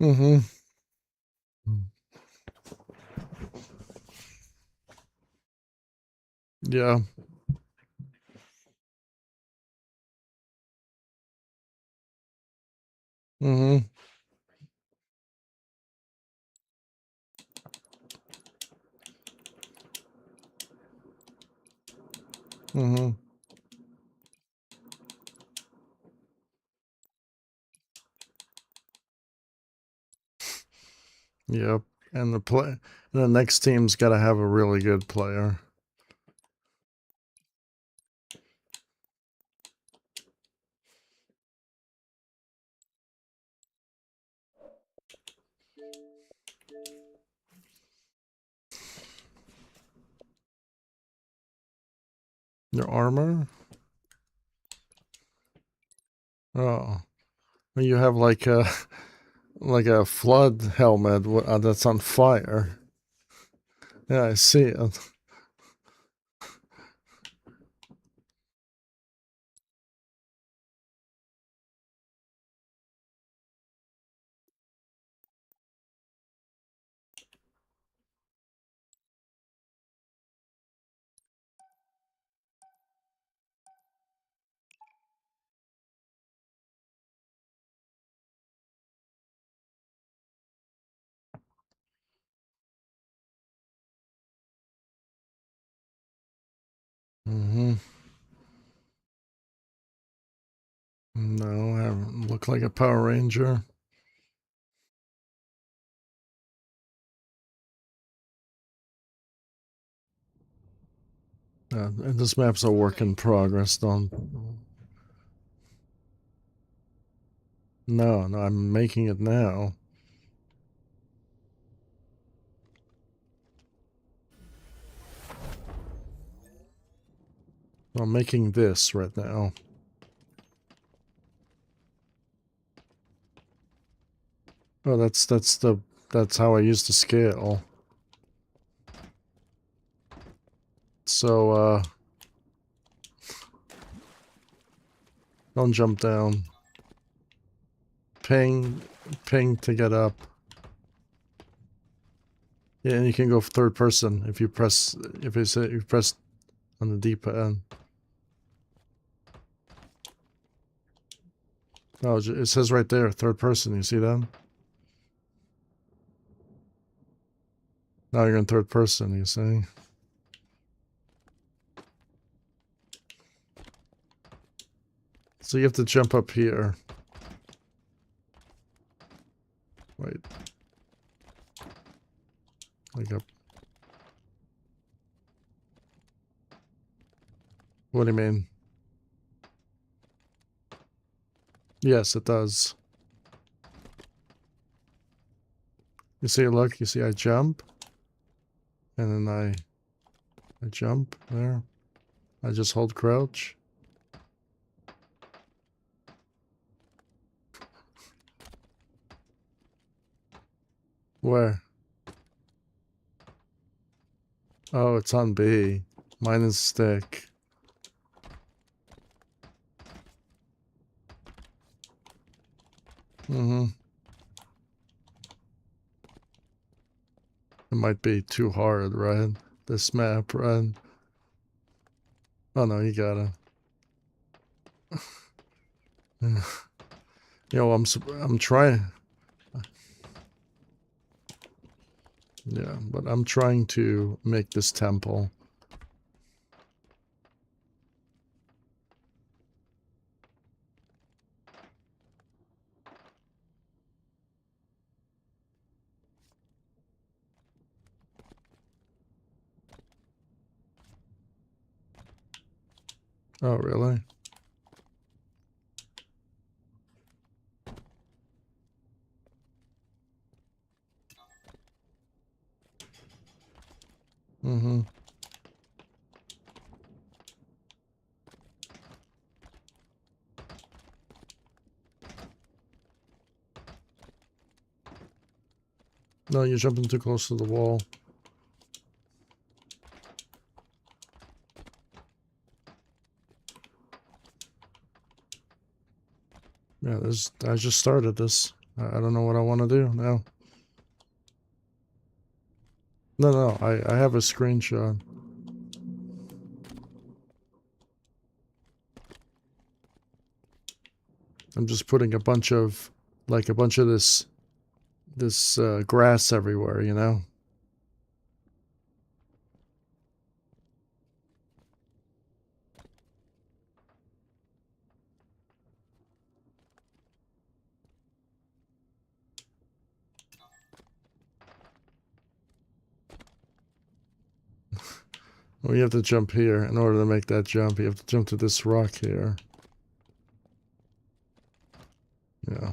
Mm-hmm. Yeah. Mm-hmm. Mm-hmm. Yep. And the next team's got to have a really good player. Your armor? Oh. You have like a flood helmet that's on fire. Yeah, I see it. Mm-hmm. No, I haven't looked like a Power Ranger. And this map's a work in progress, don't... No, I'm making it now. I'm making this right now. Oh, that's how I use the scale. So, don't jump down. Ping to get up. Yeah, and you can go third person if you press on the D-pad. Oh, it says right there, third person. You see that? Now you're in third person. You see? So you have to jump up here. Wait. Like up. What do you mean? Yes, it does. You see, look, you see I jump. And then I jump there. I just hold crouch. Where? Oh, it's on B. Mine is stick. Mm-hmm. It might be too hard, right? This map, right? Oh no, you got it. Yo, I'm trying. Yeah, but I'm trying to make this temple. Oh, really? Mm-hmm. No, you're jumping too close to the wall. Yeah, I just started this. I don't know what I want to do now. No, I have a screenshot. I'm just putting a bunch of this grass everywhere, you know? Well, you have to jump here. In order to make that jump, you have to jump to this rock here. Yeah.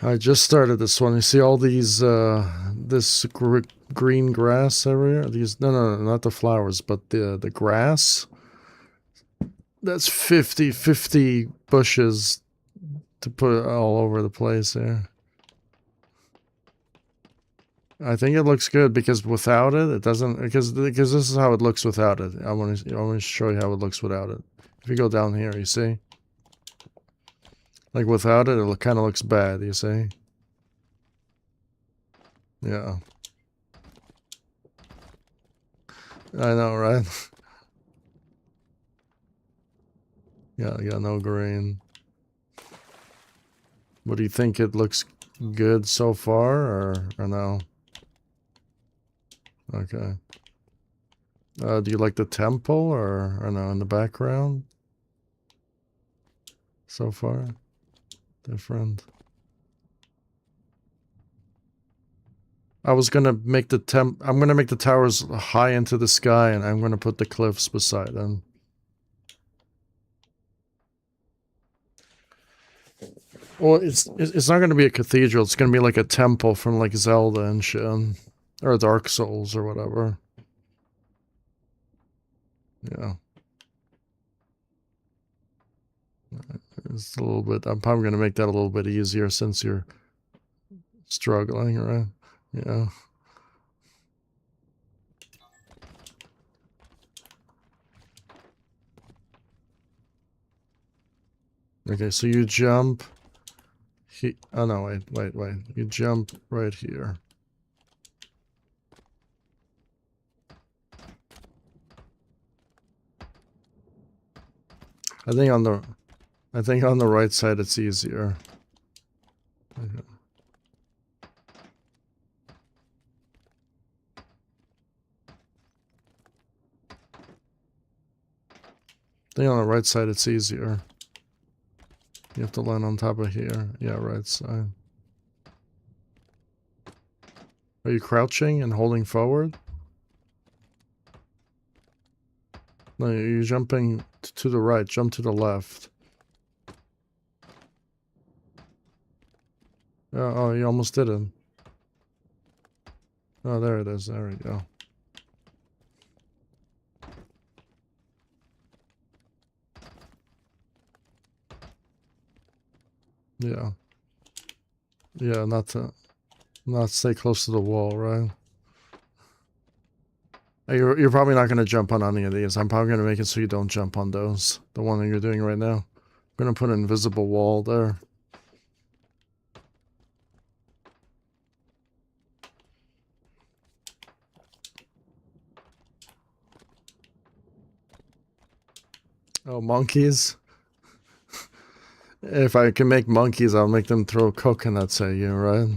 I just started this one. You see all these, this green grass everywhere? These, no, not the flowers, but the grass. That's 50 bushes to put all over the place there. I think it looks good because without it, it doesn't. Because this is how it looks without it. I want to show you how it looks without it. If you go down here, you see, like without it, it kind of looks bad. You see? Yeah. I know, right? Yeah, no green. What do you think? It looks good so far, or no? Okay. Do you like the temple or no in the background? So far? Different. I was gonna make I'm gonna make the towers high into the sky and I'm gonna put the cliffs beside them. Well, it's not gonna be a cathedral, it's gonna be like a temple from like Zelda and shit. Or Dark Souls or whatever. Yeah. It's a little bit, I'm probably gonna make that a little bit easier since you're struggling, right? Yeah. Okay, so you jump. Oh no, wait. You jump right here. I think on the right side it's easier. Okay. I think on the right side it's easier. You have to land on top of here. Yeah, right side. Are you crouching and holding forward? No, you're jumping to the right. Jump to the left. Oh, you almost did it. Oh, there it is. There we go. Yeah. Yeah, not stay close to the wall, right? You're probably not going to jump on any of these. I'm probably going to make it so you don't jump on those. The one that you're doing right now. I'm going to put an invisible wall there. Oh, monkeys? If I can make monkeys, I'll make them throw coconuts at you, right?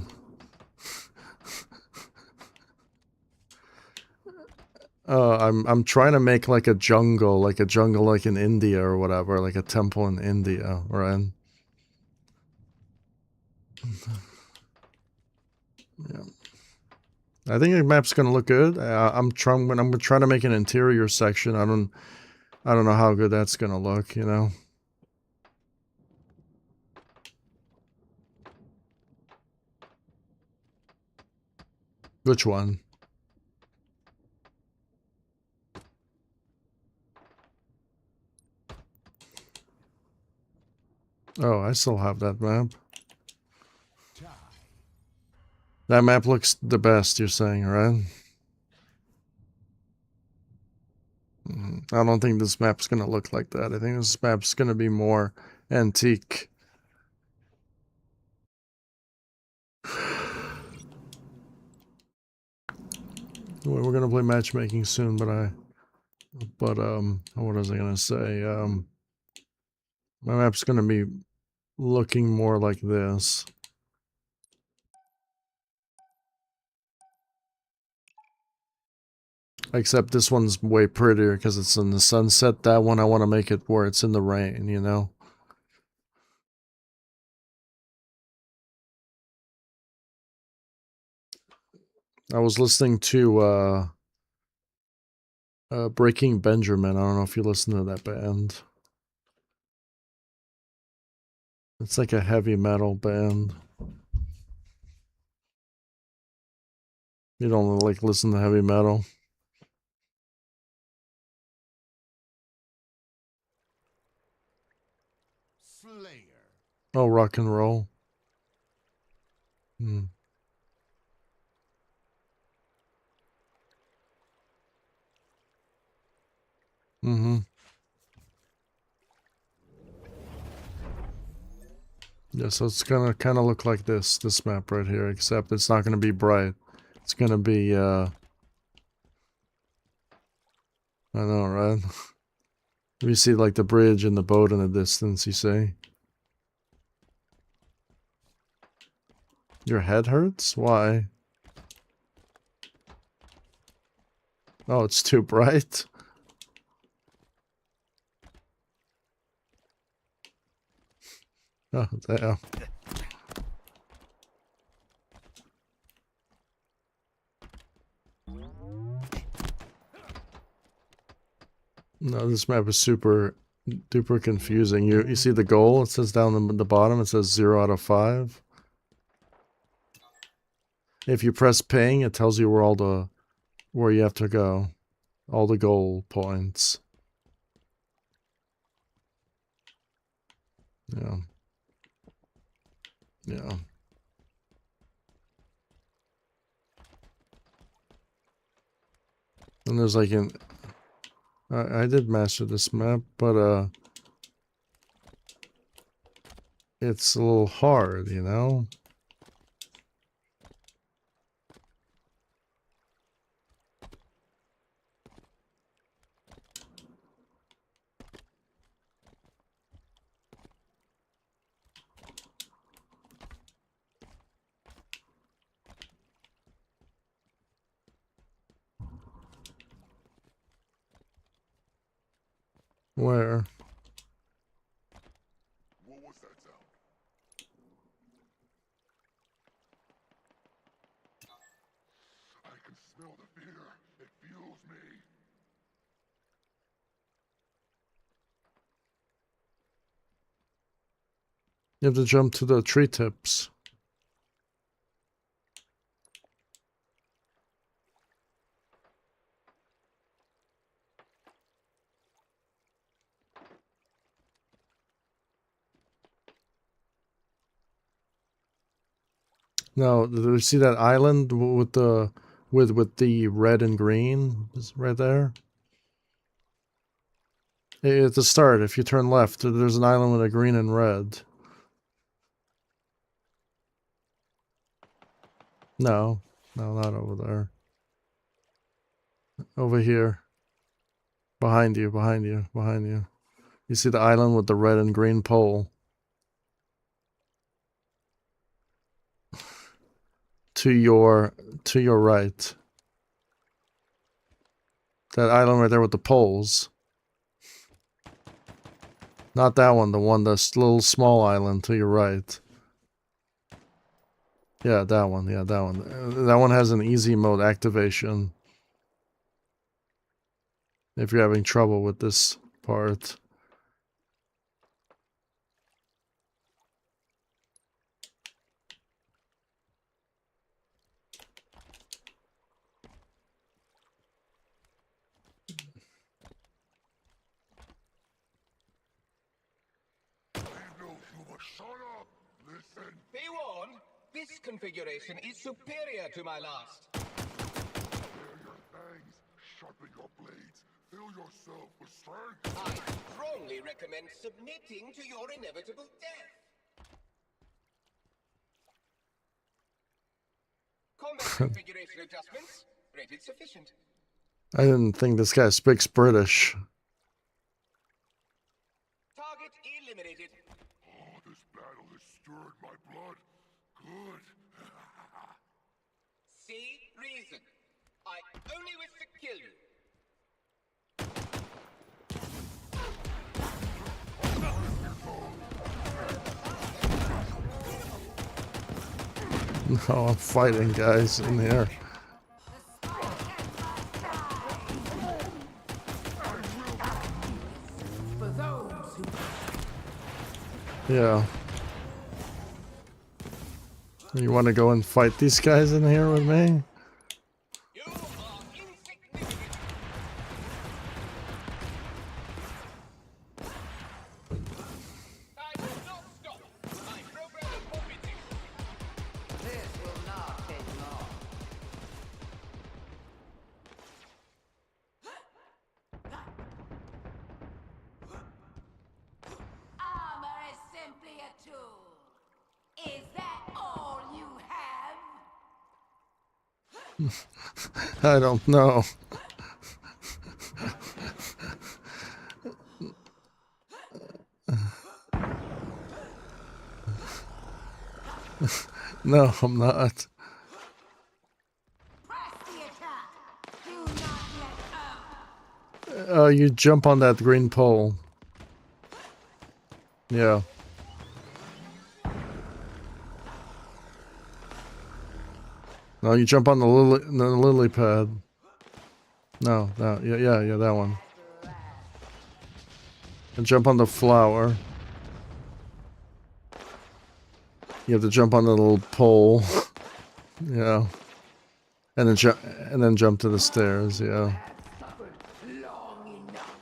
I'm trying to make like a jungle like in India or whatever, like a temple in India, right? Yeah. I think the map's gonna look good. I'm trying to make an interior section. I don't know how good that's gonna look, you know. Which one? Oh, I still have that map. That map looks the best, you're saying, right? I don't think this map's gonna look like that. I think this map's gonna be more antique. We're gonna play matchmaking soon, but what was I gonna say? My map's gonna be looking more like this. Except this one's way prettier because it's in the sunset. That one I want to make it where it's in the rain, you know? I was listening to Breaking Benjamin. I don't know if you listen to that band. It's like a heavy metal band. You don't like listen to heavy metal? Slayer. Oh, rock and roll. Hmm. Mm-hmm. Yeah, so it's gonna kind of look like this map right here, except it's not gonna be bright. It's gonna be, I know, right? You see, like, the bridge and the boat in the distance, you see? Your head hurts? Why? Oh, it's too bright? Oh, damn. No, this map is super duper confusing. You see the goal? It says down the bottom, it says 0 out of 5. If you press ping, it tells you where you have to go. All the goal points. Yeah. Yeah. And there's like I did master this map, but it's a little hard, you know? Where? What was that sound? I can smell the fear. It fuels me. You have to jump to the tree tips. Now, do you see that island with the the red and green? Is right there. At the start, if you turn left, there's an island with a green and red. No, no, not over there. Over here. Behind you, behind you, behind you. You see the island with the red and green pole? To your right. That island right there with the poles. Not that one, this little small island to your right. Yeah, that one, yeah, that one. That one has an easy mode activation. If you're having trouble with this part. Leave no humor. Shut up. Listen. Be warned, this configuration is superior to my last. Bare your fangs. Sharpen your blades. Fill yourself with strength. I strongly recommend submitting to your inevitable death. Combat configuration adjustments rated sufficient. I didn't think this guy speaks British. Target eliminated. Oh, this battle has stirred my blood. Good. See reason. I only wish to kill you. No, I'm fighting guys in here. Yeah. You want to go and fight these guys in here with me? You are insignificant. I will not stop. My program is forbidden. This will not take long. Armor is simply a tool. Is that all you have? I don't know. No, I'm not. Press the attack. Do not let up. You jump on that green pole. Yeah. No, you jump on the lily pad. No, yeah, that one. And jump on the flower. You have to jump on the little pole. Yeah. And then jump to the stairs, yeah. Long enough.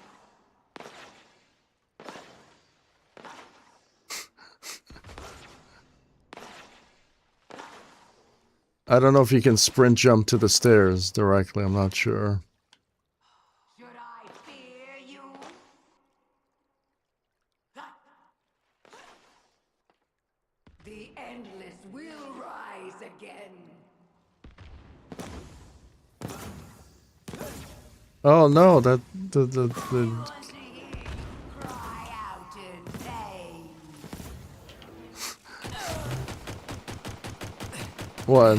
I don't know if you can sprint jump to the stairs directly, I'm not sure. Should I fear you? The endless will rise again. Oh no, the Want to hear you cry out in pain. what?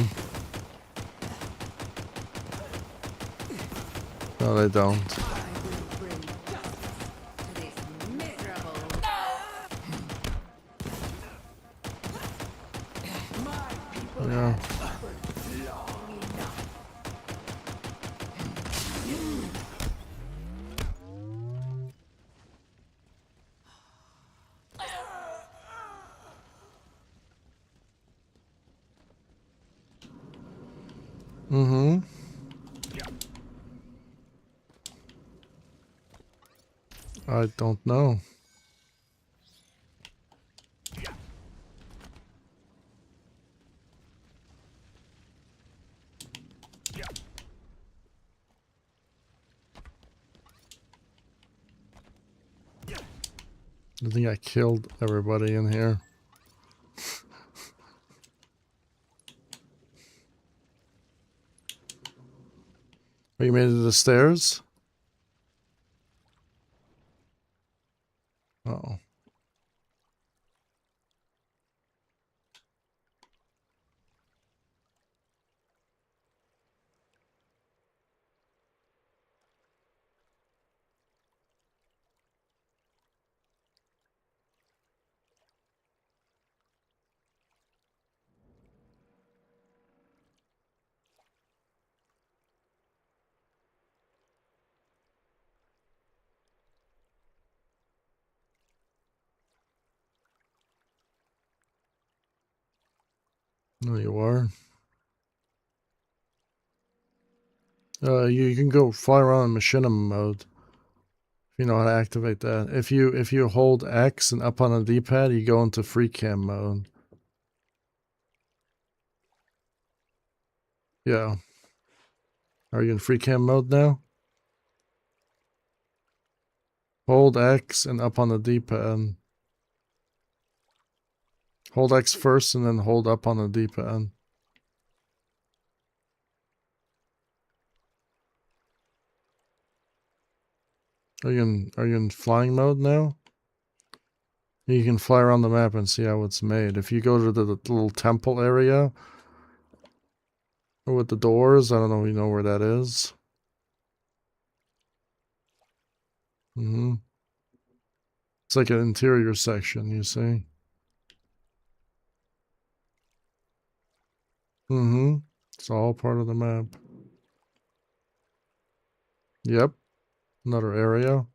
No, they don't. I will bring justice to this miserable. My people Yeah. have suffered long enough. Mm-hmm. I don't know. I think I killed everybody in here. Are you made it to the stairs? Uh-oh. There you are. You can go fly around in machinima mode. If you know how to activate that. If you hold X and up on the D-pad, you go into free cam mode. Yeah. Are you in free cam mode now? Hold X and up on the D-pad. Hold X first and then hold up on the D-pad. Are you in flying mode now? You can fly around the map and see how it's made. If you go to the little temple area with the doors, I don't know if you know where that is. Mm-hmm. It's like an interior section, you see. Mm-hmm. It's all part of the map. Yep. Another area.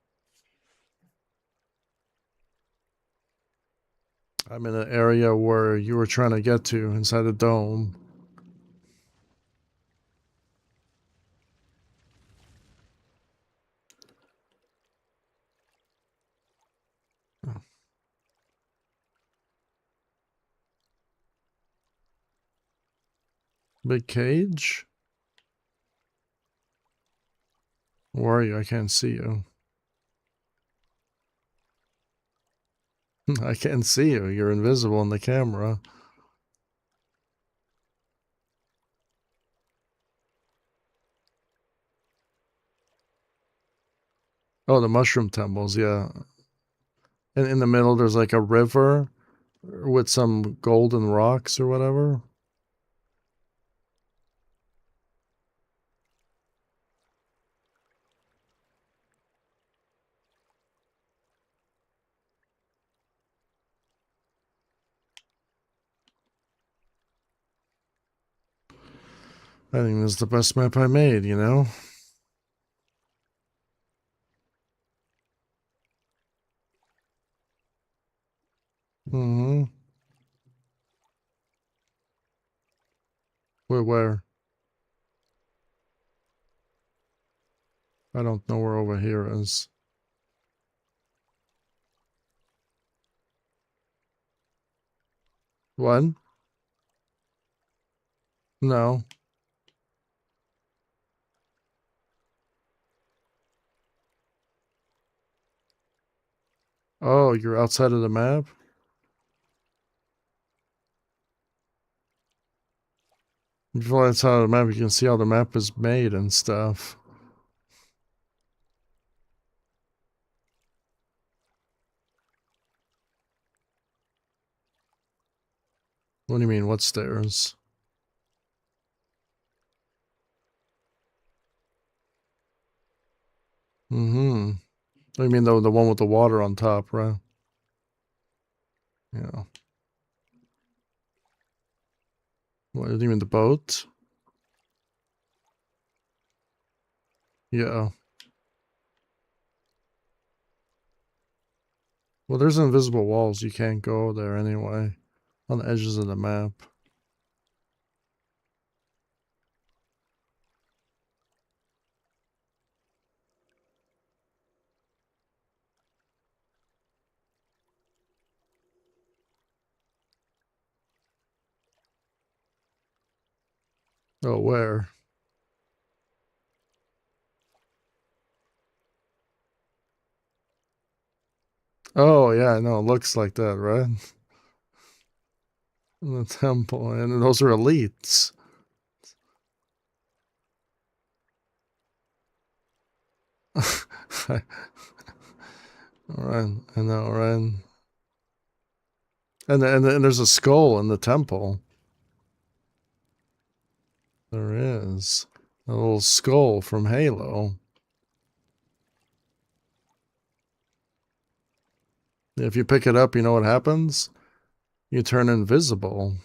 I'm in an area where you were trying to get to inside the dome. Big cage? Where are you? I can't see you. I can't see you. You're invisible in the camera. Oh, the mushroom temples, yeah. And in the middle, there's like a river with some golden rocks or whatever. I think this is the best map I made, you know? Mm-hmm. Where? I don't know where over here is. What? No. Oh, you're outside of the map? If you fly outside of the map, you can see how the map is made and stuff. What do you mean, what stairs? Mm-hmm. I mean the one with the water on top, right? Yeah. What do you mean the boat? Yeah. Well, there's invisible walls. You can't go there anyway. On the edges of the map. Oh, where? Oh, yeah, no, it looks like that, right? The temple, and those are elites. Alright, I know, right? And there's a skull in the temple. There is. A little skull from Halo. If you pick it up, you know what happens? You turn invisible.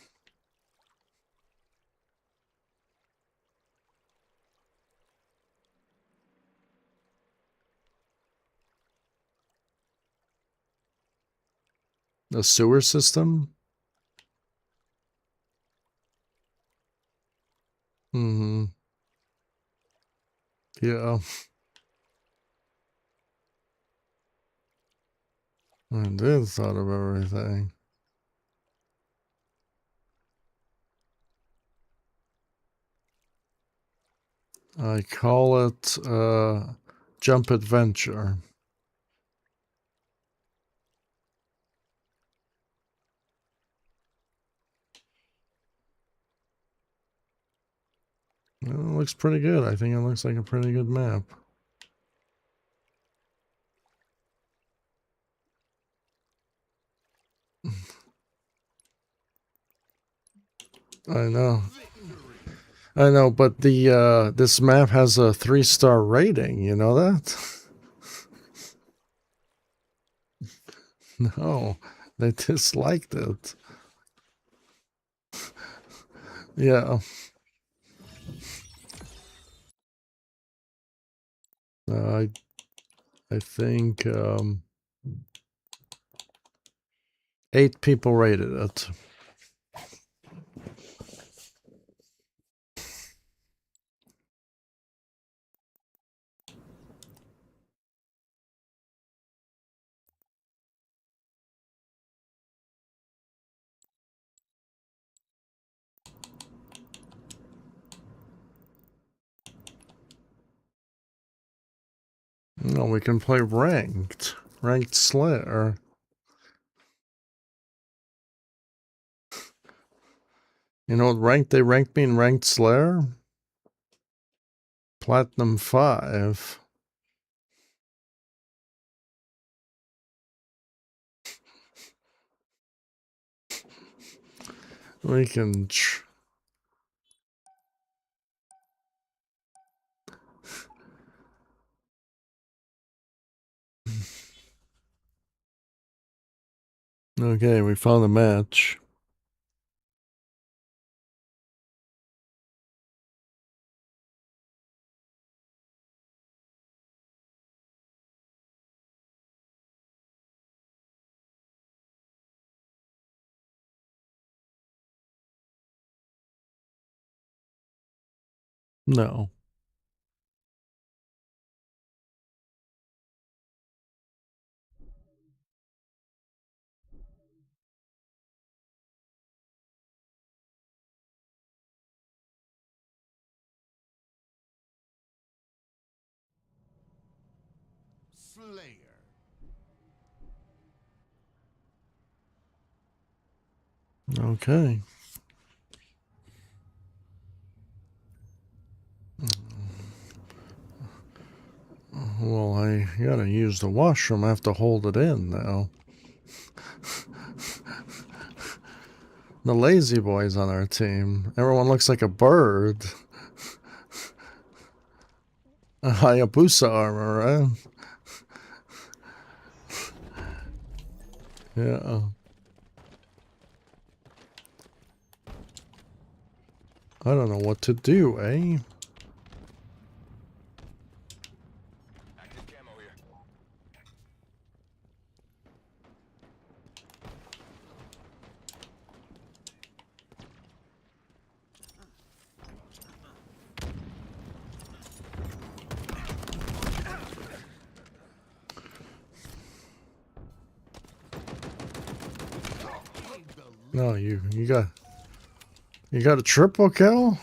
A sewer system? Mm-hmm. Yeah. I did thought of everything. I call it Jump Adventure. It looks pretty good. I think it looks like a pretty good map. I know. I know, but the this map has a 3-star rating, you know that? No, they disliked it. Yeah. I think 8 people rated it. No, we can play ranked. Ranked Slayer. You know what rank they ranked me in Ranked Slayer? Platinum 5. We can... Okay, we found a match. No. Slayer. Okay. Well, I gotta use the washroom. I have to hold it in now. The lazy boys on our team. Everyone looks like a bird. A Hayabusa armor, right? Yeah. I don't know what to do, eh? Active camo here. No, you got a triple kill?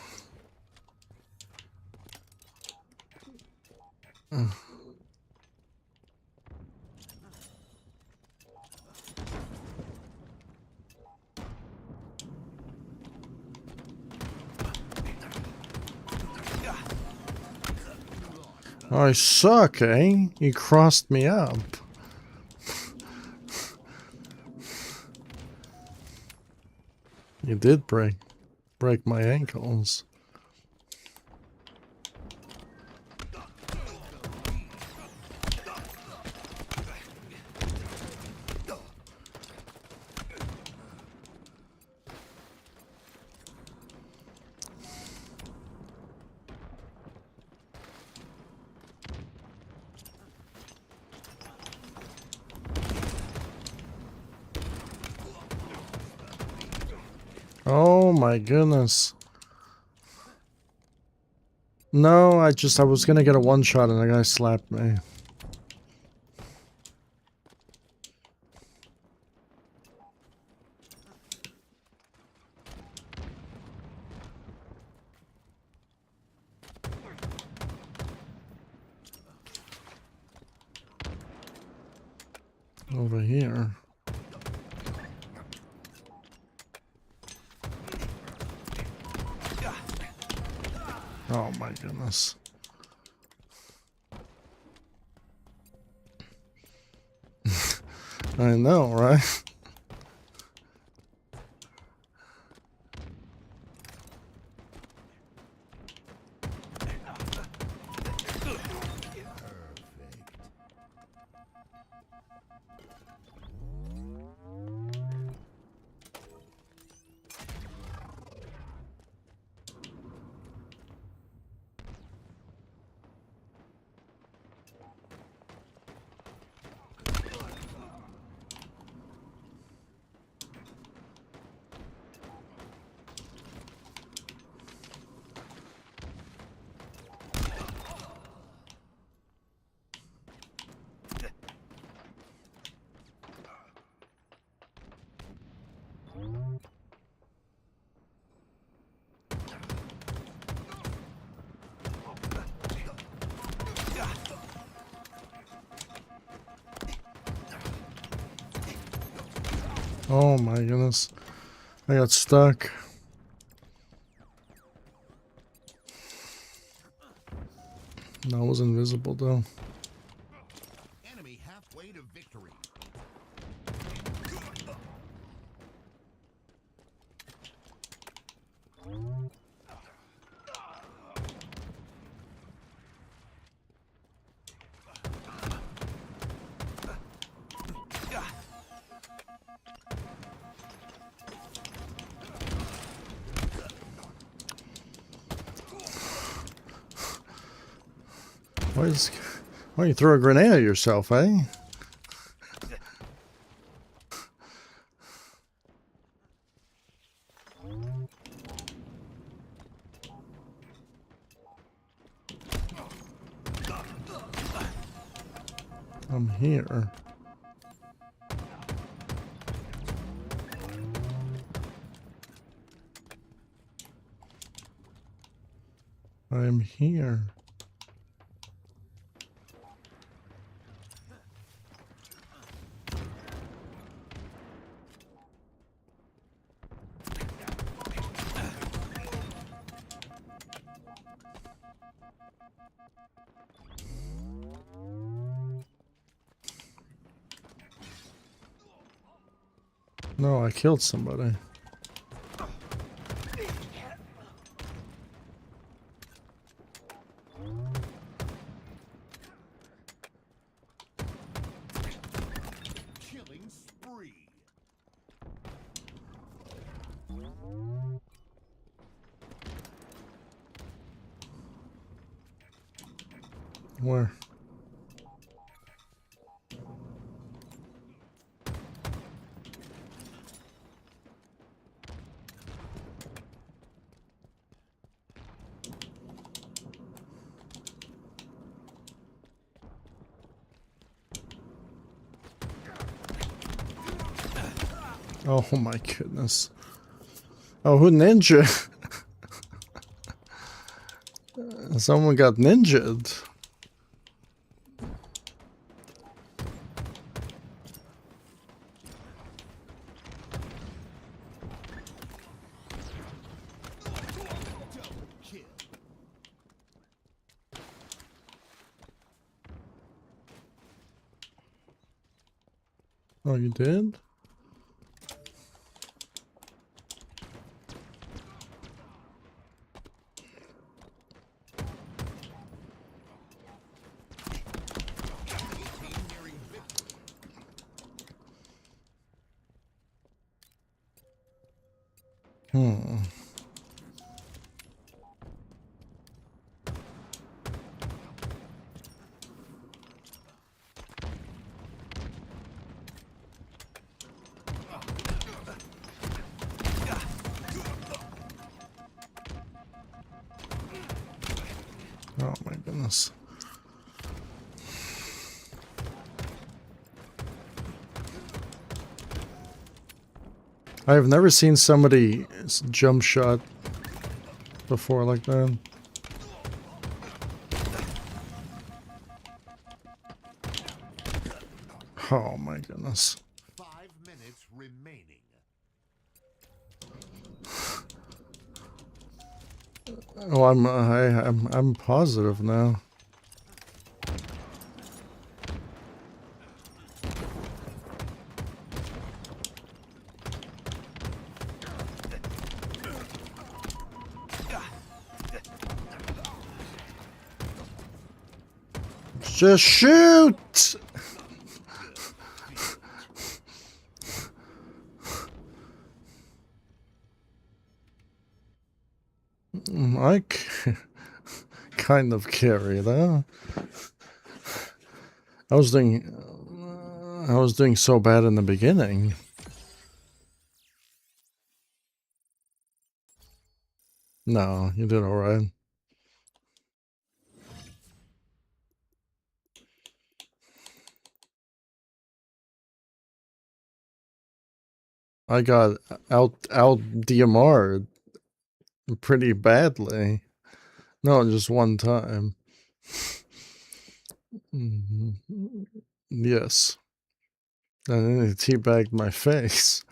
I suck, eh? You crossed me up. You did break my ankles. Oh my goodness. No, I was gonna get a one shot and the guy slapped me. Over here. Oh my goodness. I know, right? Oh my goodness. I got stuck. No, I was invisible though. Enemy halfway to victory. Why you throw a grenade at yourself, eh? I'm here. I'm here. No, I killed somebody. Killing spree. Where? Oh my goodness. Oh, who ninja? Someone got ninjaed. Double kill. Oh, you did? Team nearing victory. Hmm. Oh my goodness. I've never seen somebody jump shot before like that. Oh my goodness. 5 minutes remaining. Oh, I'm positive now. Just shoot! I kind of carry that. I was doing so bad in the beginning. No, you did all right. I got out DMR'd pretty badly. No, just one time. Mhm. Yes. And then he teabagged my face.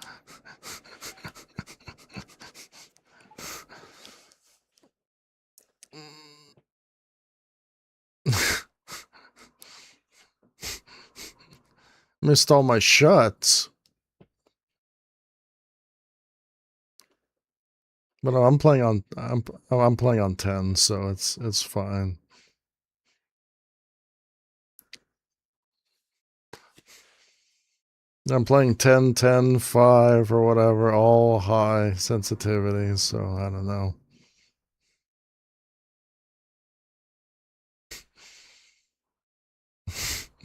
Missed all my shots. But I'm playing on I'm playing on 10, so it's fine. I'm playing 10, 10, 5 or whatever, all high sensitivity, so I don't know.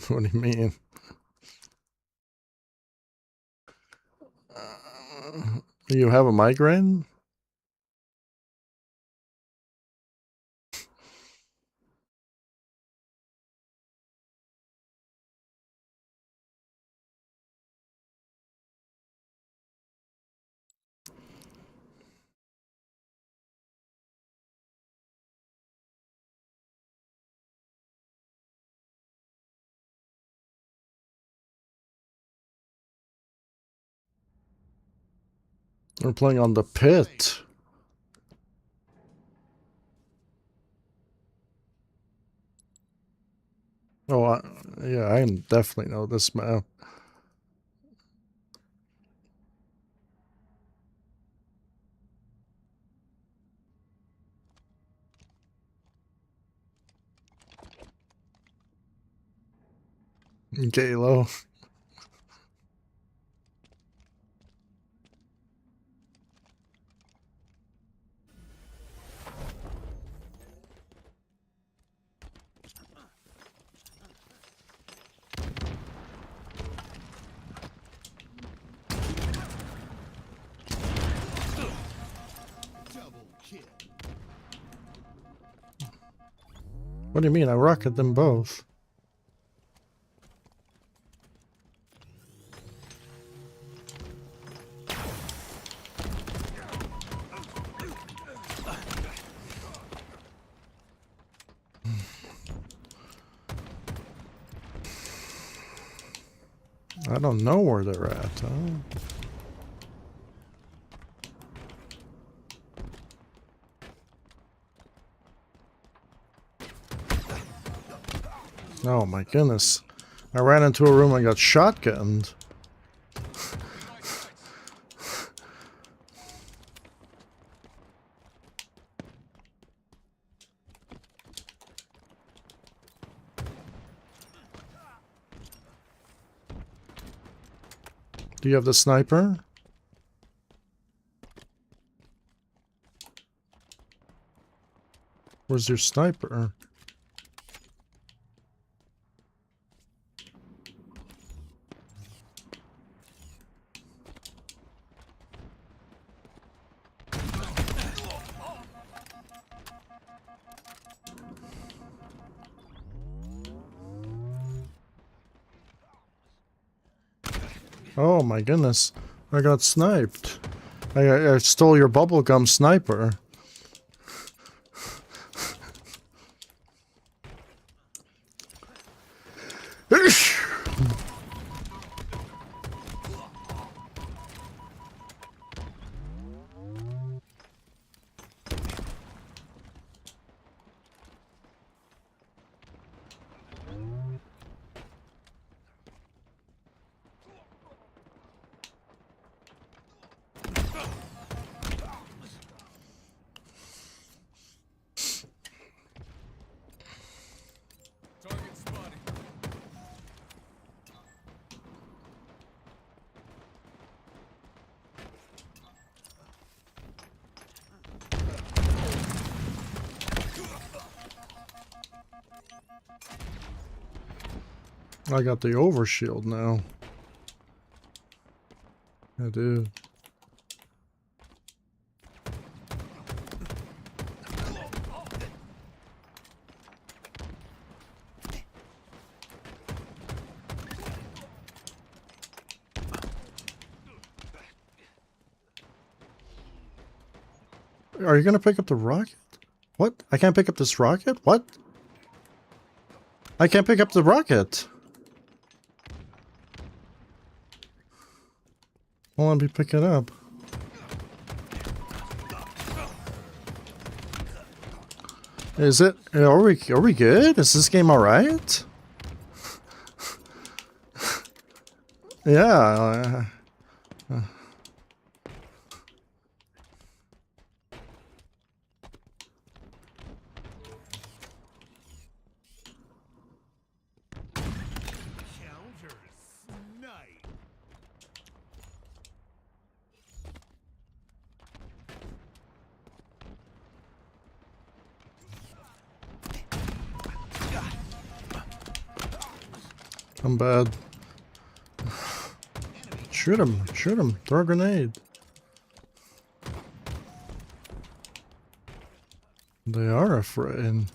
What do you mean? You have a migraine? We're playing on the pit. Oh, yeah, I definitely know this map. Galo. Double kill. What do you mean? I rocket them both. I don't know where they're at, huh? Oh my goodness. I ran into a room and got shotgunned. Do you have the sniper? Where's your sniper? Oh my goodness. I got sniped. I stole your bubblegum sniper. Target spotted. I got the overshield now. I do. Are you gonna pick up the rocket? What? I can't pick up this rocket? What? I can't pick up the rocket. Won't let me pick it up. Is it? Are we good? Is this game alright? Yeah. Counter snipe. I'm bad. Shoot him. Shoot him. Throw a grenade. They are afraid.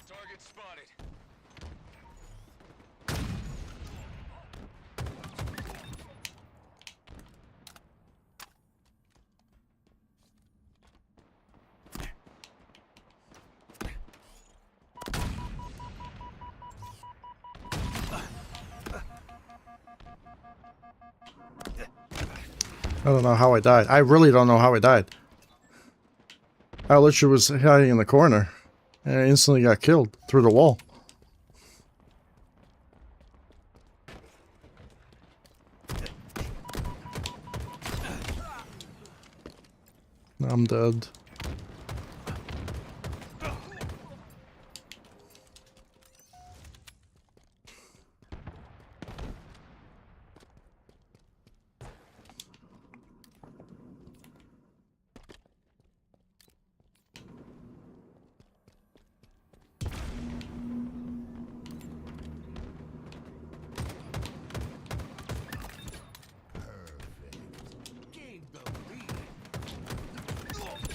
Target spotted. I don't know how I died. I really don't know how I died. I literally was hiding in the corner. And I instantly got killed through the wall. I'm dead. Gained the lead. Perfect.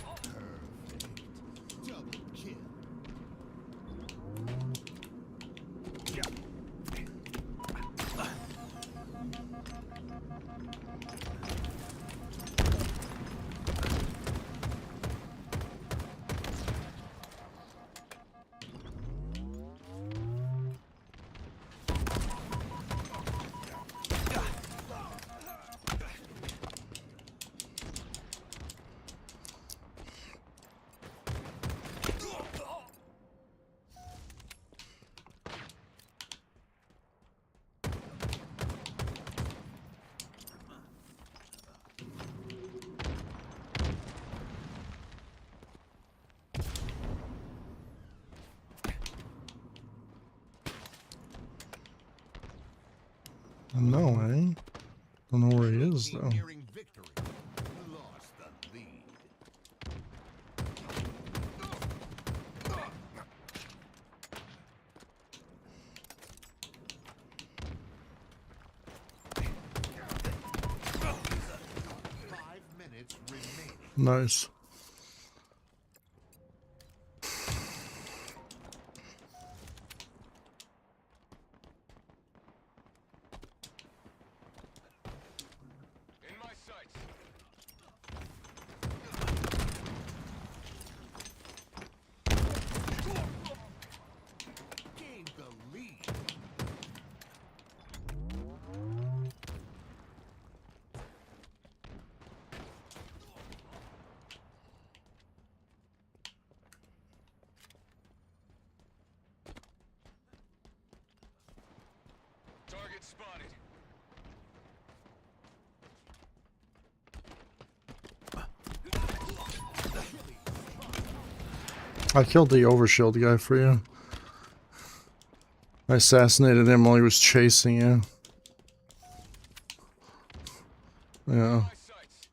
Double kill. No, eh? Don't know where he is Team though. nearing victory. Lost the lead. 5 minutes remaining. Nice. In my sights. Gained the lead. Target spotted. I killed the overshield guy for you. I assassinated him while he was chasing you. Yeah. My sights.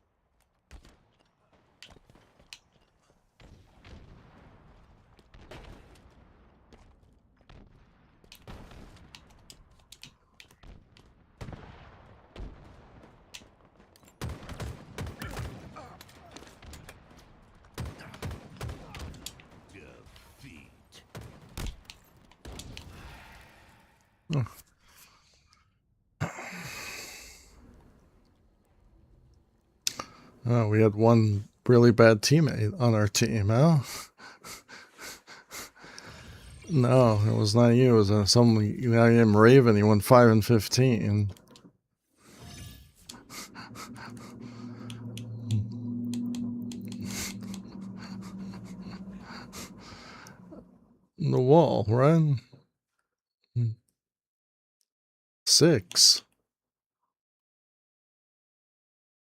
Oh, we had one really bad teammate on our team, huh? No, it was not you. It was some guy named Raven. He went 5 and 15. The wall, right? 6.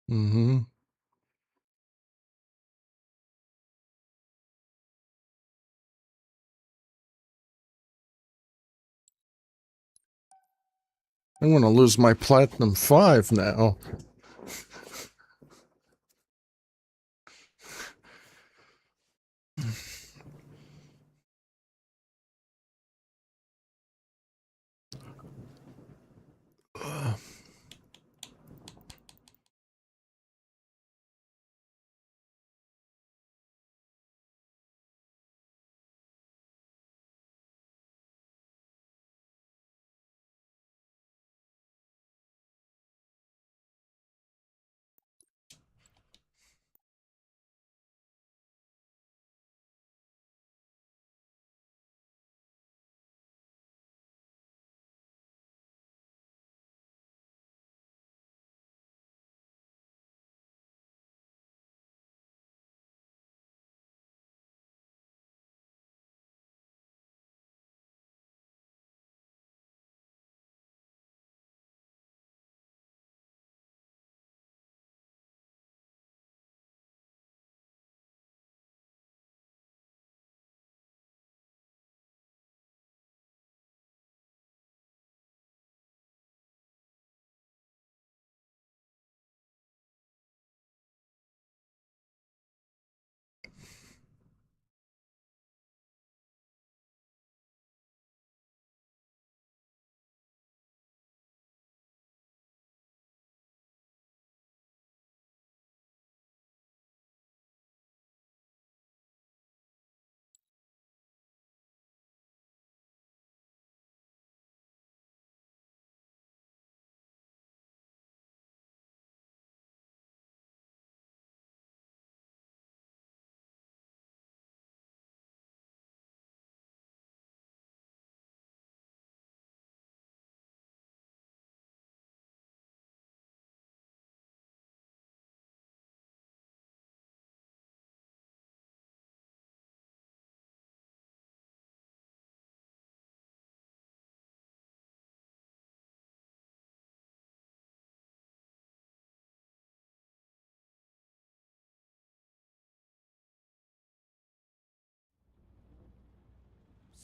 Mm-hmm. I'm going to lose my Platinum 5 now.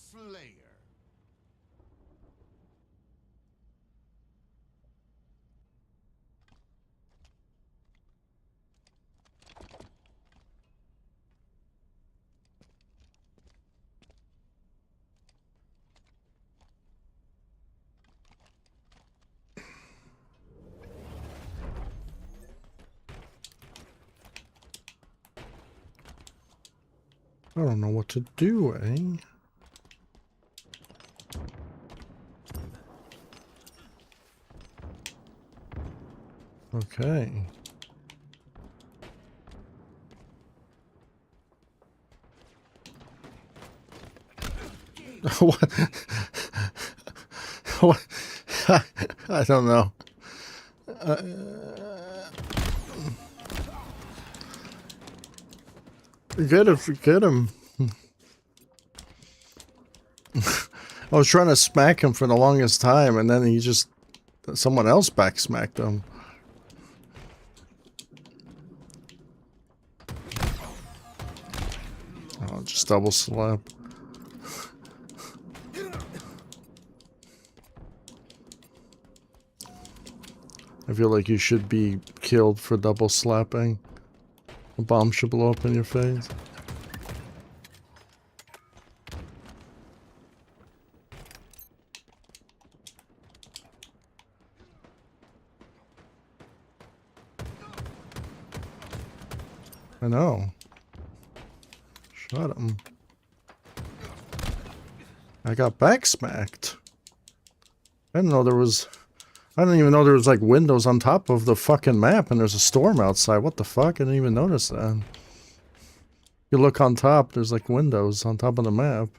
Slayer. I don't know what to do, eh? Okay. What? What? I don't know. Get him. I was trying to smack him for the longest time, and then he just... someone else backsmacked him. Oh, just double slap. I feel like you should be killed for double slapping. A bomb should blow up in your face. I know. Shut him. I got backsmacked. I didn't know there was I didn't even know there was like windows on top of the fucking map and there's a storm outside. What the fuck? I didn't even notice that. You look on top, there's like windows on top of the map.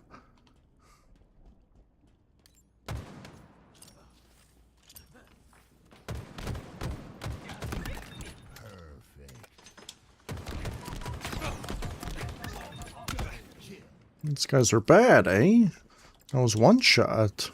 These guys are bad, eh? That was one shot.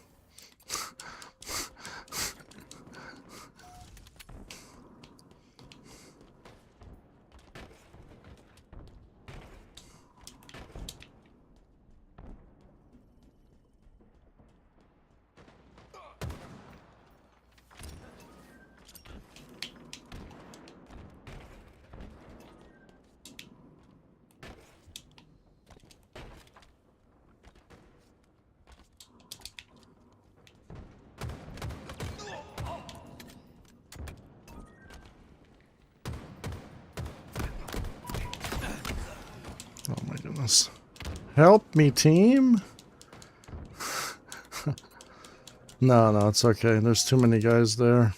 Oh my goodness. Help me, team! No, it's okay. There's too many guys there.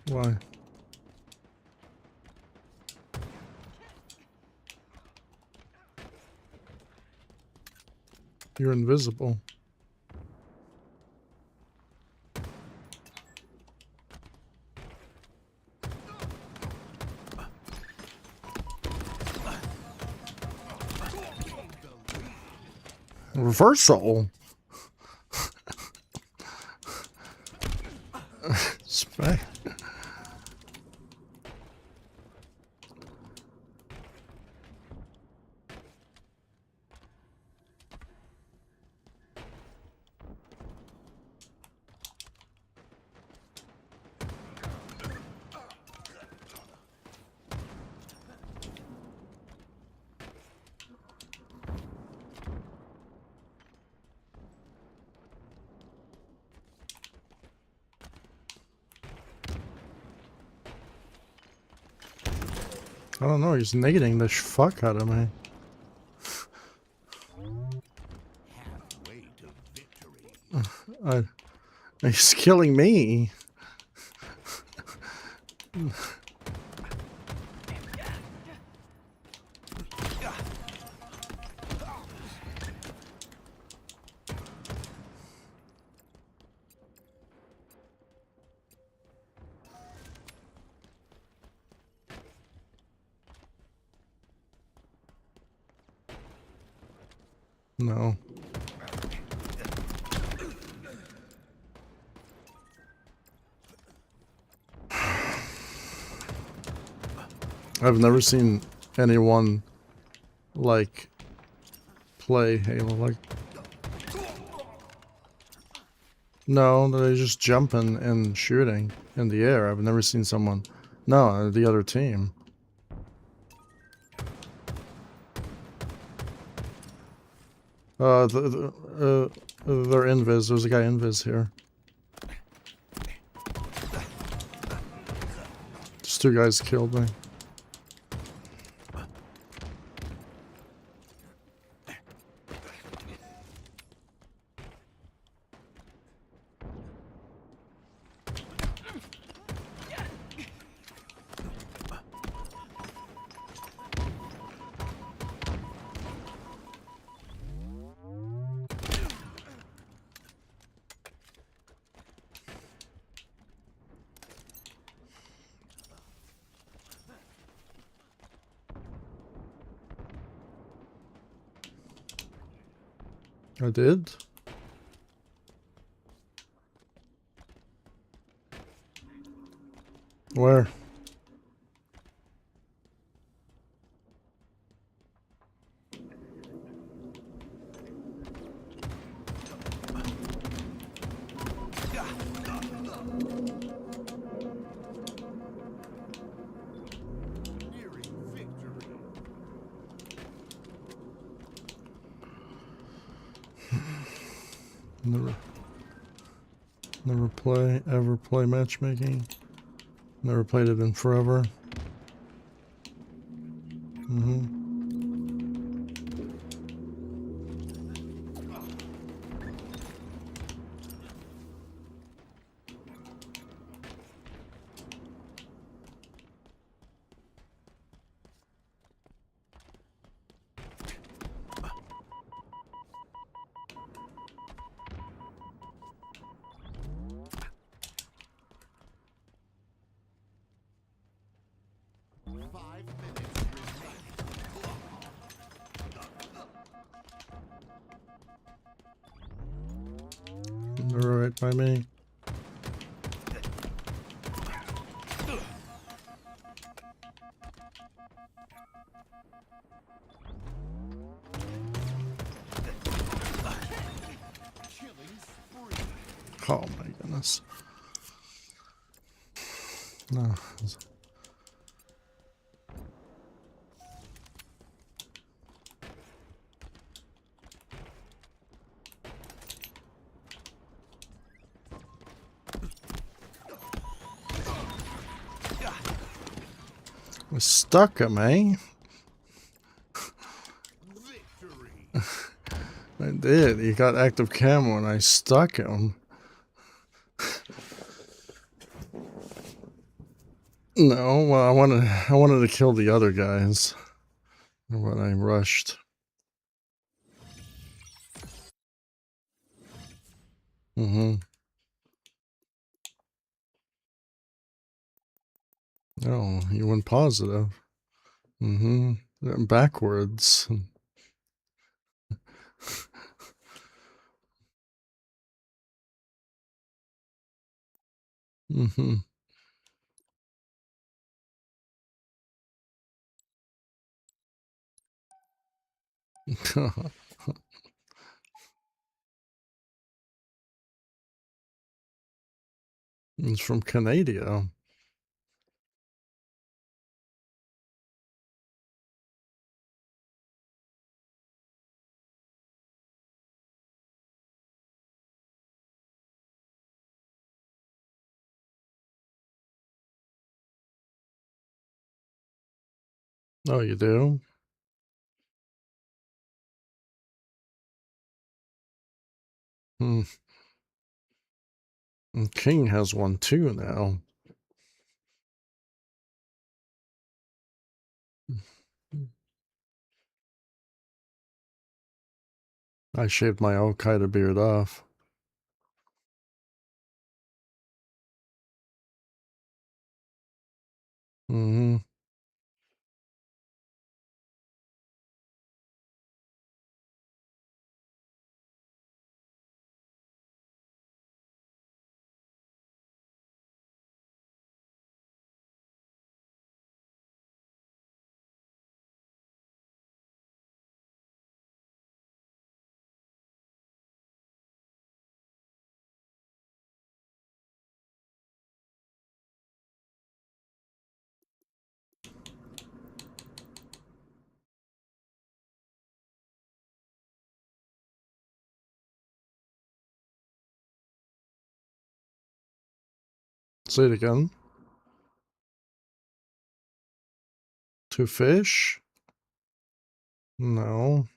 Why? You're invisible. Reversal. Spy. I don't know, he's negating the fuck out of me. Halfway to victory. He's killing me. No. I've never seen anyone like play Halo like. No, they're just jumping and shooting in the air. I've never seen someone. No, the other team. They're invis. There's a guy invis here. Just two guys killed me. I did? Where? Nearing victory. Never ever play matchmaking. Never played it in forever. Alright by me. Oh my goodness. No. We stuck him, eh? I did. He got active camo and I stuck him. No, well, I wanted to kill the other guys when I rushed. Oh, you went positive. Backwards. It's from Canada. Oh, you do? Hmm. And King has one too now. I shaved my Al Qaeda beard off. Say it again. To fish? No.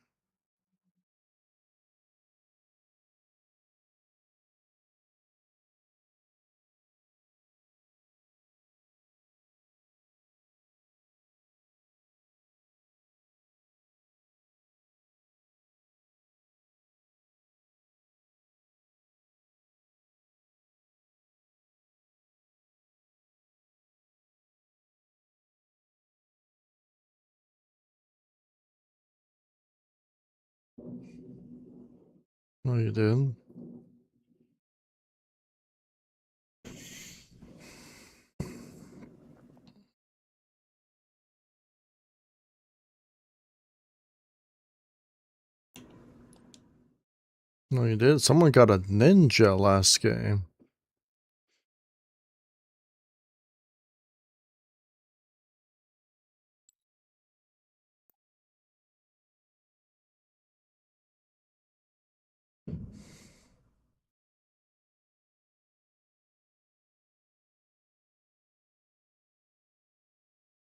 No, you didn't. No, you did. Someone got a ninja last game.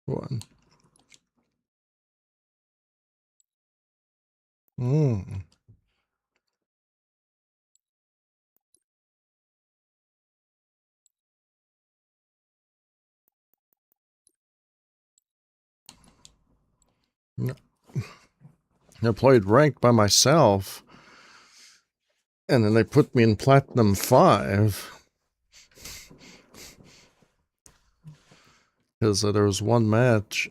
One. Mm. No. I played ranked by myself, and then they put me in Platinum 5. Because there was one match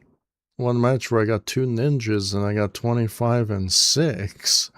where I got 2 ninjas and I got 25 and 6.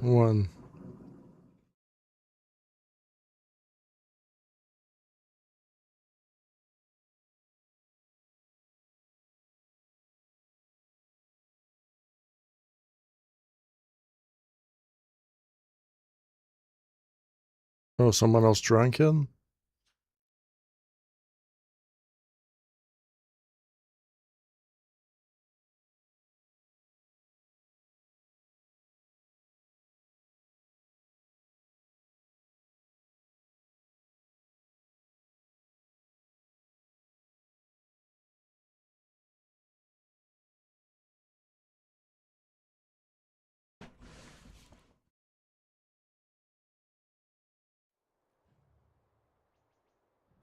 One. Oh, someone else drank it?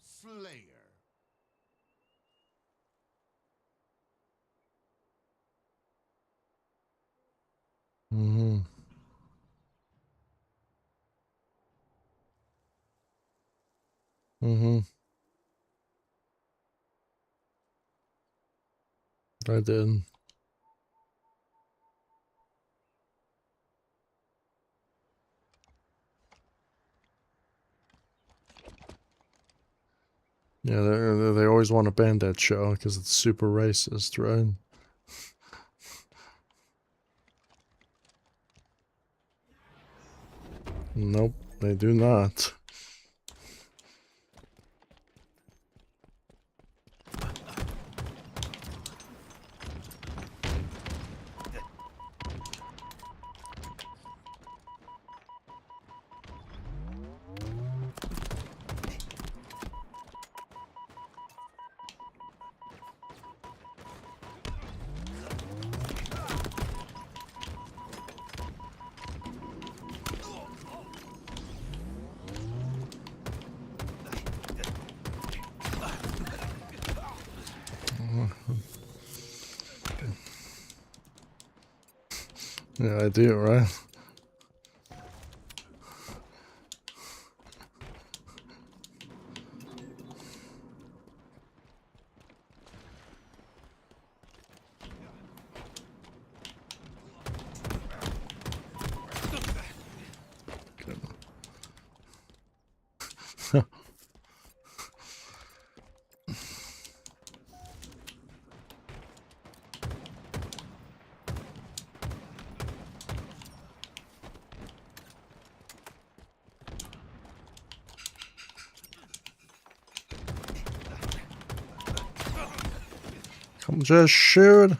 Slayer. Mm-hmm. Mm-hmm. I did. Yeah, they always want to ban that show because it's super racist, right? Nope, they do not. Yeah, I do, right? Come just shoot.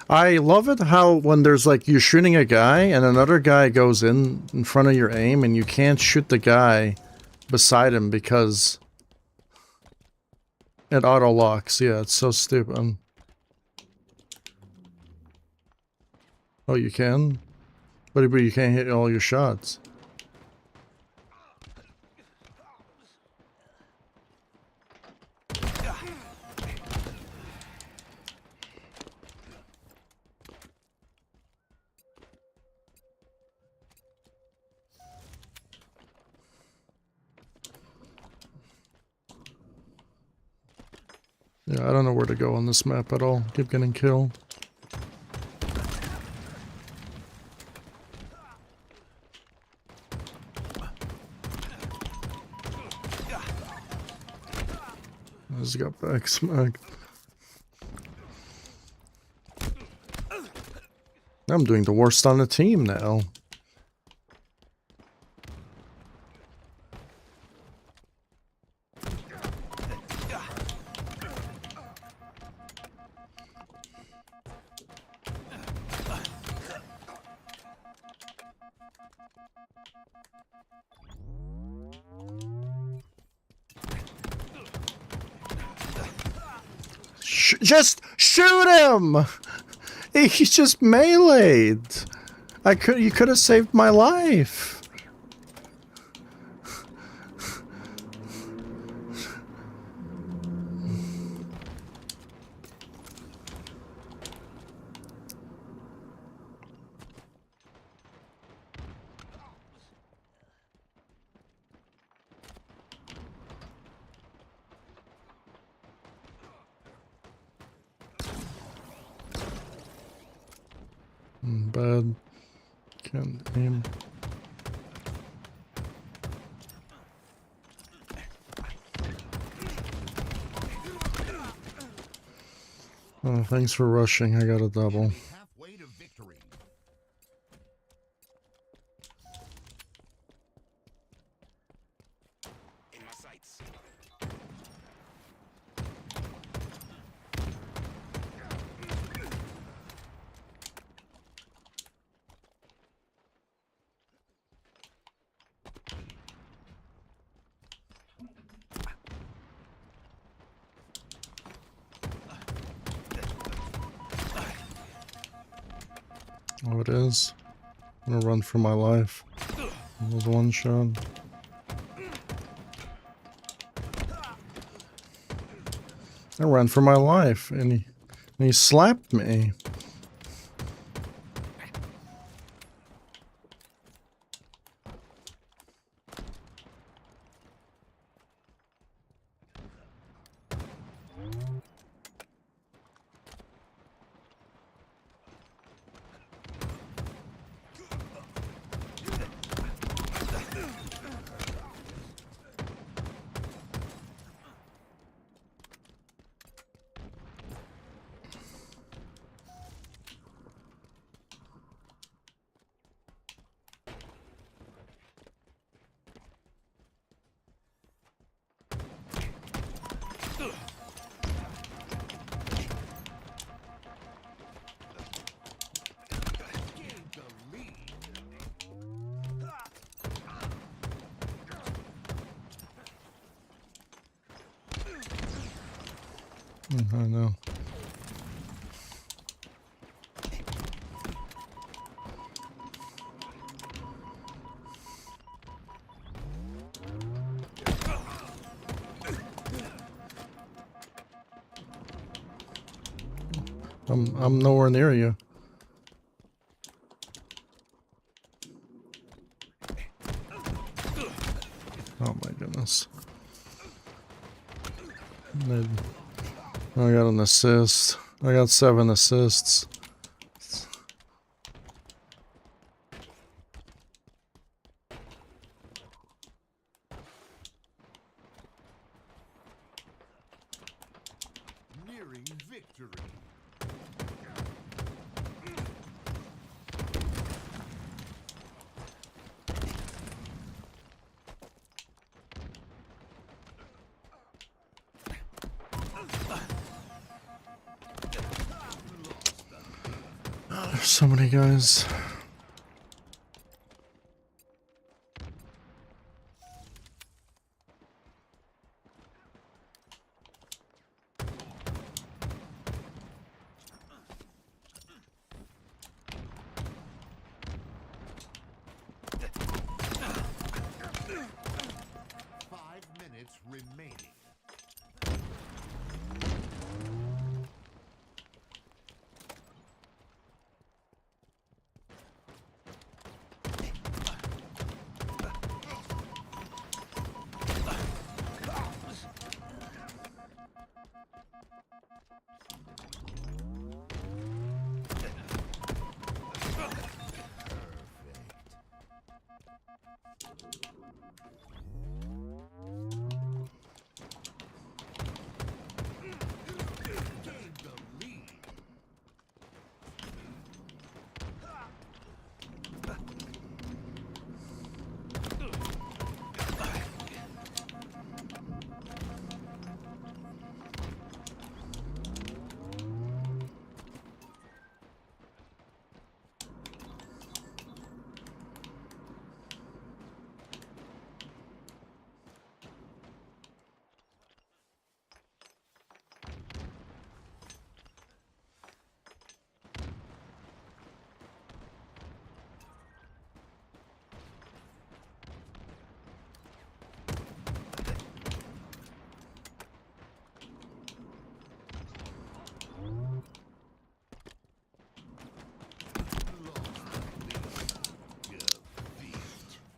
I love it how when there's like you're shooting a guy and another guy goes in front of your aim and you can't shoot the guy beside him because it auto locks. Yeah, it's so stupid. Oh, you can? But you can't hit all your shots. Yeah, I don't know where to go on this map at all. Keep getting killed. I just got back smacked. I'm doing the worst on the team now. Just shoot him! He's just meleeed. You could have saved my life. Bad. Can't aim. Oh, thanks for rushing. I got a double. Halfway to victory. In my sights. Oh, it is. I'm gonna run for my life. It was one shot. I ran for my life, and he slapped me. I know. I'm nowhere near you. Oh my goodness. I got an assist. I got 7 assists. Nearing victory. Oh, there's so many guys. Remaining.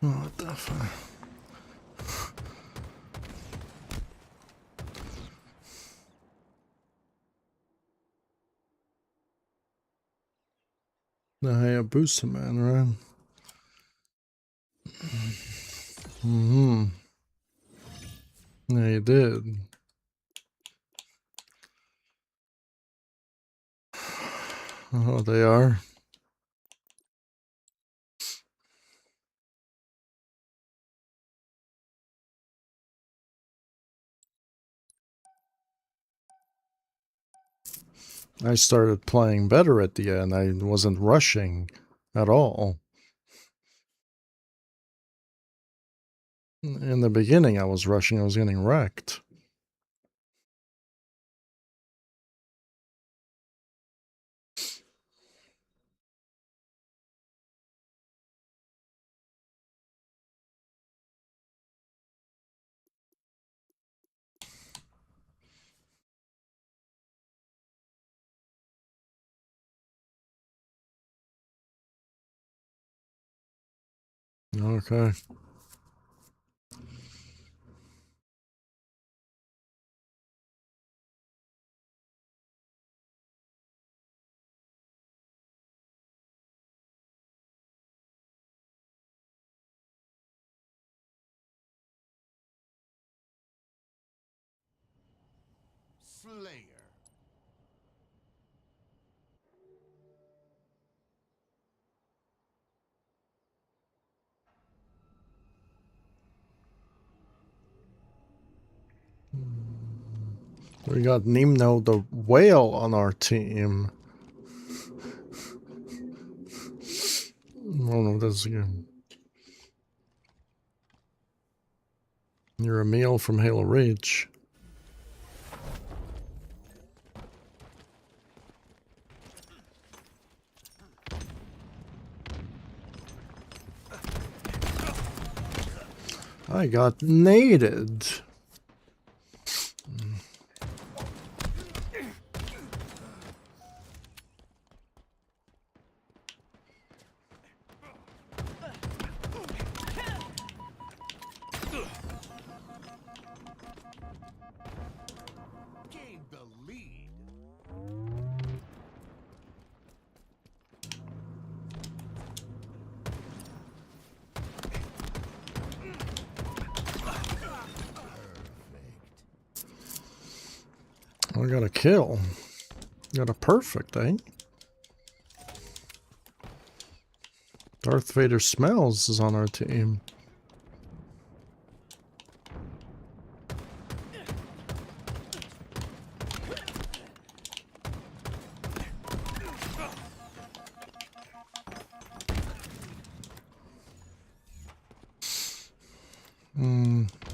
Oh, what the fuck? The Hayabusa man, right? Mm-hmm. Yeah, you did. Oh, they are. I started playing better at the end. I wasn't rushing at all. In the beginning, I was rushing. I was getting wrecked. Okay. Slayer. We got Nimno the whale on our team. Oh no, that's again. You're a meal from Halo Reach. I got naded. I got a kill. Got a perfect, eh? Darth Vader Smells is on our team.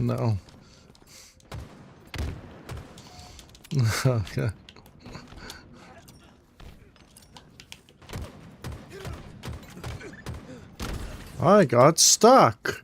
No. Okay. I got stuck.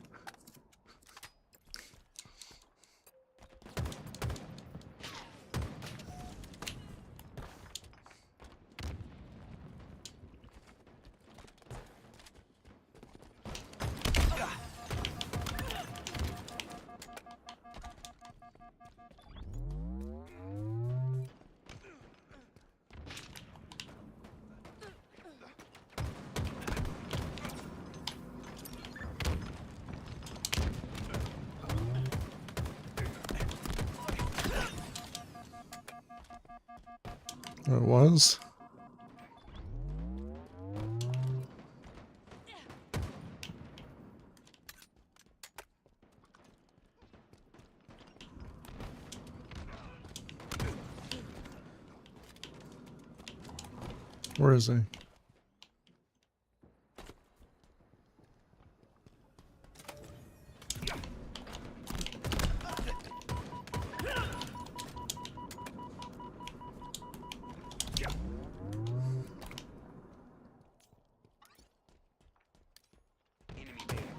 It was. Where is he? Perfect.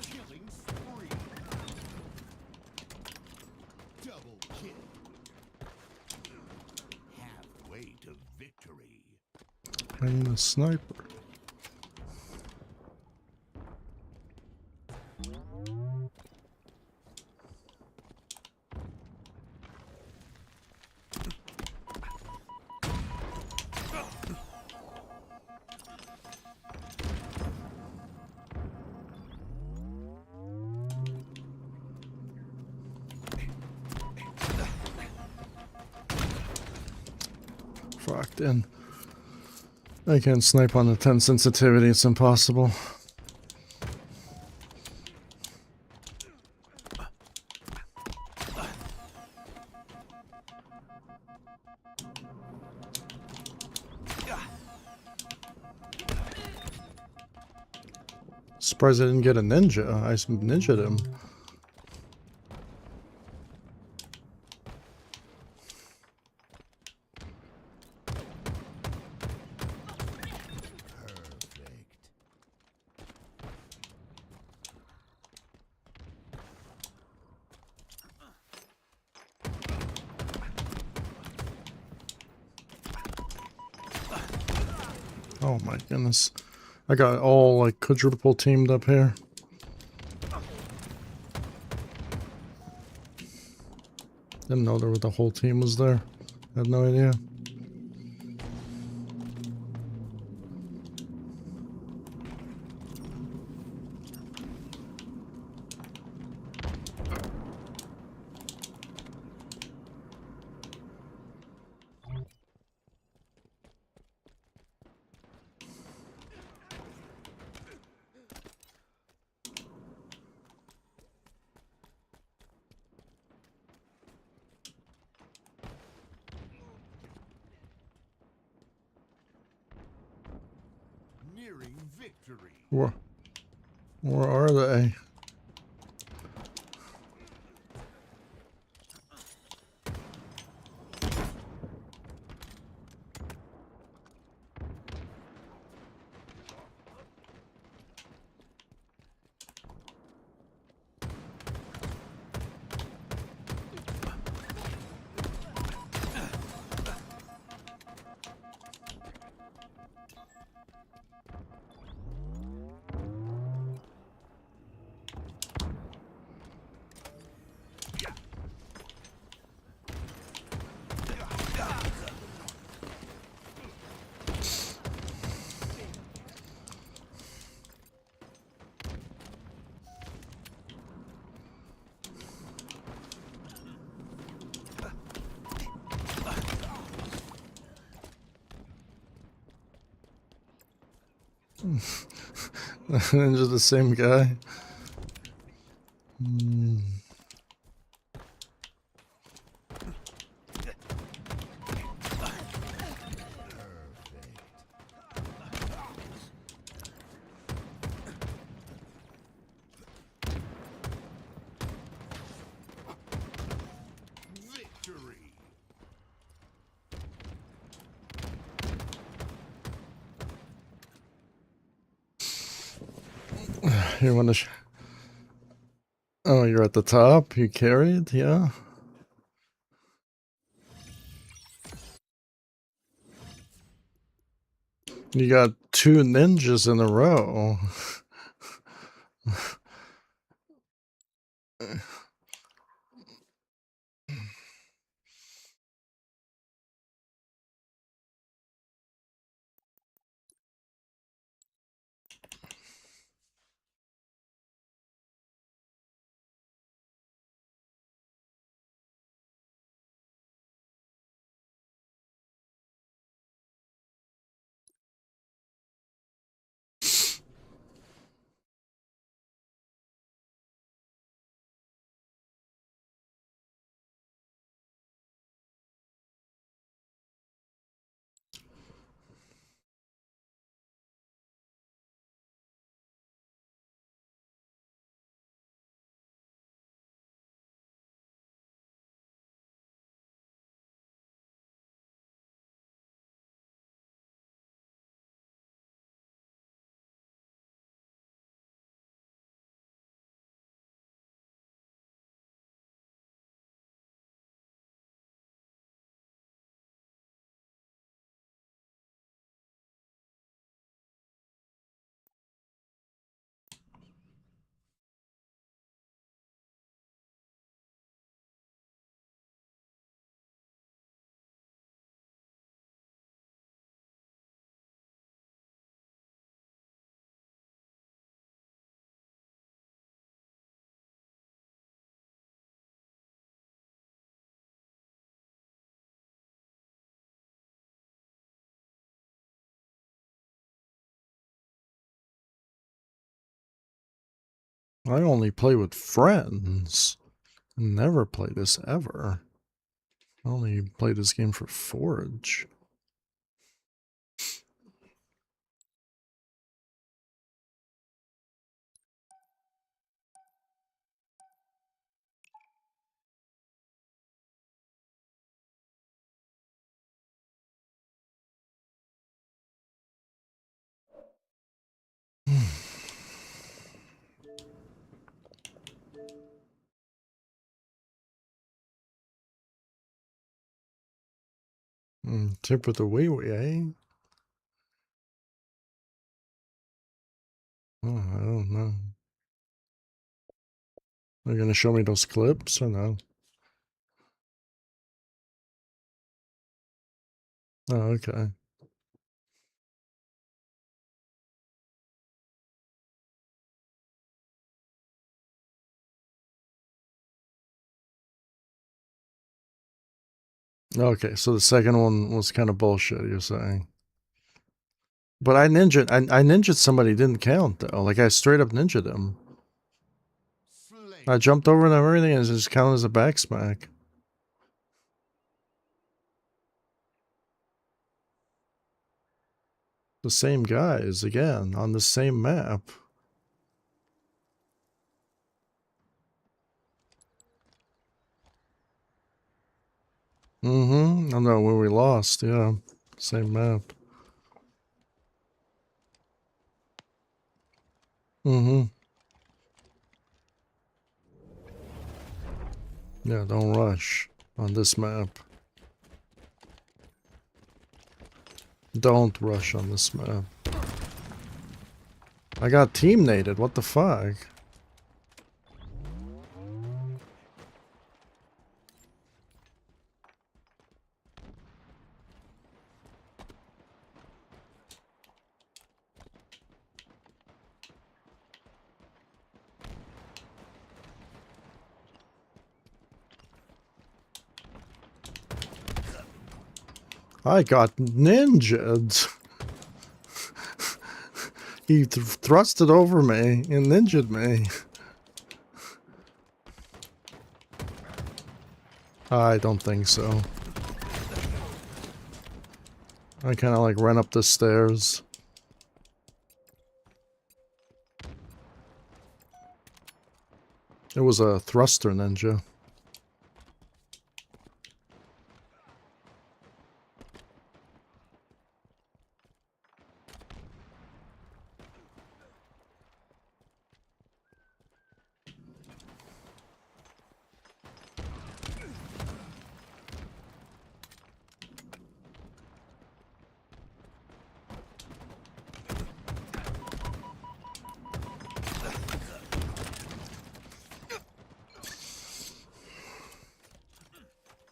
Killing spree. Double kill. Halfway to victory. I need a sniper. Fucked in. I can't snipe on the 10 sensitivity, it's impossible. Surprised I didn't get a ninja. I ninja'd him. Perfect. Oh my goodness. I got all like quadruple teamed up here. Didn't know the whole team was there. Had no idea. Nearing victory. Where are they? Ninja the same guy. Hmm. Victory. You want to? Oh, you're at the top. You carried, yeah. You got 2 ninjas in a row. I only play with friends. Never play this ever. I only play this game for Forge. Tip of the wee wee, eh? Oh, I don't know. Are you gonna show me those clips or no? Oh, okay. Okay, so the second one was kind of bullshit, you're saying. But I ninja'd somebody, didn't count though. Like I straight up ninja'd him. Slay. I jumped over them everything and it just counted as a back smack. The same guys again on the same map. I know where we lost, yeah. Same map. Yeah, don't rush on this map. Don't rush on this map. I got team-nated, what the fuck? I got ninja'd. He thrusted over me and ninja'd me. I don't think so. I kind of like ran up the stairs. It was a thruster ninja.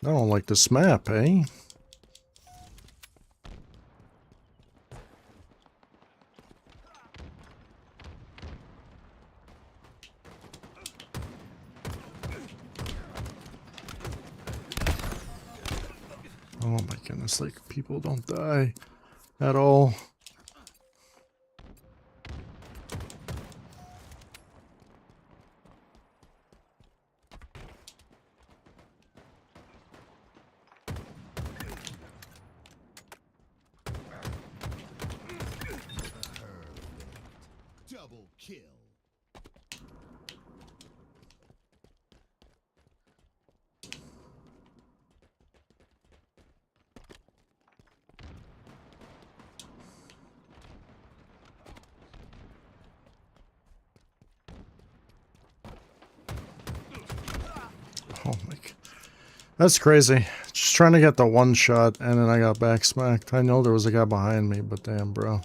I don't like this map, eh? Oh my goodness, like people don't die at all. Double kill. Oh my god. That's crazy. Just trying to get the one shot and then I got back smacked. I know there was a guy behind me, but damn, bro.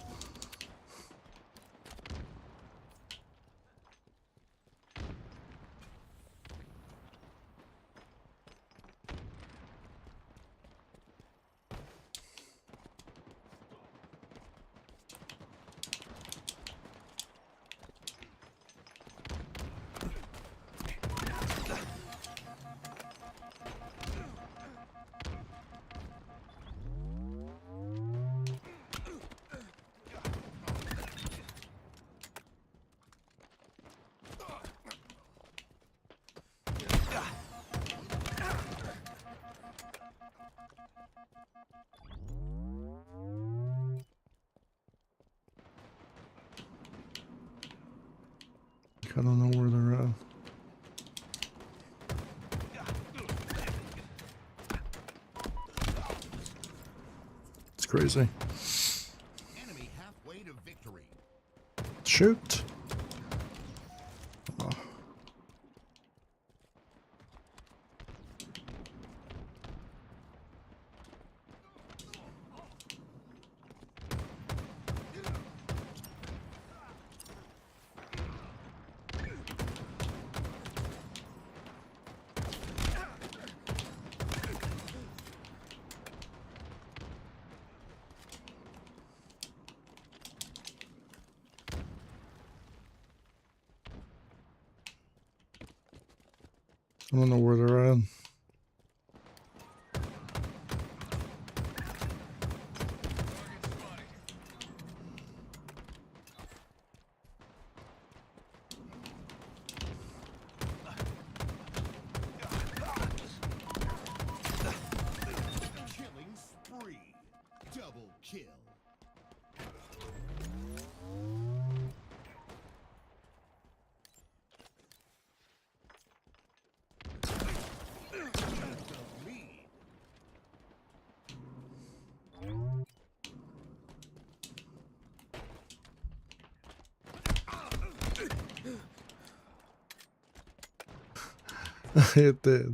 I don't know where they're at. It's crazy. Enemy halfway to victory. Shoot. Oh. I don't know where they're at. Killing spree. Double kill. The lead.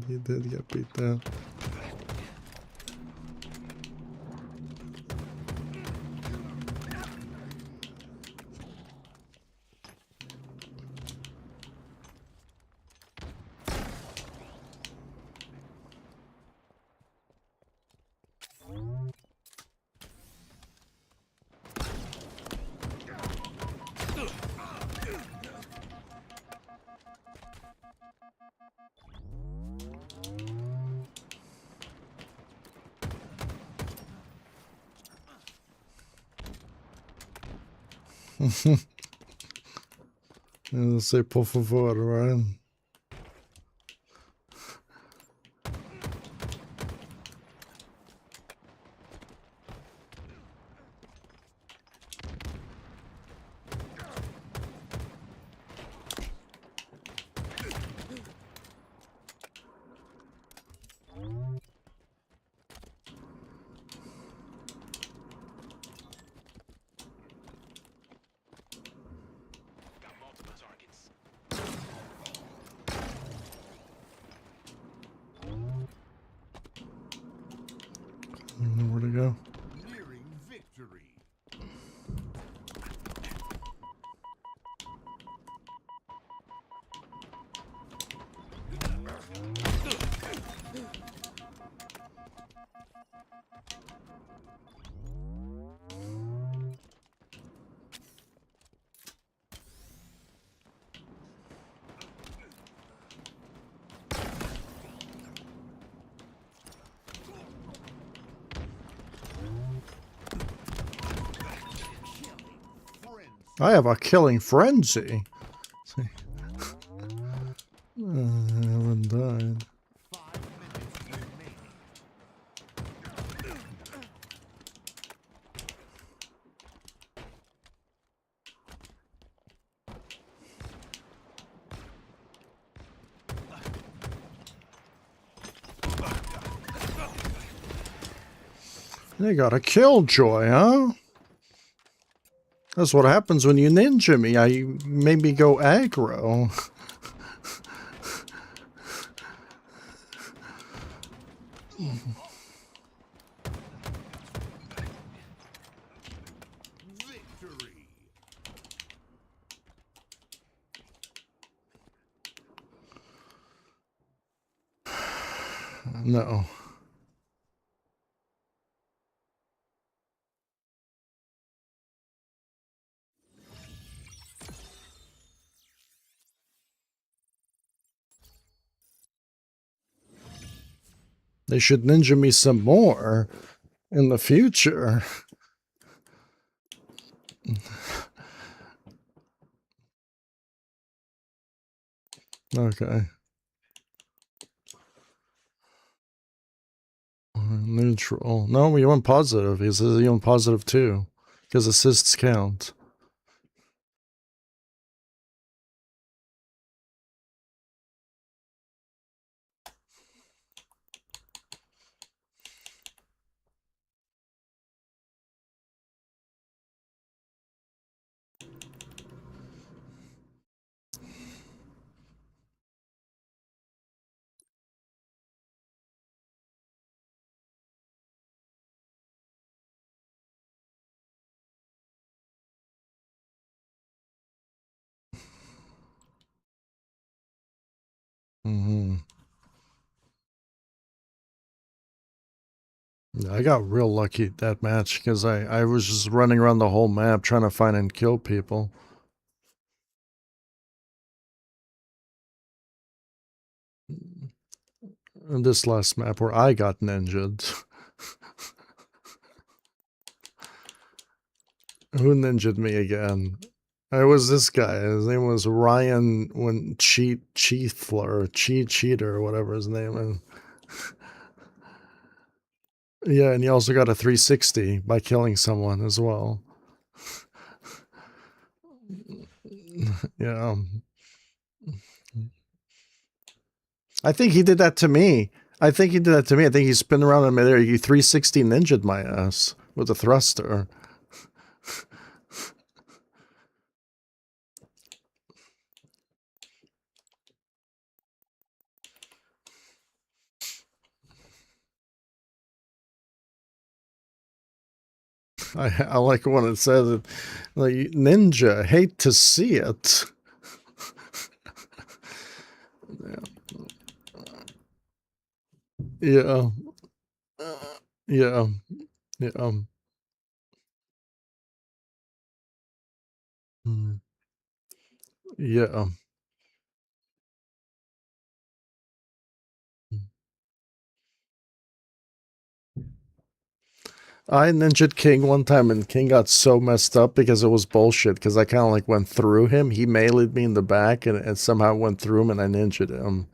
He did get beat down. Say por favor, right? Got multiple targets. Where'd it go? Nearing victory. Friends. I have a killing frenzy. I haven't died. 5 minutes remaining. You got a killjoy, huh? That's what happens when you ninja me. I maybe go aggro. Victory. No. They should ninja me some more in the future. Okay. Neutral. No, we went positive. He says he went positive too. Because assists count. Mm-hmm. I got real lucky that match because I was just running around the whole map trying to find and kill people. And this last map where I got ninja'd. Who ninja'd me again? It was this guy. His name was Ryan Cheater, or whatever his name is. Yeah, and he also got a 360 by killing someone as well. Yeah. I think he did that to me. I think he spun around in midair. He 360 ninja'd my ass with a thruster. I like when it says, like, ninja, hate to see it. Yeah. Yeah. Yeah. Yeah. I ninja'd King one time, and King got so messed up because it was bullshit. Because I kind of like went through him. He meleeed me in the back, and somehow went through him, and I ninja'd him.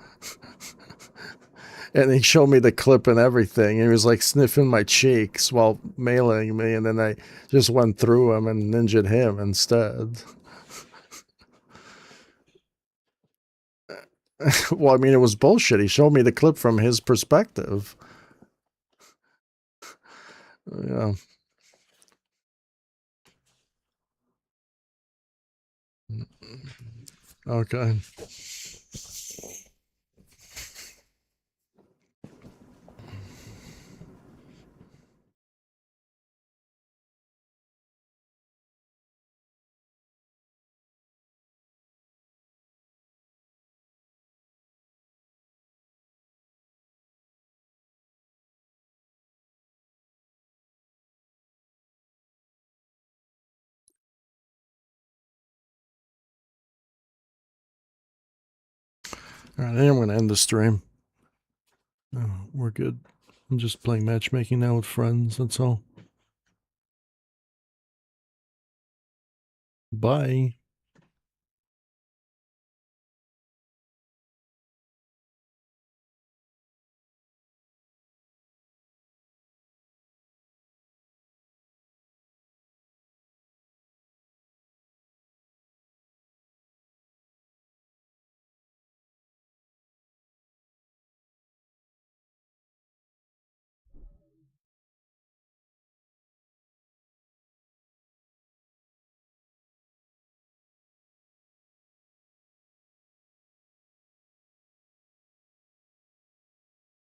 And he showed me the clip and everything. And he was like sniffing my cheeks while meleeing me, and then I just went through him and ninja'd him instead. Well, I mean, it was bullshit. He showed me the clip from his perspective. Yeah. Okay. All right, I think I'm going to end the stream. Oh, we're good. I'm just playing matchmaking now with friends, that's all. Bye.